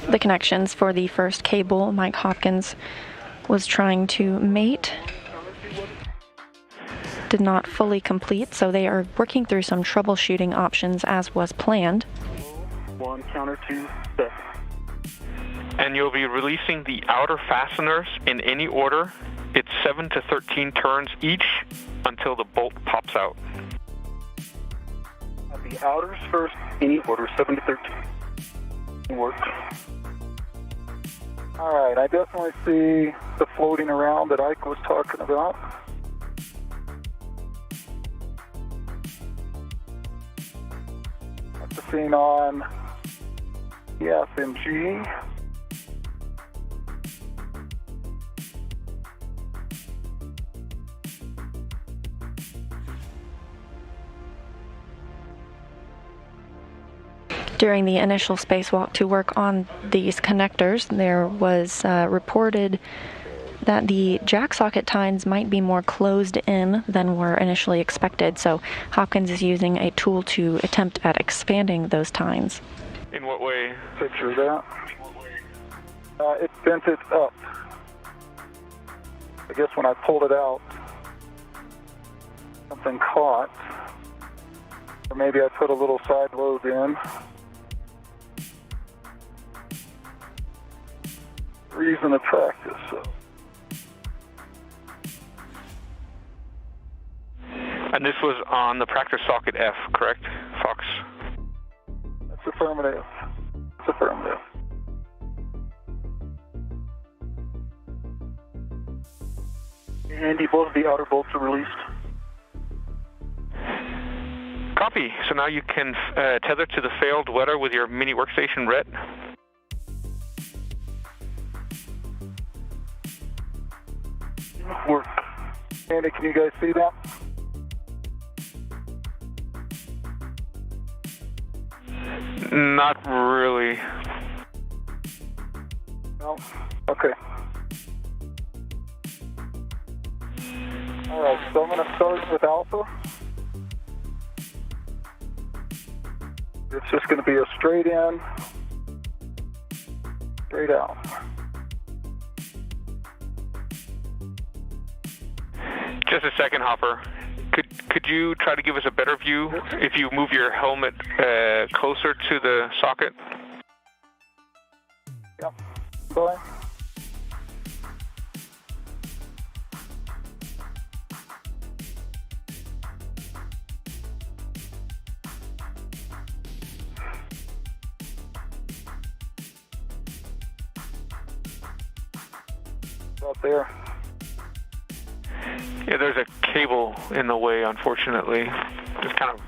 The connections for the first cable Mike Hopkins was trying to mate did not fully complete, so they are working through some troubleshooting options as was planned. 1, counter 2, set. And you'll be releasing the outer fasteners in any order. It's 7 to 13 turns each until the bolt pops out. The outers first, any order, 7 to 13. Work. All right, I definitely see the floating around that Ike was talking about. Focusing on the SMG. During the initial spacewalk to work on these connectors, there was reported that the jack socket tines might be more closed in than were initially expected, so Hopkins is using a tool to attempt at expanding those tines. In what way? Picture that. It bent it up. I guess when I pulled it out, something caught. Or maybe I put a little side load in. Reason to practice. So. And this was on the practice socket F, correct, Fox? That's affirmative. It's affirmative. Andy, both of the outer bolts are released. Copy. So now you can tether to the failed WETA with your mini workstation RET. Work. Andy, can you guys see that? Not really. No? Okay. All right, so I'm going to start with alpha. It's just going to be a straight in, straight out. Just a second, Hopper. Could you try to give us a better view if you move your helmet closer to the socket? Yep. Go ahead. Up there. Yeah, there's a cable in the way, unfortunately. Just kind of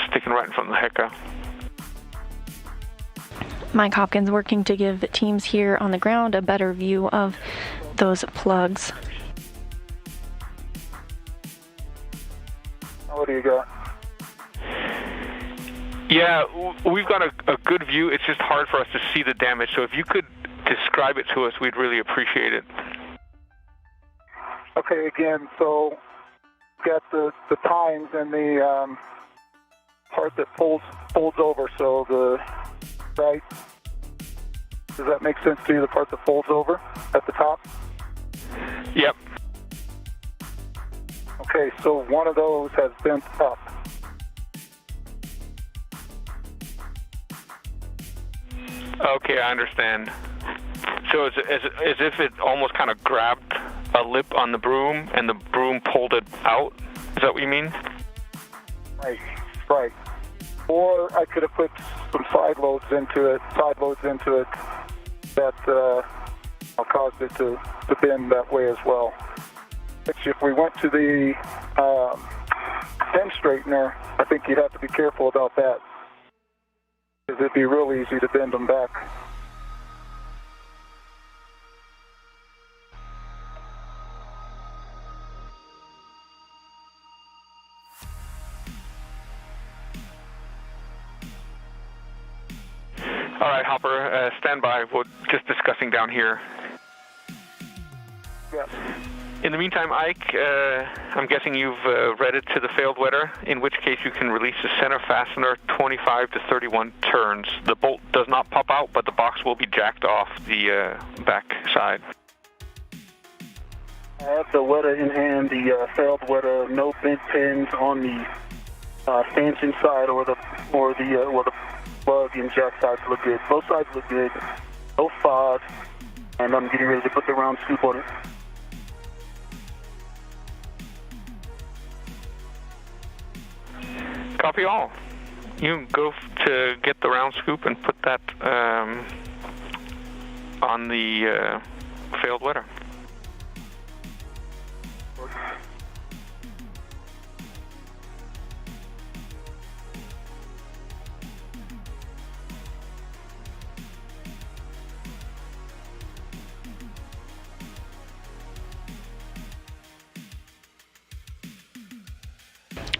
sticking right in front of the HECA. Mike Hopkins working to give teams here on the ground a better view of those plugs. What do you got? Yeah, we've got a good view. It's just hard for us to see the damage. So if you could describe it to us, we'd really appreciate it. Okay, again, so got the tines and the part that folds over. So the right. Does that make sense to you? The part that folds over at the top. Yep. Okay, so one of those has bent up. Okay, I understand. So it's as if it almost kind of grabbed a lip on the broom and the broom pulled it out? Is that what you mean? Right. Or I could have put some side loads into it that caused it to bend that way as well. If we went to the pin straightener, I think you'd have to be careful about that, because it'd be real easy to bend them back. All right, Hopper, stand by. We're just discussing down here. Yes. In the meantime, Ike, I'm guessing you've read it to the failed wetter, in which case you can release the center fastener 25 to 31 turns. The bolt does not pop out, but the box will be jacked off the back side. I have the WETA in hand, the failed WETA, no bent pins on the stanchion side or the plug and jack sides look good. Both sides look good. No fog, and I'm getting ready to put the round scoop on it. Copy all. You go to get the round scoop and put that on the failed wetter.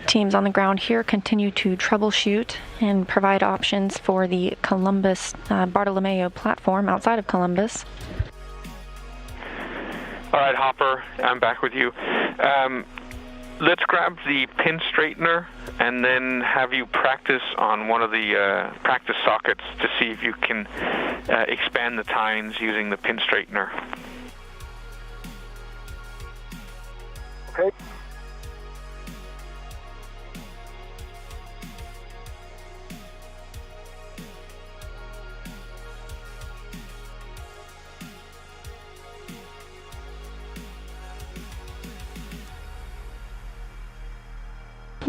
Teams on the ground here continue to troubleshoot and provide options for the Columbus Bartolomeo platform outside of Columbus. All right, Hopper, I'm back with you. Let's grab the pin straightener and then have you practice on one of the practice sockets to see if you can expand the tines using the pin straightener. Okay.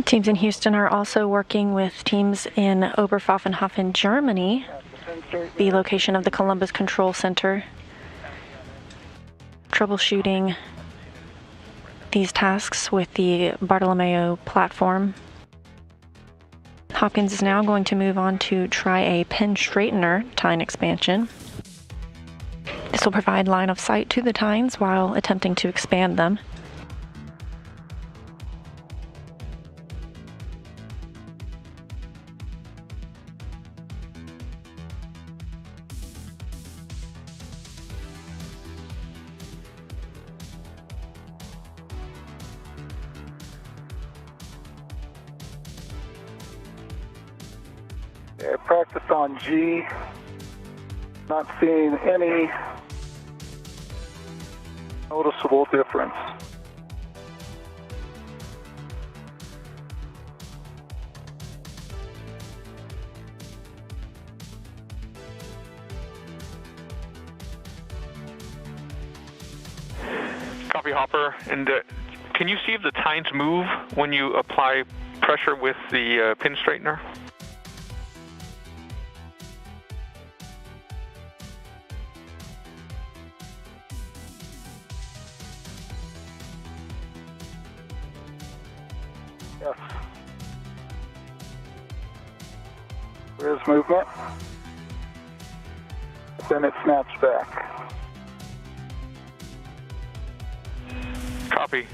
Teams in Houston are also working with teams in Oberpfaffenhofen, Germany, the location of the Columbus Control Center, troubleshooting these tasks with the Bartolomeo platform. Hopkins is now going to move on to try a pin straightener tine expansion. This will provide line of sight to the tines while attempting to expand them. Practice on G. Not seeing any noticeable difference. Copy, Hopper. And can you see if the tines move when you apply pressure with the pin straightener? Yes. There is movement. Then it snaps back. Copy.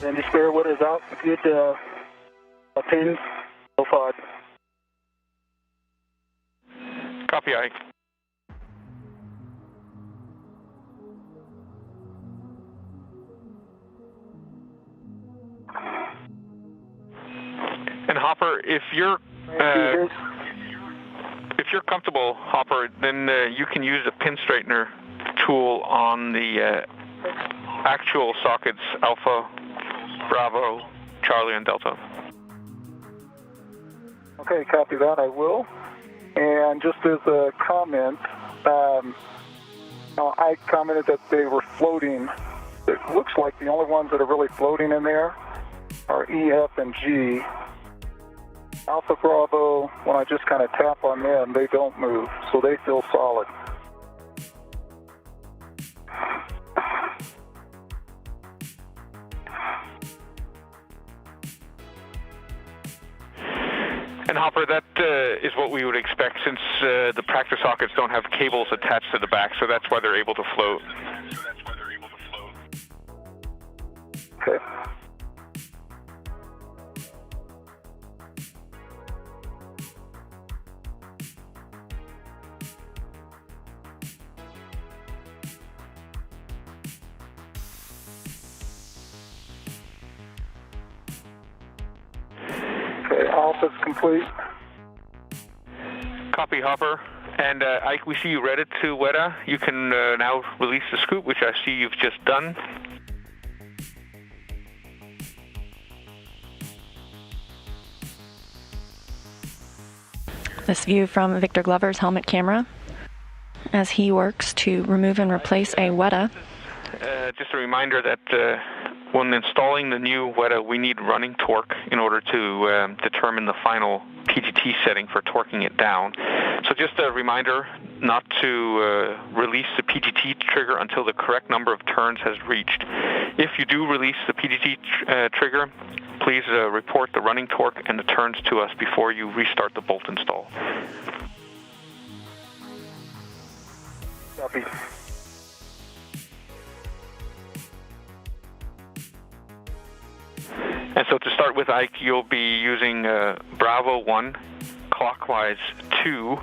And the spare wood is out. Good pins, no fog. Copy, Ike. And Hopper, if you're comfortable, Hopper, then you can use the pin straightener tool on the actual sockets alpha Bravo, Charlie, and Delta. Okay, copy that, I will. And just as a comment, I commented that they were floating. It looks like the only ones that are really floating in there are E, F, and G. Alpha Bravo, when I just kind of tap on them, they don't move, so they feel solid. And Hopper, that is what we would expect since the practice sockets don't have cables attached to the back, so that's why they're able to float. Okay. Okay, Alpha's complete. Copy, Hopper. And Ike, we see you read it to WETA. You can now release the scoop, which I see you've just done. This view from Victor Glover's helmet camera as he works to remove and replace a WETA. Just a reminder that when installing the new WETA, we need running torque in order to determine the final PGT setting for torquing it down. So just a reminder not to release the PGT trigger until the correct number of turns has reached. If you do release the PGT trigger, please report the running torque and the turns to us before you restart the bolt install. Copy. And so to start with, Ike, you'll be using Bravo 1, clockwise 2,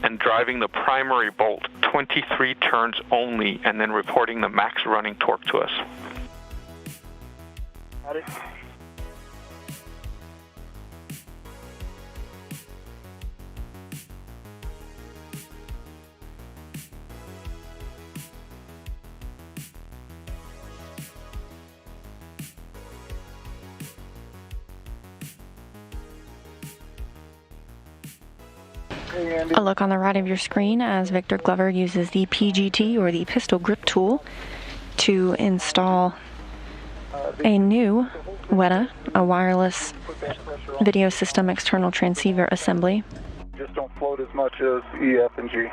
and driving the primary bolt 23 turns only, and then reporting the max running torque to us. Got it. A look on the right of your screen as Victor Glover uses the PGT, or the pistol grip tool, to install a new WETA, a wireless video system external transceiver assembly. Just don't float as much as E, F, and G.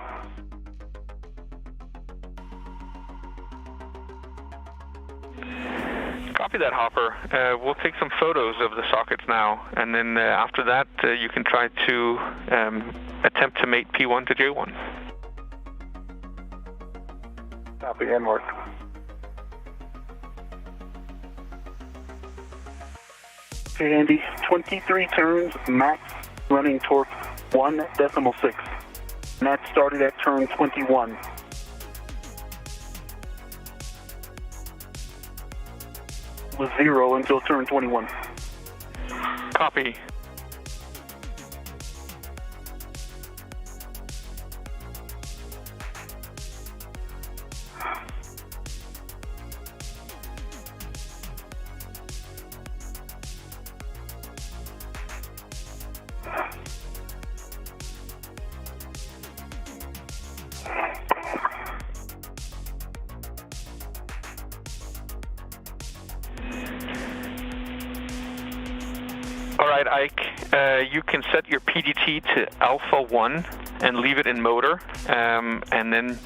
Copy that, Hopper. We'll take some photos of the sockets now, and then after that, you can try to attempt to mate P1 to J1. Copy, and work. Okay, Andy, 23 turns, max running torque 1.6. And that started at turn 21. Was 0 until turn 21. Copy. All right, Ike, you can set your PGT to Alpha 1 and leave it in motor, and then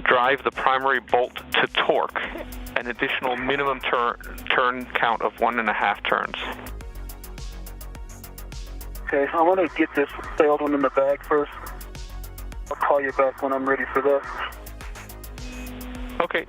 drive the primary bolt to torque, an additional minimum turn count of 1.5 turns. Okay, I want to get this failed one in the bag first. I'll call you back when I'm ready for that. Okay.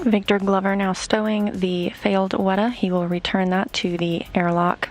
Victor Glover now stowing the failed WETA. He will return that to the airlock.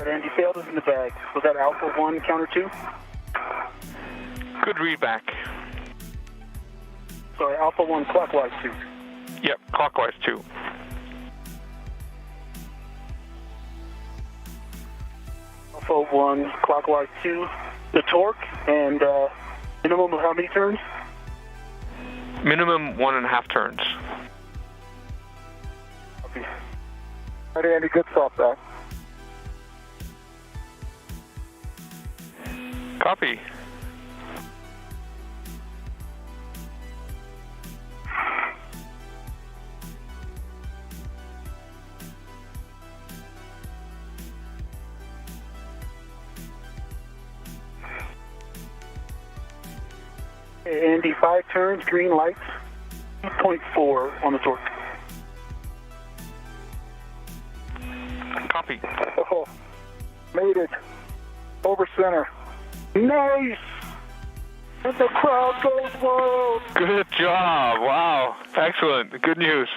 And you failed us in the bag. Was that Alpha 1, counter 2? Good read back. Sorry, Alpha 1, clockwise 2. Yep, clockwise 2. Alpha 1, clockwise 2. The torque and minimum of how many turns? Minimum 1.5 turns. Copy. All right, Andy, good stop back. Copy. Andy, 5 turns, green lights, 2.4 on the torque. Copy. Oh, made it. Over center. Nice! And the crowd goes wild. Good job. Wow. Excellent. Good news.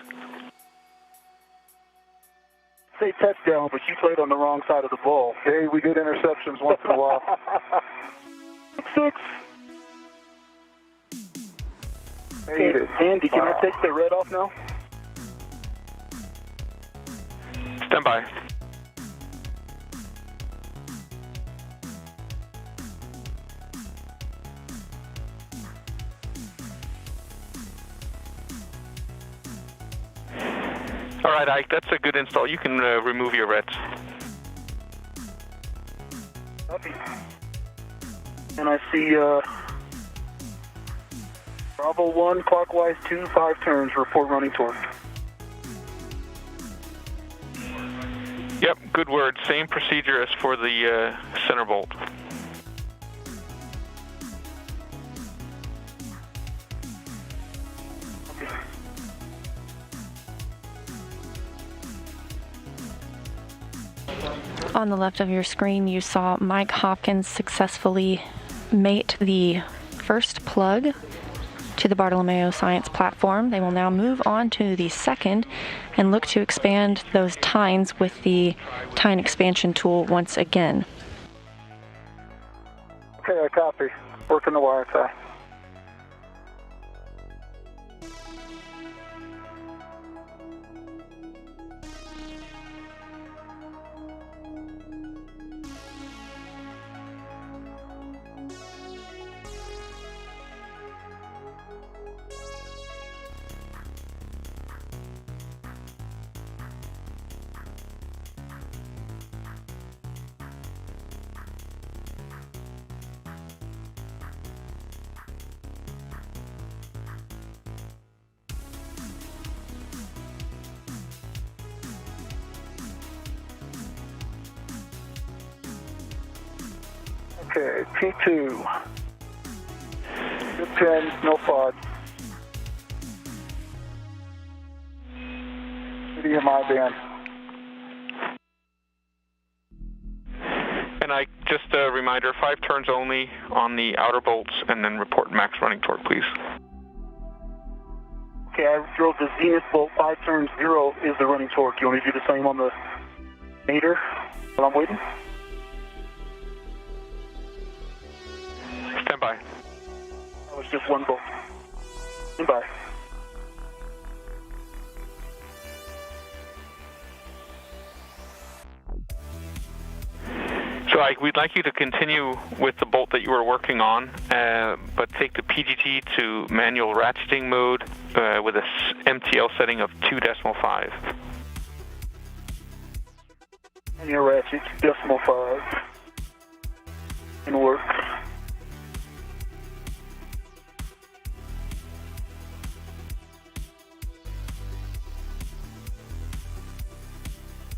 Say touchdown, but you played on the wrong side of the ball. Hey, we get interceptions once in a while. 6. Made it. Andy, can I take the red off now? Stand by. All right, Ike, that's a good install. You can remove your reds. Copy. And I see Bravo 1, clockwise 2, 5 turns, report running torque. Yep, good word. Same procedure as for the center bolt. On the left of your screen, you saw Mike Hopkins successfully mate the first plug to the Bartolomeo science platform. They will now move on to the second and look to expand those tines with the tine expansion tool once again. Okay, I copy. Working the wire tie. Okay, P2. Good 10, no pod. CDMI band. And I just a reminder, 5 turns only on the outer bolts, and then report max running torque, please. Okay, I drove the Zenith bolt, 5 turns, 0 is the running torque. You want me to do the same on the meter while I'm waiting? Stand by. That was just 1 bolt. Stand by. So we'd like you to continue with the bolt that you were working on, but take the PGT to manual ratcheting mode with a MTL setting of 2.5. Manual ratchet, 2.5. And work.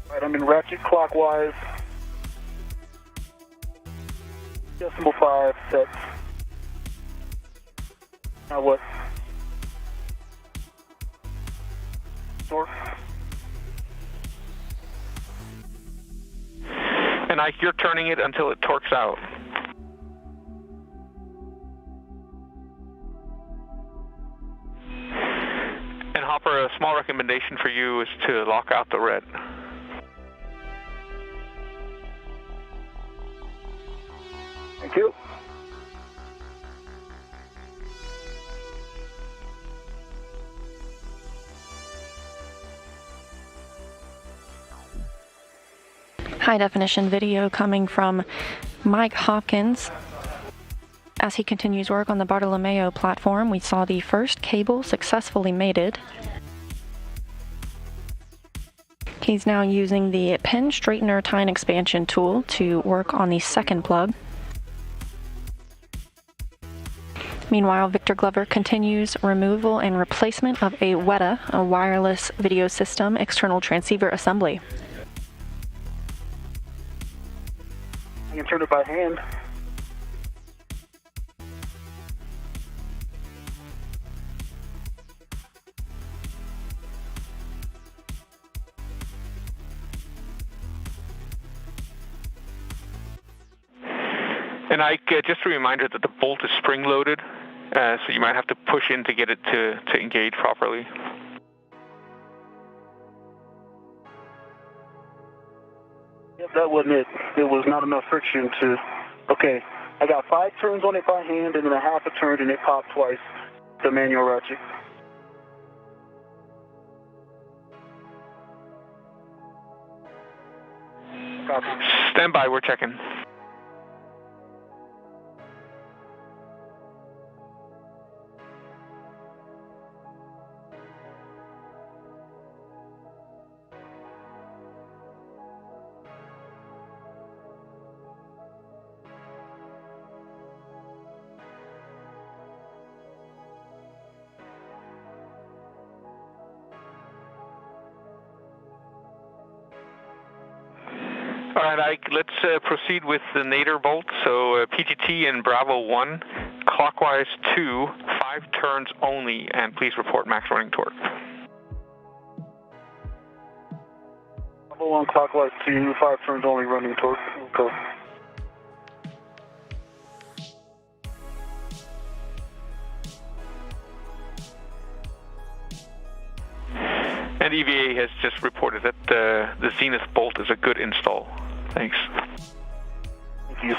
Alright, I'm in ratchet clockwise. 2.5 sets. Now what? Torque. And you're turning it until it torques out. And Hopper, a small recommendation for you is to lock out the red. Thank you. High-definition video coming from Mike Hopkins. As he continues work on the Bartolomeo platform, we saw the first cable successfully mated. He's now using the pin straightener tine expansion tool to work on the second plug. Meanwhile, Victor Glover continues removal and replacement of a WETA, a wireless video system external transceiver assembly. I can turn it by hand. And just a reminder that the bolt is spring-loaded, so you might have to push in to get it to engage properly. Yep, that wasn't it. There was not enough friction to... Okay, I got 5 turns on it by hand and then a half a turn and it popped twice, the manual ratchet. Copy. Stand by, we're checking. All right, let's proceed with the nadir bolt. So PGT and Bravo 1, clockwise 2, 5 turns only, and please report max running torque. Bravo 1, clockwise 2, 5 turns only, running torque. Okay. And EVA has just reported that the Zenith bolt is a good install. Thanks. Thank you.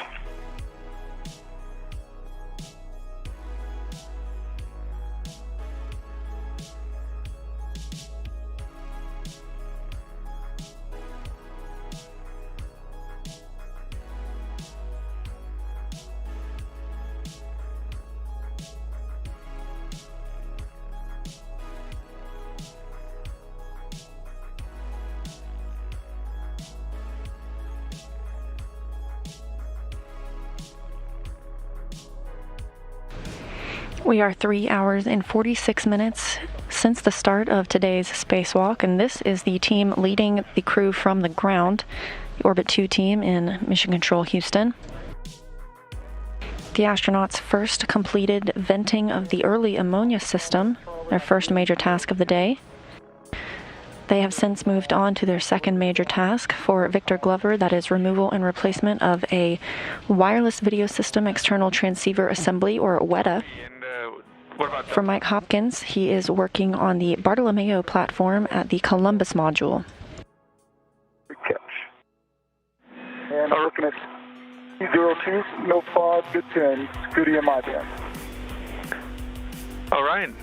We are 3 hours and 46 minutes since the start of today's spacewalk, and this is the team leading the crew from the ground, the Orbit 2 team in Mission Control Houston. The astronauts first completed venting of the early ammonia system, their first major task of the day. They have since moved on to their second major task for Victor Glover, that is removal and replacement of a wireless video system external transceiver assembly, or WETA. For Mike Hopkins, he is working on the Bartolomeo platform at the Columbus module. Good catch. And I'm looking at T02, no pod, good 10, Scooty in my band. All right,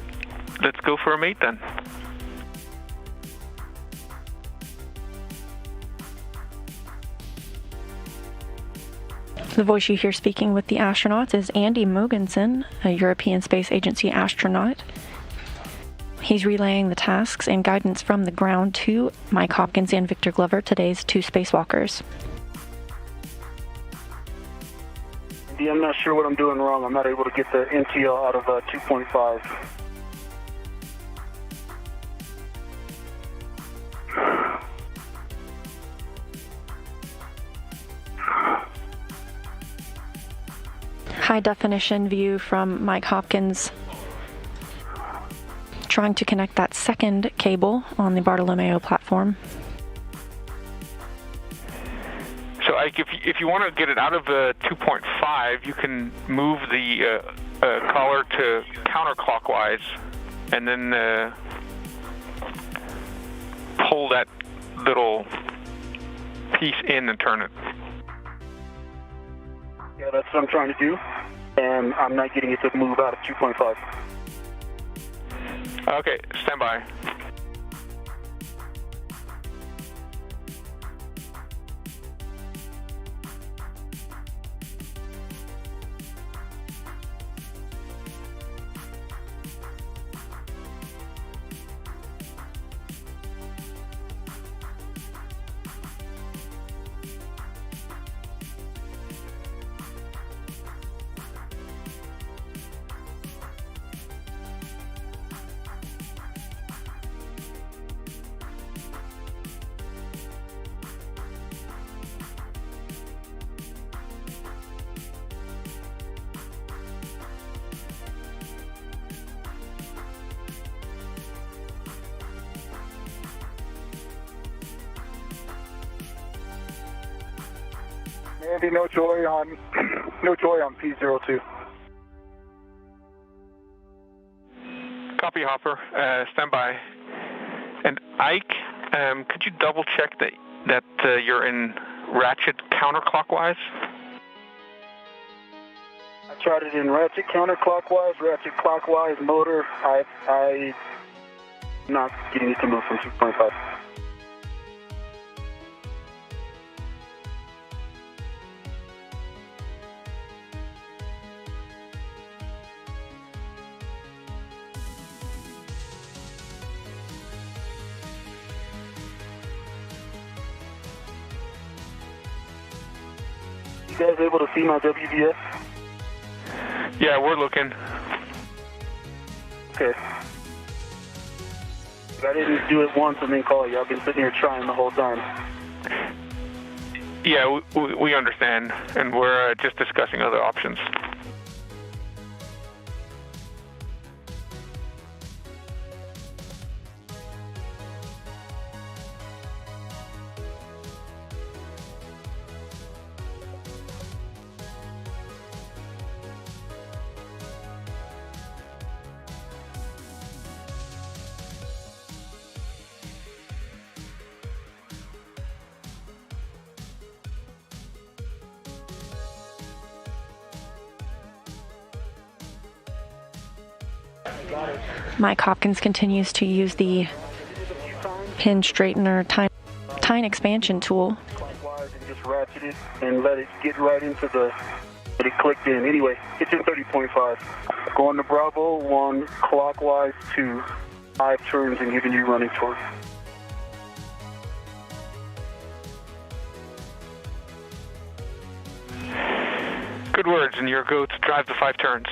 let's go for a mate then. The voice you hear speaking with the astronauts is Andy Mogensen, a European Space Agency astronaut. He's relaying the tasks and guidance from the ground to Mike Hopkins and Victor Glover, today's 2 spacewalkers. Andy, I'm not sure what I'm doing wrong. I'm not able to get the NTL out of 2.5. High-definition view from Mike Hopkins trying to connect that second cable on the Bartolomeo platform. So if you want to get it out of 2.5, you can move the collar to counterclockwise and then pull that little piece in and turn it. Yeah, that's what I'm trying to do, and I'm not getting it to move out of 2.5. Okay, stand by. Andy, no joy on P02. Copy, Hopper. Stand by. And Ike, could you double check that you're in ratchet counterclockwise? I tried it in ratchet counterclockwise, ratchet clockwise motor. I'm not getting it to move from 2.5. You guys able to see my WVS? Yeah, we're looking. Okay. I didn't do it once and then call you. I've been sitting here trying the whole time. Yeah, we understand, and we're just discussing other options. Mike Hopkins continues to use the pin straightener tine expansion tool. Clockwise and just ratchet it and let it get right into let it clicked in. Anyway, it's in 30.5. Going to Bravo 1, clockwise 2, 5 turns and giving you running torque. Good words, and you're go to drive the 5 turns.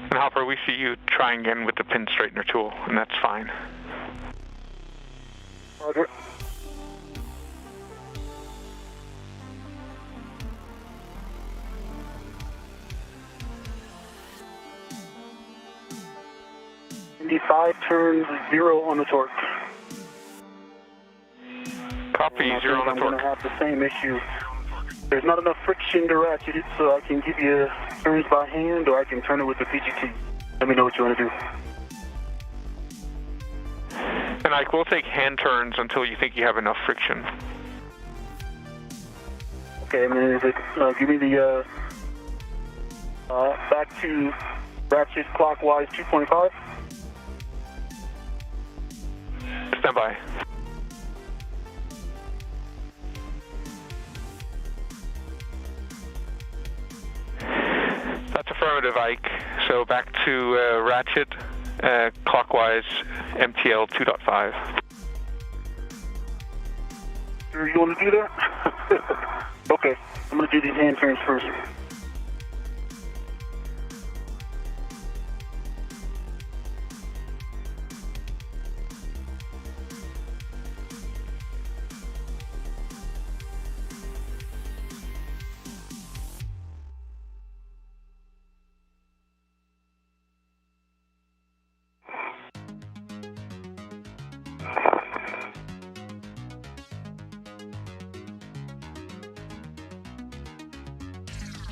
And Hopper, we see you trying again with the pin straightener tool, and that's fine. Roger. The 5 turns, 0 on the torque. Copy, 0 on the I'm torque. going to have the same issue. There's not enough friction to ratchet it, so I can give you turns by hand, or I can turn it with the PGT. Let me know what you want to do. And Ike, we'll take hand turns until you think you have enough friction. Okay, and then give me the back to ratchet clockwise 2.5. Stand by. That's affirmative, Ike. So back to ratchet clockwise MTL 2.5. Sure you want to do that? Okay, I'm going to do these hand turns first.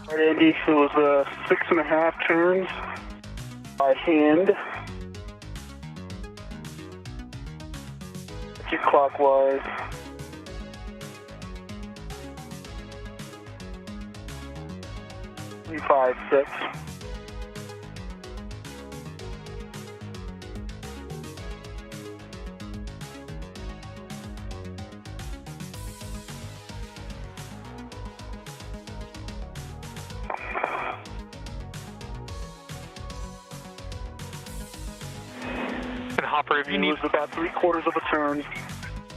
All right, Andy, so it was 6.5 turns by hand. Clockwise. 3, 5, 6. And Hopper, if you need... It was about 3/4 of a turn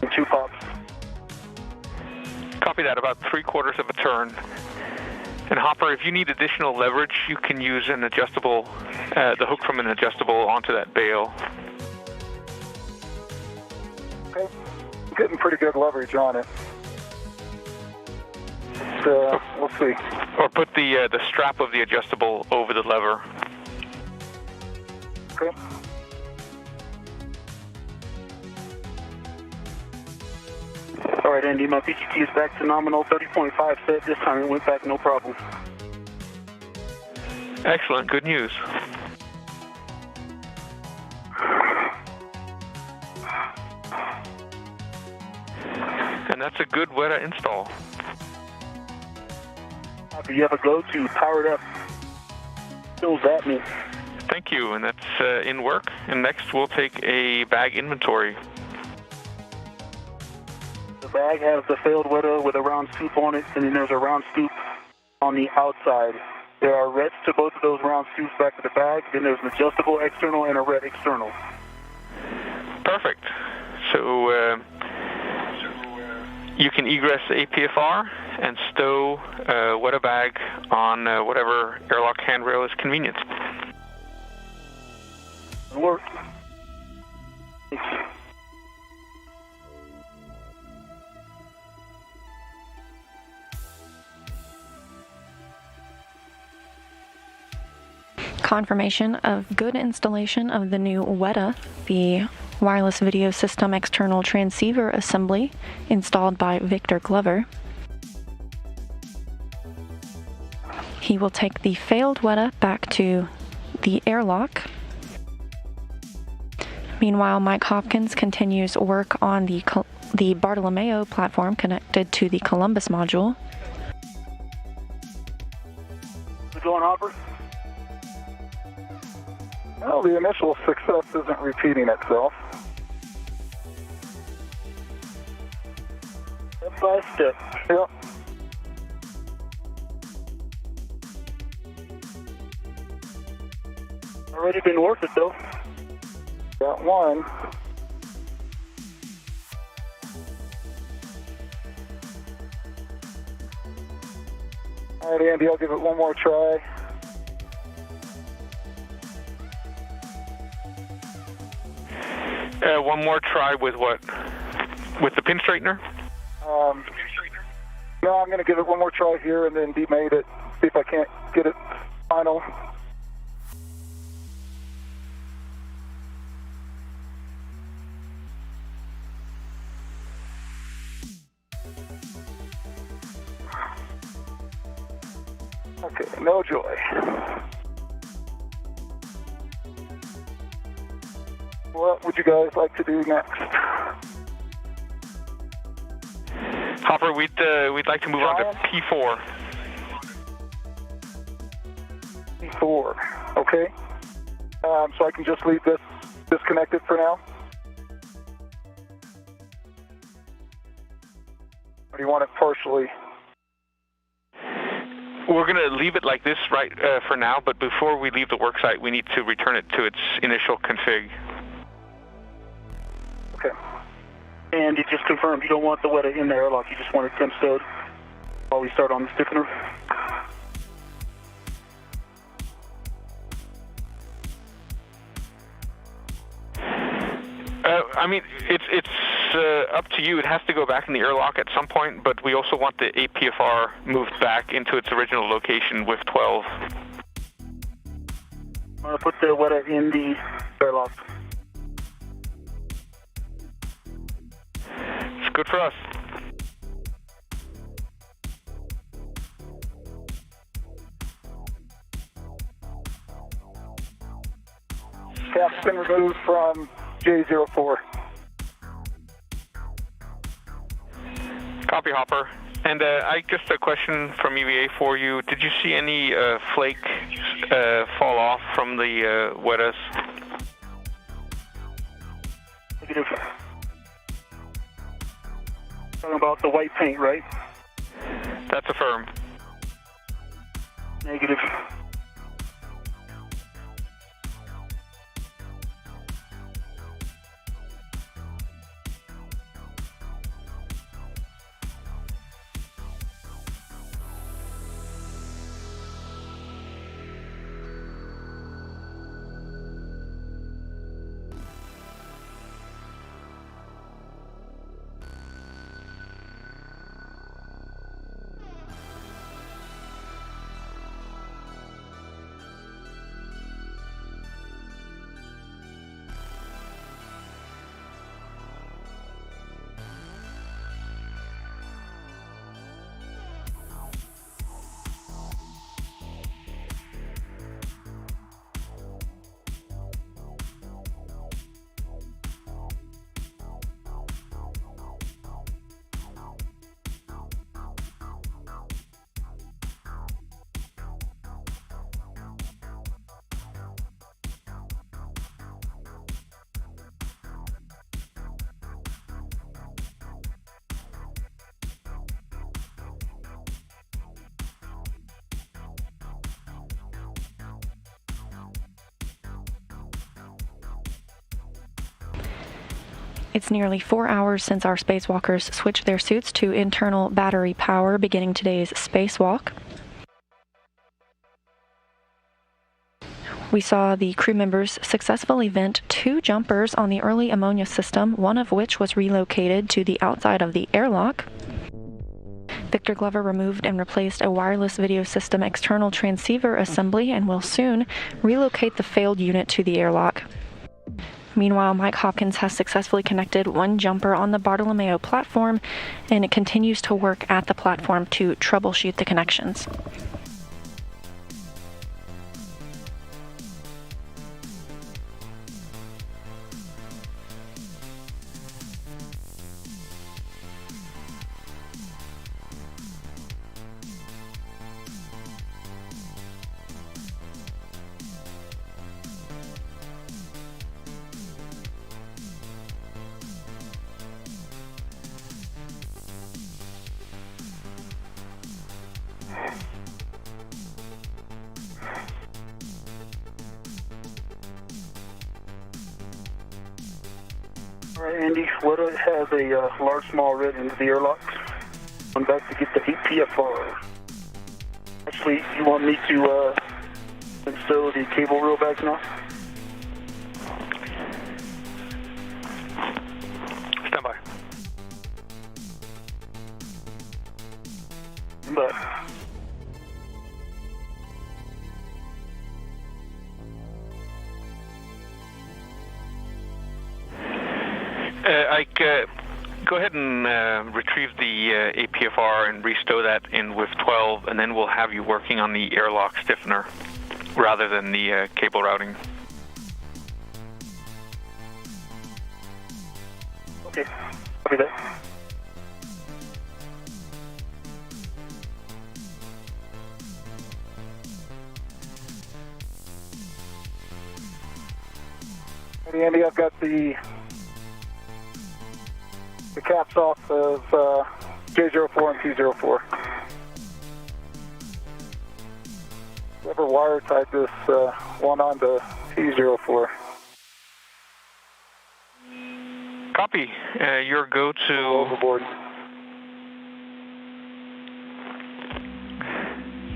and 2 pops. Copy that, about 3/4 of a turn. And Hopper, if you need additional leverage, you can use an adjustable, the hook from an adjustable onto that bail. Okay. Getting pretty good leverage on it. We'll see. Or put the strap of the adjustable over the lever. Okay. All right, Andy, my PGT is back to nominal 30.5 set. This time it went back no problem. Excellent, good news. And that's a good WETA install. If you have a go-to, power it up. Fills at me. Thank you, and that's in work. And next we'll take a bag inventory. The bag has the failed WETA with a round scoop on it, and then there's a round scoop on the outside. There are reds to both of those round scoops back to the bag. Then there's an adjustable external and a red external. Perfect. So you can egress APFR and stow WETA bag on whatever airlock handrail is convenient. Work. Confirmation of good installation of the new WETA, the wireless video system external transceiver assembly installed by Victor Glover. He will take the failed WETA back to the airlock. Meanwhile, Mike Hopkins continues work on the Bartolomeo platform connected to the Columbus module. How's it going, Hopper? Well, the initial success isn't repeating itself. Step by step. Yep. Already been worth it, though. Got one. All right, Andy, I'll give it one more try. One more try with what? With the pin straightener? No, I'm going to give it one more try here and then demate it, see if I can't get it final. Okay, no joy. What would you guys like to do next? Hopper, we'd like to move on to P4. P4, okay. So I can just leave this disconnected for now? Or do you want it partially? We're going to leave it like this for now, but before we leave the worksite, we need to return it to its initial config. Okay. And you just confirmed you don't want the WETA in the airlock, you just want it temp stowed while we start on the stiffener. I mean, it's up to you. It has to go back in the airlock at some point, but we also want the APFR moved back into its original location with 12. I'm going to put the WETA in the airlock. It's good for us. cap's been removed from J04. Copy, Hopper. And just a question from EVA for you. Did you see any flake fall off from the WETAs? Negative. Talking about the white paint, right? That's affirmed. Negative. It's nearly 4 hours since our spacewalkers switched their suits to internal battery power, beginning today's spacewalk. We saw the crew members successfully vent 2 jumpers on the early ammonia system, one of which was relocated to the outside of the airlock. Victor Glover removed and replaced a wireless video system external transceiver assembly and will soon relocate the failed unit to the airlock. Meanwhile, Mike Hopkins has successfully connected 1 jumper on the Bartolomeo platform, and it continues to work at the platform to troubleshoot the connections. All right, Andy, WETA has a large small red into the airlock. I'm back to get the APFR. Actually, you want me to install the cable reel back now? Stand by. But go ahead and retrieve the APFR and restow that in with 12, and then we'll have you working on the airlock stiffener rather than the cable routing. Okay, copy that. Hey, Andy, I've got the caps off of J04 and T04. Whoever wire tied this one onto T04. Copy. Your go to overboard.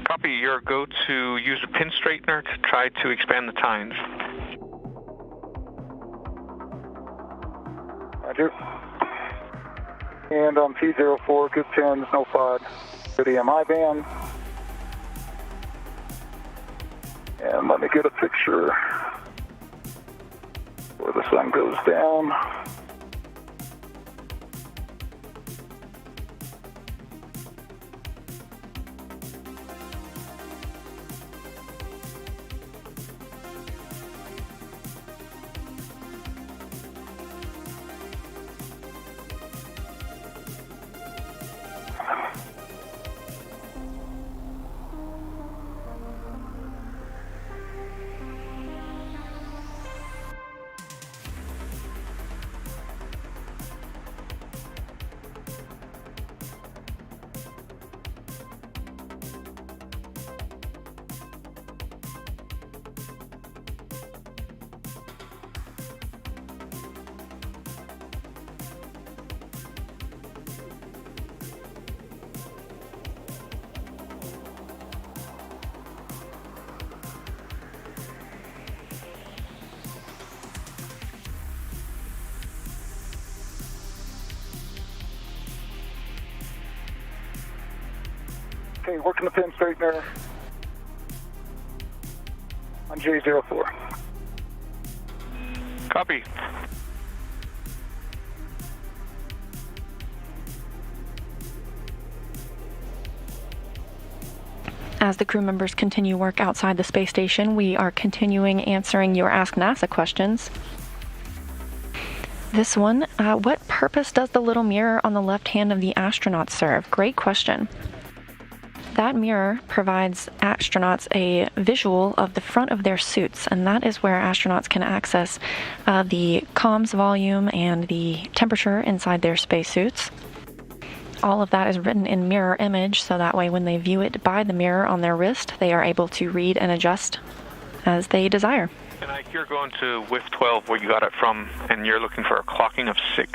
Copy. Your go to use a pin straightener to try to expand the tines. Roger. And on T04, good pins, no pod. Good EMI band. And let me get a picture where the sun goes down. Okay, working the pin straightener on J04. Copy. As the crew members continue work outside the space station, we are continuing answering your Ask NASA questions. This one, what purpose does the little mirror on the left hand of the astronaut serve? Great question. That mirror provides astronauts a visual of the front of their suits, and that is where astronauts can access the comms volume and the temperature inside their spacesuits. All of that is written in mirror image, so that way when they view it by the mirror on their wrist, they are able to read and adjust as they desire. And Ike, you're going to WIF 12 where you got it from, and you're looking for a clocking of 6.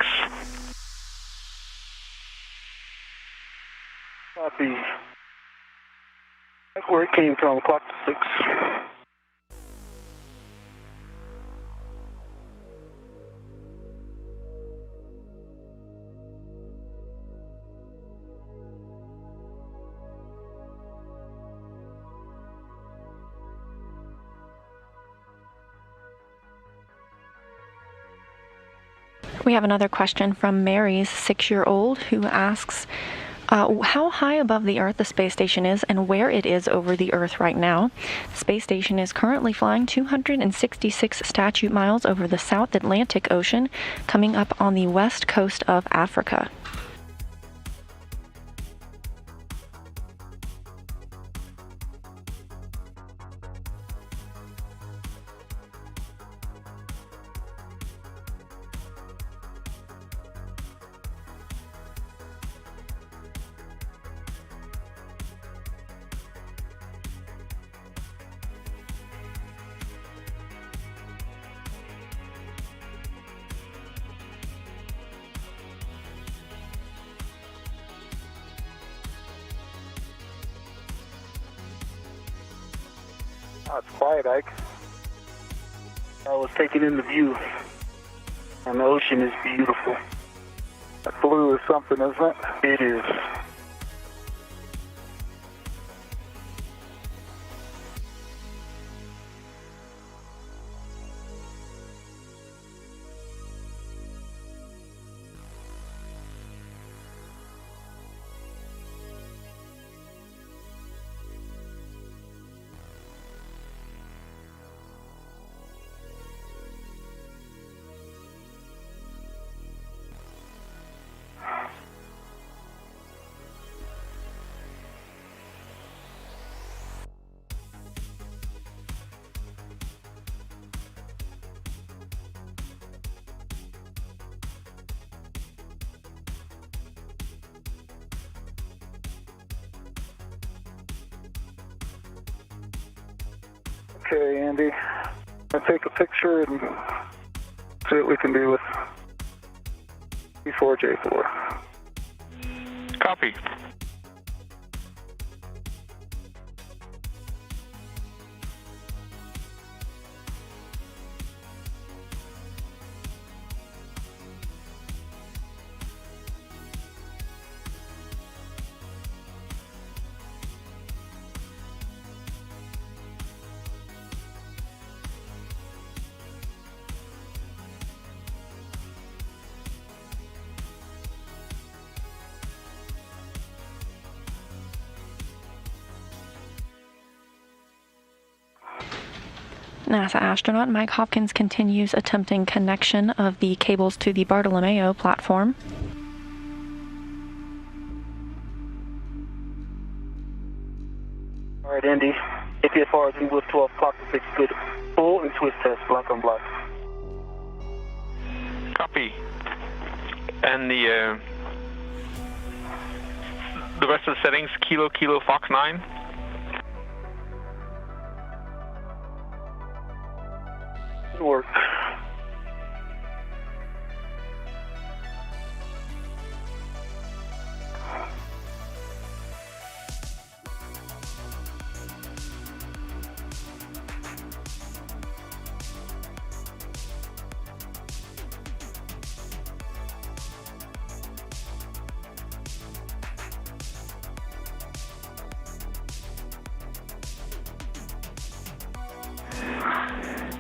Copy. That's where it came from, clock to 6. We have another question from Mary's 6-year-old who asks, how high above the Earth the space station is and where it is over the Earth right now. The space station is currently flying 266 statute miles over the South Atlantic Ocean, coming up on the west coast of Africa. Oh, it's quiet, Ike. I was taking in the view, and the ocean is beautiful. That blue is something, isn't it? It is. Okay, Andy. I'll take a picture and see what we can do with B4J4. Copy. NASA astronaut Mike Hopkins continues attempting connection of the cables to the Bartolomeo platform. All right, Andy. APFR is with 12 clock to 6. Good. Full and twist test, black on black. Copy. And the rest of the settings, Kilo, Kilo, Fox 9. Good work.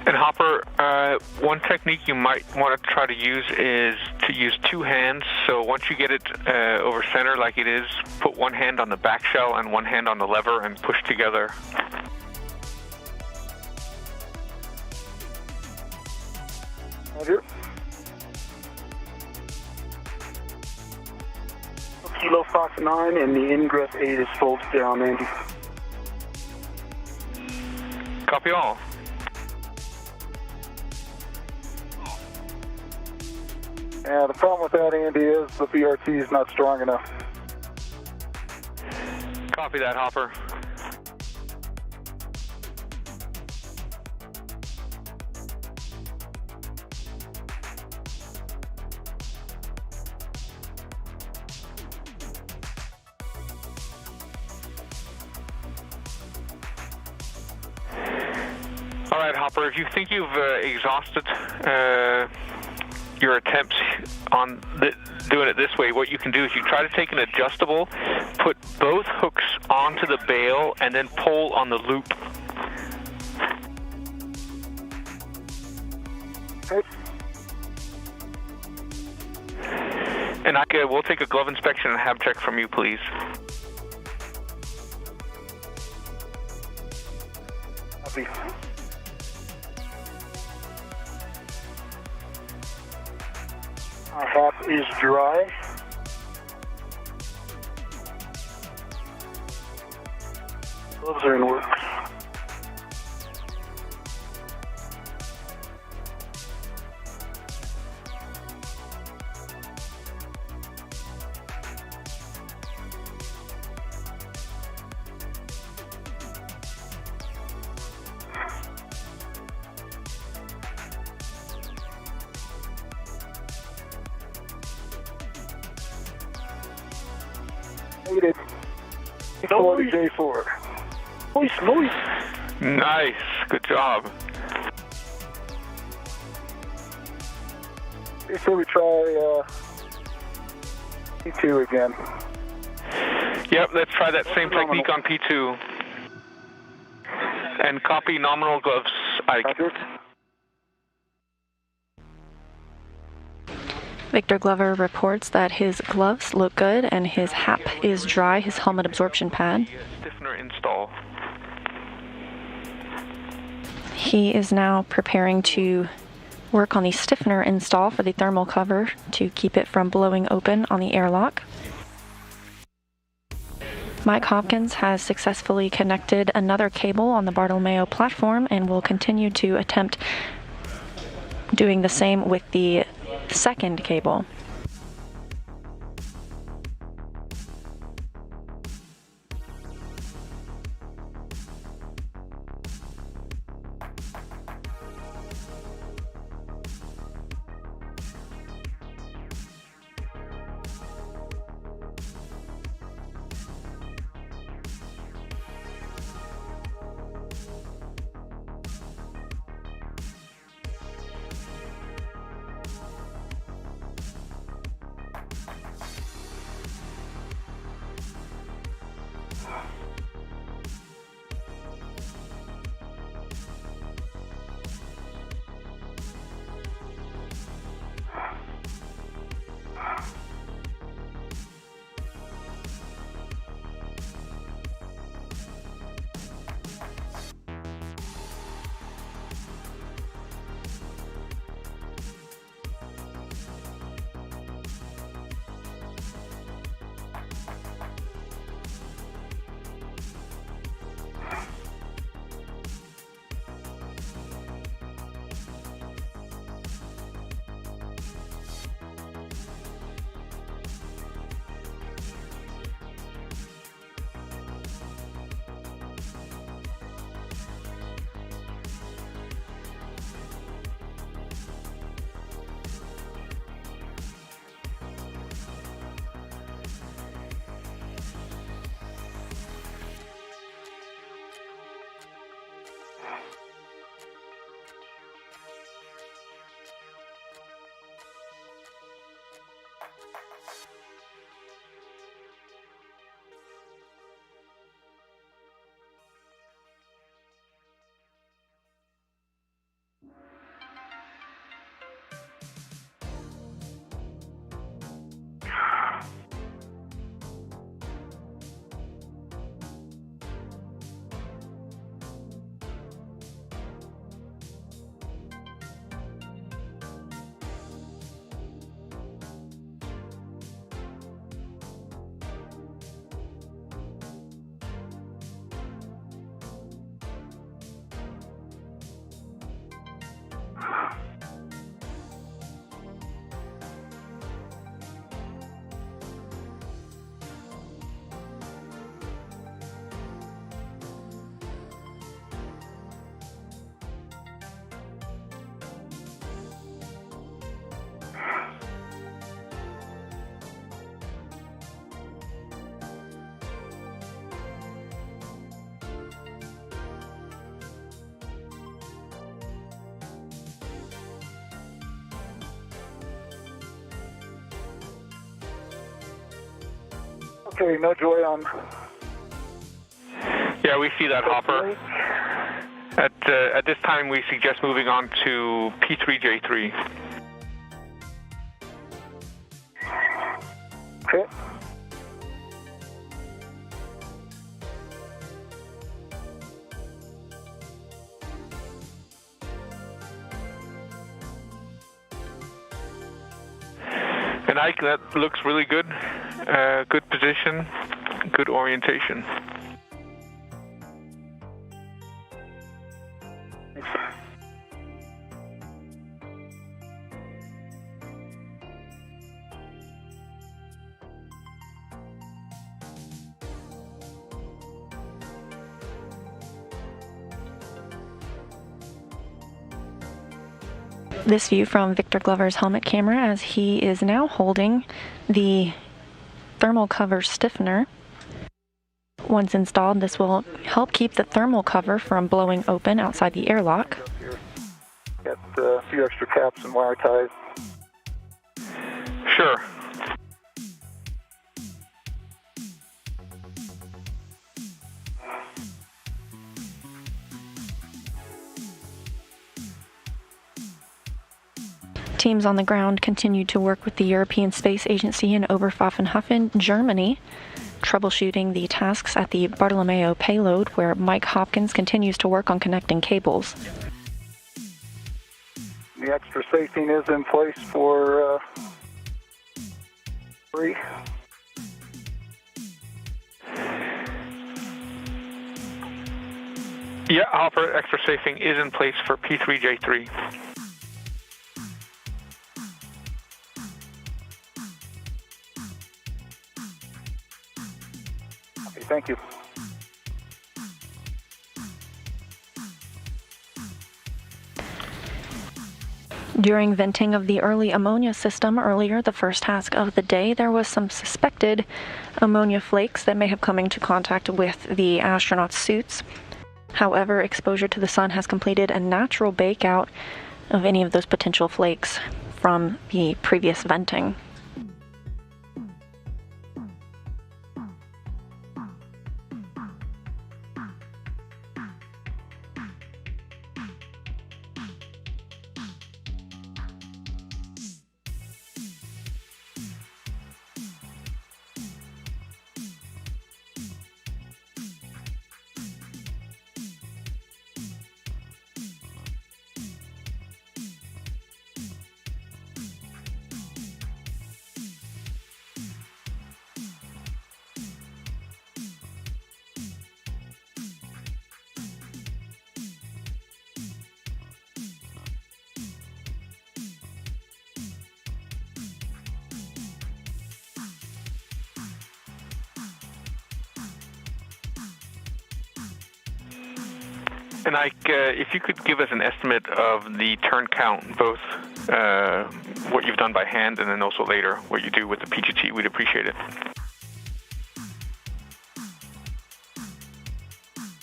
And Hopper, one technique you might want to try to use is to use two hands. So once you get it over center like it is, put one hand on the back shell and one hand on the lever and push together. Roger. Kilo Fox 9 and the ingress 8 is folded down, Andy. Copy all. Yeah, the problem with that, Andy, is the BRT is not strong enough. Copy that, Hopper. All right, Hopper, if you think you've exhausted your attempts on doing it this way, what you can do is you try to take an adjustable, put both hooks onto the bail, and then pull on the loop. Okay. And we'll take a glove inspection and hab check from you, please. Copy. Our hop is dry. Gloves are in work. Negative. Noise. J4. Noise. Nice. Good job. So we try P2 again. Yep, let's try that same technique on P2. And copy nominal gloves, Ike. Roger. Victor Glover reports that his gloves look good and his HAP is dry, his helmet absorption pad. Stiffener install. He is now preparing to work on the stiffener install for the thermal cover to keep it from blowing open on the airlock. Mike Hopkins has successfully connected another cable on the Bartolomeo platform and will continue to attempt doing the same with the second cable. Okay, no joy on. Yeah, we see that, Hopper. At this time, we suggest moving on to P3J3. Okay. And Ike, that looks really good. Good position, good orientation. This view from Victor Glover's helmet camera as he is now holding the thermal cover stiffener. Once installed, this will help keep the thermal cover from blowing open outside the airlock. Got a few extra caps and wire ties. Sure. Teams on the ground continue to work with the European Space Agency in Oberpfaffenhofen, Germany, troubleshooting the tasks at the Bartolomeo payload, where Mike Hopkins continues to work on connecting cables. The extra safing is in place for 3. Yeah, Hopper, extra safing is in place for P3J3. Okay, thank you. During venting of the early ammonia system earlier, the first task of the day, there was some suspected ammonia flakes that may have come into contact with the astronauts' suits. However, exposure to the sun has completed a natural bakeout of any of those potential flakes from the previous venting. And Ike, if you could give us an estimate of the turn count, both what you've done by hand and then also later what you do with the PGT, we'd appreciate it.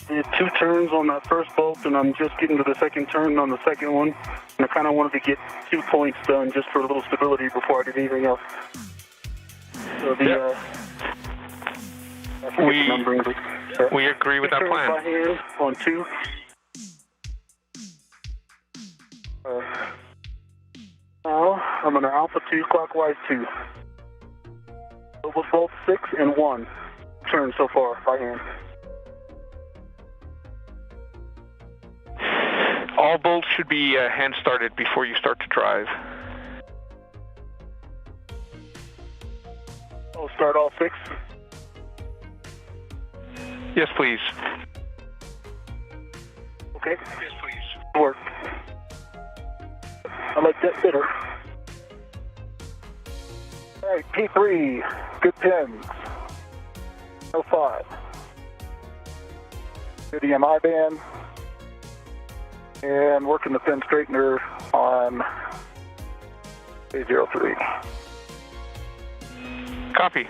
Did 2 turns on that first bolt, and I'm just getting to the second turn on the second one. And I kind of wanted to get 2 points done just for a little stability before I did anything else. So the, we agree with that plan. By hand on 2. Now I'm going to alpha 2, clockwise 2. Over both 6 and 1 turn so far by hand. All bolts should be hand started before you start to drive. I'll start all 6. Yes, please. Okay. Yes, please. Work. I like that better. All right, P3, good pins. 05. Good EMI band. And working the pin straightener on A03. Copy.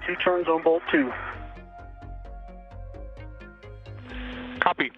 2 turns on bolt 2. Copy.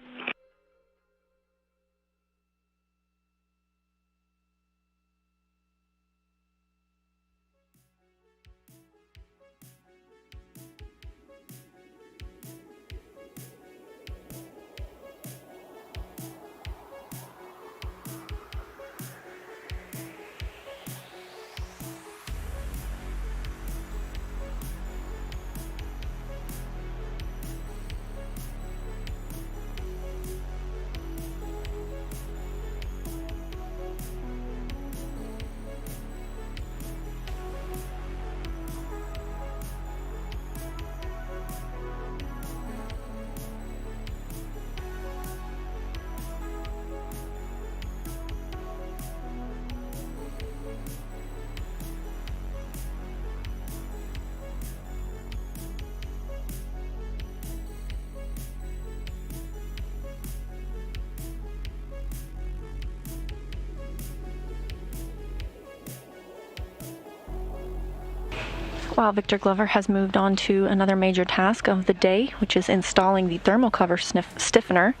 While Victor Glover has moved on to another major task of the day, which is installing the thermal cover stiffener,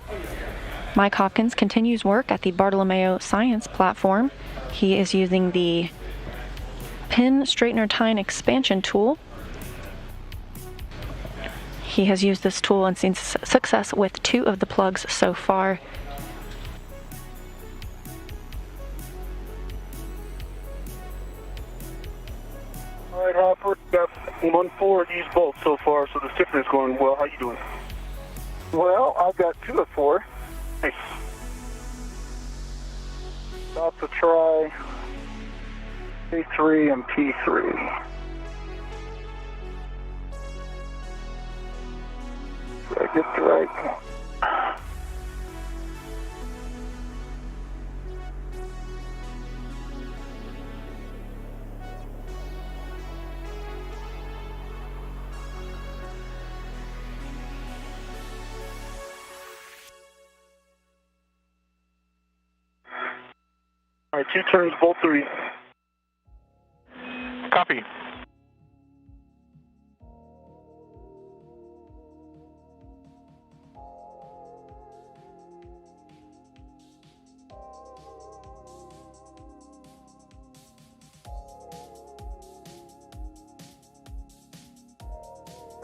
Mike Hopkins continues work at the Bartolomeo science platform. He is using the pin straightener tine expansion tool. He has used this tool and seen success with 2 of the plugs so far. All right, Hopper, got 1-4 of these bolts so far, so the stiffener's going well. How you doing? Well, I've got 2 of 4. Nice. About to try P3 and P3. Did I get the right? All right, 2 turns, bolt 3. Copy.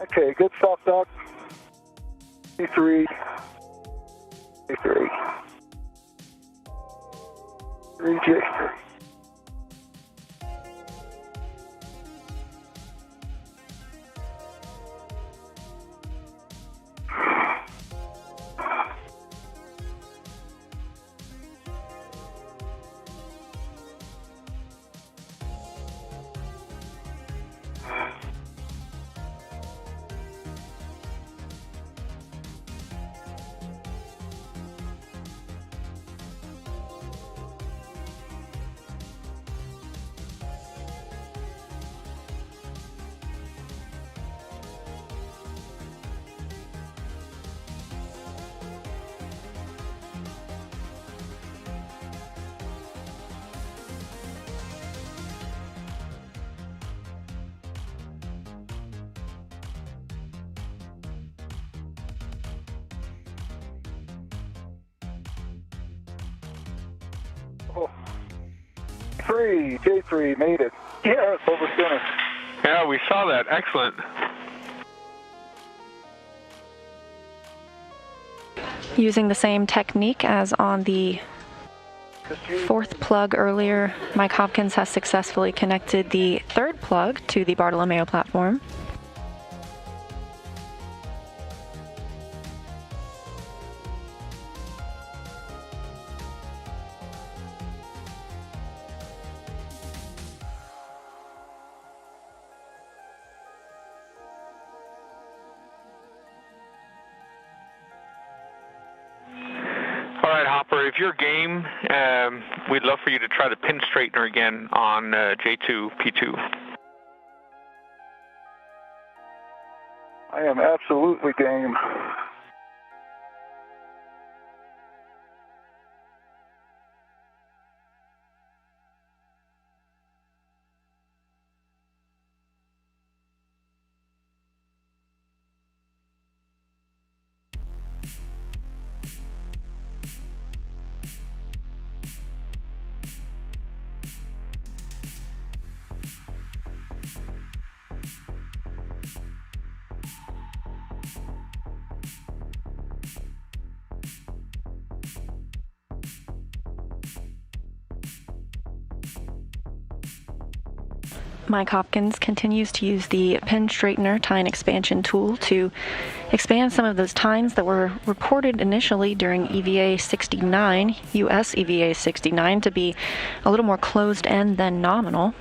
Okay, good stuff, Doc. P3. P3. 3J3. J3 made it. Yeah, it's over center. Yeah, we saw that. Excellent. Using the same technique as on the 4th plug earlier, Mike Hopkins has successfully connected the 3rd plug to the Bartolomeo platform. If you're game, we'd love for you to try the pin straightener again on J2, P2. I am absolutely game. Mike Hopkins continues to use the pin straightener tine expansion tool to expand some of those tines that were reported initially during EVA 69, US EVA 69, to be a little more closed end than nominal.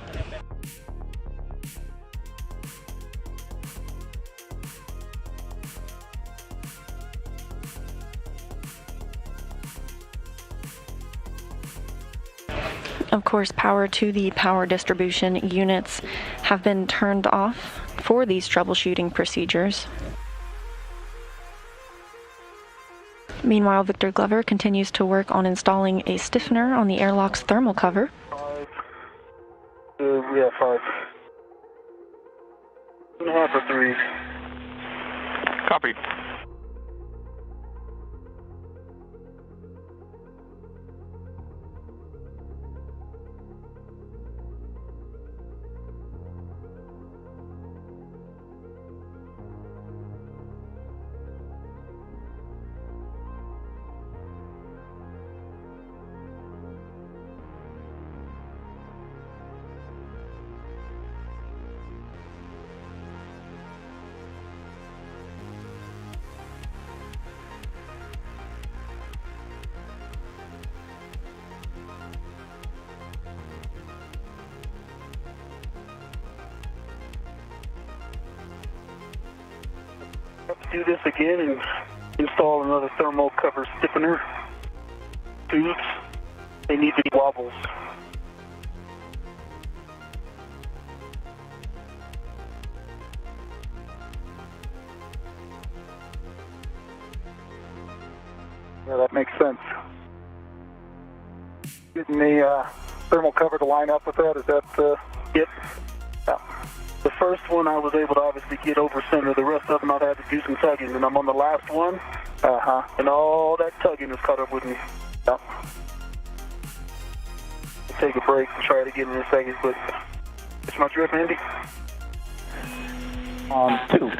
Of course, power to the power distribution units have been turned off for these troubleshooting procedures. Meanwhile, Victor Glover continues to work on installing a stiffener on the airlock's thermal cover. 5. 2.5 or 3. Copy. Let's do this again and install another thermal cover stiffener. Tubes. They need to be wobbles. Yeah, that makes sense. Getting the thermal cover to line up with that, is that... Yep. Yeah. The first one I was able to obviously get over center. The rest of them I've had to do some tugging. And I'm on the last one. And all that tugging is caught up with me. Yep. I'll take a break and try it again in a second, but it's my trip, Andy. 2.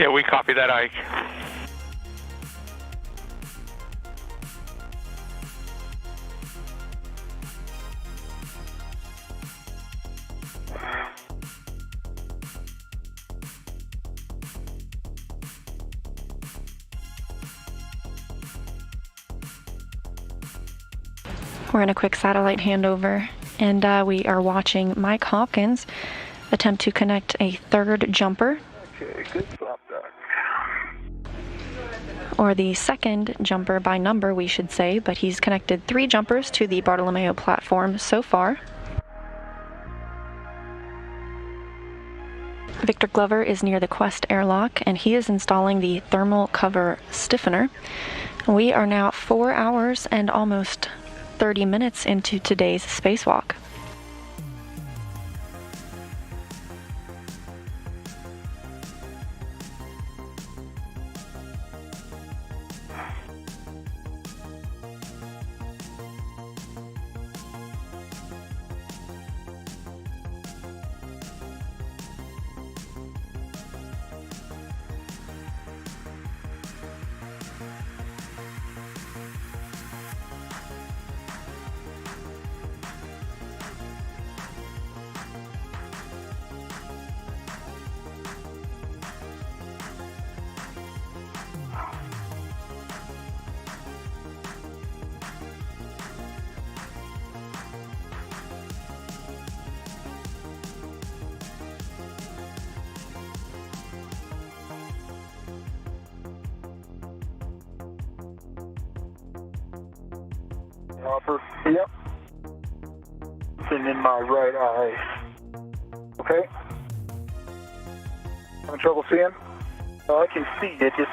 Yeah, we copy that, Ike. We're in a quick satellite handover, and we are watching Mike Hopkins attempt to connect a third jumper, Okay, good flop dock. or the second jumper by number, we should say, but he's connected 3 jumpers to the Bartolomeo platform so far. Victor Glover is near the Quest Airlock, and he is installing the thermal cover stiffener. We are now 4 hours and almost 30 minutes into today's spacewalk. Hopper. Yep. And in my right eye. Okay. Having trouble seeing? I can see it, just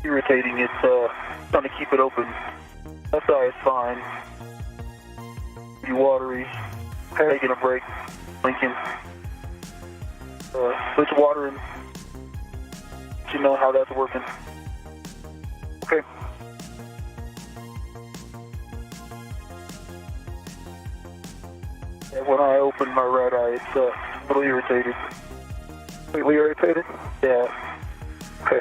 irritating. It's trying to keep it open. Left eye is fine. Be watery. Okay. Taking a break. Blinking. Switch water and let you know how that's working. Okay. And when I open my right eye, it's a little irritated. Completely irritated? Yeah. Okay.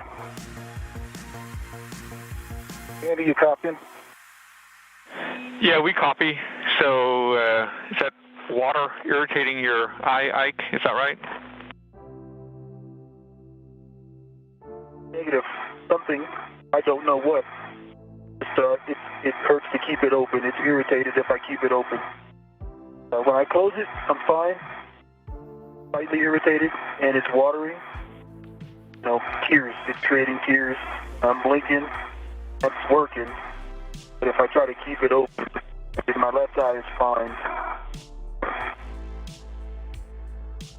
Andy, you copying? Yeah, we copy. So is that water irritating your eye, Ike? Is that right? Negative. Something. I don't know what. It hurts to keep it open. It's irritated if I keep it open. When I close it, I'm fine. Slightly irritated, and it's watering. Tears. It's creating tears. I'm blinking. It's working. But if I try to keep it open, my left eye is fine.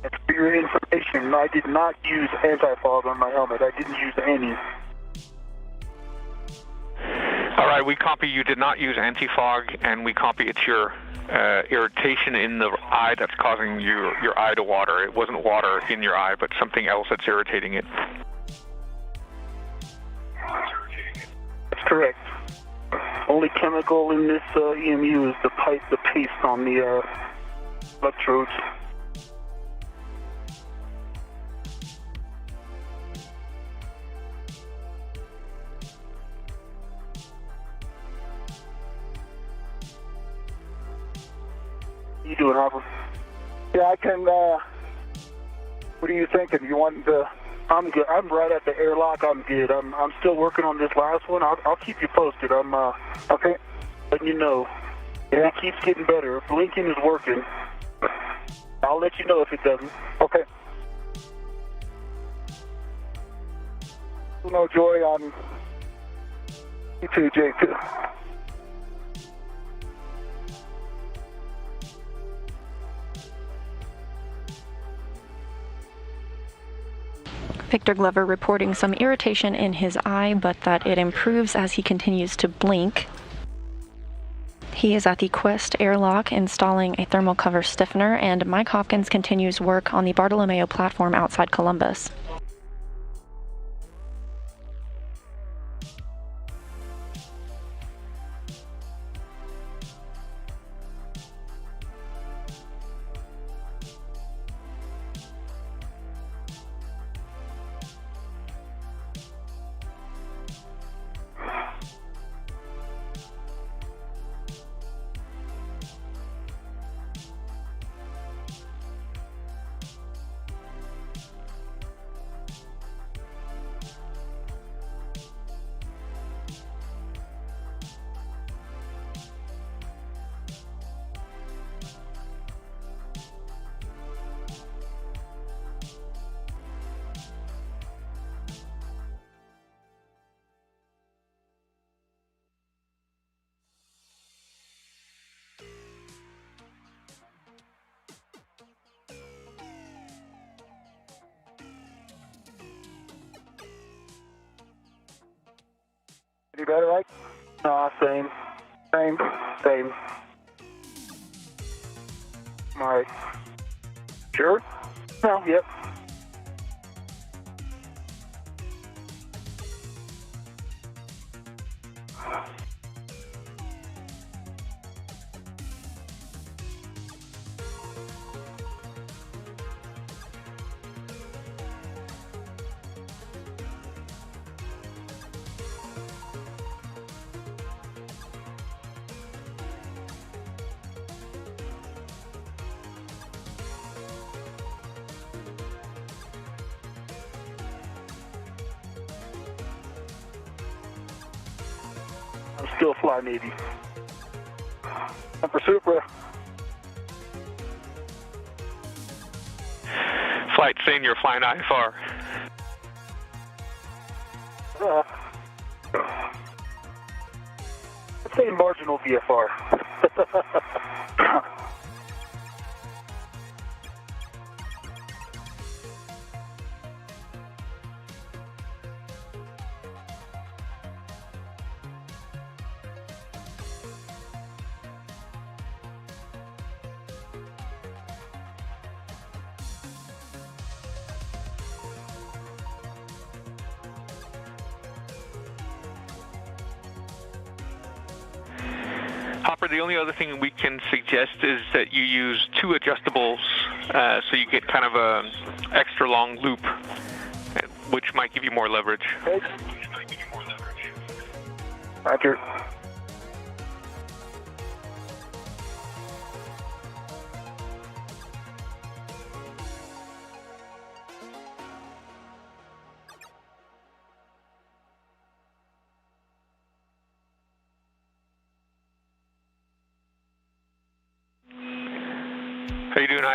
And for your information, I did not use anti-fog on my helmet. I didn't use any. All right, we copy you did not use anti-fog, and we copy it's your irritation in the eye that's causing your eye to water. It wasn't water in your eye, but something else that's irritating it. That's correct. Only chemical in this EMU is the paste on the electrodes. You doing, Hopper? Yeah, I can, what are you thinking? You want to... I'm good. I'm right at the airlock. I'm good. I'm still working on this last one. I'll keep you posted. I'm, okay. Letting you know. Yeah. It keeps getting better. If Lincoln is working, I'll let you know if it doesn't. Okay. No joy on E2, J2. Victor Glover reporting some irritation in his eye, but that it improves as he continues to blink. He is at the Quest Airlock installing a thermal cover stiffener, and Mike Hopkins continues work on the Bartolomeo platform outside Columbus. Any better, right? Same. Same. All right. Sure? No, yep. I'm still fly Navy. Upper Supra. Flight saying you're flying IFR. Let's say marginal VFR. Hopper, the only other thing we can suggest is that you use two adjustables so you get kind of a extra long loop, which might give you more leverage. Okay.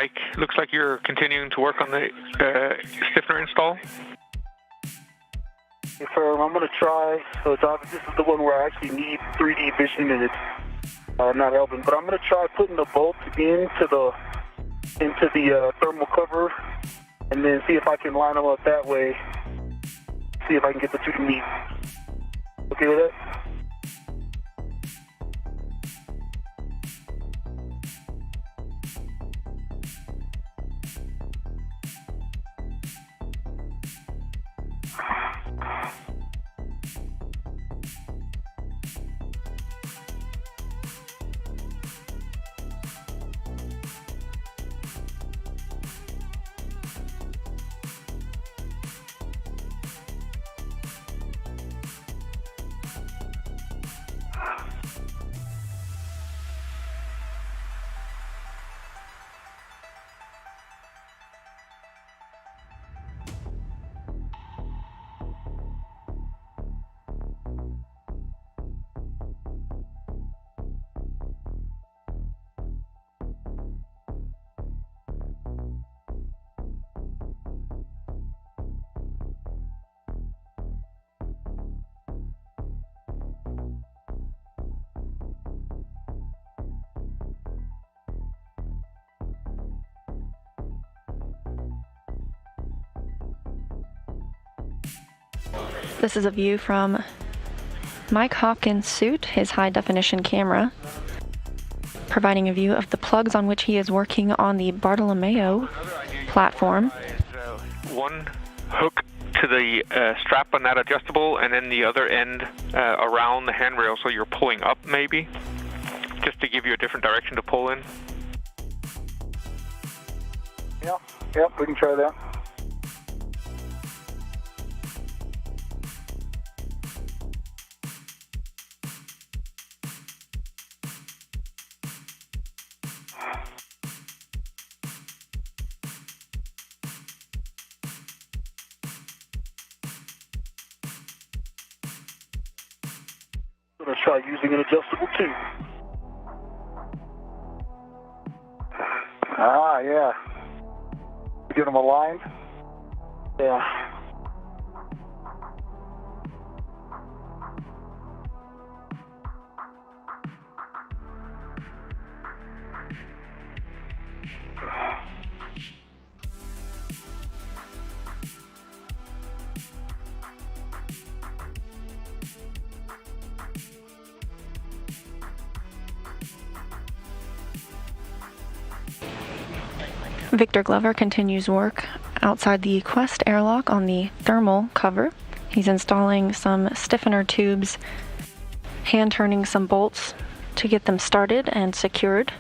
Ike, looks like you're continuing to work on the stiffener install. Yes, sir. I'm going to try. So, this is the one where I actually need 3D vision, and it's not helping. But I'm going to try putting the bolt into the thermal cover, and then see if I can line them up that way. See if I can get the two to meet. Okay with that? This is a view from Mike Hopkins' suit, his high-definition camera, providing a view of the plugs on which he is working on the Bartolomeo platform. One hook to the strap on that adjustable, and then the other end around the handrail, so you're pulling up maybe, just to give you a different direction to pull in. Yep, we can try that. I'm going to try using an adjustable tube. Ah, yeah. Get them aligned? Yeah. Victor Glover continues work outside the Quest Airlock on the thermal cover. He's installing some stiffener tubes, hand-turning some bolts to get them started and secured.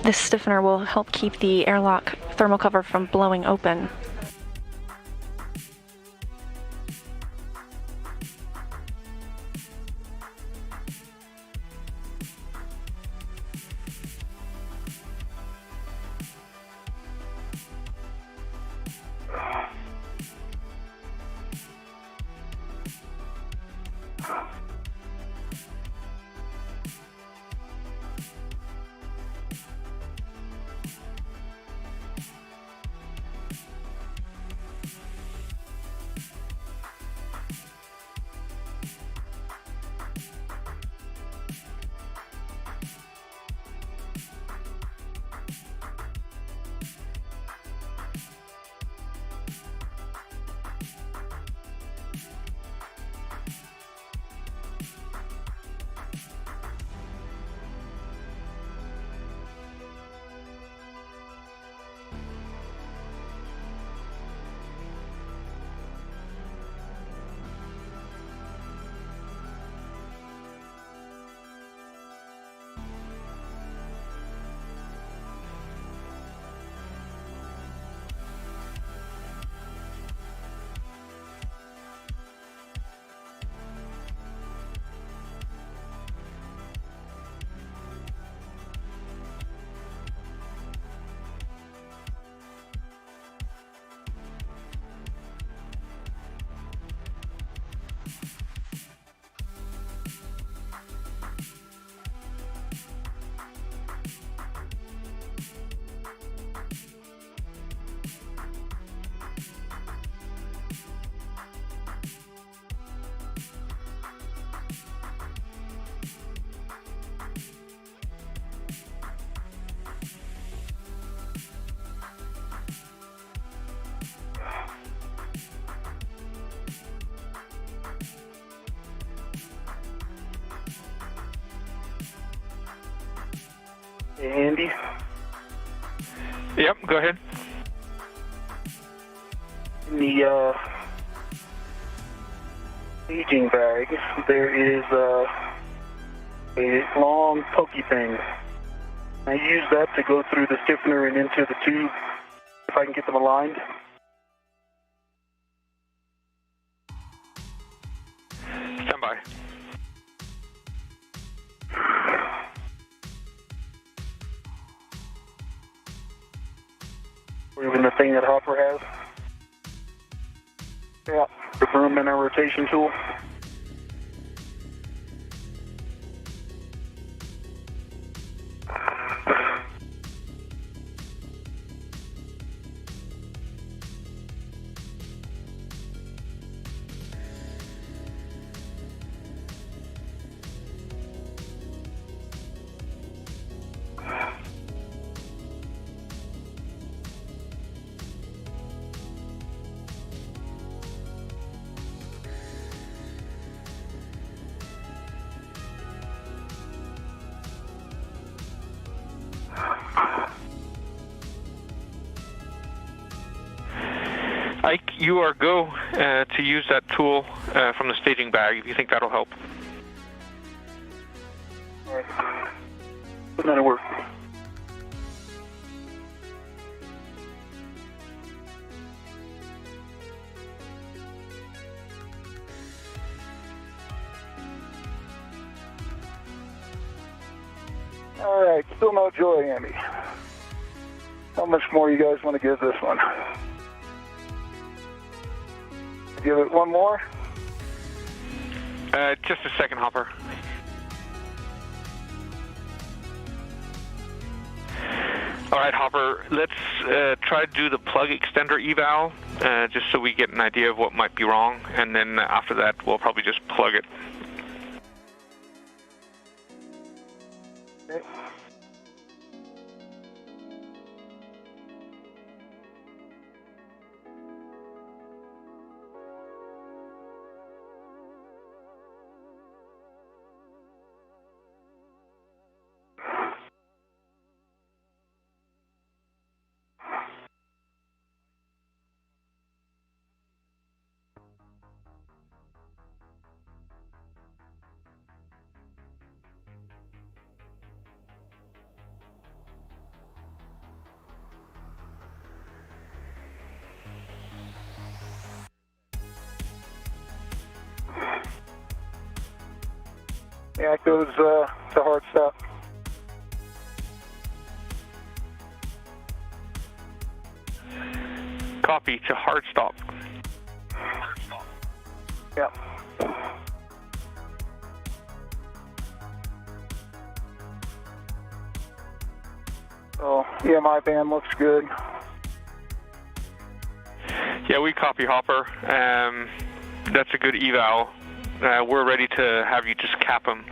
This stiffener will help keep the airlock thermal cover from blowing open. Hey, Andy? Yep, go ahead. In the staging bag, there is a long pokey thing. I use that to go through the stiffener and into the tube if I can get them aligned. Stand by. Or even the thing that Hopper has. Yeah, the broom and a rotation tool. Ike, you are go to use that tool from the staging bag if you think that'll help. All right. Put that to work. All right, still no joy, Andy. How much more you guys want to give this one? Give it one more? Just a second, Hopper. All right, Hopper, let's try to do the plug extender eval, just so we get an idea of what might be wrong, and then after that, we'll probably just plug it. Okay. Yeah, it goes to hard stop. Copy to hard stop. Yeah. So, EMI band looks good. Yeah, we copy, Hopper. That's a good eval. We're ready to have you just cap them.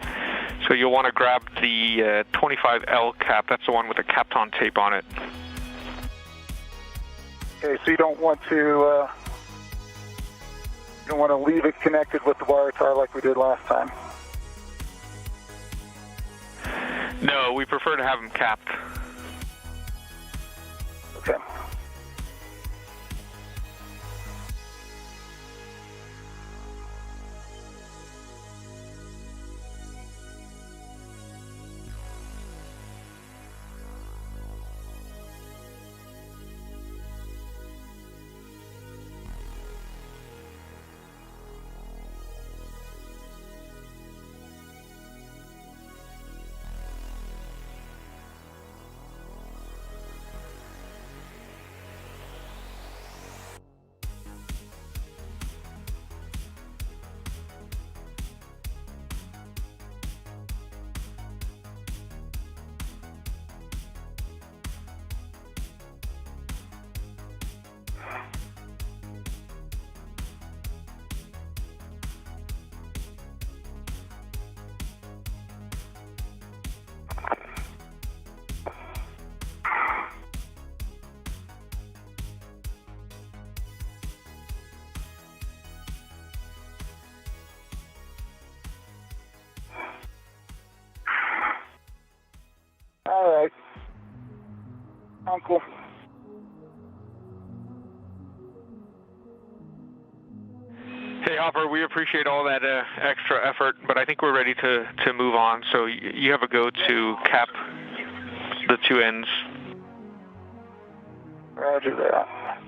So you'll want to grab the 25L cap. That's the one with the Kapton tape on it. Okay, so you don't want to leave it connected with the wire tie like we did last time. No, we prefer to have them capped. Okay. Uncle. Hey, Hopper, we appreciate all that extra effort, but I think we're ready to move on. So you have a go to cap the two ends. Roger that.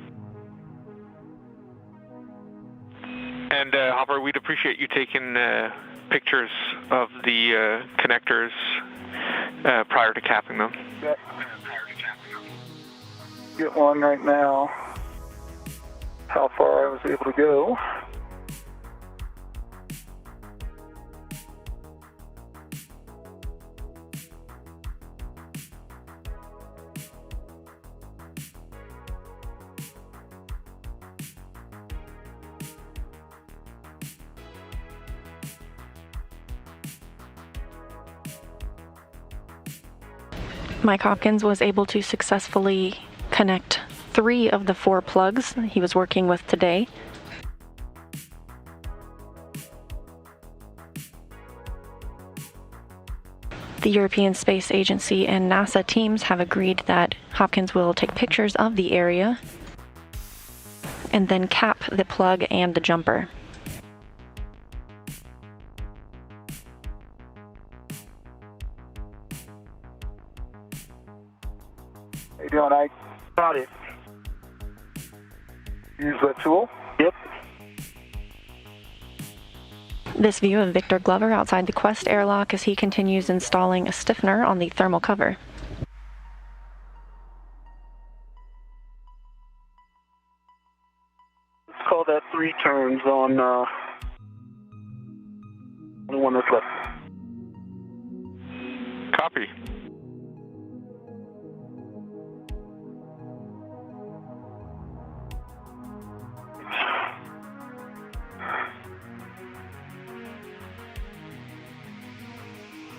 And Hopper, we'd appreciate you taking pictures of the connectors prior to capping them. Yep. Get one right now. How far I was able to go. Mike Hopkins was able to successfully connect 3 of the 4 plugs he was working with today. The European Space Agency and NASA teams have agreed that Hopkins will take pictures of the area and then cap the plug and the jumper. How you doing, Ike? Got it. Use that tool? Yep. This view of Victor Glover outside the Quest Airlock as he continues installing a stiffener on the thermal cover. Let's call that 3 turns on only one that's left. Copy.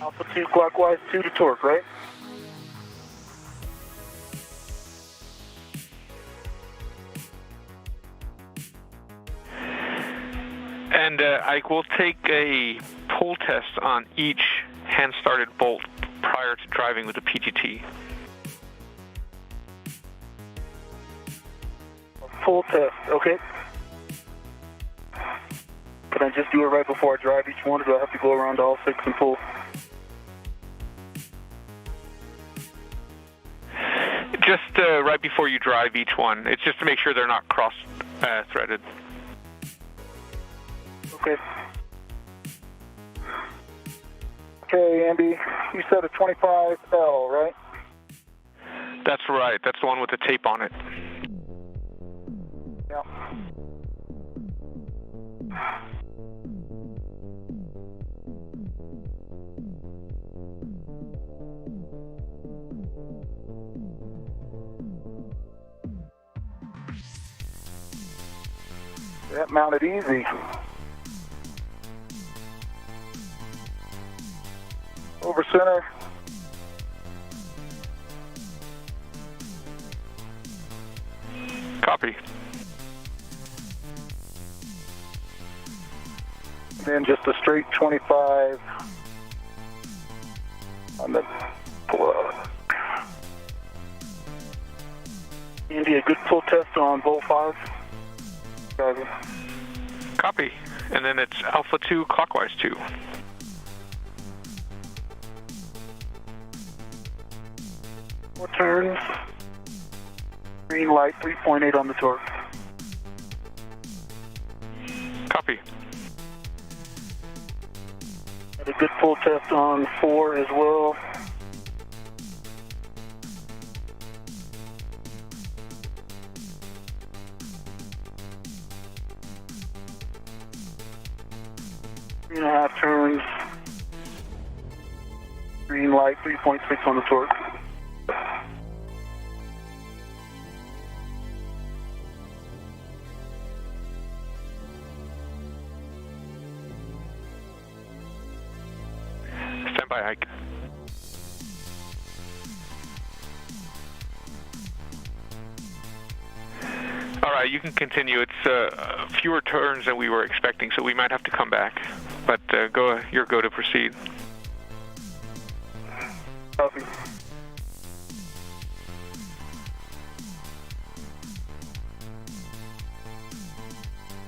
Alpha 2 clockwise, 2 to torque, right? And Ike, we'll take a pull test on each hand-started bolt prior to driving with the PGT. Full test, okay. Can I just do it right before I drive each one, or do I have to go around all 6 and pull? Just right before you drive each one. It's just to make sure they're not cross-threaded. Okay. Okay, Andy, you said a 25L, right? That's right. That's the one with the tape on it. Yeah. That mounted easy. Over center. Copy. Then just a straight 25 on the plug. Andy, a good pull test on bolt 5. Copy. And then it's Alpha 2 clockwise 2. Four turns. Green light, 3.8 on the torque. Copy. Had a good pull test on 4 as well. Three and a half turns. Green light, 3.6 on the torque. Stand by, Ike. All right, you can continue. It's fewer turns than we were expecting, so we might have to come back. But your go to proceed. Copy.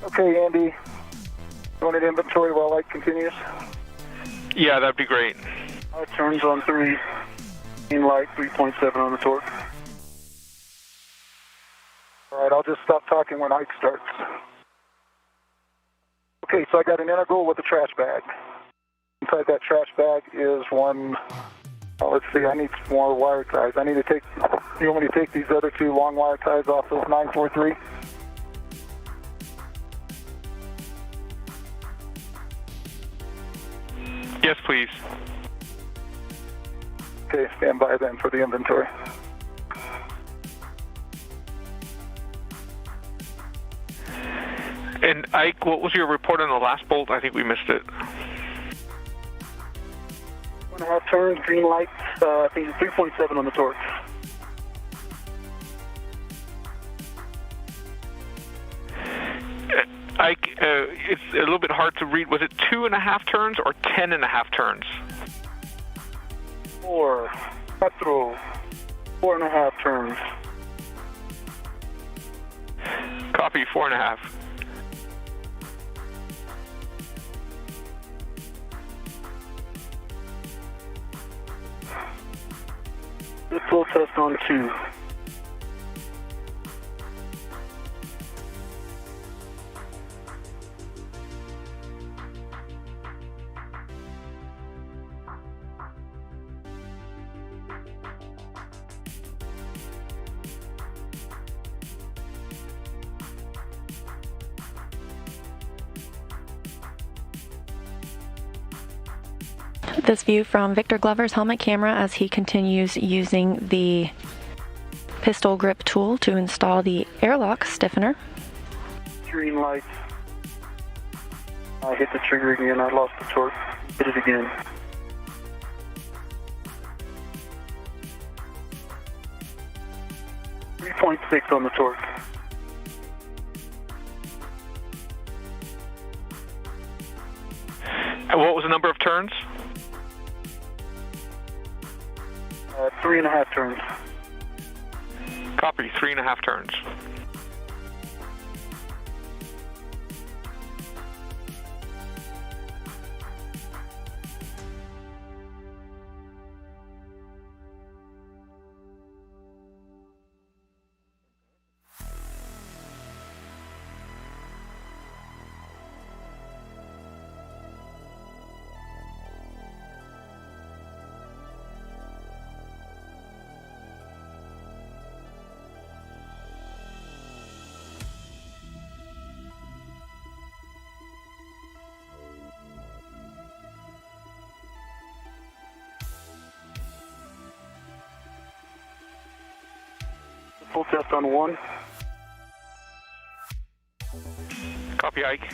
Okay, Andy. You want an inventory while light continues? Yeah, that'd be great. Turns on 3. Green light, 3.7 on the torque. All right, I'll just stop talking when hike starts. Okay, so I got an integral with a trash bag. Inside that trash bag is one, let's see, I need some more wire ties. You want me to take these other 2 long wire ties off those 943? Yes, please. Okay, stand by then for the inventory. And Ike, what was your report on the last bolt? I think we missed it. 1.5 turns, green light, I think it's 3.7 on the torque. Ike, it's a little bit hard to read. Was it 2.5 turns or 10.5 turns? 4, 4.5 turns. Copy, 4.5. This full test on 2. This view from Victor Glover's helmet camera as he continues using the pistol grip tool to install the airlock stiffener. Green light. I hit the trigger again, I lost the torque. Hit it again. .6 on the torque. And what was the number of turns? 3.5 turns. Copy, 3.5 turns. Full test on 1. Copy, Ike.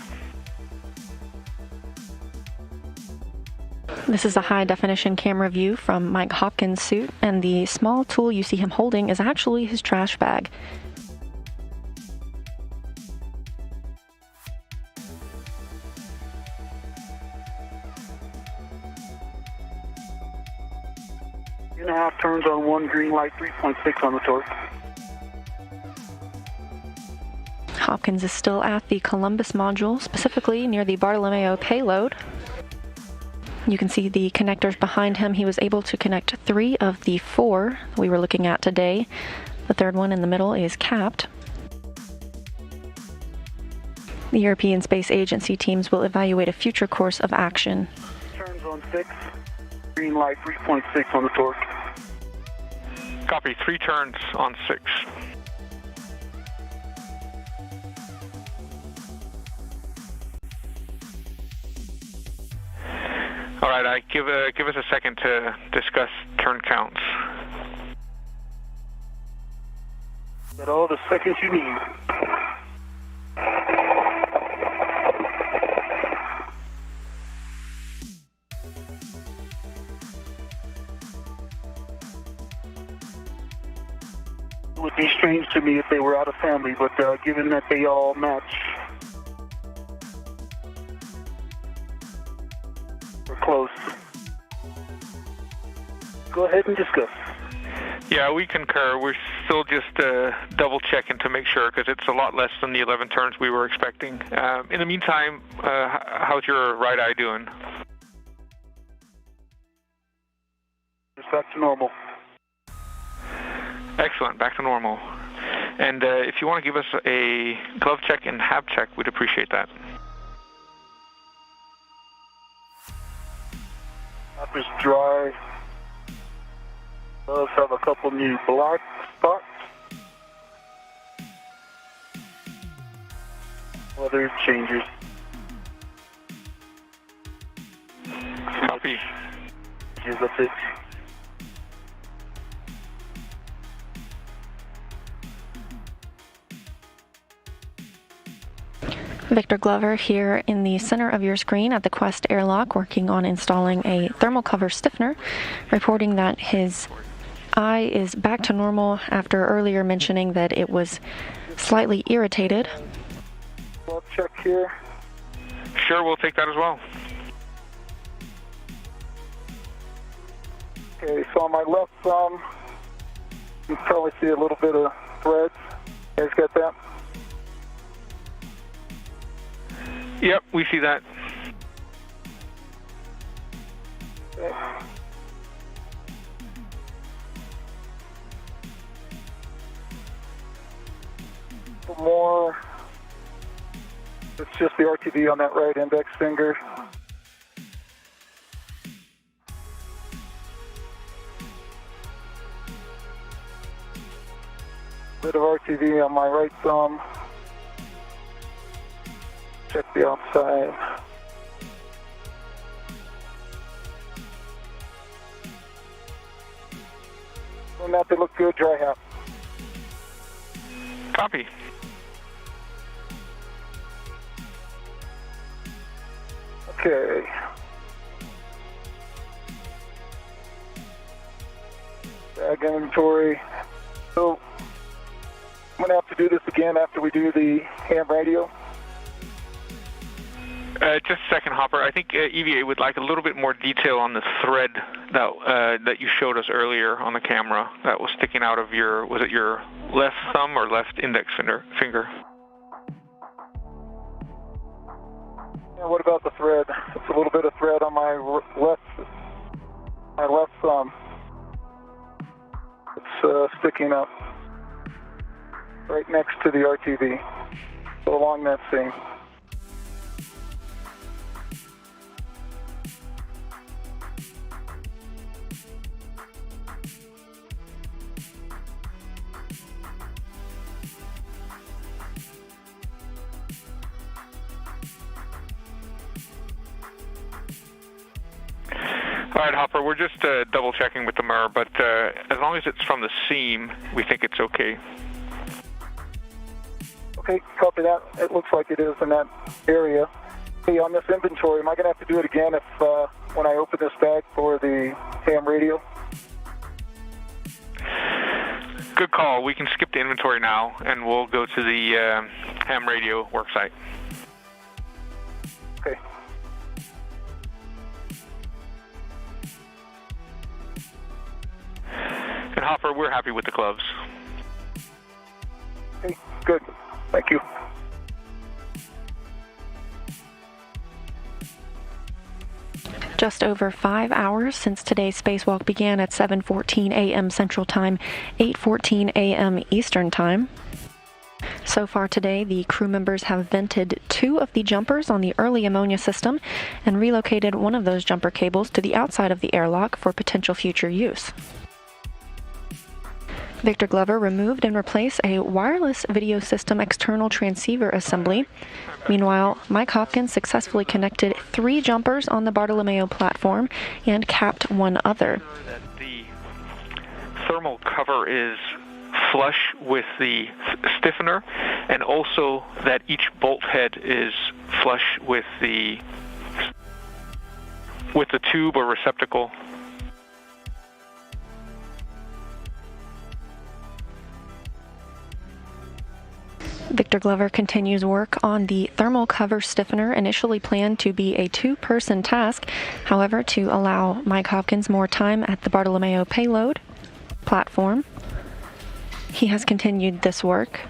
This is a high-definition camera view from Mike Hopkins' suit, and the small tool you see him holding is actually his trash bag. Two and a half turns on 1, green light, 3.6 on the torque. Hopkins is still at the Columbus module, specifically near the Bartolomeo payload. You can see the connectors behind him. He was able to connect 3 of the 4 we were looking at today. The third one in the middle is capped. The European Space Agency teams will evaluate a future course of action. Turns on 6, green light, 3.6 on the torque. Copy, 3 turns on 6. All right, Ike, give us a second to discuss turn counts. Got all the seconds you need. It would be strange to me if they were out of family, but given that they all match, we're close. Go ahead and discuss. Yeah, we concur. We're still just double checking to make sure, because it's a lot less than the 11 turns we were expecting. In the meantime, how's your right eye doing? Just back to normal. Excellent, back to normal. And if you want to give us a glove check and hab check, we'd appreciate that. Map is dry. Does have a couple new black spots. Weather changes. Copy. Here's the fix. Victor Glover here in the center of your screen at the Quest Airlock, working on installing a thermal cover stiffener, reporting that his eye is back to normal after earlier mentioning that it was slightly irritated. Glove check here. Sure, we'll take that as well. Okay, so on my left thumb, you can probably see a little bit of threads. You guys got that? Yep, we see that. Okay. More. It's just the RTV on that right index finger. Bit of RTV on my right thumb. Check the outside. Turn out they look good, dry half. Copy. Okay. Bag inventory. So I'm gonna have to do this again after we do the ham radio. Just a second, Hopper. I think EVA would like a little bit more detail on the thread that you showed us earlier on the camera that was sticking out of your, was it your left thumb or left index finger? Yeah, what about the thread? It's a little bit of thread on my left thumb. It's sticking up right next to the RTV, so along that seam. All right, Hopper, we're just double checking with the mirror, but as long as it's from the seam, we think it's okay. Okay, copy that. It looks like it is in that area. Hey, on this inventory, am I going to have to do it again if when I open this bag for the ham radio? Good call. We can skip the inventory now, and we'll go to the ham radio worksite. Okay. And Hopper, we're happy with the gloves. Okay, good. Thank you. Just over 5 hours since today's spacewalk began at 7:14 a.m. Central Time, 8:14 a.m. Eastern Time. So far today, the crew members have vented 2 of the jumpers on the early ammonia system and relocated one of those jumper cables to the outside of the airlock for potential future use. Victor Glover removed and replaced a wireless video system external transceiver assembly. Meanwhile, Mike Hopkins successfully connected 3 jumpers on the Bartolomeo platform and capped 1 other. The thermal cover is flush with the stiffener, and also that each bolt head is flush with the tube or receptacle. Victor Glover continues work on the thermal cover stiffener, initially planned to be a 2-person task. However, to allow Mike Hopkins more time at the Bartolomeo payload platform, He has continued this work.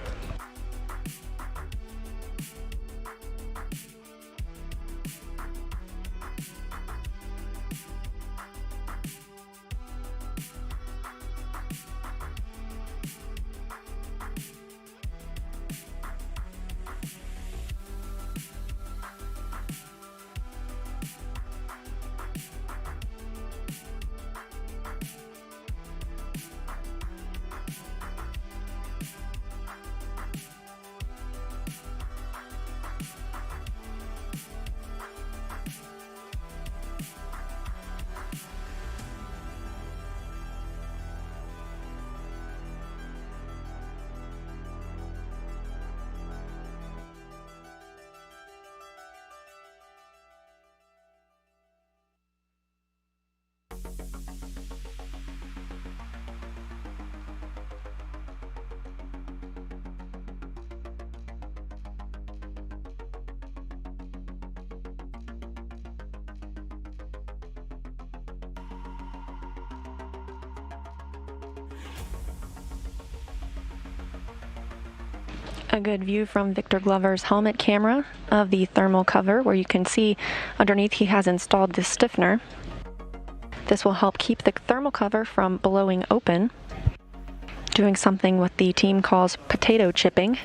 A good view from Victor Glover's helmet camera of the thermal cover, where you can see underneath he has installed this stiffener. This will help keep the thermal cover from blowing open, doing something what the team calls potato chipping.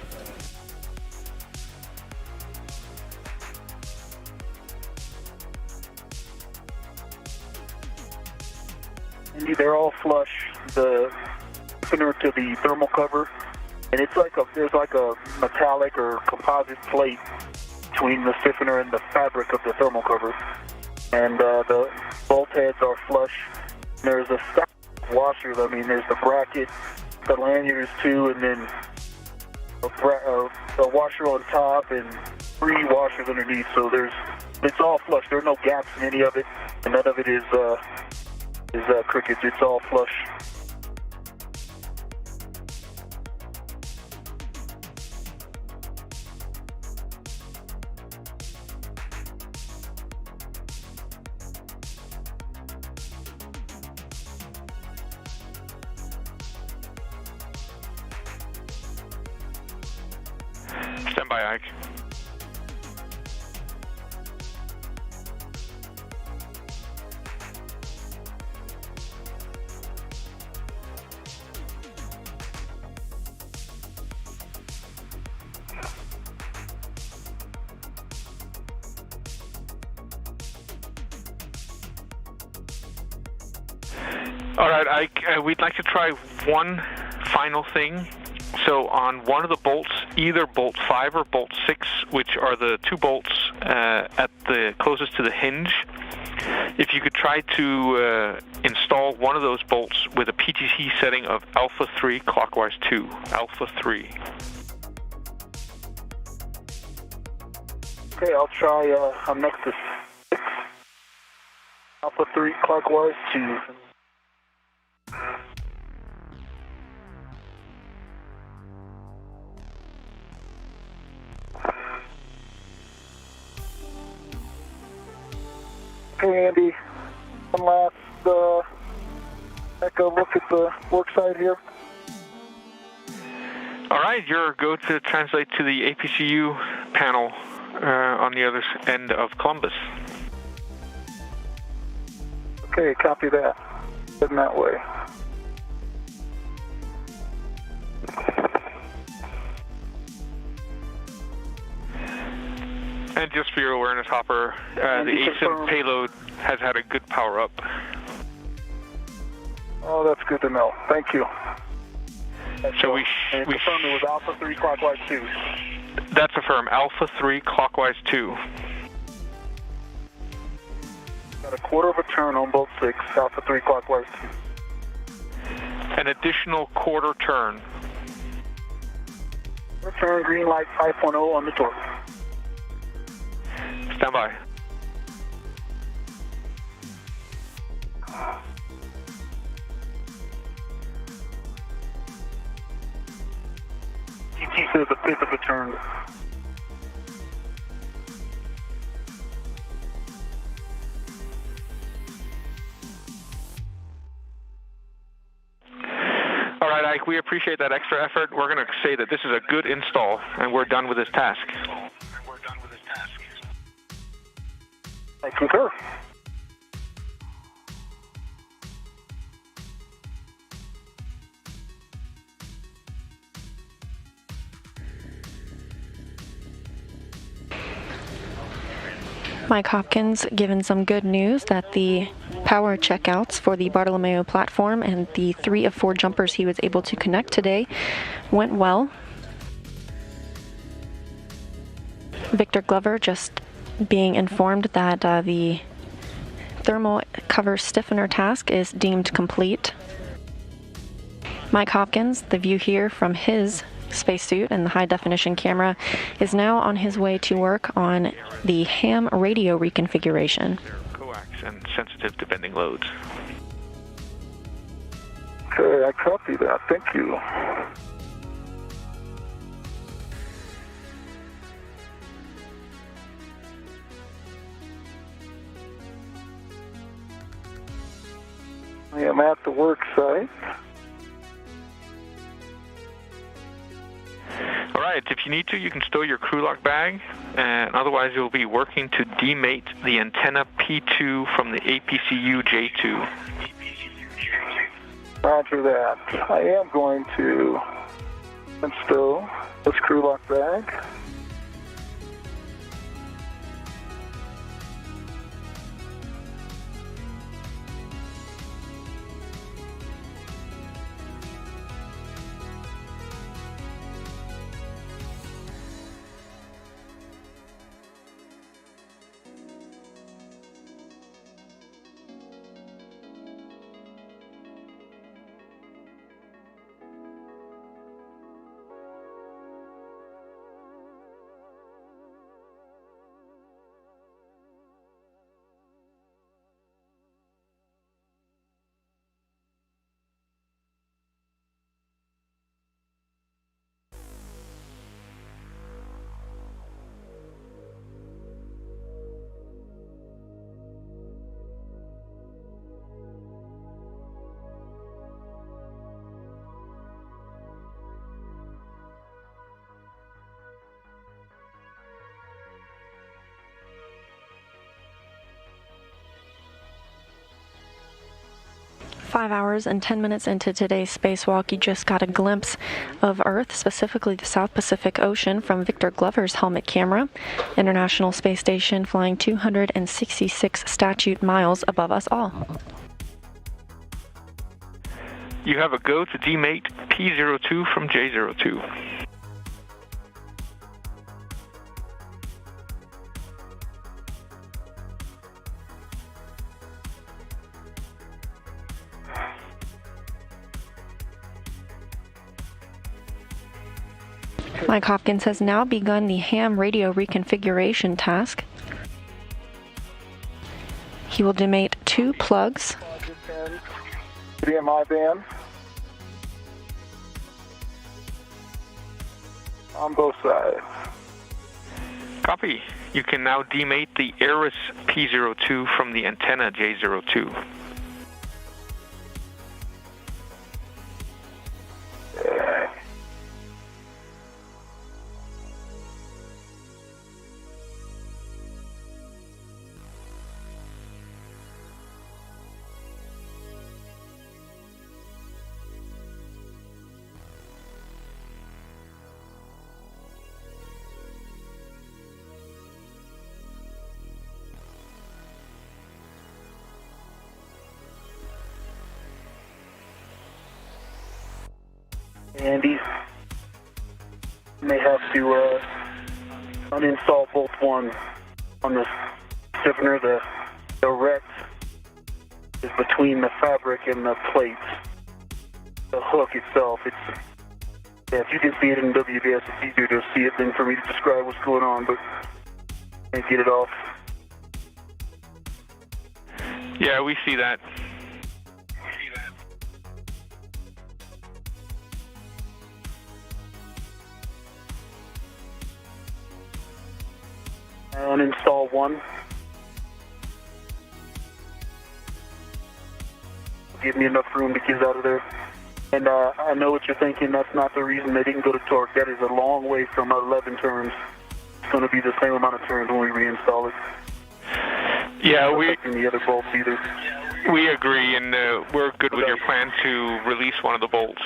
They're all flush, the stiffener to the thermal cover. And it's like there's like a metallic or composite plate between the stiffener and the fabric of the thermal cover. And the bolt heads are flush. There's a stock washer. I mean, there's the bracket, the lanyards too, and then a washer on top and 3 washers underneath. So it's all flush. There are no gaps in any of it, and none of it is crickets. It's all flush. Stand by, Ike. All right, Ike, we'd like to try one final thing. So on one of the bolts, either bolt 5 or bolt 6, which are the 2 bolts at the closest to the hinge, if you could try to install one of those bolts with a PTC setting of alpha 3 clockwise 2, alpha 3. Okay, I'll try, I'm next to 6, alpha 3 clockwise 2. Okay, Andy, one last echo look at the work site here. All right, you're go to translate to the APCU panel on the other end of Columbus. Okay, copy that. Heading that way. And just for your awareness, Hopper, the ASIM payload has had a good power up. Oh, that's good to know. Thank you. So we confirmed it was alpha 3 clockwise 2. That's affirmed. Alpha 3 clockwise 2. Got a quarter of a turn on bolt 6, alpha 3 clockwise 2. An additional quarter turn. Return green light 5.0 on the torque. Stand by. TT says a 5th of a turn. All right, Ike, we appreciate that extra effort. We're going to say that this is a good install, and we're done with this task. I concur. Mike Hopkins given some good news that the power checkouts for the Bartolomeo platform and the 3 of 4 jumpers he was able to connect today went well. Victor Glover just being informed that the thermal cover stiffener task is deemed complete. Mike Hopkins, the view here from his spacesuit and the high-definition camera, is now on his way to work on the ham radio reconfiguration. Coax and sensitive to bending loads. Okay, I copy that. Thank you. I am at the work site. All right, if you need to, you can stow your crew lock bag, and otherwise you'll be working to demate the antenna P2 from the APCU J2. Roger that. I am going to stow this crew lock bag. "5 hours and 10 minutes into today's spacewalk, you just got a glimpse of Earth, specifically the South Pacific Ocean, from Victor Glover's helmet camera. International Space Station flying 266 statute miles above us all." You have a go to demate P02 from J02. Mike Hopkins has now begun the ham radio reconfiguration task. He will demate 2 plugs. VMI band on both sides. Copy. You can now demate the Eris P02 from the antenna J02. Andy may have to uninstall bolt 1 on the stiffener. The rect is between the fabric and the plates. The hook itself, if you can see it in WBS, it's easier to see it than for me to describe what's going on, but can't get it off. Yeah, we see that. Uninstall 1. Give me enough room to get out of there. And I know what you're thinking. That's not the reason they didn't go to torque. That is a long way from 11 turns. It's going to be the same amount of turns when we reinstall it. Yeah, the other bolts either. We agree, and we're good with your plan to release one of the bolts.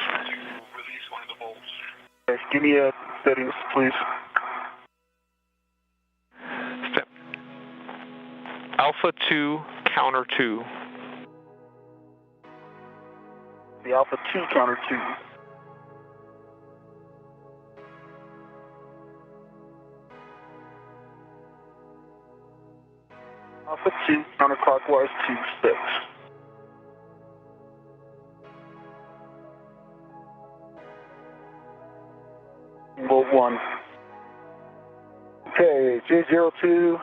Okay, give me a settings, please. Step Alpha 2, counter 2. The Alpha 2, counter 2. Alpha 2, counterclockwise 2 steps. Bolt 1. Okay, J02.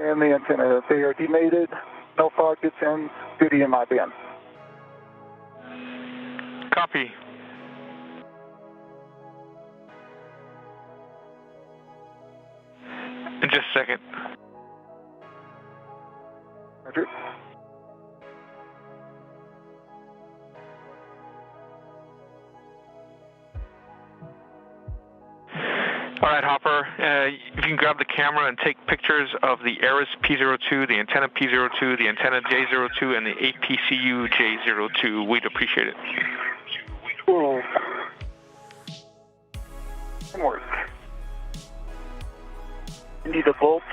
And the antenna, they are demated, no fog gets in, duty in my bin. Copy. In just a second. Roger. All right, Hopper, if you can grab the camera and take pictures of the Aris P02, the antenna P02, the antenna J02, and the APCU J02, we'd appreciate it. Cool. Good work. Indeed, the bolt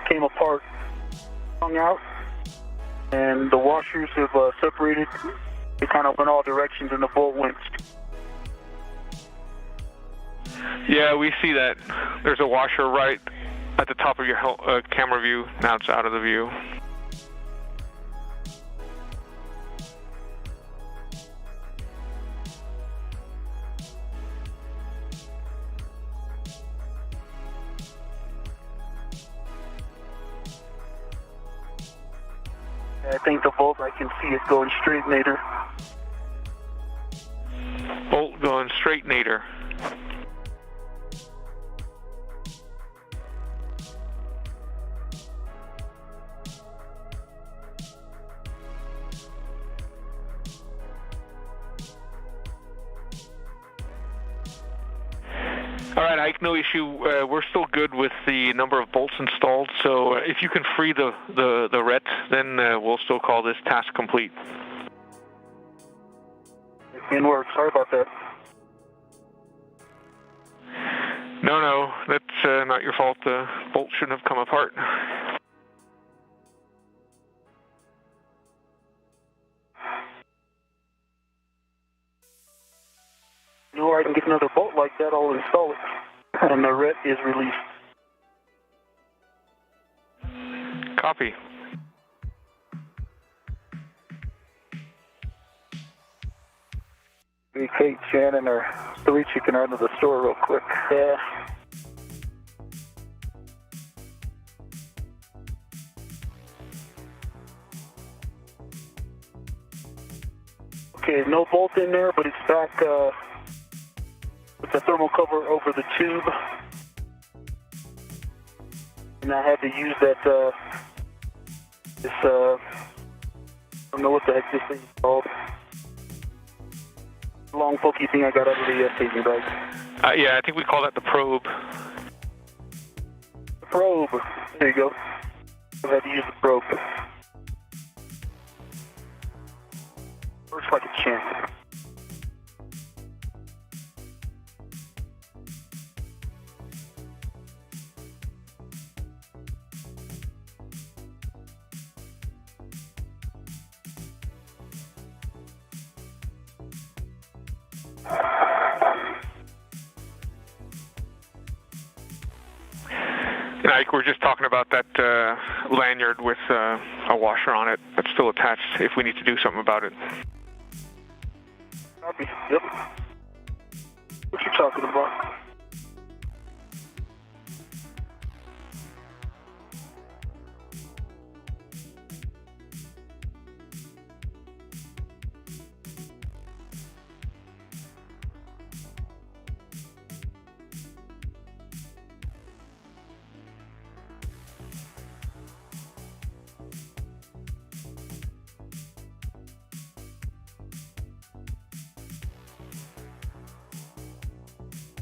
came apart, hung out, and the washers have separated. They kind of went all directions, and the bolt went. Yeah, we see that. There's a washer right at the top of your camera view. Now it's out of the view. I think the bolt, I can see it going straight nadir. Bolt going straight nadir. All right, Ike, no issue. We're still good with the number of bolts installed, so if you can free the RET, then we'll still call this task complete. In work, sorry about that. No, that's not your fault. The bolt shouldn't have come apart. You know where I can get another bolt like that, I'll install it. And the RET is released. Copy. Hey, Kate, Shannon, or Louis, you can run to the store real quick. Yeah. Okay, no bolt in there, but it's back with the thermal cover over the tube. And I had to use that, I don't know what the heck this thing is called. Long pokey thing I got out of the staging bag. Yeah, I think we call that the probe. The probe. There you go. I had to use the probe. Works like a champ. Ike, we're just talking about that lanyard with a washer on it that's still attached, if we need to do something about it. Copy. Yep. What you talking about?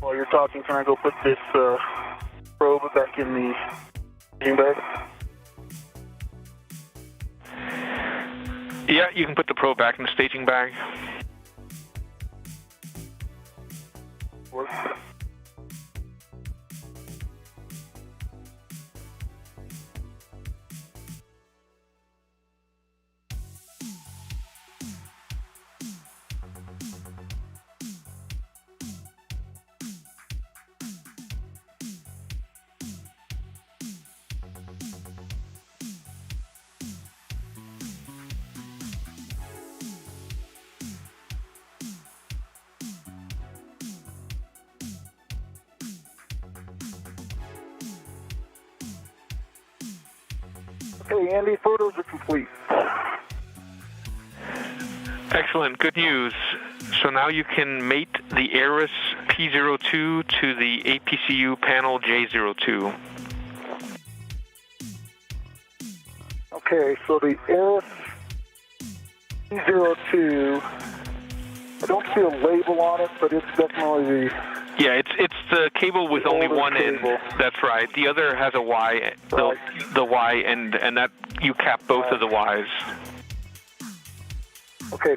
While you're talking, can I go put this probe back in the staging bag? Yeah, you can put the probe back in the staging bag. Work. Okay, Andy, photos are complete. Excellent, good news. So now you can mate the Aeris P02 to the APCU panel J02. Okay, so the Aeris P02, I don't see a label on it, but it's definitely the... Yeah, it's the cable with only one end. That's right. The other has a Y, the Y end, and that you cap both of the Ys. Okay.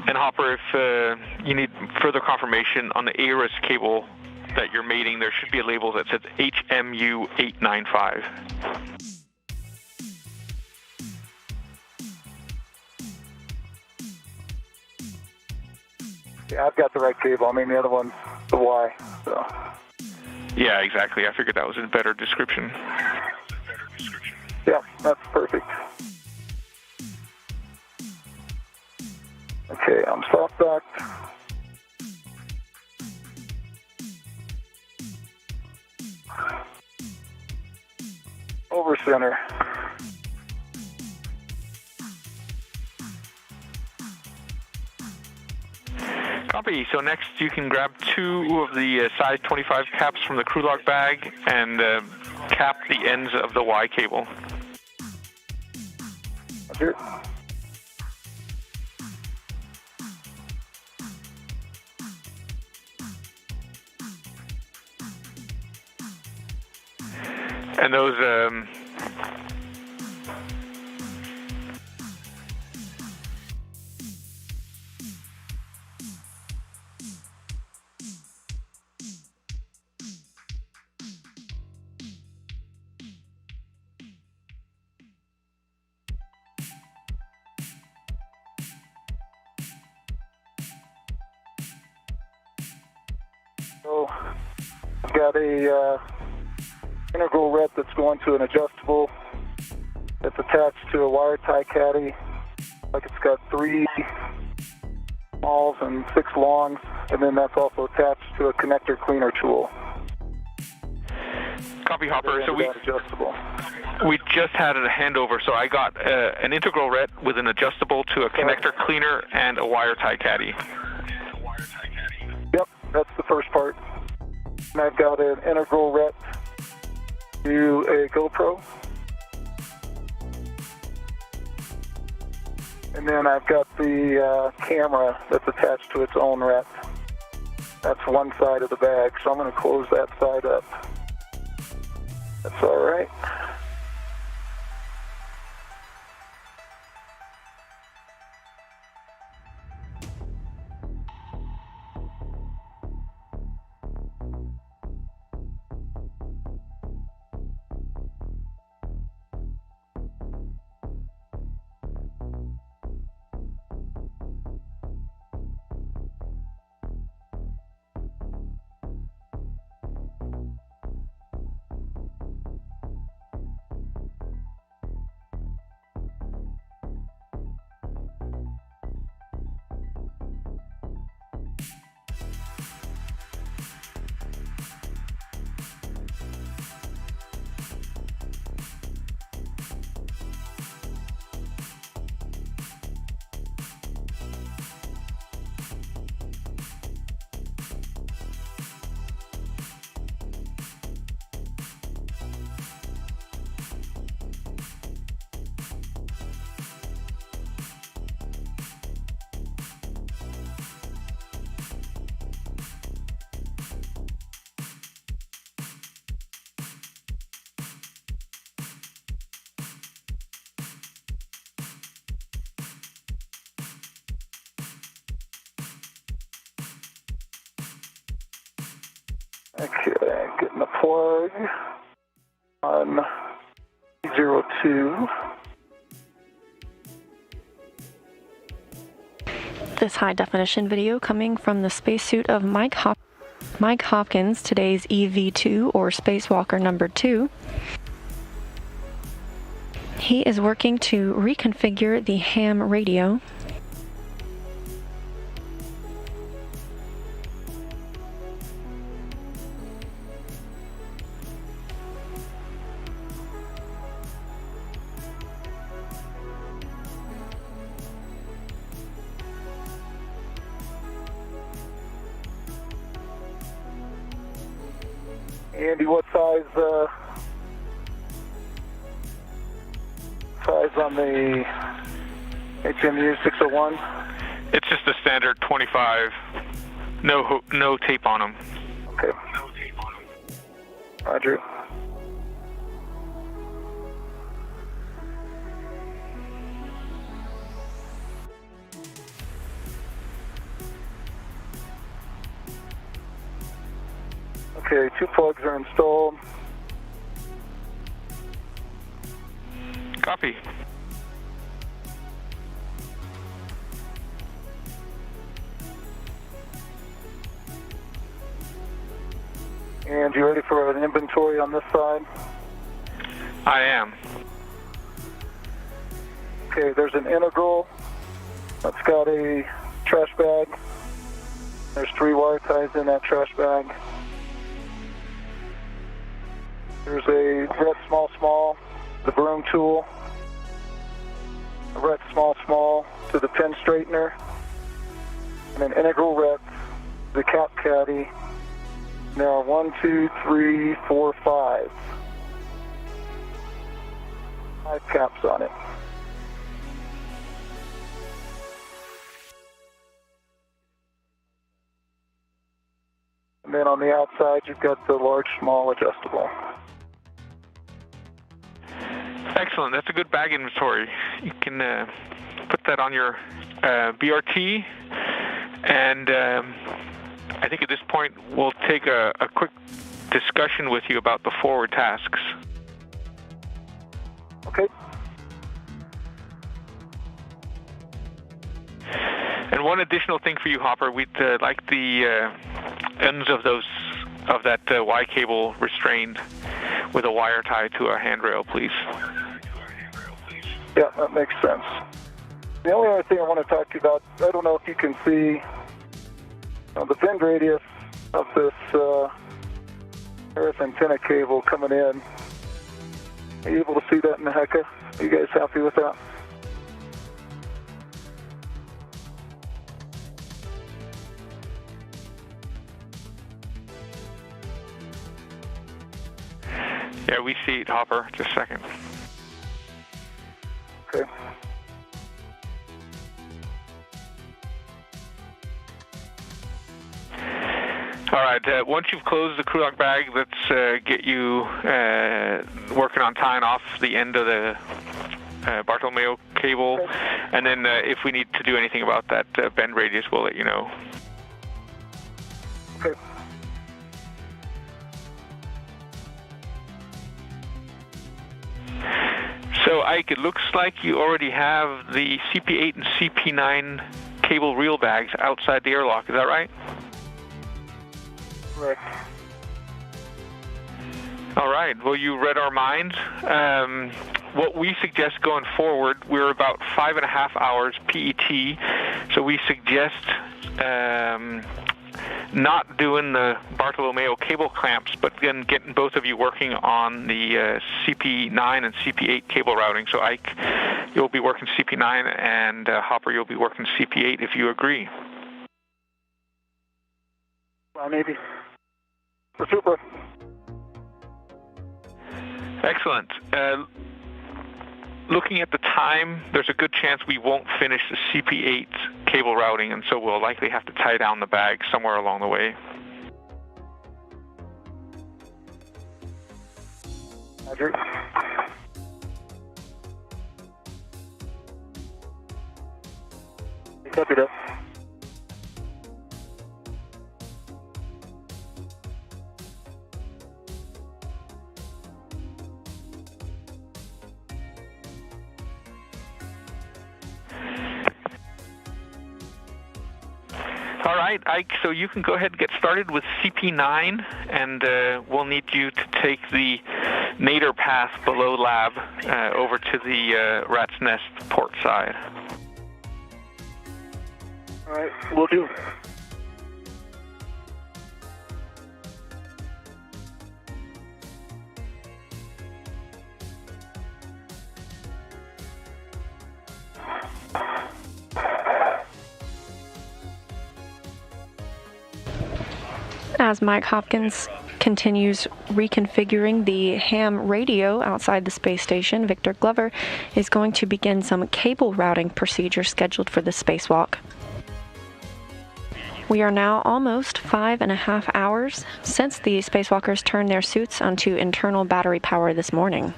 And Hopper, if you need further confirmation on the Aeris cable that you're mating, there should be a label that says HMU 895. Yeah, I've got the right cable. I mean, the other one's the Y, so... Yeah, exactly. I figured that was a better description. Yeah, that's perfect. Okay, I'm soft docked. Over center. Copy. So next you can grab 2 of the size 25 caps from the crew lock bag and cap the ends of the Y cable. Here. And those So, I've got a integral ret that's going to an adjustable that's attached to a wire tie caddy. Like it's got 3 smalls and 6 longs, and then that's also attached to a connector cleaner tool. Copy, Hopper. So we just had a handover, so I got an integral ret with an adjustable to a connector cleaner and a wire tie caddy. Yep, that's the first part. And I've got an integral ret to a GoPro. And then I've got the camera that's attached to its own ret. That's one side of the bag, so I'm going to close that side up. That's all right. Okay, getting the plug on 02. This high-definition video coming from the spacesuit of Mike Hopkins, today's EV2 or spacewalker number 2. He is working to reconfigure the ham radio. Andy, what size on the HMU 601? It's just a standard 25. No tape on them. Okay. Roger. Okay, 2 plugs are installed. Copy. And you ready for an inventory on this side? I am. Okay, there's an integral that's got a trash bag. There's 3 wire ties in that trash bag. There's a ret small, the broom tool, a ret small to the pin straightener, and an integral ret, the cap caddy. There are 1, 2, 3, 4, 5. 5 caps on it. And then on the outside, you've got the large, small adjustable. Excellent. That's a good bag inventory. You can put that on your BRT, and I think at this point we'll take a quick discussion with you about the forward tasks. Okay. And one additional thing for you, Hopper, we'd like the ends of that Y cable restrained with a wire tie to a handrail, please. Yeah, that makes sense. The only other thing I want to talk to you about, I don't know if you can see the bend radius of this earth antenna cable coming in. Are you able to see that in the HECA? Are you guys happy with that? Yeah, we see it, Hopper. Just a second. Okay. All right, once you've closed the crew lock bag, let's get you working on tying off the end of the Bartolomeo cable, Okay. and then if we need to do anything about that bend radius, we'll let you know. Okay. So, Ike, it looks like you already have the CP8 and CP9 cable reel bags outside the airlock. Is that right? Right. All right. Well, you read our minds. What we suggest going forward, we're about 5.5 hours PET, so we suggest not doing the Bartolomeo cable clamps, but then getting both of you working on the CP9 and CP8 cable routing. So Ike, you'll be working CP9, and Hopper, you'll be working CP8 if you agree. Well, maybe. Super. Excellent. Looking at the time, there's a good chance we won't finish the CP8 cable routing, and so we'll likely have to tie down the bag somewhere along the way. Roger. Copy that. All right, Ike, so you can go ahead and get started with CP9, and we'll need you to take the nadir path below lab over to the Rat's Nest port side. All right, will do. As Mike Hopkins continues reconfiguring the ham radio outside the space station, Victor Glover is going to begin some cable routing procedures scheduled for the spacewalk. We are now almost 5.5 hours since the spacewalkers turned their suits onto internal battery power this morning.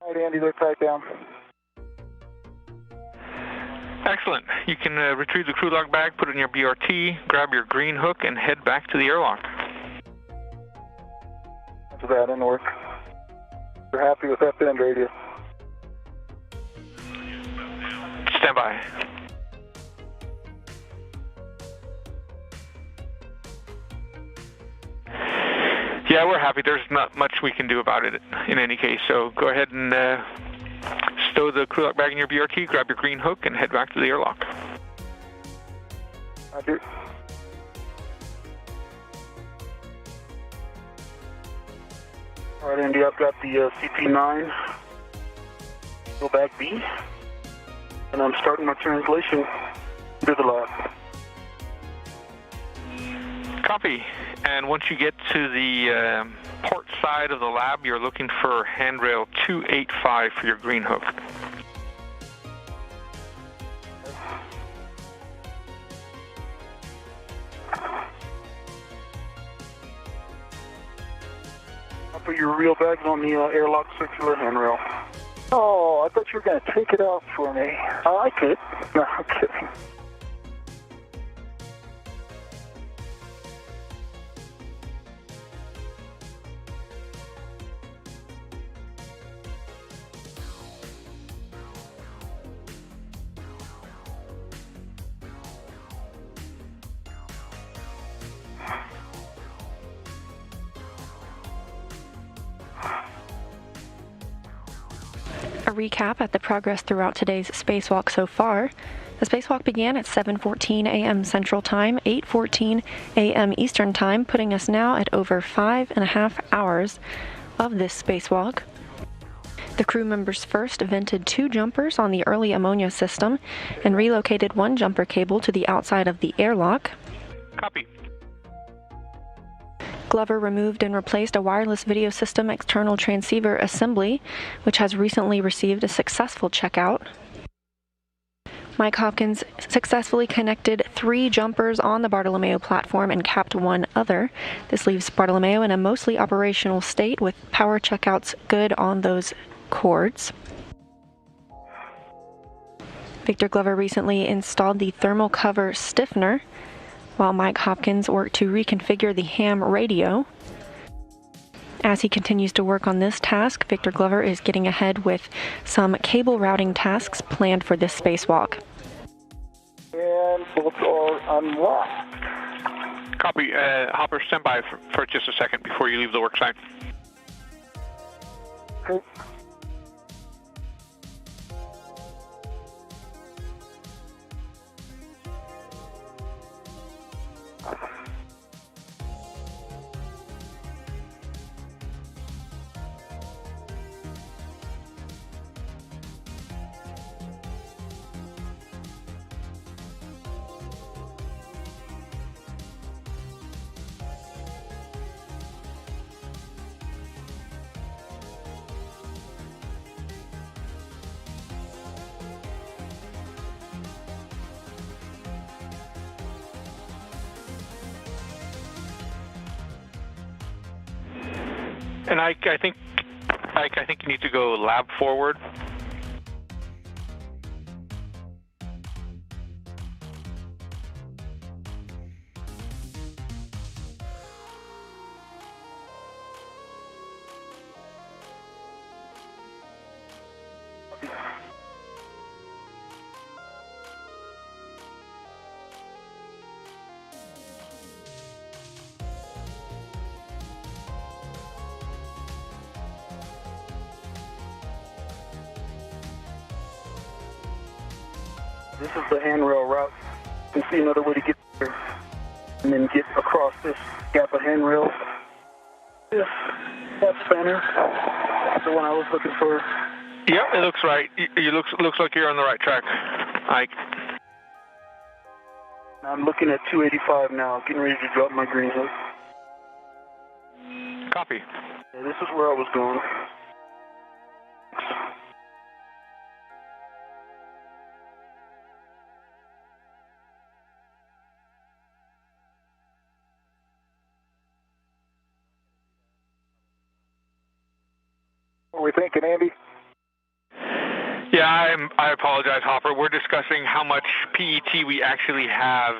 All right, Andy, they're tied down. Excellent. You can retrieve the crew log bag, put it in your BRT, grab your green hook, and head back to the airlock. After that didn't work. We're happy with that bend radius. Stand by. Yeah, we're happy. There's not much we can do about it in any case, so go ahead and stow the crew lock bag in your BRT, grab your green hook, and head back to the airlock. Roger. All right, Andy, I've got the CP9 go bag B, and I'm starting my translation to the lab. Copy. And once you get to the port side of the lab, you're looking for handrail 285 for your green hook. I'll put your reel bags on the airlock circular handrail. Oh, I thought you were going to take it out for me. I could. No, I'm kidding. A recap at the progress throughout today's spacewalk so far. The spacewalk began at 7:14 a.m. Central Time, 8:14 a.m. Eastern Time, putting us now at over 5.5 hours of this spacewalk. The crew members first vented 2 jumpers on the early ammonia system and relocated 1 jumper cable to the outside of the airlock. Copy. Glover removed and replaced a wireless video system external transceiver assembly, which has recently received a successful checkout. Mike Hopkins successfully connected 3 jumpers on the Bartolomeo platform and capped 1 other. This leaves Bartolomeo in a mostly operational state with power checkouts good on those cords. Victor Glover recently installed the thermal cover stiffener, while Mike Hopkins worked to reconfigure the ham radio. As he continues to work on this task, Victor Glover is getting ahead with some cable routing tasks planned for this spacewalk. And bolts are unlocked. Copy. Hopper, stand by for just a second before you leave the work site. Okay. And I think you need to go lab forward. This is the handrail route. You can see another way to get there and then get across this gap of handrail. This spanner is the one I was looking for. Yep, it looks right. It looks like you're on the right track, Ike. I'm looking at 285 now, getting ready to drop my green hook. Copy. Yeah, this is where I was going. What are we thinking, Andy? Yeah, I apologize, Hopper. We're discussing how much PET we actually have.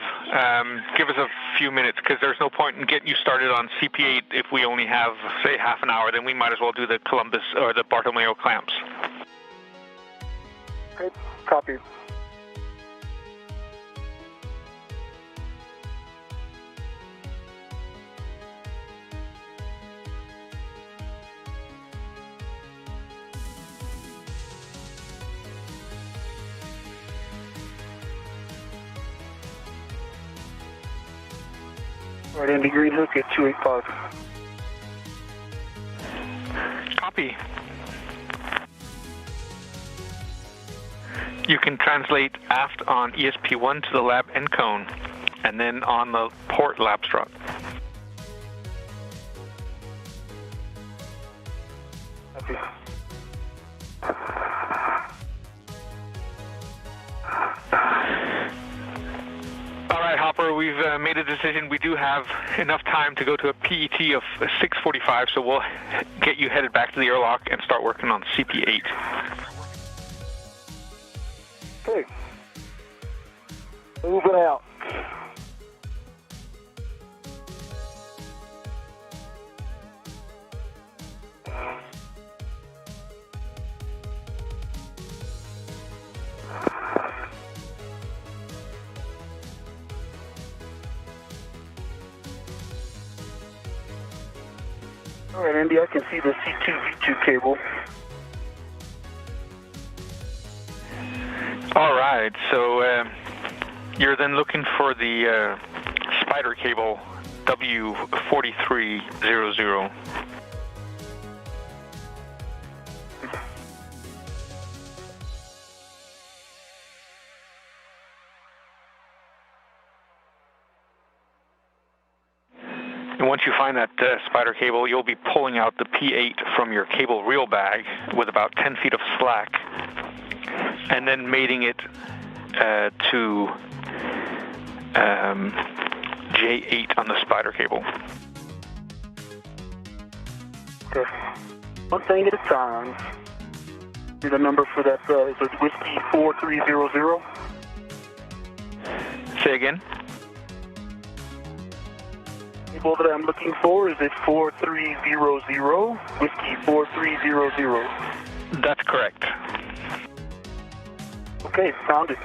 Give us a few minutes, because there's no point in getting you started on CP8 if we only have, say, half an hour. Then we might as well do the Columbus or the Bartolomeo clamps. Okay, copy. Right, Andy, green hook at 285. Copy. You can translate aft on ESP1 to the lab end cone, and then on the port lab strut. Copy. All right, Hopper, we've made a decision. We do have enough time to go to a PET of 6:45, so we'll get you headed back to the airlock and start working on CP8. Okay. Moving out. All right, Andy, I can see the C2V2 cable. All right, so you're then looking for the spider cable W4300. And once you find that spider cable, you'll be pulling out the P8 from your cable reel bag with about 10 feet of slack, and then mating it to J8 on the spider cable. Okay. One thing at a time. Need a number for that, is it Whiskey 4300? Say again? Cable that I'm looking for, is it 4300? Whiskey 4300. That's correct. Okay, found it.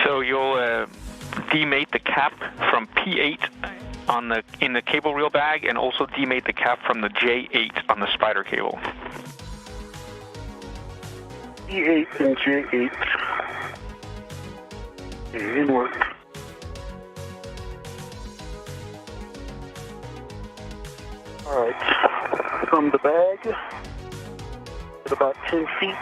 So you'll demate the cap from P8 in the cable reel bag, and also demate the cap from the J8 on the spider cable. P8 and J8. In work. Alright, from the bag, at about 10 feet.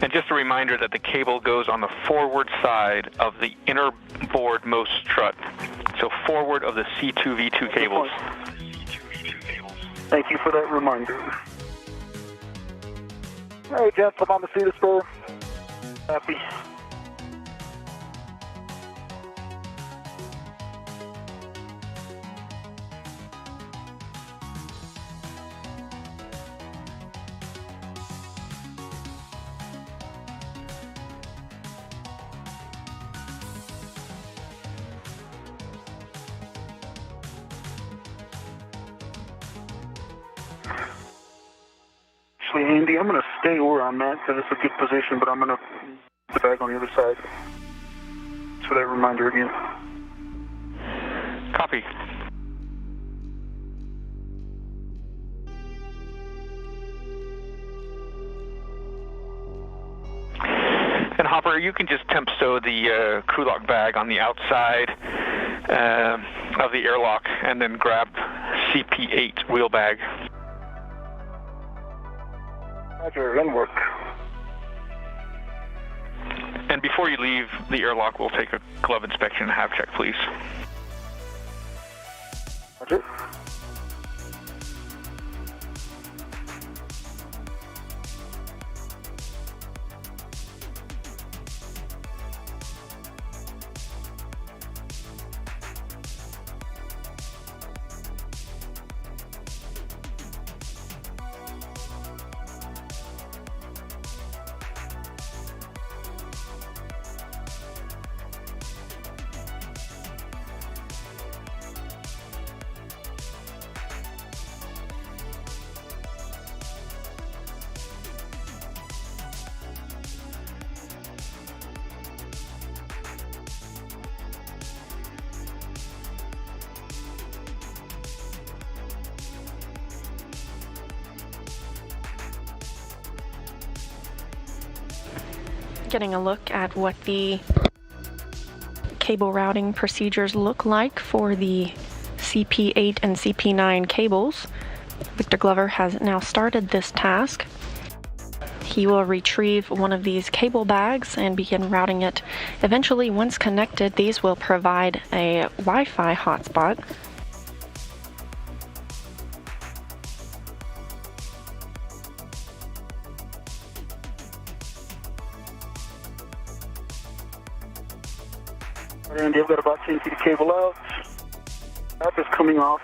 And just a reminder that the cable goes on the forward side of the inner board most strut. So forward of the C2V2 cables. Thank you for that reminder. All right, gents, I'm on the seat of spur. Happy. Andy, I'm going to stay where I'm at because it's a good position, but I'm going to put the bag on the other side. For that reminder again. Copy. And Hopper, you can just temp stow the crew lock bag on the outside of the airlock and then grab CP8 wheel bag. Roger, then work. And before you leave the airlock, we'll take a glove inspection and have check, please. Roger. Getting a look at what the cable routing procedures look like for the CP8 and CP9 cables. Victor Glover has now started this task. He will retrieve one of these cable bags and begin routing it. Eventually, once connected, these will provide a Wi-Fi hotspot. Andy, I've got about 10 feet of cable out. Cap is coming off.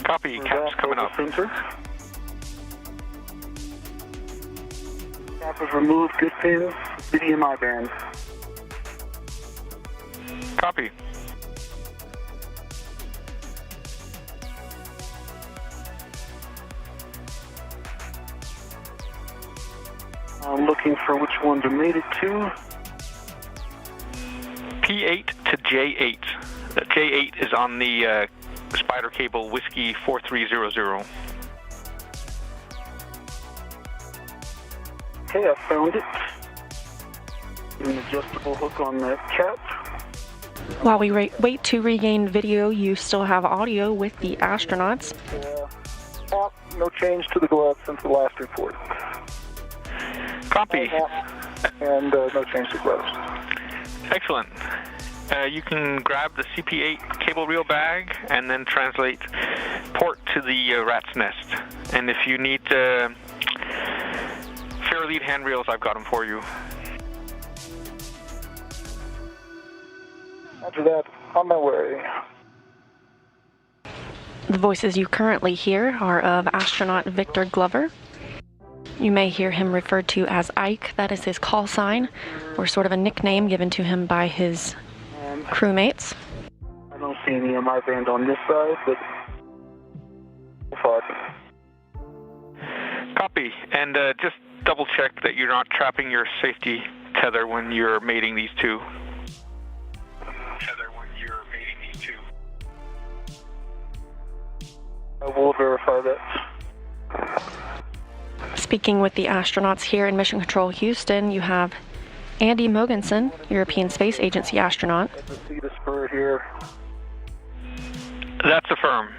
Copy, cap's coming up. Sensor. Cap is removed, good pin, BDMI band. Copy. I'm looking for which one to mate it to. P8 to J8. The J8 is on the spider cable Whiskey 4300. Okay, I found it. An adjustable hook on that cap. While we wait to regain video, you still have audio with the astronauts. No change to the glove since the last report. Copy. And no change to gloves. Excellent. You can grab the CP8 cable reel bag and then translate port to the rat's nest. And if you need fair lead handrails, I've got them for you. After that, on my way. The voices you currently hear are of astronaut Victor Glover. You may hear him referred to as Ike. That is his call sign, or sort of a nickname given to him by his crewmates. I don't see any MI band on this side, but far. Copy. And just double check that you're not trapping your safety tether when you're mating these two. I will verify that. Speaking with the astronauts here in Mission Control Houston, you have Andy Mogensen, European Space Agency astronaut. Let's see the spur here. That's affirmed.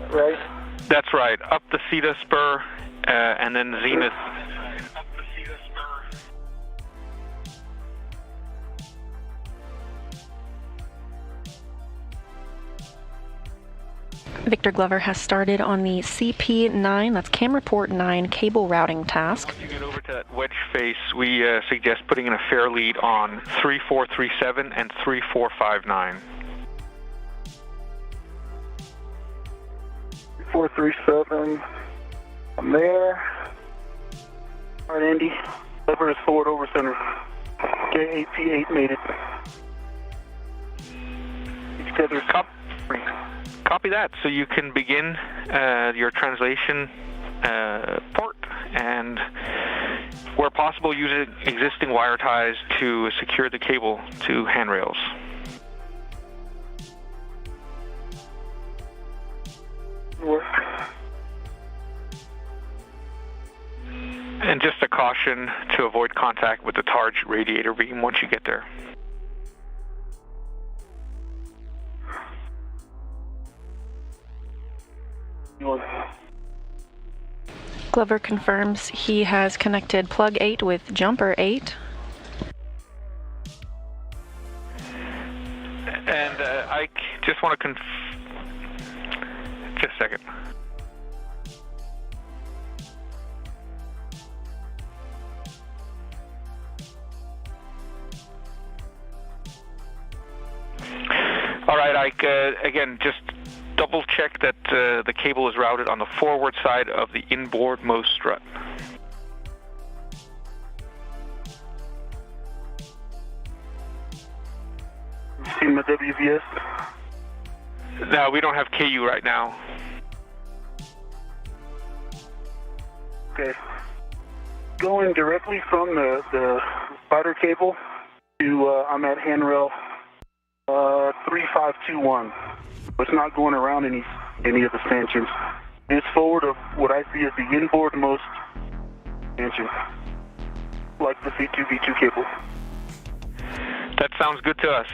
Right? That's right. Up the CETA spur, and then zenith. Victor Glover has started on the CP9, that's camera port 9, cable routing task. Once you get over to that wedge face, we suggest putting in a fair lead on 3437 and 3459. 437. I'm there. All right, Andy. Lever is forward over center. J8P8 made it. Each tether is Copy that. So you can begin your translation port, and where possible, use existing wire ties to secure the cable to handrails. And just a caution to avoid contact with the target radiator beam once you get there. Glover confirms he has connected plug 8 with jumper 8. And I just want to just a second. All right, Ike, again, just double check that the cable is routed on the forward side of the inboardmost strut. See my WVS? No, we don't have KU right now. Okay. Going directly from the spider cable to, I'm at handrail 3521. It's not going around any of the stanchions. It's forward of what I see as the inboardmost stanchion, like the C2V2 cable. That sounds good to us.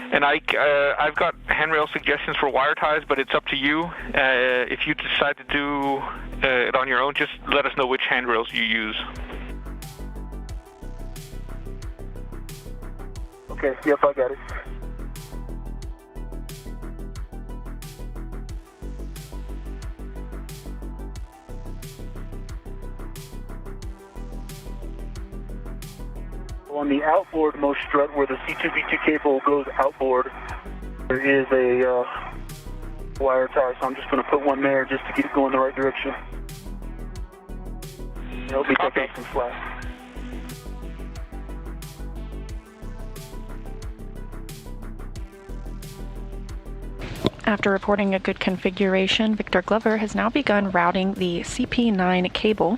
And I've got handrail suggestions for wire ties, but it's up to you. If you decide to do it on your own, just let us know which handrails you use. Okay, yep, I got it. On the outboardmost strut where the C2V2 cable goes outboard, there is a wire tie, so I'm just going to put one there just to get it going the right direction. Help me take out some slack. After reporting a good configuration, Victor Glover has now begun routing the CP9 cable.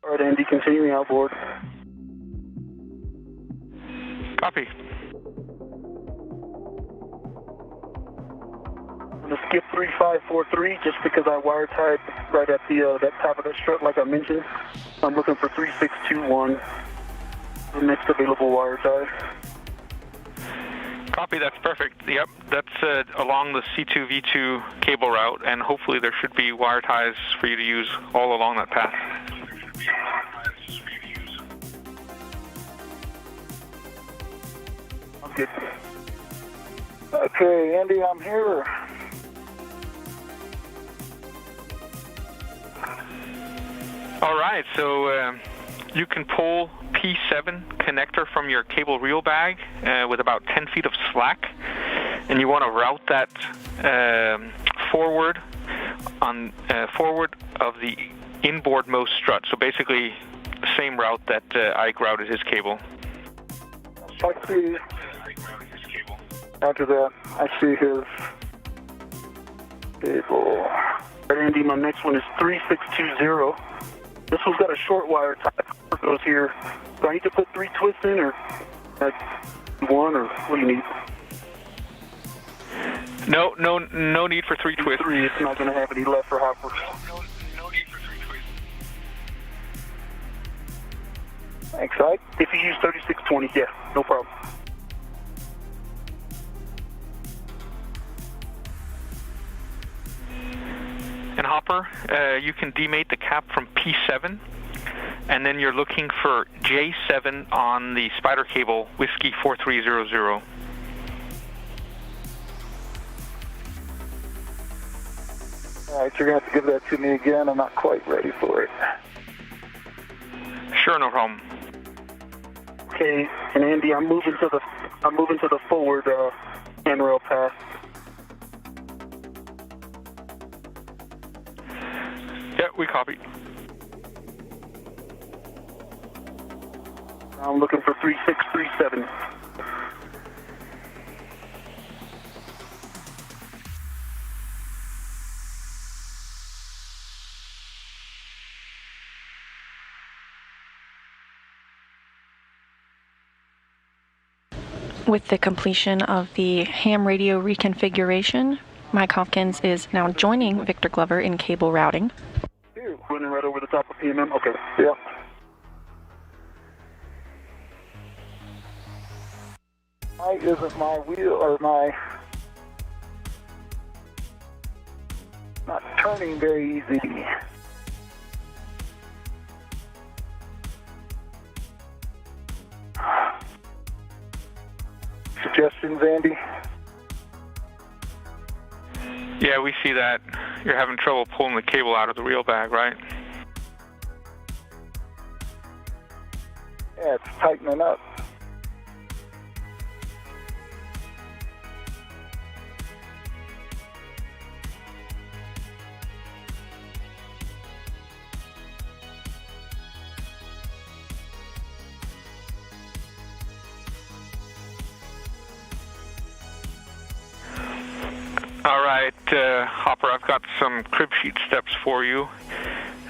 All right, Andy, continuing outboard. Copy. I'm going to skip 3543 just because I wire tied right at the that top of the strut like I mentioned. I'm looking for 3621, the next available wire tie. Copy, that's perfect. Yep, that's along the C2V2 cable route, and hopefully there should be wire ties for you to use all along that path. Good. Okay, Andy, I'm here. All right, so you can pull P7 connector from your cable reel bag with about 10 feet of slack, and you want to route that forward of the inboardmost strut. So basically, the same route that Ike routed his cable. I see. After that, I see his cable. All right, Andy, my next one is 3620. This one's got a short wire tie. It goes here. Do I need to put 3 twists in, or like 1, or what do you need? No need for 3 twists. 3, it's not going to have any left for hopper. No need for 3 twists. Thanks, Ike. If you use 3620, yeah, no problem. And Hopper, you can demate the cap from P7, and then you're looking for J7 on the spider cable, Whiskey 4300. All right, you're going to have to give that to me again. I'm not quite ready for it. Sure, no problem. Okay, and Andy, I'm moving to the forward handrail path. Yeah, we copy. I'm looking for 3637. With the completion of the ham radio reconfiguration, Mike Hopkins is now joining Victor Glover in cable routing. Running right over the top of PMM. Okay. Yep. Why isn't my wheel or my not turning very easy? Suggestions, Andy? Yeah, we see that. You're having trouble pulling the cable out of the reel bag, right? Yeah, it's tightening up. All right, Hopper, I've got some crib sheet steps for you.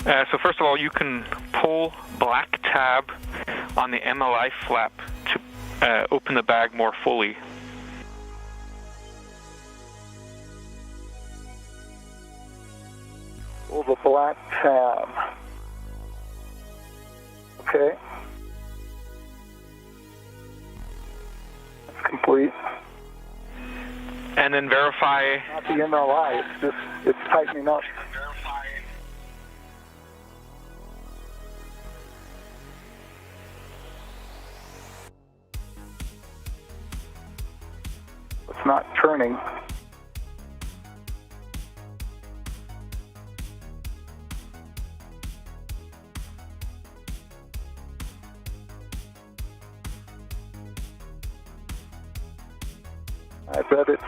So first of all, you can pull black tab on the MLI flap to open the bag more fully. Pull the black tab. Okay. That's complete. And then verify. Not the MLI, it's tightening up. It's not turning. I bet it's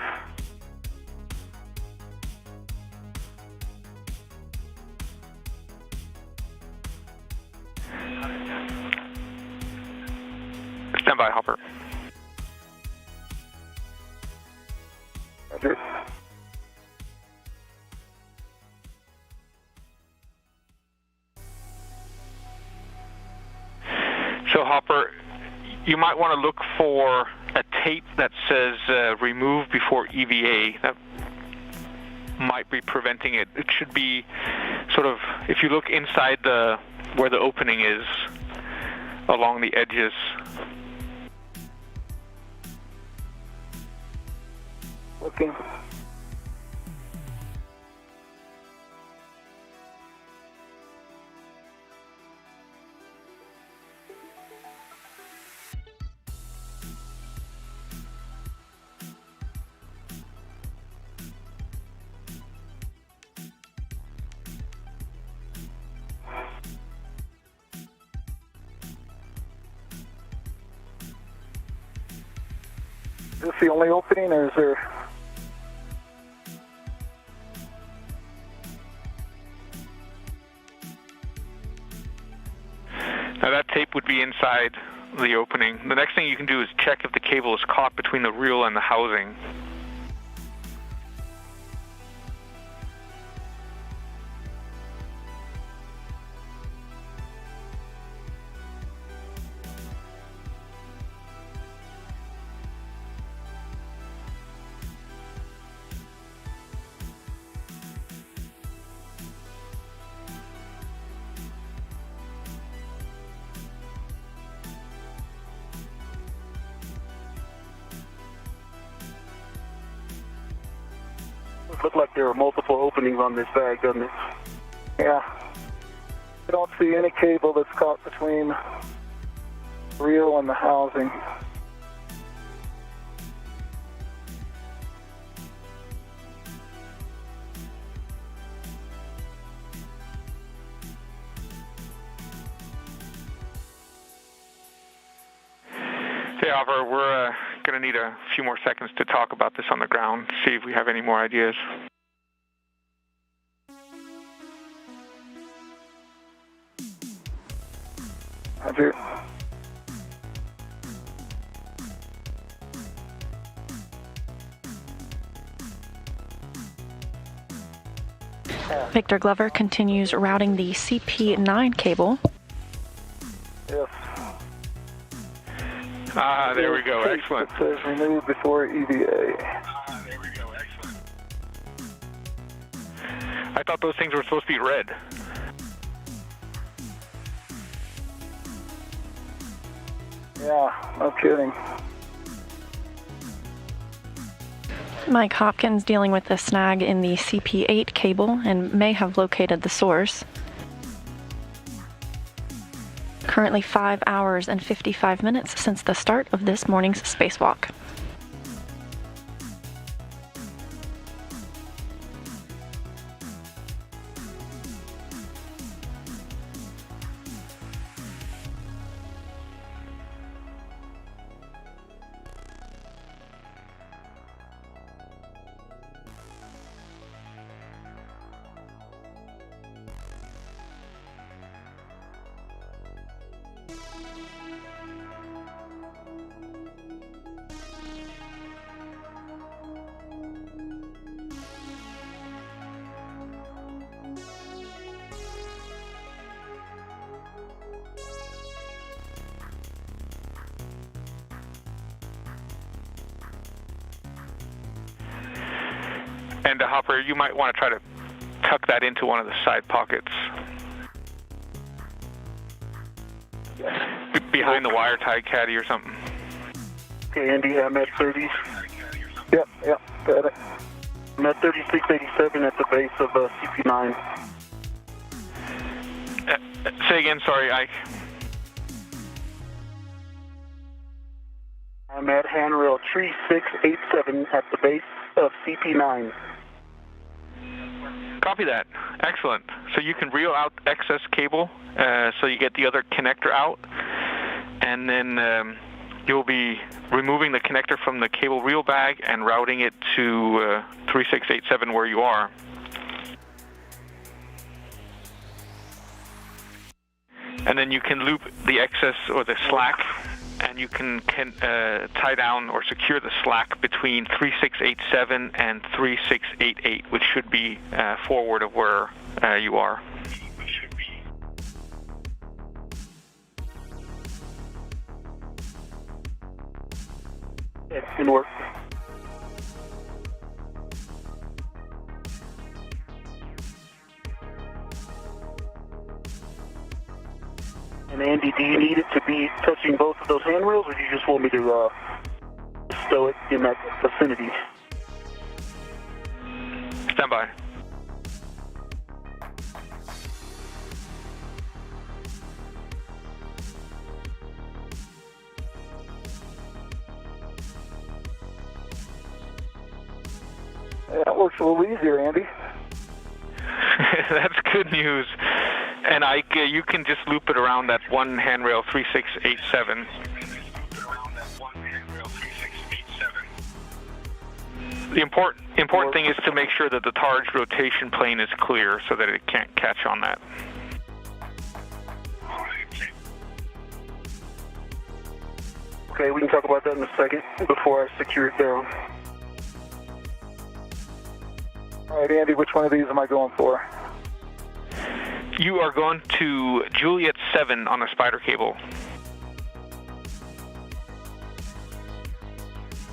stand by, Hopper. Roger. So, Hopper, you might want to look for a tape that says remove before EVA. That might be preventing it. It should be sort of, if you look inside where the opening is, along the edges. Looking. Is this the only opening, or is there? Now that tape would be inside the opening. The next thing you can do is check if the cable is caught between the reel and the housing. looked like there were multiple openings on this bag, doesn't it? Yeah. I don't see any cable that's caught between the reel and the housing. Hey, Hopper, we're going to need a few more seconds to talk about this on the ground, see if we have any more ideas. Roger. Victor Glover continues routing the CP9 cable. Yes. Ah, there we go. Excellent. It says removed before EVA. There we go. Excellent. I thought those things were supposed to be red. Yeah, no kidding. Mike Hopkins dealing with the snag in the CP8 cable and may have located the source. Currently 5 hours and 55 minutes since the start of this morning's spacewalk. And Hopper, you might want to try to tuck that into one of the side pockets. Behind the wire tie caddy or something. Okay, Andy, I'm at 30. Yep, got it. I'm at 3687 at the base of CP9. Say again, sorry, Ike. I'm at handrail 3687 at the base of CP9. Copy that. Excellent. So you can reel out excess cable, so you get the other connector out, and then you'll be removing the connector from the cable reel bag and routing it to 3687 where you are. And then you can loop the excess or the slack, and you can tie down or secure the slack between 3687 and 3688, which should be forward of where you are. It can work. And Andy, do you need it to be touching both of those handrails, or do you just want me to stow it in that vicinity? Stand by. That works a little easier, Andy. That's good news. And Ike, you can just loop it around that one handrail 3687. The important thing is to make sure that the targe rotation plane is clear so that it can't catch on that. Okay, we can talk about that in a second before I secure it down. All right, Andy, which one of these am I going for? You are going to Juliet 7 on a spider cable.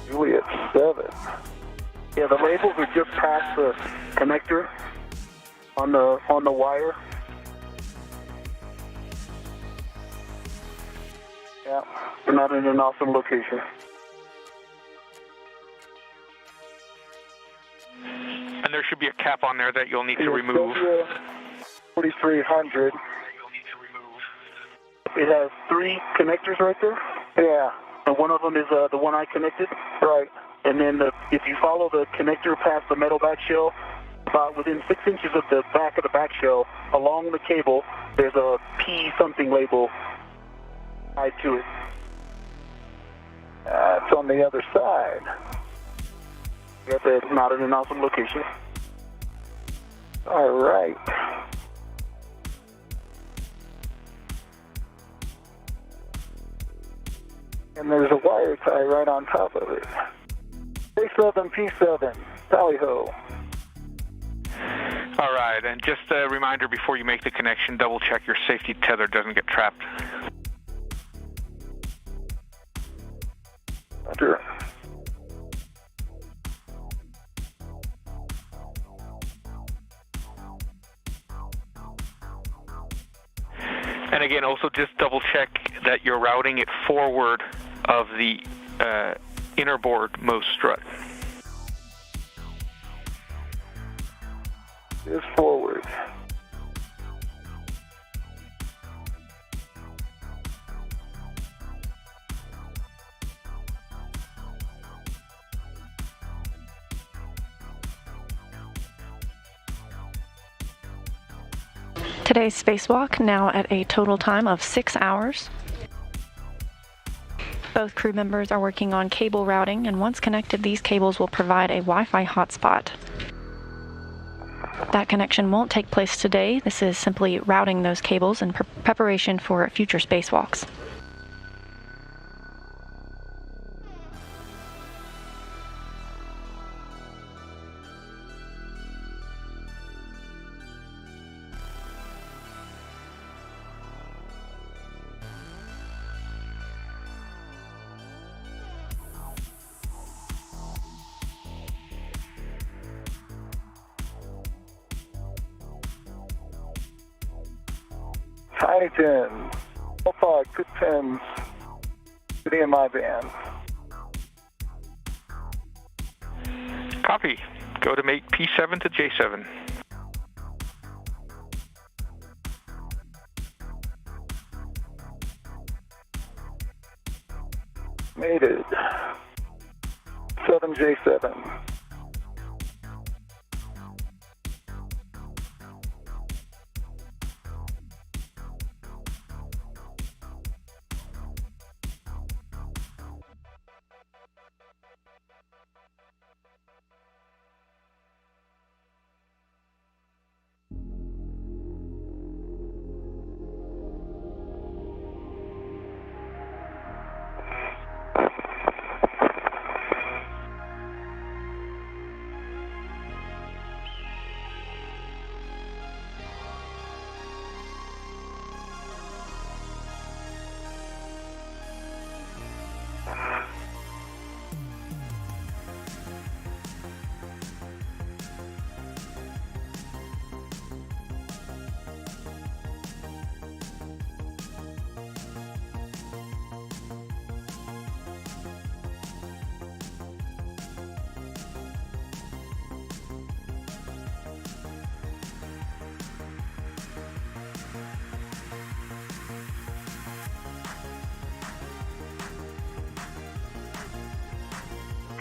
Juliet 7. Yeah, the labels are just past the connector on the wire. Yeah, we're not in an awesome location. And there should be a cap on there that you'll need to remove. 4300. It has 3 connectors right there. Yeah. And one of them is the one I connected. Right. And then if you follow the connector past the metal back shell, about within 6 inches of the back shell, along the cable, there's a P something label tied to it. It's on the other side. That's not in an awesome location. All right. And there's a wire tie right on top of it. A7, P7, tally-ho. All right, and just a reminder before you make the connection, double check your safety tether doesn't get trapped. Sure. And again, also just double check that you're routing it forward of the innerboard most strut. Is forward. Today's spacewalk now at a total time of 6 hours. Both crew members are working on cable routing, and once connected, these cables will provide a Wi-Fi hotspot. That connection won't take place today. This is simply routing those cables in preparation for future spacewalks. Tiny pins, all 5 good pins to the MI band. Copy. Go to make P7 to J7. Made it. 7J7.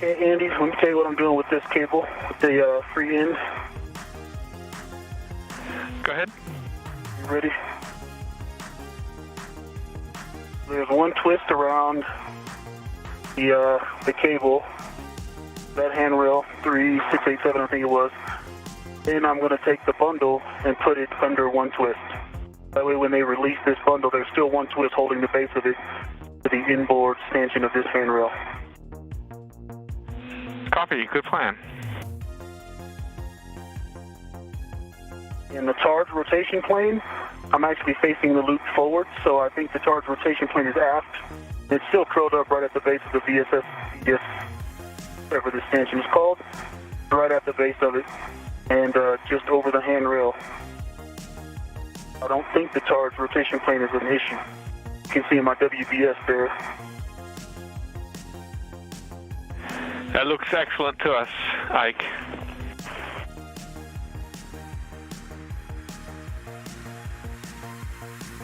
Okay, Andy, let me tell you what I'm doing with this cable, with the free end. Go ahead. You ready? There's one twist around the cable, that handrail, 3687 I think it was. Then I'm going to take the bundle and put it under one twist. That way when they release this bundle, there's still one twist holding the base of it to the inboard stanchion of this handrail. Copy. Good plan. In the charge rotation plane, I'm actually facing the loop forward, so I think the charge rotation plane is aft. It's still curled up right at the base of the VSS, whatever this stanchion is called, right at the base of it, and just over the handrail. I don't think the charge rotation plane is an issue. You can see in my WBS there. That looks excellent to us, Ike.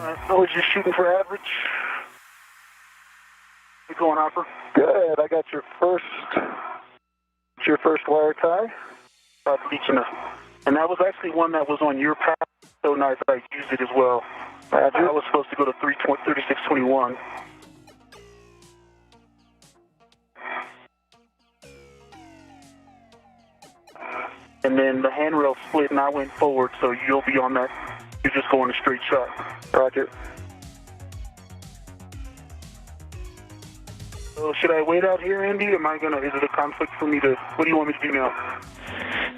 I was just shooting for average. You going, Hopper? Good. I got your first wire tie. Reaching up. And that was actually one that was on your path, so nice I used it as well. I was supposed to go to 3621. And then the handrail split and I went forward, so you'll be on that. You're just going a straight shot. Roger. So should I wait out here, Andy? Is it a conflict for me to, what do you want me to do now?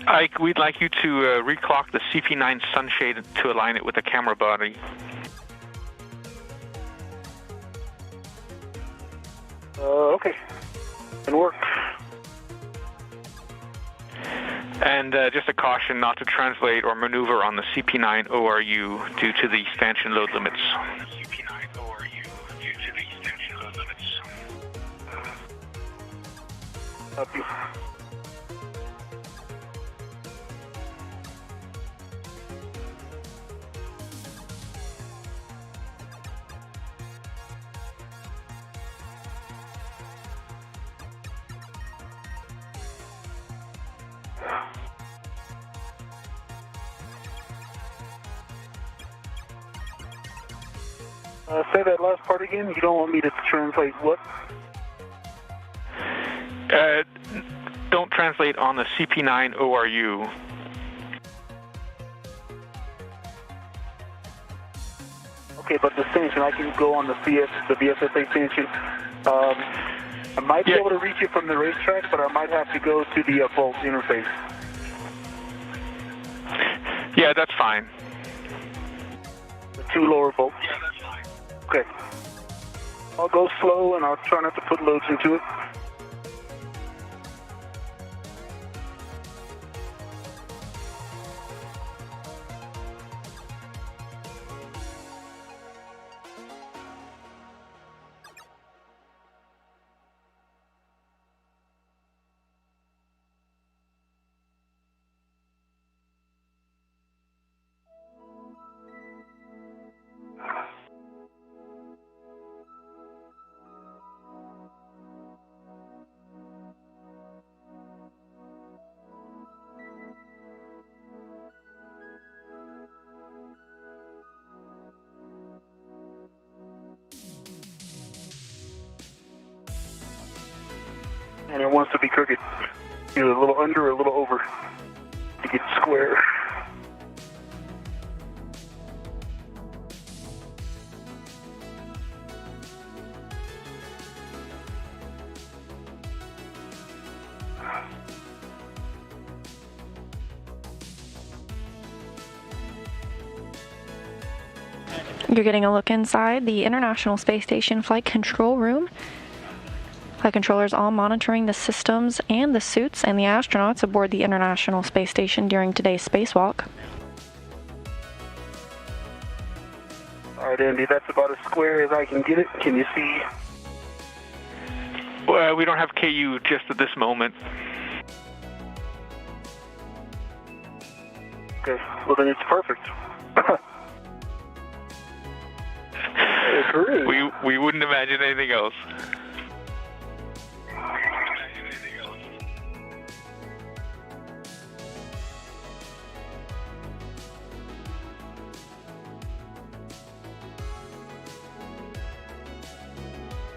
Ike, we'd like you to reclock the CP9 sunshade to align it with the camera body. Okay. Can work. And just a caution not to translate or maneuver on the CP9 ORU due to the expansion load limits. Copy. Say that last part again. You don't want me to translate what? Don't translate on the CP9 ORU. Okay, but the stanchion, I can go on the BSSA stanchion. I might be able to reach it from the racetrack, but I might have to go to the Volt interface. Yeah, that's fine. The 2 lower volts. Okay. I'll go slow and I'll try not to put loads into it. And it wants to be crooked. Either a little under or a little over to get square. You're getting a look inside the International Space Station Flight Control Room. Flight controllers all monitoring the systems and the suits and the astronauts aboard the International Space Station during today's spacewalk. All right, Andy, that's about as square as I can get it. Can you see? Well, we don't have KU just at this moment. Okay, well then it's perfect. We wouldn't imagine anything else.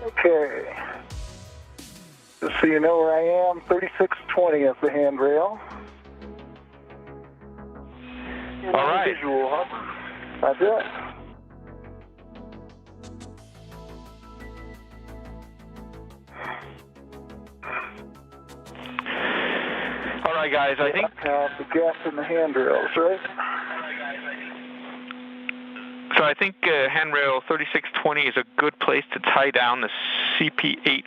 Okay. Just so you know where I am, 3620 is the handrail. All right. Visual, huh? That's it. All right, guys, I think... The gas in the handrails, right? So I think handrail 3620 is a good place to tie down the CP8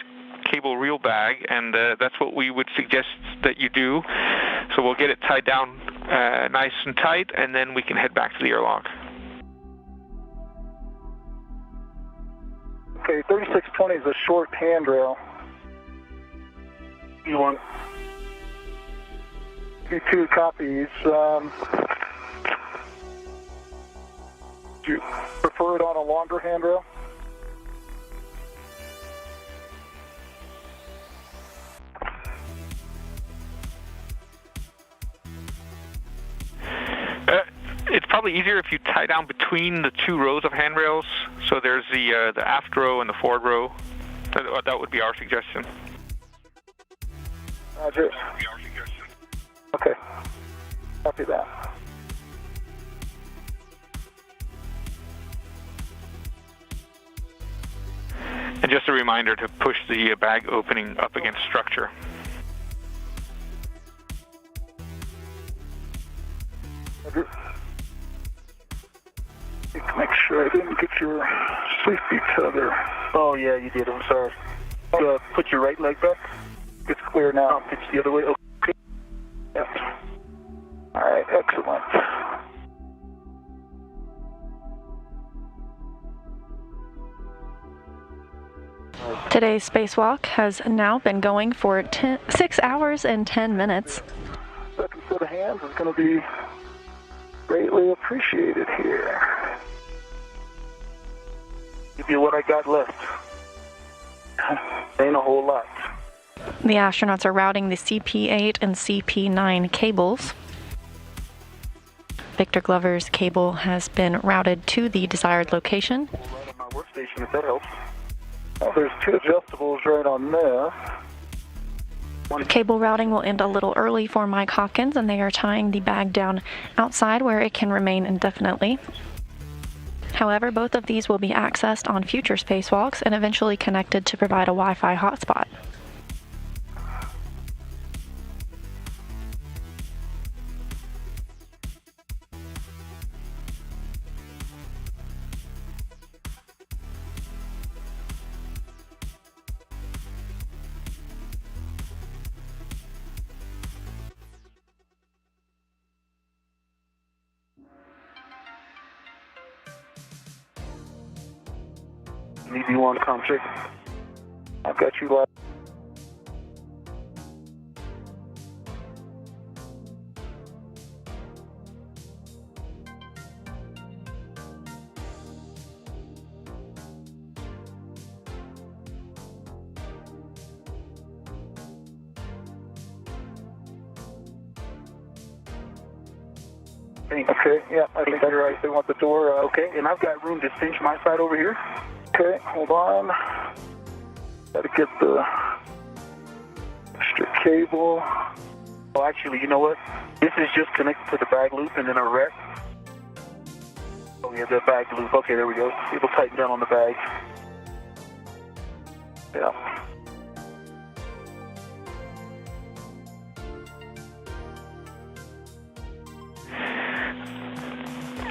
cable reel bag, and that's what we would suggest that you do. So we'll get it tied down nice and tight, and then we can head back to the airlock. Okay, 3620 is a short handrail. You want? Two copies. Do you prefer it on a longer handrail? It's probably easier if you tie down between the two rows of handrails. So there's the aft row and the forward row. That would be our suggestion. Roger. Okay. Copy that. And just a reminder to push the bag opening up against structure. Roger. Make sure I didn't get your safety tether. Oh, yeah, you did. I'm sorry. Put your right leg back. It's clear now. Pitch the other way. Okay. Yep. All right, excellent. Today's spacewalk has now been going for 6 hours and 10 minutes. Second set of hands is going to be greatly appreciated here. Give you what I got left. Ain't a whole lot. The astronauts are routing the CP8 and CP9 cables. Victor Glover's cable has been routed to the desired location. Right on my workstation, if that helps. Well, there's two adjustables right on there. Cable routing will end a little early for Mike Hopkins, and they are tying the bag down outside where it can remain indefinitely. However, both of these will be accessed on future spacewalks and eventually connected to provide a Wi-Fi hotspot. Need you on com check. I've got you live. Okay, yeah, I think you're right. They want the door. Okay, and I've got room to cinch my side over here. Okay, hold on. Got to get the extra cable. Oh, actually, you know what? This is just connected to the bag loop and then a rack. Oh, yeah, the bag loop. Okay, there we go. It'll tighten down on the bag. Yeah.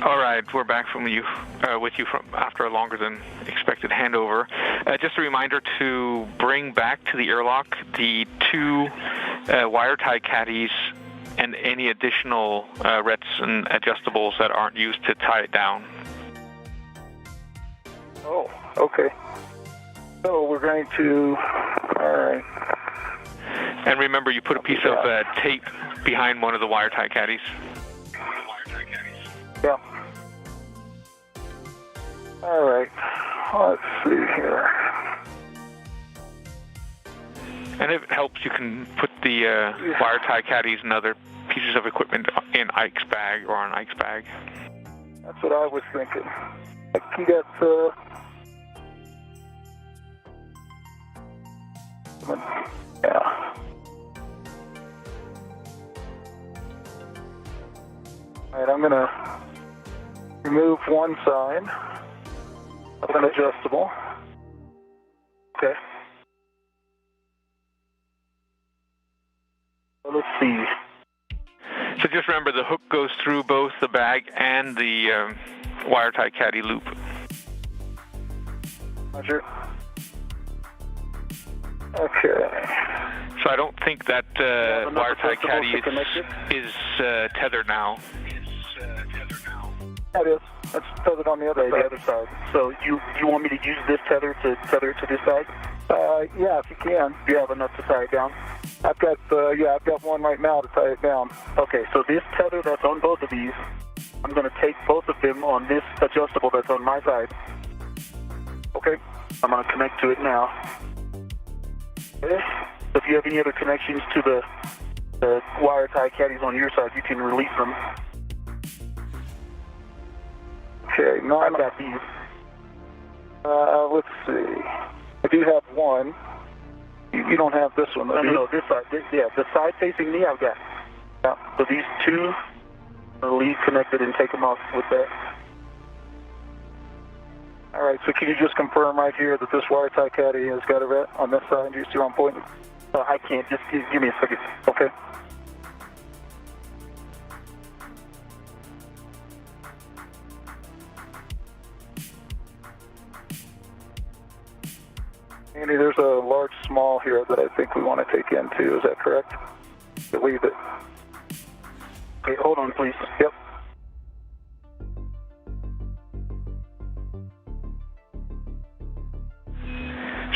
All right, we're back with you from after a longer than expected handover. Just a reminder to bring back to the airlock the two wire tie caddies and any additional rets and adjustables that aren't used to tie it down. Oh, okay. So we're going to, all right. And remember, you put a piece of tape behind one of the wire tie caddies. Yeah. All right. Let's see here. And if it helps, you can put the wire tie caddies and other pieces of equipment in Ike's bag or on Ike's bag. That's what I was thinking. I can get yeah. All right, I'm going to remove one side of an adjustable. Okay. Well, let's see. So just remember, the hook goes through both the bag and the wire tie caddy loop. Roger. Okay. So I don't think that wire tie caddy is tethered now. That is. That's tethered on the other side. The other side. So you want me to use this tether to tether it to this side? Yeah, if you can. Do you have enough to tie it down? I've got I've got one right now to tie it down. Okay, so this tether that's on both of these I'm going to take both of them on this adjustable that's on my side. Okay. I'm going to connect to it now. Okay. If you have any other connections to the wire tie caddies on your side, you can release them. Okay, no, I've got these. Let's see. I do have one. You don't have this one, though. No, this side. The side facing me, I've got. Yeah. So these two, I'll leave connected and take them off with that. All right, so can you just confirm right here that this wire tie caddy has got a vet on this side? Do you see where I'm pointing? I can't. Just give me a second. Okay. Andy, there's a large small here that I think we want to take in too. Is that correct? Leave it. Okay, hold on, please. Yep.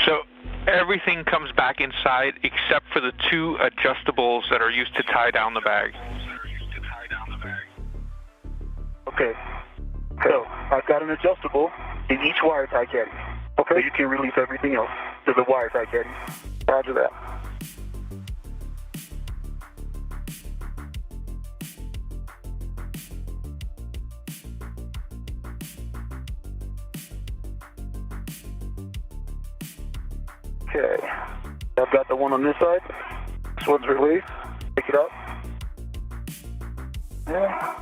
So everything comes back inside except for the two adjustables that are used to tie down the bag. Okay. So I've got an adjustable in each wire tie caddy. Okay. So you can release everything else to the wire tie caddy. Roger that. Okay. I've got the one on this side. This one's released. Pick it up. Yeah.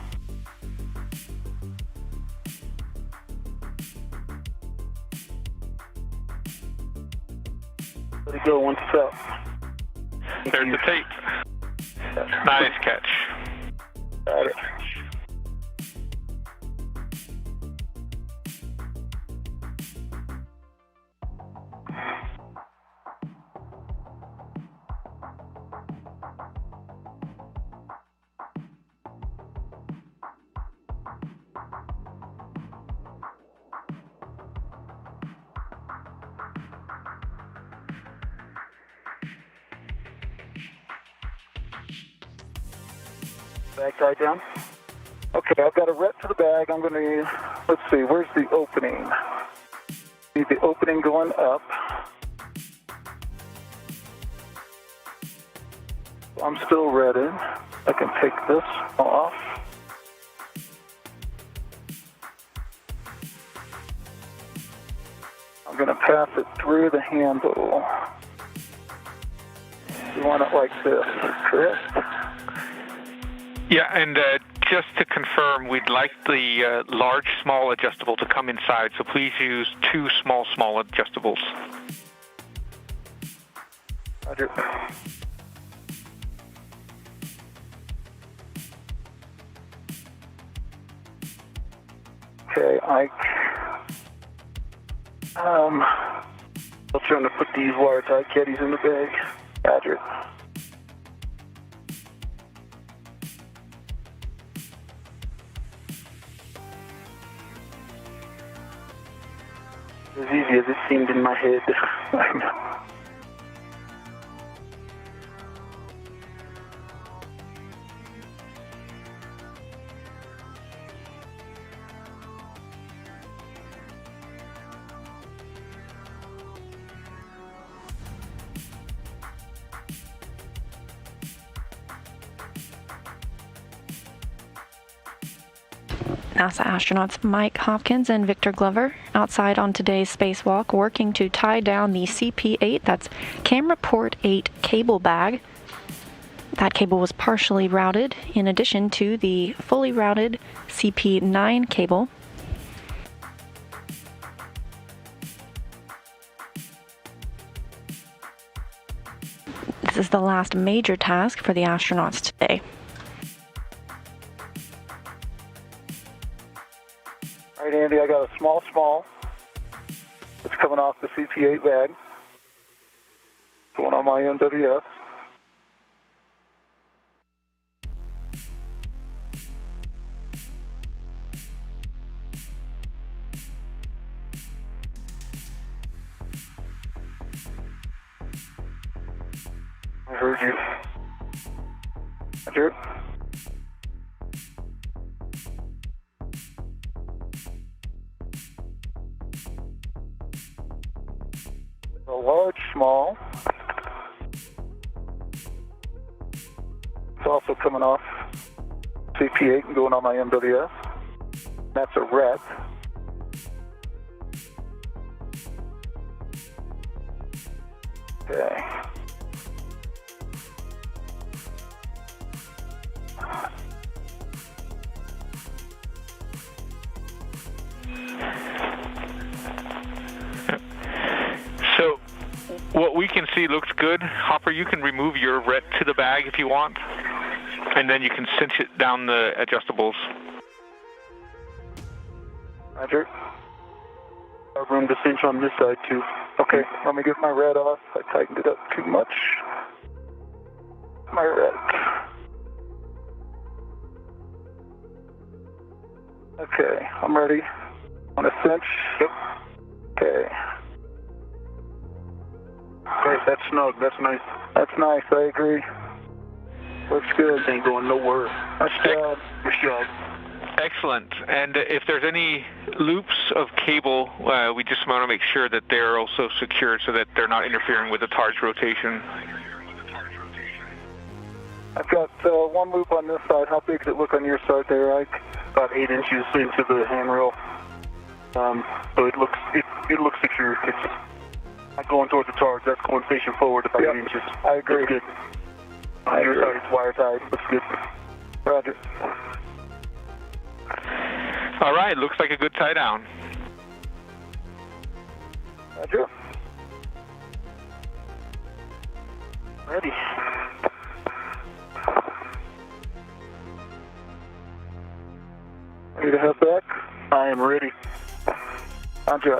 Let it go once it's out. There's the tape. Nice catch. Got it. Bag tied down. Okay, I've got a ret to the bag. I'm going to, let's see, where's the opening? See the opening going up. I'm still retted. I can take this off. I'm going to pass it through the handle. You want it like this, correct? Yeah, and just to confirm, we'd like the large, small adjustable to come inside, so please use two small adjustables. Roger. Okay, I'm trying to put these wire tie caddies in the bag. Roger. As easy as it seemed in my head. I know. NASA astronauts Mike Hopkins and Victor Glover outside on today's spacewalk working to tie down the CP-8, that's Camera Port 8 cable bag. That cable was partially routed in addition to the fully routed CP-9 cable. This is the last major task for the astronauts today. All right, Andy, I got a small. It's coming off the CP-8 bag. Going on my MWS. I heard you. Roger. A large, small. It's also coming off CP8 and going on my MWS. That's a ret. Okay. So what we can see looks good. Hopper, you can remove your ret to the bag if you want, and then you can cinch it down the adjustables. Roger. I've run the cinch on this side too. Okay, let me get my red off. I tightened it up too much. My red. Okay, I'm ready. On a cinch? Yep. Okay. Great, that's snug. That's nice. That's nice, I agree. Looks good. This ain't going nowhere. Nice job. Good job. Excellent. And if there's any loops of cable, we just want to make sure that they're also secured so that they're not interfering with the targe rotation. I've got one loop on this side. How big does it look on your side there, Ike? About 8 inches into the handrail. So it looks secure. It's not going towards the targe. That's going facing forward about 8 inches. I agree. Looks good. On your side, it's wire tied. Looks good. Roger. All right, looks like a good tie down. Roger. Ready. Ready to head back? I am ready. Roger.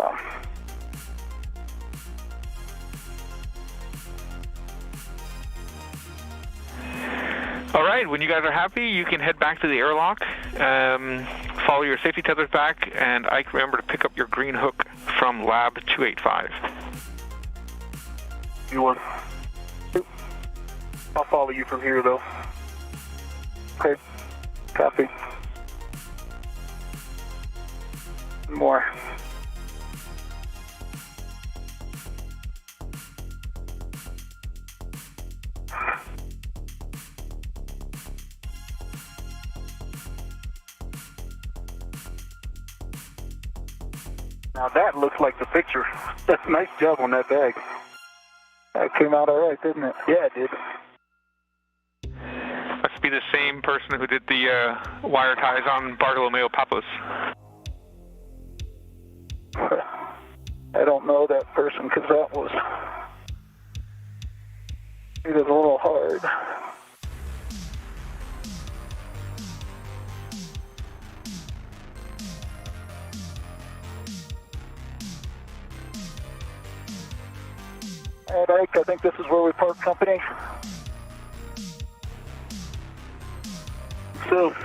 All right, when you guys are happy, you can head back to the airlock, follow your safety tethers back, and Ike, remember to pick up your green hook from Lab 285. You want? I'll follow you from here, though. Okay. Copy. More. Now that looks like the picture. That's a nice job on that bag. That came out all right, didn't it? Yeah, it did. Must be the same person who did the wire ties on Bartolomeo Pappas. I don't know that person because it was a little hard. All right, Ike, I think this is where we park company. So,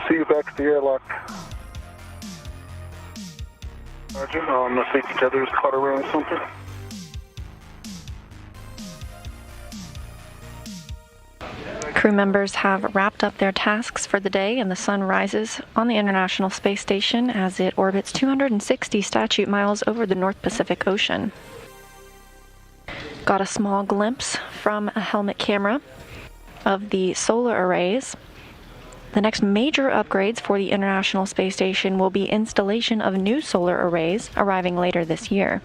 see you back at the airlock. Roger. The safety tether is caught around something. Crew members have wrapped up their tasks for the day, and the sun rises on the International Space Station as it orbits 260 statute miles over the North Pacific Ocean. Got a small glimpse from a helmet camera of the solar arrays. The next major upgrades for the International Space Station will be installation of new solar arrays arriving later this year.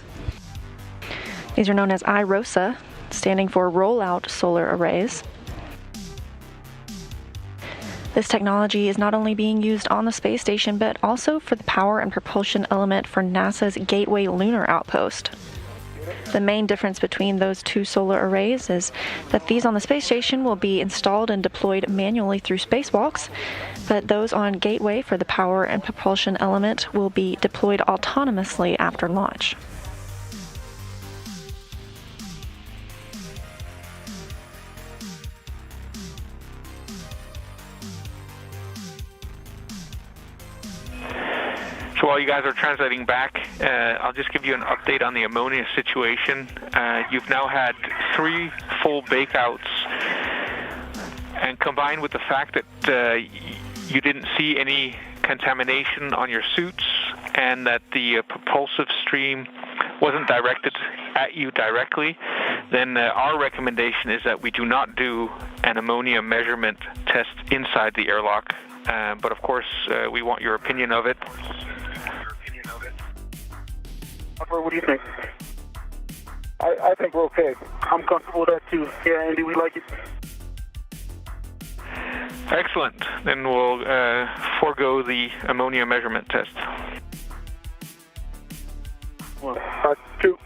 These are known as IROSA, standing for Rollout Solar Arrays. This technology is not only being used on the space station, but also for the power and propulsion element for NASA's Gateway Lunar Outpost. The main difference between those two solar arrays is that these on the space station will be installed and deployed manually through spacewalks, but those on Gateway for the power and propulsion element will be deployed autonomously after launch. So while you guys are translating back, I'll just give you an update on the ammonia situation. You've now had 3 full bakeouts, and combined with the fact that you didn't see any contamination on your suits and that the propulsive stream wasn't directed at you directly, then our recommendation is that we do not do an ammonia measurement test inside the airlock. But of course, we want your opinion of it. What do you think? I think we're okay. I'm comfortable with that too. Yeah, Andy, we like it. Excellent. Then we'll forego the ammonia measurement test. 1, 2.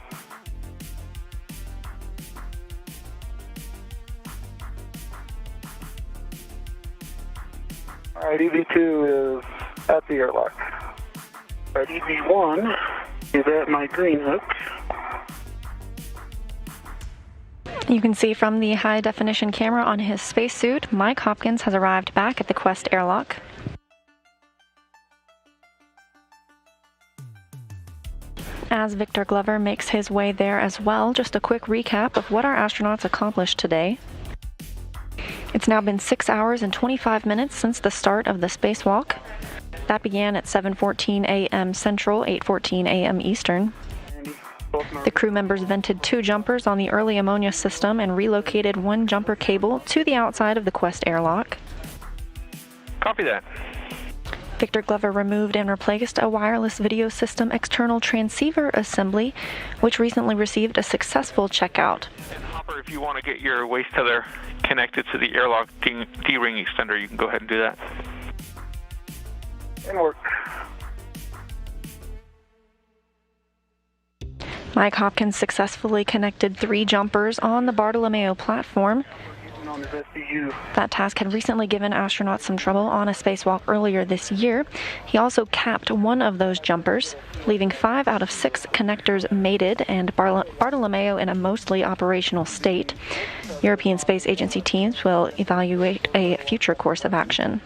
All right, EV2 is at the airlock. All right, EV1 is at my green hook. You can see from the high-definition camera on his spacesuit, Mike Hopkins has arrived back at the Quest Airlock. As Victor Glover makes his way there as well, just a quick recap of what our astronauts accomplished today. It's now been 6 hours and 25 minutes since the start of the spacewalk. That began at 7:14 a.m. Central, 8:14 a.m. Eastern. The crew members vented 2 jumpers on the early ammonia system and relocated 1 jumper cable to the outside of the Quest Airlock. Copy that. Victor Glover removed and replaced a wireless video system external transceiver assembly, which recently received a successful checkout. And Hopper, if you want to get your waste tether connected to the airlock D-ring extender, you can go ahead and do that. And work. Mike Hopkins successfully connected 3 jumpers on the Bartolomeo platform. That task had recently given astronauts some trouble on a spacewalk earlier this year. He also capped 1 of those jumpers, leaving 5 out of 6 connectors mated and Bartolomeo in a mostly operational state. European Space Agency teams will evaluate a future course of action.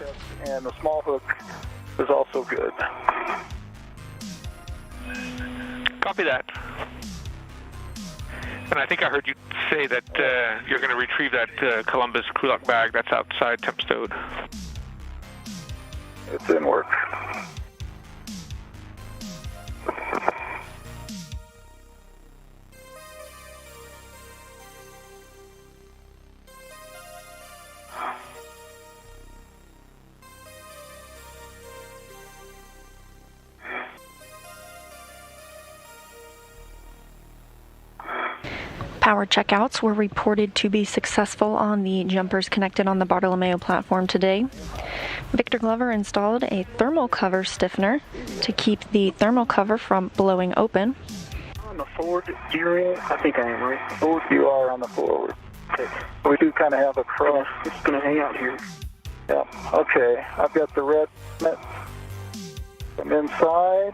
And the small hook is also good. Copy that. And I think I heard you say that you're going to retrieve that Columbus crew lock bag that's outside temp stowed. It's in work. Power checkouts were reported to be successful on the jumpers connected on the Bartolomeo platform today. Victor Glover installed a thermal cover stiffener to keep the thermal cover from blowing open. On the forward D-ring, I think I am, right? Forward, you are on the forward. Okay. We do kind of have a cross. It's going to hang out here. Yeah, okay. I've got the red from inside.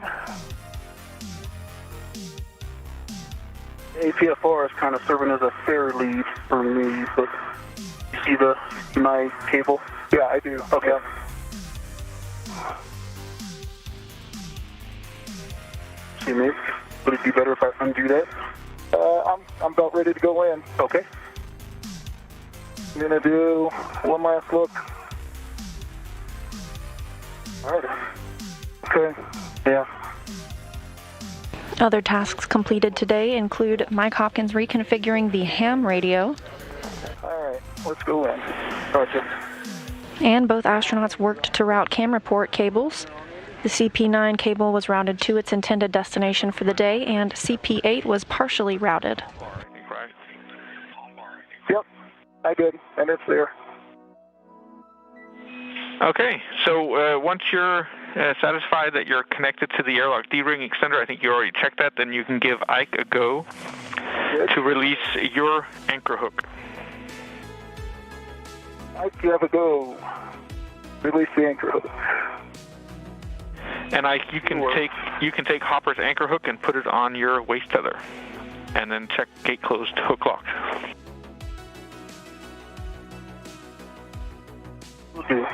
APFR is kind of serving as a fair lead for me, but you see my cable? Yeah, I do. Okay. Yeah. See, mate, would it be better if I undo that? I'm about ready to go in. Okay. I'm gonna do one last look. All right. Okay. Yeah. Other tasks completed today include Mike Hopkins reconfiguring the ham radio. All right, let's go in. Roger. And both astronauts worked to route camera port cables. The CP9 cable was routed to its intended destination for the day, and CP8 was partially routed. Yep, I did, and it's there. Okay, so once you're satisfied that you're connected to the airlock D-ring extender, I think you already checked that, then you can give Ike a go to release your anchor hook. Ike, you have a go. Release the anchor hook. And Ike, you can take Hopper's anchor hook and put it on your waist tether, and then check gate closed, hook locked. Okay.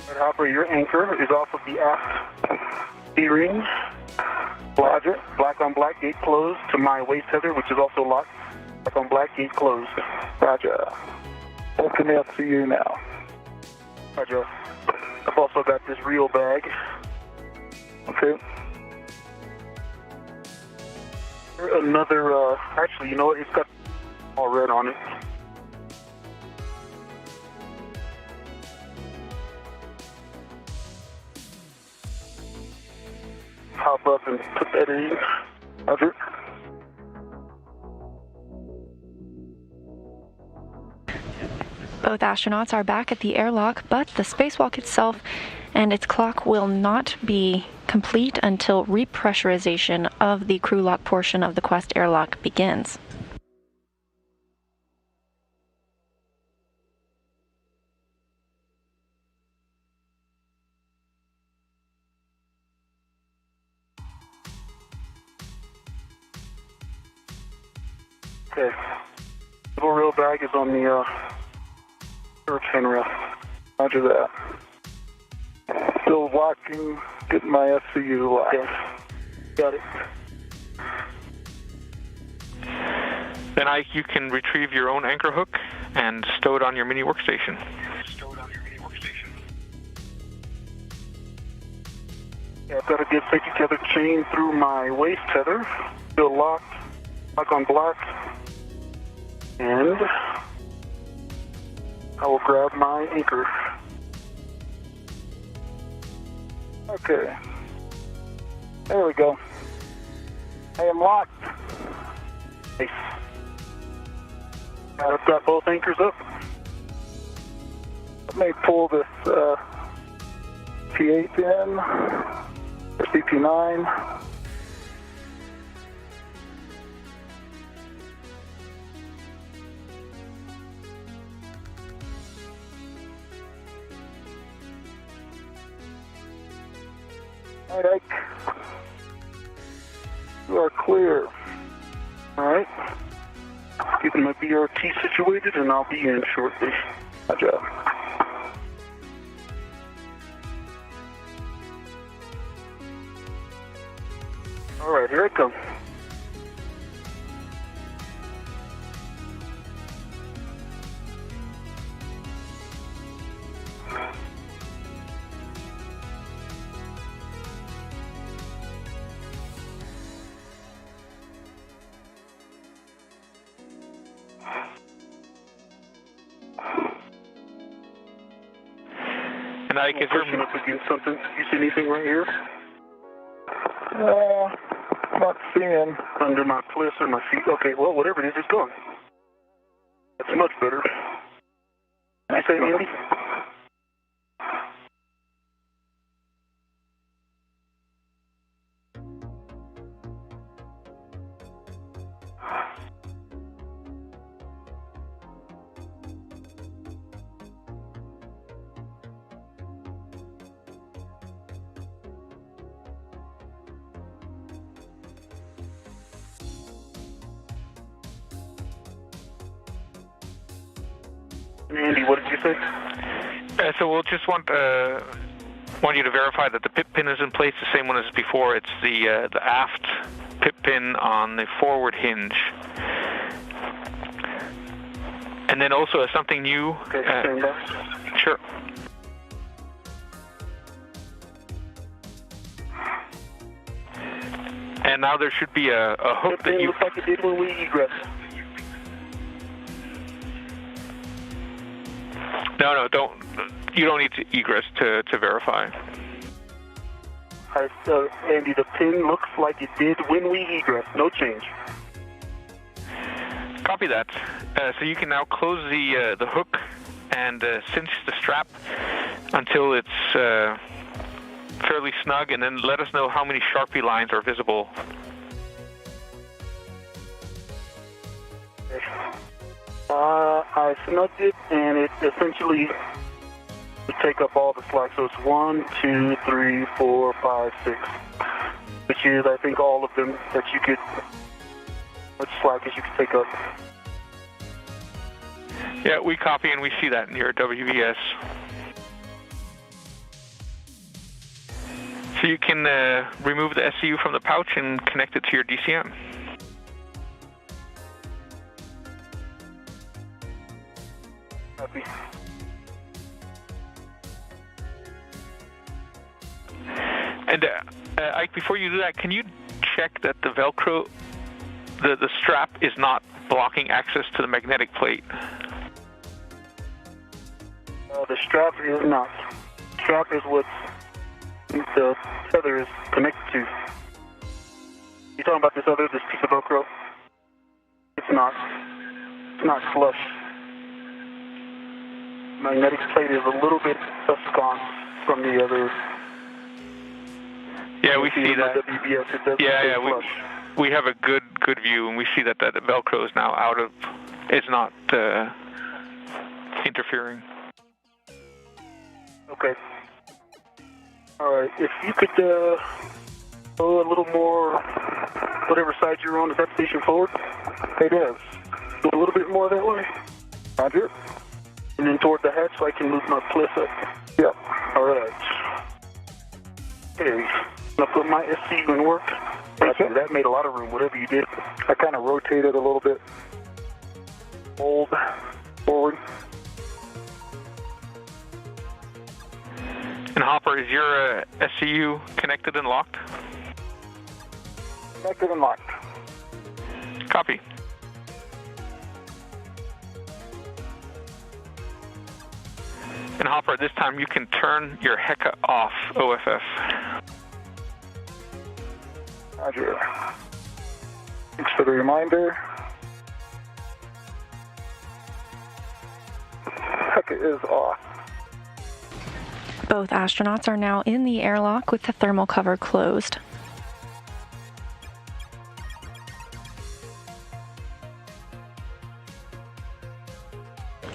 Red Hopper, your anchor is off of the aft D-ring. Roger. Black on black, gate closed to my waist tether, which is also locked. Black on black, gate closed. Roger. Open the FCU now. Roger. I've also got this reel bag. Okay. Another, actually, you know what? It's got all red on it. Hop up and put that in. Roger. Both astronauts are back at the airlock, but the spacewalk itself and its clock will not be complete until repressurization of the crew lock portion of the Quest Airlock begins. Okay. Little reel bag is on the search handrail. Roger that. Still locking, getting my FCU locked. Okay. Got it. Then you can retrieve your own anchor hook and stow it on your mini workstation. Yeah, I've got a good safety tether chain through my waist tether. Still locked. Black on black. And I will grab my anchor. Okay. There we go. I am locked. Nice. I've got both anchors up. Let me pull this P8 in, or CP9. All right, Ike. You are clear. All right. Getting my BRT situated, and I'll be in shortly. Good job. All right, here I come. And Ike, is pushing up against something? You see anything right here? Not seeing. Under my cliffs or my feet. Okay, well, whatever it is, it's gone. That's much better. Can I say, Andy? Andy, what did you say? So we'll just want you to verify that the pip pin is in place, the same one as before. It's the aft pip pin on the forward hinge. And then also something new. Okay, stand by. Sure. And now there should be a hook Pip that pin you... looks like it did when we egress. No, don't. You don't need to egress to verify. All right, Andy, the pin looks like it did when we egress. No change. Copy that. So you can now close the hook and cinch the strap until it's fairly snug, and then let us know how many Sharpie lines are visible. I snugged it, and it essentially would take up all the slack. So it's 1, 2, 3, 4, 5, 6, which is, I think, all of them that you could, much slack as you could take up. Yeah, we copy and we see that in your WES. So you can remove the SCU from the pouch and connect it to your DCM. Copy. And Ike, before you do that, can you check that the Velcro, the strap is not blocking access to the magnetic plate? The strap is not. Strap is what the tether is connected to. You talking about this piece of Velcro? It's not flush. Magnetic plate is a little bit gone from the other. Yeah, we see that. WBS, it doesn't yeah, flush. we have a good view, and we see that the Velcro is now out of. It's not interfering. Okay. All right. If you could go a little more, whatever side you're on, is that station forward? It is. Go a little bit more that way. Roger. And then toward the hatch so I can move my cliff up. Yep. All right. Okay. I'll put my SCU in work. Okay. That made a lot of room, whatever you did. I kind of rotated a little bit. Hold forward. And Hopper, is your SCU connected and locked? Connected and locked. Copy. And Hopper, this time you can turn your HECA off, OFF. Roger. Thanks for the reminder. HECA is off. Both astronauts are now in the airlock with the thermal cover closed.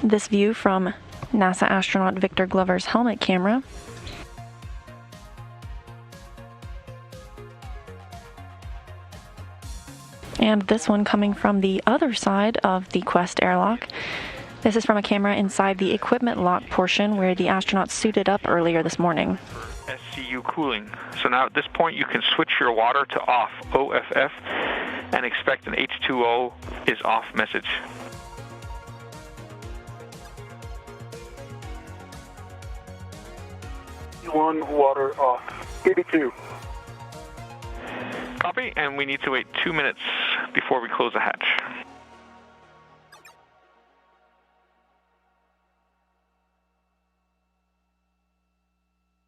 This view from NASA astronaut Victor Glover's helmet camera. And this one coming from the other side of the Quest airlock. This is from a camera inside the equipment lock portion where the astronauts suited up earlier this morning. SCU cooling. So now at this point you can switch your water to off, OFF, and expect an H2O is off message. One water off. 82. Copy, and we need to wait 2 minutes before we close the hatch.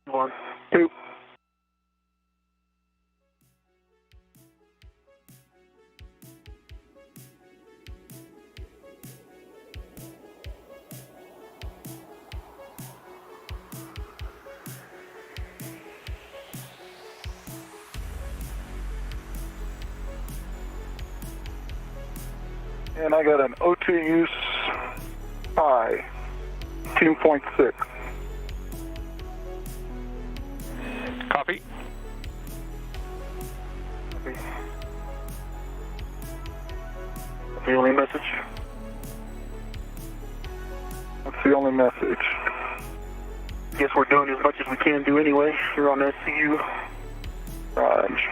1, 2. And I got an O2 use high, 2.6. Copy. The only message? That's the only message. Guess we're doing as much as we can do anyway. You're on SCU. Raj.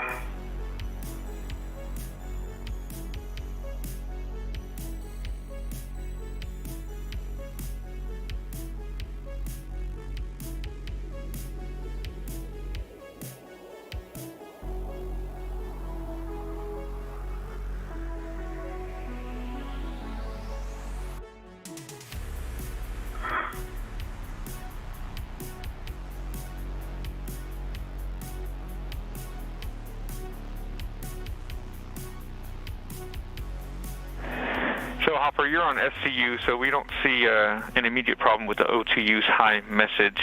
So Hopper, you're on SCU, so we don't see an immediate problem with the O2 use high message.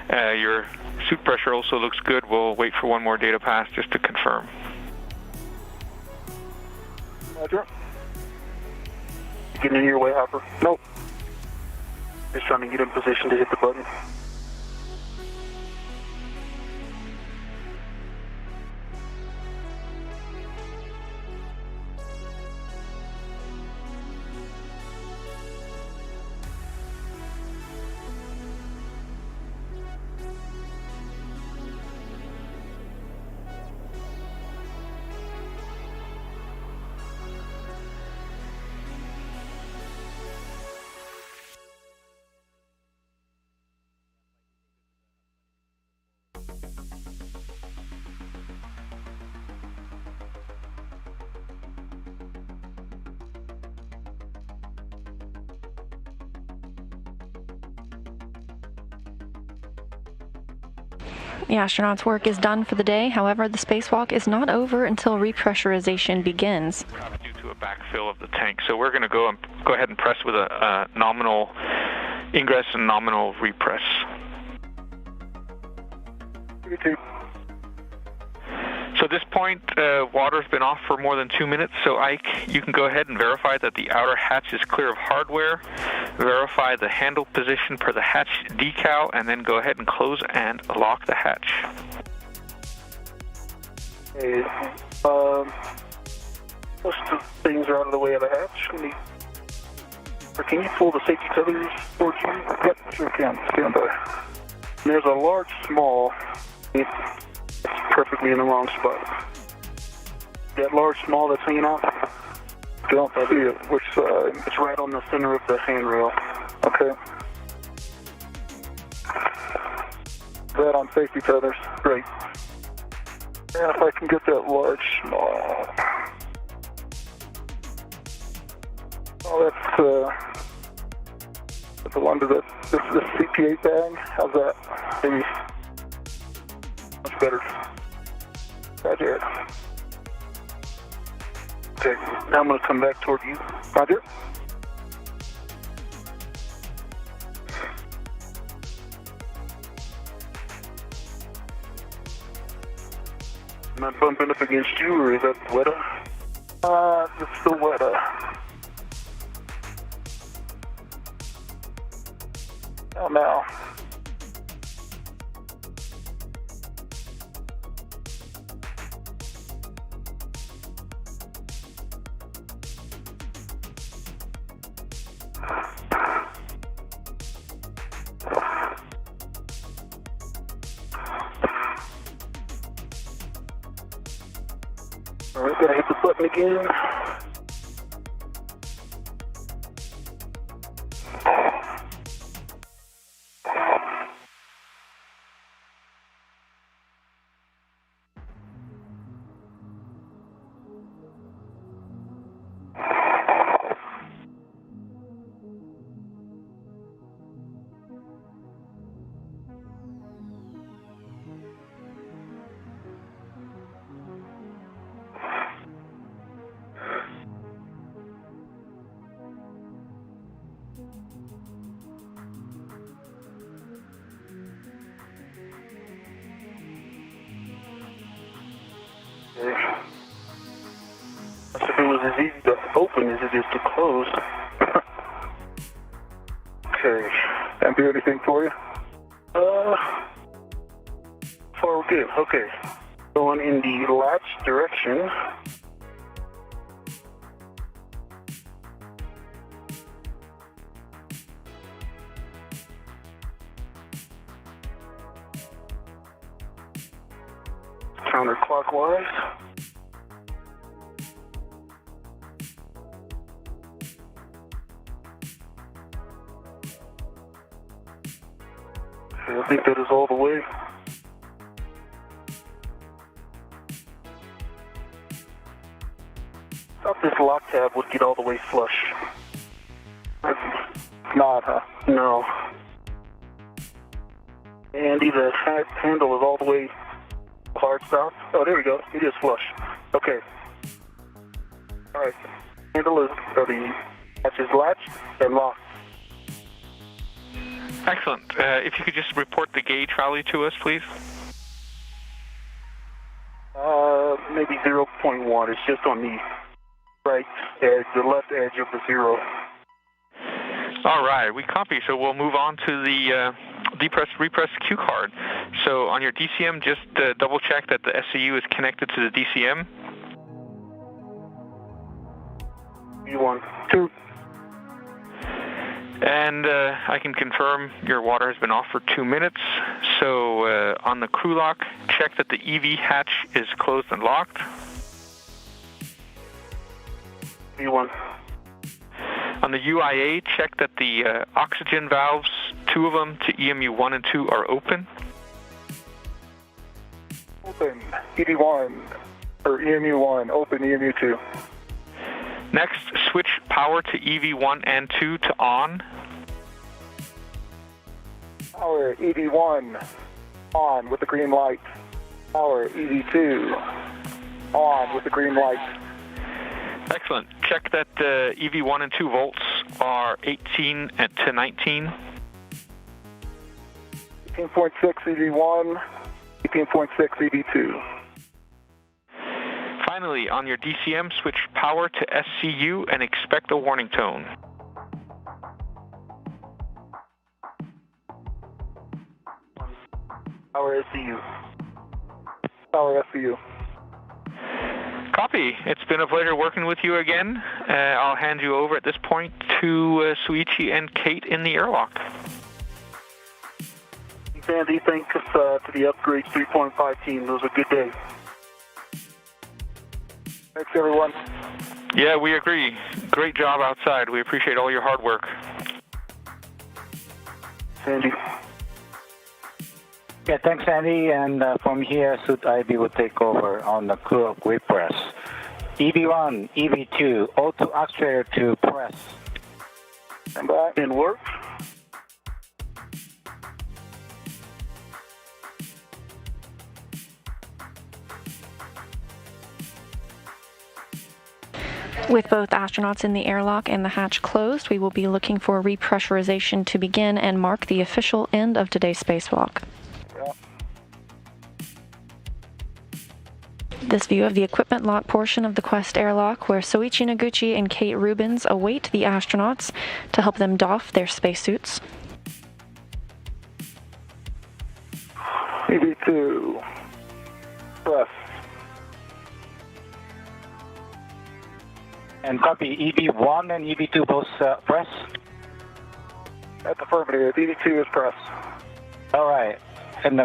Your suit pressure also looks good. We'll wait for one more data pass just to confirm. Roger. Getting in your way, Hopper? Nope. Just trying to get in position to hit the button. The astronauts' work is done for the day. However, the spacewalk is not over until repressurization begins. Due to a backfill of the tank. So we're going to go ahead and press with a nominal ingress and nominal repress. So at this point, water's been off for more than 2 minutes, so Ike, you can go ahead and verify that the outer hatch is clear of hardware, verify the handle position per the hatch decal, and then go ahead and close and lock the hatch. Okay, most of the things are out of the way of the hatch. Can you pull the safety tethers towards you? Yep, sure can. Stand by. There's a large, small. It's perfectly in the wrong spot. That large, small that's hanging off? Don't see it. Which side? It's right on the center of the handrail. Okay. That on safety tethers. Great. And if I can get that large, small. Oh, that's the one to the CP8 bag. How's that? Maybe. Much better. Roger. Okay, now I'm going to come back toward you. Roger. Am I bumping up against you, or is that WETA? It's the WETA. Oh, no. All right, gotta hit the button again. If it was as easy to open as it is to close. Okay. Can't do anything for you? Far we're good. Okay. Going in the latch direction. Counterclockwise. I think that is all the way. Thought this lock tab would get all the way flush. Not, huh? No. Andy, the handle is all the way hard stop. Oh, there we go. It is flush. Okay. All right. Handle is, the hatch is latched and locked. Excellent. If you could just report the gauge value to us, please. Maybe 0.1. It's just on the right edge, the left edge of the 0. All right, we copy. So we'll move on to the repress cue card. So on your DCM, just double check that the SCU is connected to the DCM. U1. 2. And I can confirm your water has been off for 2 minutes. So on the crew lock, check that the EV hatch is closed and locked. U1. On the UIA, check that the oxygen valves, 2 of them to EMU 1 and 2, are open. Open. ED1. Or EMU 1. Open EMU 2. Next, switch power to EV1 and 2 to on. Power ED1. On with the green light. Power EV2. On with the green light. Excellent. Check that EV1 and 2 volts are 18 to 19. 18.6 EV1, 18.6 EV2. Finally, on your DCM, switch power to SCU and expect a warning tone. Power SCU. Power SCU. Copy. It's been a pleasure working with you again. I'll hand you over at this point to Soichi and Kate in the airlock. Sandy, thanks to the Upgrade 3.5 team. It was a good day. Thanks, everyone. Yeah, we agree. Great job outside. We appreciate all your hard work. Sandy. Yeah, thanks, Andy. And from here, Suit IB will take over on the crew grip press. EV1, EV2, auto actuator to press. Stand by. And work. With both astronauts in the airlock and the hatch closed, we will be looking for repressurization to begin and mark the official end of today's spacewalk. Yeah. This view of the equipment lock portion of the Quest Airlock, where Soichi Noguchi and Kate Rubens await the astronauts to help them doff their spacesuits. EV2. Press. And copy EV1 and EV2 both press. That's affirmative. EV2 is press. All right. And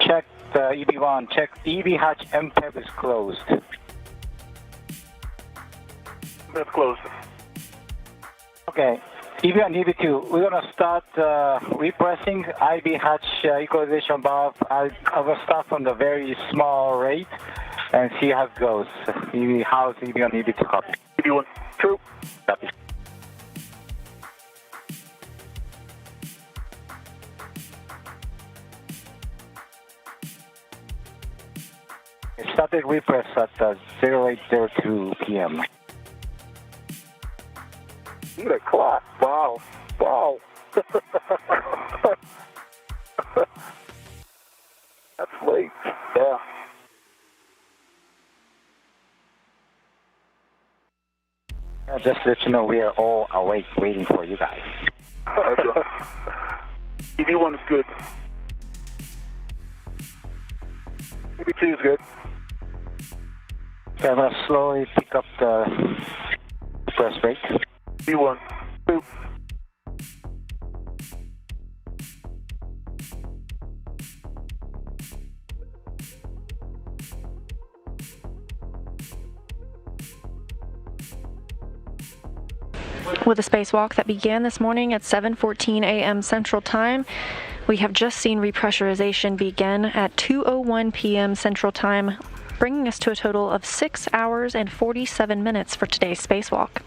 check the EV1. Check EV hatch M tab is closed. That's closed. Okay. EV1 and EV2, we're going to start repressing IB hatch equalization valve. I will start from the very small rate and see how it goes. How's EV1 and EV2 copy? EV1. True. Copy. It started repress at 0802 p.m. Look at that clock. Wow. Wow. That's late. Yeah. Just to let you know, we are all awake waiting for you guys. EV1 is good. EV2 is good. Okay, I'm going to slowly pick up the press rate. EV1. True. With a spacewalk that began this morning at 7:14 a.m. Central Time, we have just seen repressurization begin at 2:01 p.m. Central Time, bringing us to a total of 6 hours and 47 minutes for today's spacewalk.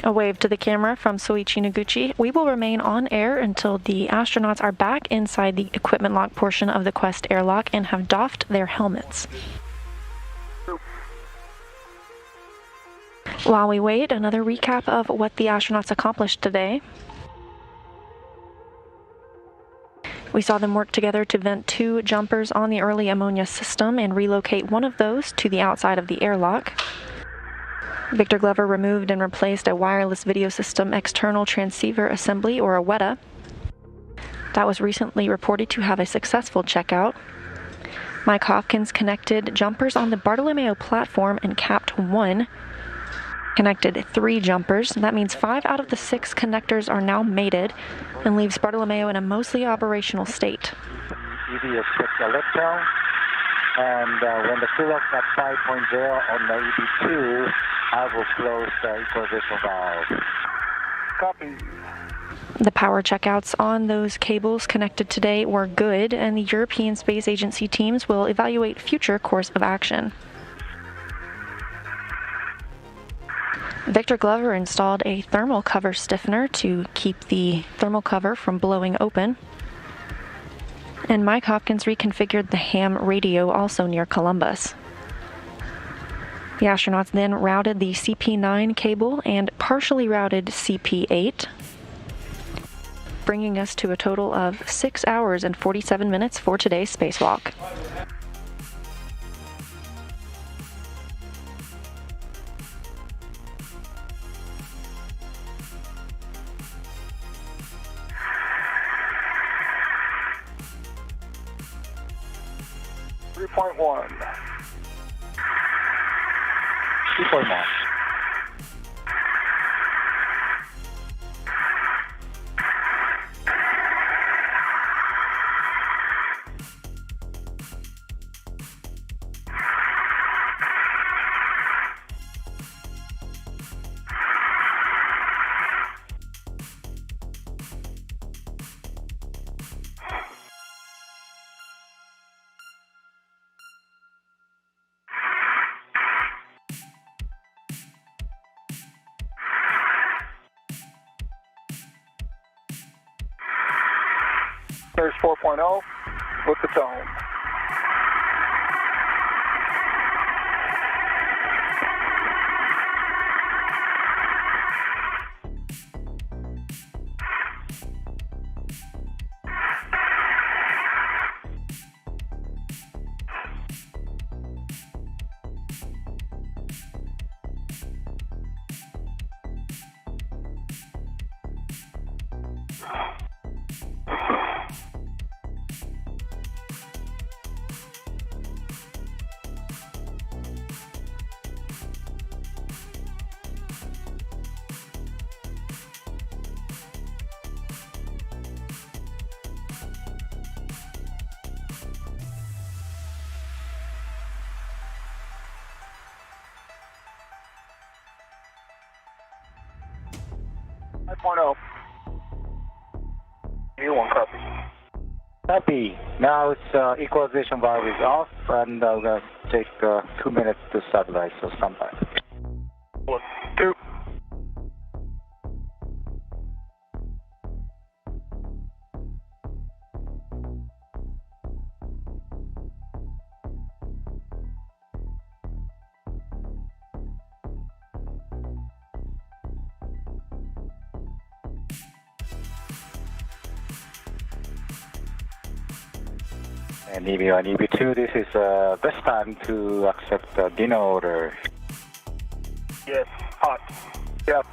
A wave to the camera from Soichi Noguchi. We will remain on air until the astronauts are back inside the equipment lock portion of the Quest Airlock and have doffed their helmets. While we wait, another recap of what the astronauts accomplished today. We saw them work together to vent 2 jumpers on the early ammonia system and relocate one of those to the outside of the airlock. Victor Glover removed and replaced a wireless video system external transceiver assembly, or a WETA. That was recently reported to have a successful checkout. Mike Hopkins connected jumpers on the Bartolomeo platform and capped 1. Connected 3 jumpers. That means 5 out of the 6 connectors are now mated and leaves Bartolomeo in a mostly operational state. EV is quick electron, and when the crew lock at 5.0 on the EV2, I will close the equalization valve. Copy. The power checkouts on those cables connected today were good, and the European Space Agency teams will evaluate future course of action. Victor Glover installed a thermal cover stiffener to keep the thermal cover from blowing open. And Mike Hopkins reconfigured the ham radio also near Columbus. The astronauts then routed the CP9 cable and partially routed CP8, bringing us to a total of 6 hours and 47 minutes for today's spacewalk. .1. 2.1. There's 4.0 with the tone. You one copy. Copy. Now it's equalization valve is off, and we're going to take 2 minutes to stabilize, so stand by. 1, 2. And EV1, EV2, this is best time to accept the dinner order. Yes, hot. Yep.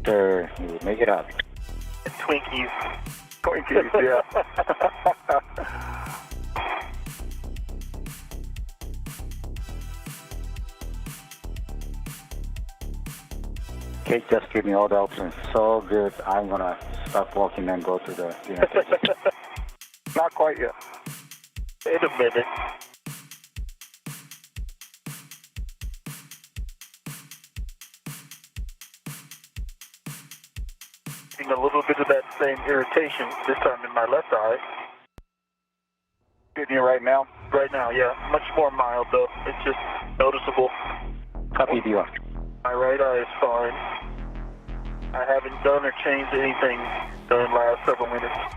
Sure, you make it up. Twinkies. Twinkies, yeah. Kate just gave me all the options. So good, I'm going to stop walking and go to the dinner table. Not quite yet. Wait a minute. Getting a little bit of that same irritation, this time in my left eye. Getting you right now? Right now, yeah. Much more mild, though. It's just noticeable. Copy, D1. My right eye is fine. I haven't done or changed anything during the last several minutes.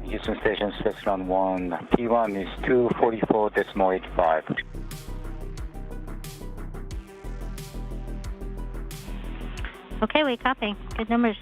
Houston Station 6 round 1. P1 is 244.85. Okay, we copy. Good numbers.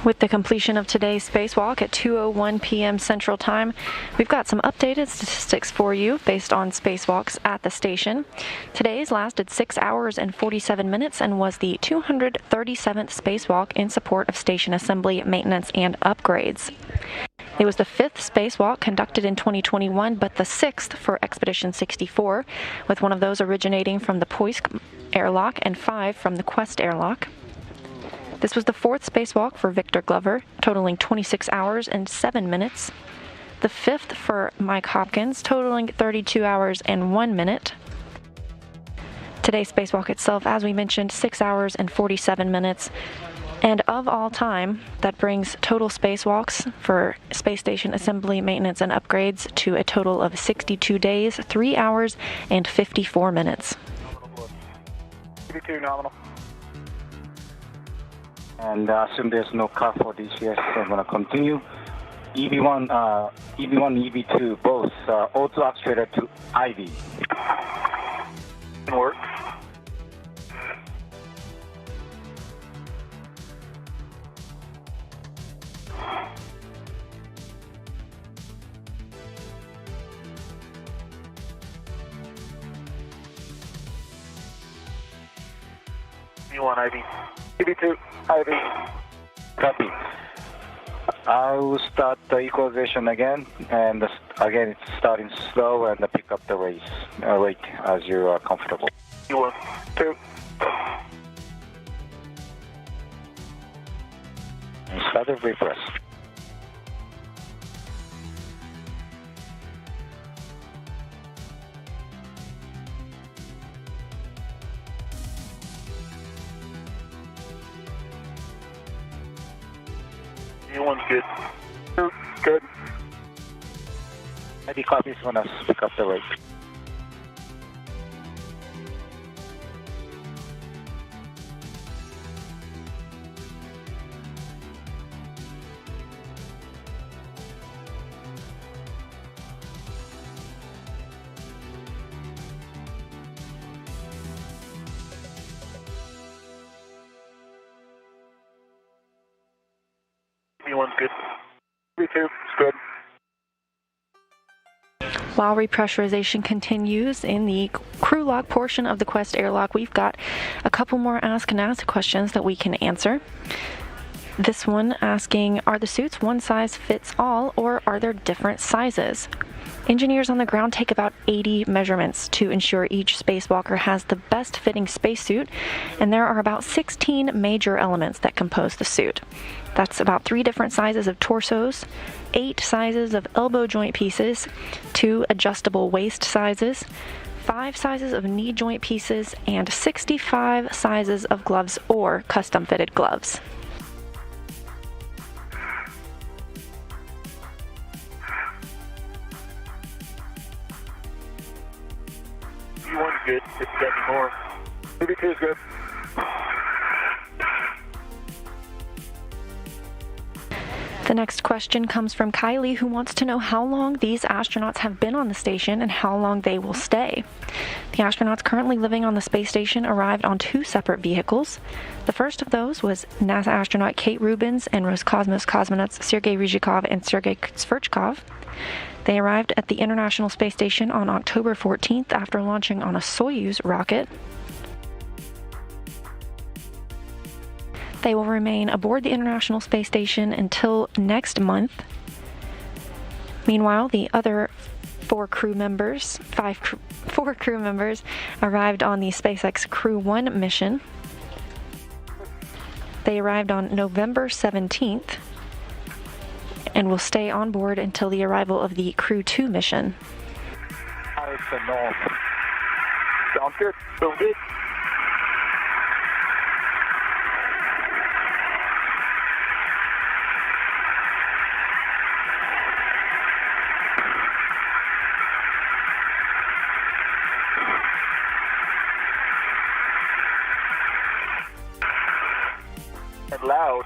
With the completion of today's spacewalk at 2:01 p.m. Central Time, we've got some updated statistics for you based on spacewalks at the station. Today's lasted 6 hours and 47 minutes and was the 237th spacewalk in support of station assembly, maintenance, and upgrades. It was the 5th spacewalk conducted in 2021, but the 6th for Expedition 64, with one of those originating from the Quest Airlock and 5 from the Quest Airlock. This was the 4th spacewalk for Victor Glover, totaling 26 hours and 7 minutes. The 5th for Mike Hopkins, totaling 32 hours and 1 minute. Today's spacewalk itself, as we mentioned, 6 hours and 47 minutes. And of all time, that brings total spacewalks for space station assembly, maintenance, and upgrades to a total of 62 days, 3 hours, and 54 minutes. EV2 nominal. And assume there's no car for DCS, so I'm going to continue. EV1, EV2, both auto actuator to IV. Work. EV1 IV. EV2 IV. Copy. I will start the equalization again, and again it's starting slow and pick up the rate as you are comfortable. EV1. 2. And start the repress. EV1's good. 2. Good. ID copy is going to pick up the rate. EV1's good. EV2 is good. While repressurization continues in the crew log portion of the Quest Airlock, we've got a couple more ask and ask questions that we can answer. This one asking, are the suits one size fits all, or are there different sizes? Engineers on the ground take about 80 measurements to ensure each spacewalker has the best fitting spacesuit, and there are about 16 major elements that compose the suit. That's about 3 different sizes of torsos, 8 sizes of elbow joint pieces, 2 adjustable waist sizes, 5 sizes of knee joint pieces, and 65 sizes of gloves or custom fitted gloves. EV1's good. It's got more. EV2 is good. The next question comes from Kylie, who wants to know how long these astronauts have been on the station and how long they will stay. The astronauts currently living on the space station arrived on 2 separate vehicles. The first of those was NASA astronaut Kate Rubins and Roscosmos cosmonauts Sergei Ryzhikov and Sergei Sverchkov. They arrived at the International Space Station on October 14th after launching on a Soyuz rocket. They will remain aboard the International Space Station until next month. Meanwhile, the other 4 crew members arrived on the SpaceX Crew 1 mission. They arrived on November 17th and will stay on board until the arrival of the Crew 2 mission. It's the north. Sounds good. Sounds good. And loud.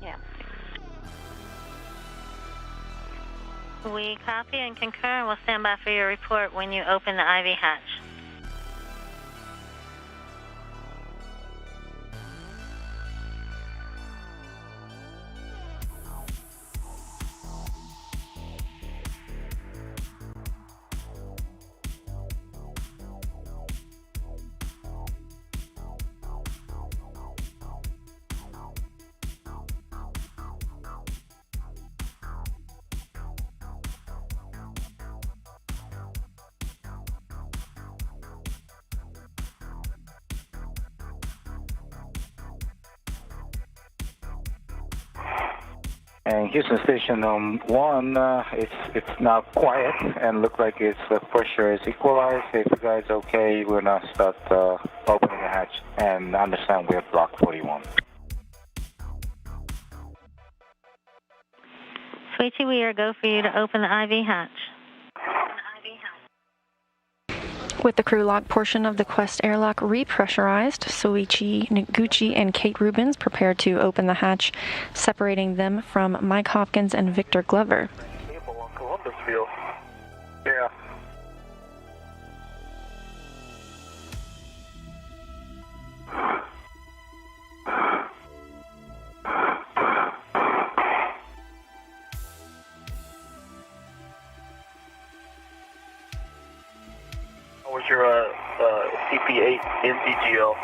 p.m. We copy and concur, and we'll stand by for your report when you open the IV hatch. And Houston Station 1, it's now quiet and look like its pressure is equalized. If you guys okay, we're gonna start opening the hatch and understand we're block 41. Sweetie, we are go for you to open the IV hatch. With the crew lock portion of the Quest Airlock repressurized, Soichi Noguchi and Kate Rubens prepared to open the hatch, separating them from Mike Hopkins and Victor Glover. Cable on Columbusville. Yeah. How was your CP8 NCGL?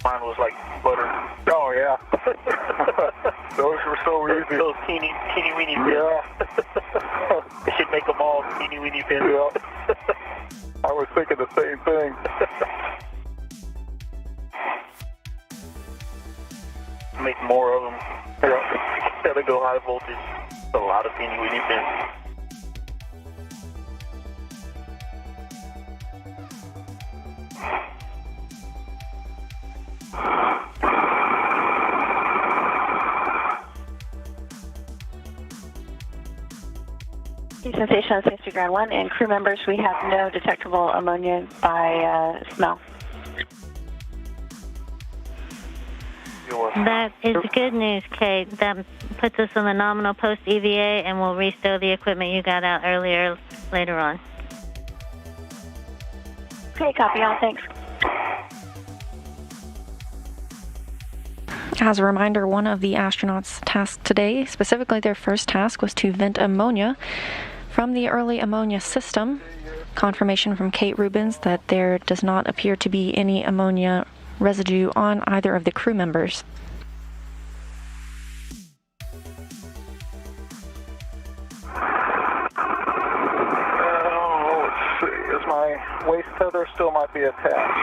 Mine was like butter. Oh, yeah. Those were so easy. Those teeny weeny pins. Yeah. They should make them all teeny weeny pins. Yeah. I was thinking the same thing. Make more of them. Yeah. Instead of go high voltage, a lot of teeny weeny pins. Houston Station on Safety Ground 1, and crew members, we have no detectable ammonia by smell. That is good news, Kate. That puts us on the nominal post-EVA, and we'll restow the equipment you got out earlier later on. Okay, copy all, thanks. As a reminder, one of the astronauts' tasks today, specifically their first task, was to vent ammonia from the early ammonia system. Confirmation from Kate Rubens that there does not appear to be any ammonia residue on either of the crew members. Let's see, is my waist tether still might be attached?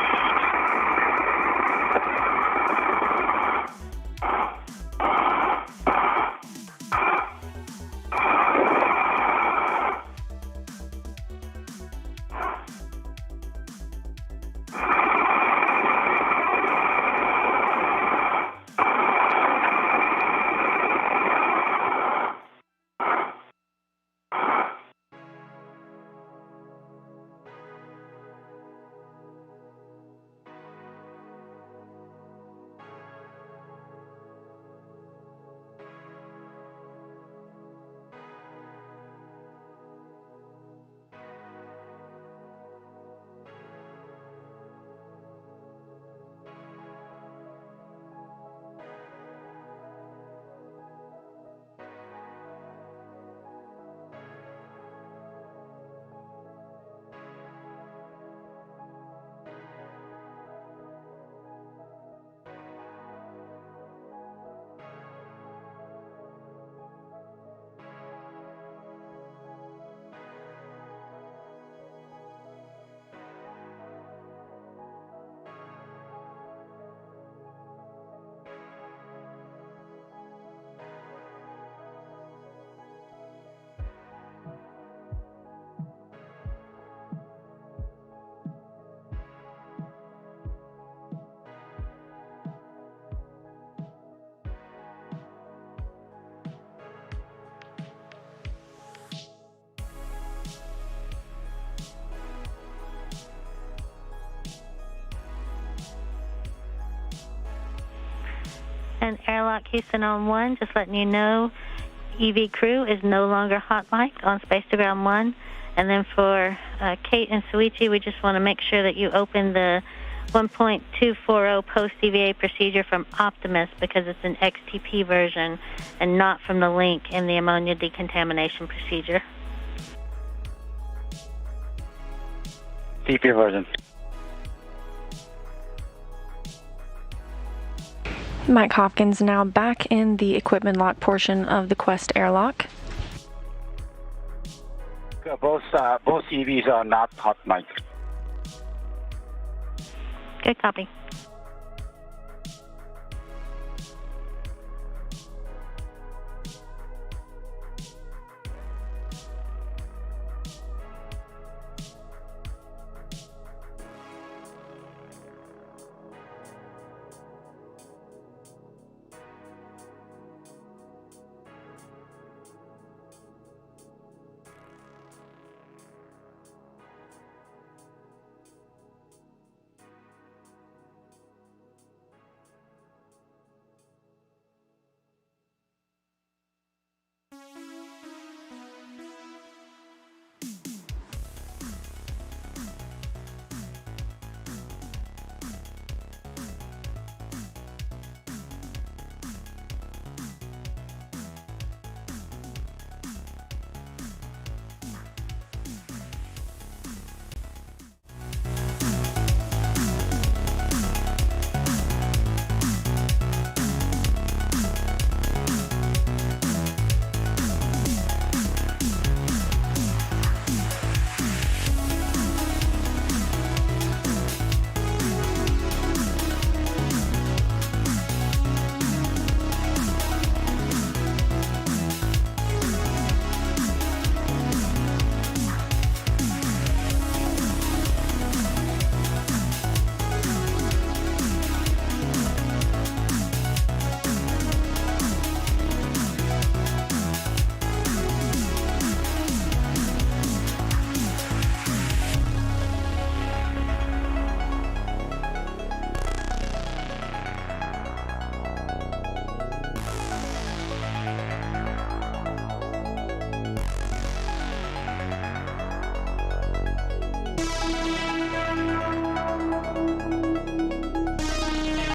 And Airlock Houston on 1, just letting you know, EV crew is no longer hot mic on Space to Ground 1. And then for Kate and Suichi, we just want to make sure that you open the 1.240 post-EVA procedure from Optimus because it's an XTP version and not from the link in the ammonia decontamination procedure. TP version. Mike Hopkins now back in the equipment lock portion of the Quest Airlock. Both EVs are not hot mic. Good copy.